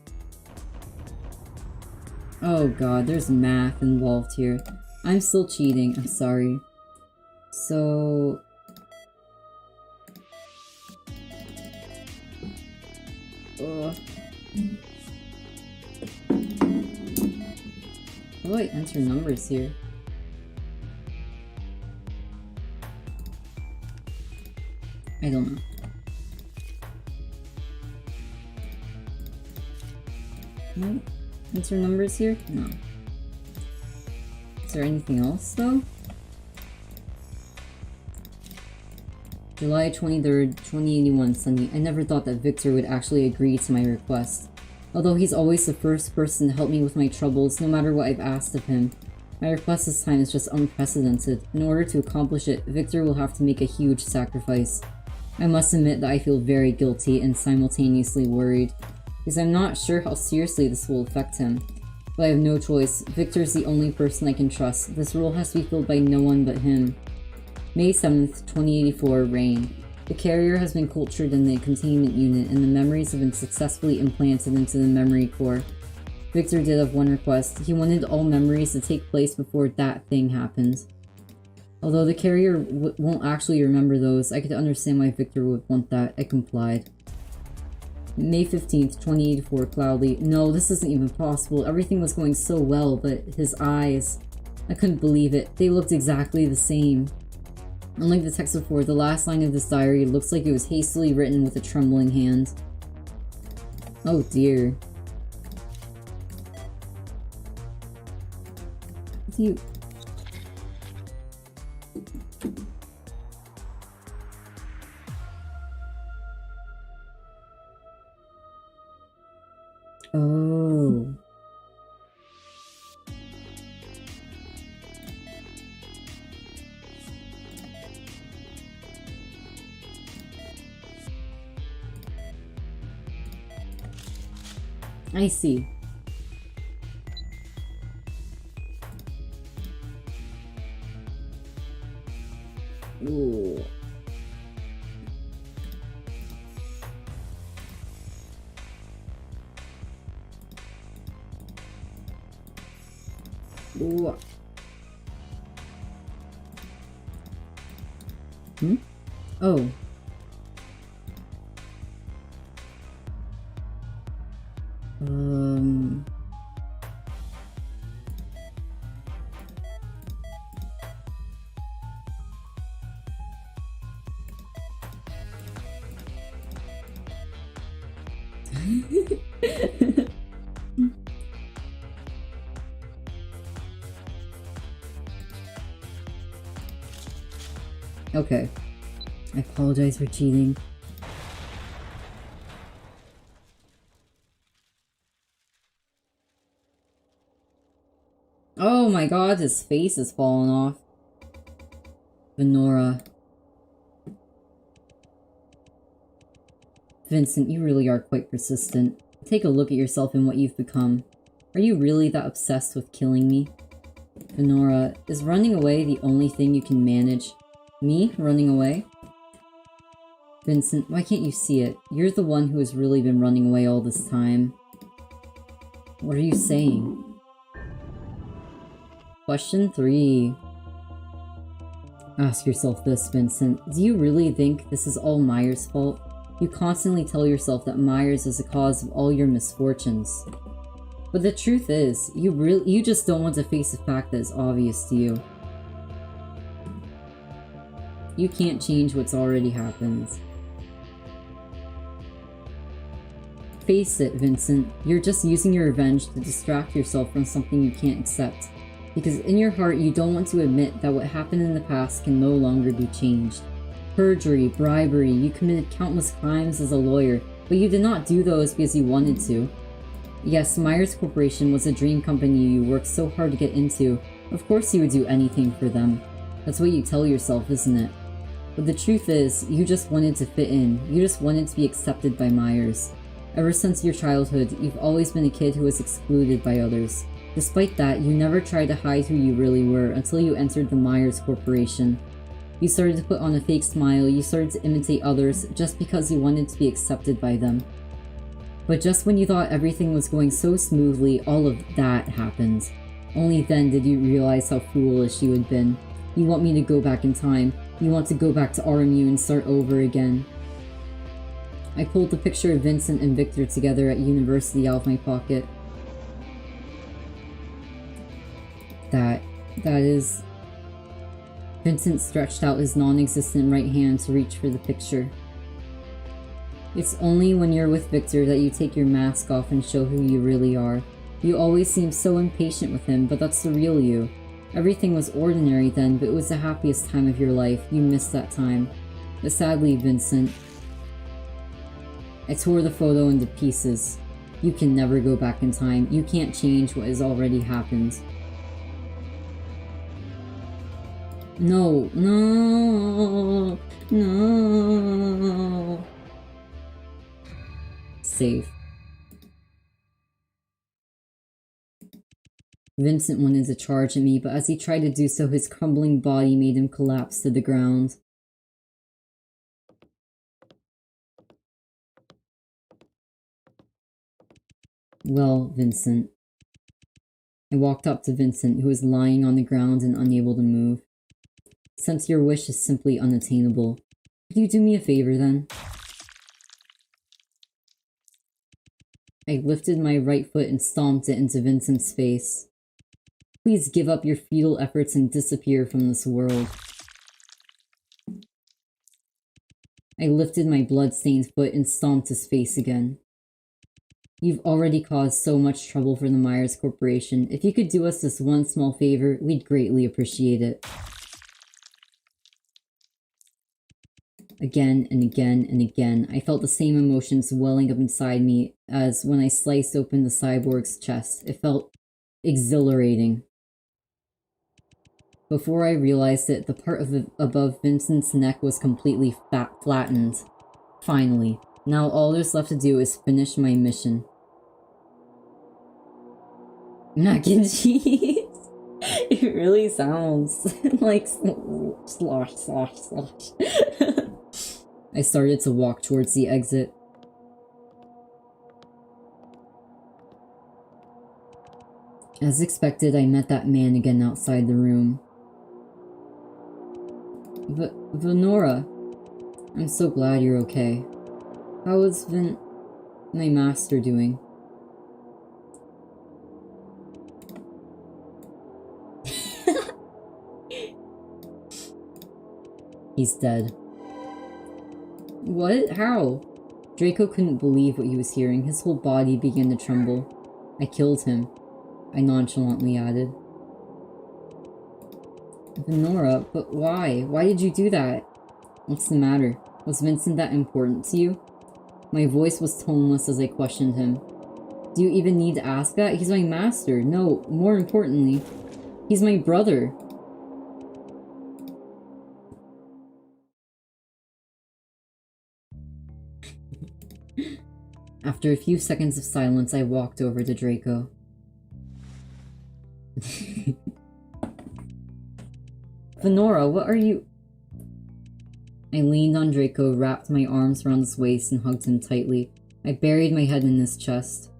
Oh god, there's math involved here. I'm still cheating, I'm sorry. So... How do I enter numbers here? I don't know. No? Enter numbers here? No. Is there anything else, though? July 23rd, 2081, Sunny. I never thought that Victor would actually agree to my request. Although he's always the first person to help me with my troubles, no matter what I've asked of him. My request this time is just unprecedented. In order to accomplish it, Victor will have to make a huge sacrifice. I must admit that I feel very guilty and simultaneously worried, because I'm not sure how seriously this will affect him. But I have no choice. Victor's the only person I can trust. This role has to be filled by no one but him. May 7th, 2084, Rain. The carrier has been cultured in the containment unit, and the memories have been successfully implanted into the memory core. Victor did have one request. He wanted all memories to take place before that thing happened. Although the carrier won't actually remember those, I could understand why Victor would want that. I complied. May 15th, 2084, Cloudly. No, this isn't even possible. Everything was going so well, but his eyes... I couldn't believe it. They looked exactly the same. Unlike the text before, the last line of this diary looks like it was hastily written with a trembling hand. Oh dear. Do you... Oh. I see. Ooh. Ooh. Hmm? Oh. Okay. I apologize for cheating. Oh my god, his face is falling off. Venora. Vincent, you really are quite persistent. Take a look at yourself and what you've become. Are you really that obsessed with killing me? Venora, is running away the only thing you can manage? Me? Running away? Vincent, why can't you see it? You're the one who has really been running away all this time. What are you saying? Question 3. Ask yourself this, Vincent. Do you really think this is all Myers' fault? You constantly tell yourself that Myers is the cause of all your misfortunes. But the truth is, you just don't want to face the fact that is obvious to you. You can't change what's already happened. Face it, Vincent. You're just using your revenge to distract yourself from something you can't accept. Because in your heart, you don't want to admit that what happened in the past can no longer be changed. Perjury, bribery, you committed countless crimes as a lawyer, but you did not do those because you wanted to. Yes, Myers Corporation was a dream company you worked so hard to get into. Of course you would do anything for them. That's what you tell yourself, isn't it? But the truth is, you just wanted to fit in. You just wanted to be accepted by Myers. Ever since your childhood, you've always been a kid who was excluded by others. Despite that, you never tried to hide who you really were until you entered the Myers Corporation. You started to put on a fake smile, you started to imitate others just because you wanted to be accepted by them. But just when you thought everything was going so smoothly, all of that happened. Only then did you realize how foolish you had been. You want me to go back in time. You want to go back to RMU and start over again. I pulled the picture of Vincent and Victor together at university out of my pocket. That is... Vincent stretched out his non-existent right hand to reach for the picture. It's only when you're with Victor that you take your mask off and show who you really are. You always seem so impatient with him, but that's the real you. Everything was ordinary then, but it was the happiest time of your life. You missed that time. But sadly, Vincent... I tore the photo into pieces. You can never go back in time. You can't change what has already happened. No, no, no. safe. Vincent wanted to charge at me, but as he tried to do so, his crumbling body made him collapse to the ground. Well, Vincent. I walked up to Vincent, who was lying on the ground and unable to move. Since your wish is simply unattainable, could you do me a favor then? I lifted my right foot and stomped it into Vincent's face. Please give up your futile efforts and disappear from this world. I lifted my blood-stained foot and stomped his face again. You've already caused so much trouble for the Myers Corporation. If you could do us this one small favor, we'd greatly appreciate it. Again and again and again, I felt the same emotions welling up inside me as when I sliced open the cyborg's chest. It felt exhilarating. Before I realized it, the part above Vincent's neck was completely flattened. Finally, now all there's left to do is finish my mission. Mac and cheese. It really sounds like slosh, slosh, slosh. I started to walk towards the exit. As expected, I met that man again outside the room. Venora, I'm so glad you're okay. How is my master doing? He's dead. What? How? Draco couldn't believe what he was hearing. His whole body began to tremble. I killed him, I nonchalantly added. Venora, but why? Why did you do that? What's the matter? Was Vincent that important to you? My voice was toneless as I questioned him. Do you even need to ask that? He's my master. No, more importantly, he's my brother. After a few seconds of silence, I walked over to Draco. Venora, what are you... I leaned on Draco, wrapped my arms around his waist, and hugged him tightly. I buried my head in his chest.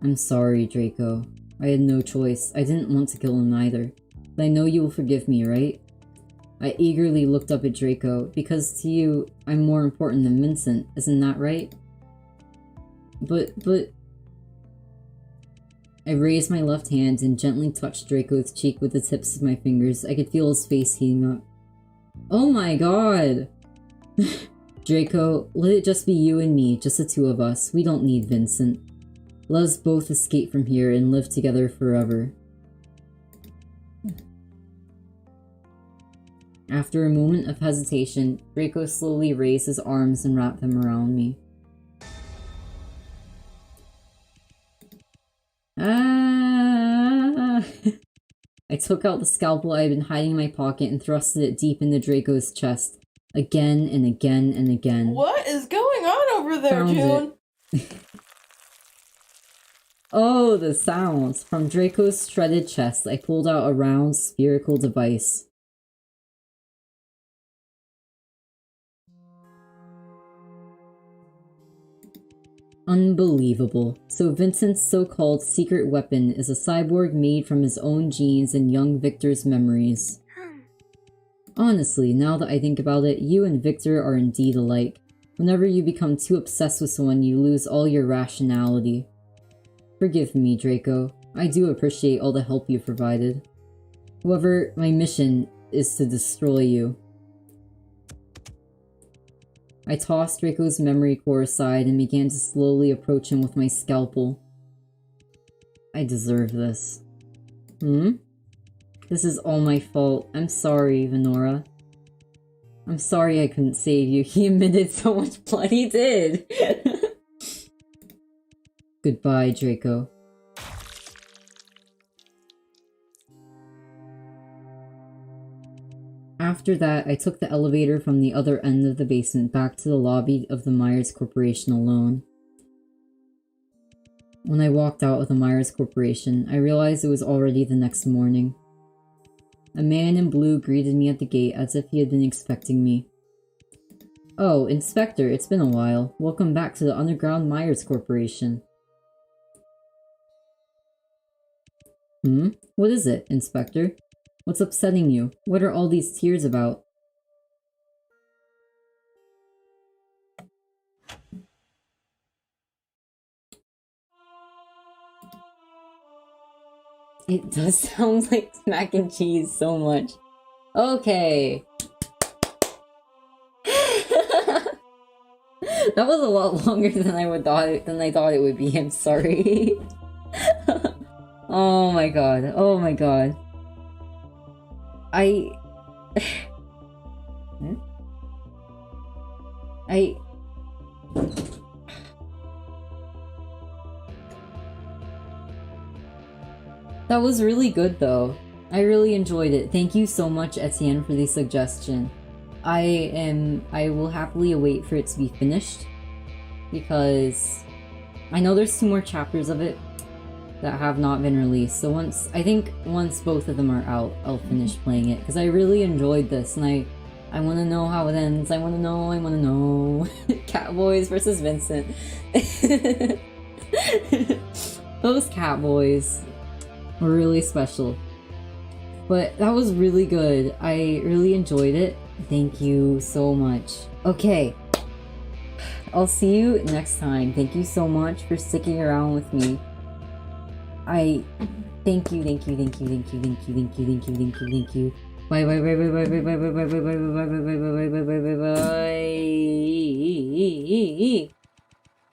I'm sorry, Draco. I had no choice. I didn't want to kill him either. But I know you will forgive me, right? I eagerly looked up at Draco. Because to you, I'm more important than Vincent. Isn't that right? But... I raised my left hand and gently touched Draco's cheek with the tips of my fingers. I could feel his face heating up. Oh my god! Draco, let it just be you and me, just the two of us. We don't need Vincent. Let us both escape from here and live together forever. After a moment of hesitation, Draco slowly raised his arms and wrapped them around me. Ah! I took out the scalpel I had been hiding in my pocket and thrusted it deep into Draco's chest. Again and again and again. What is going on over there, June? Oh, the sounds. From Draco's shredded chest, I pulled out a round, spherical device. Unbelievable. So Vincent's so-called secret weapon is a cyborg made from his own genes and young Victor's memories. Honestly, now that I think about it, you and Victor are indeed alike. Whenever you become too obsessed with someone, you lose all your rationality. Forgive me, Draco. I do appreciate all the help you've provided. However, my mission is to destroy you. I tossed Draco's memory core aside and began to slowly approach him with my scalpel. I deserve this. This is all my fault. I'm sorry, Venora. I'm sorry I couldn't save you. He emitted so much blood. He did! Goodbye, Draco. After that, I took the elevator from the other end of the basement back to the lobby of the Myers Corporation alone. When I walked out of the Myers Corporation, I realized it was already the next morning. A man in blue greeted me at the gate as if he had been expecting me. Oh, Inspector, it's been a while. Welcome back to the underground Myers Corporation. What is it, Inspector? What's upsetting you? What are all these tears about? It does sound like mac and cheese so much. Okay. That was a lot longer than I thought it would be. I'm sorry. Oh my god. Oh my god. That was really good though. I really enjoyed it. Thank you so much, Etienne, for the suggestion. I will happily await for it to be finished, because I know there's 2 more chapters of it that have not been released. So once both of them are out, I'll finish playing it, because I really enjoyed this, and I want to know how it ends. I want to know. Catboys versus Vincent. Those Catboys were really special. But that was really good. I really enjoyed it. Thank you so much. Okay. I'll see you next time. Thank you so much for sticking around with me. Thank you. Bye. Bye.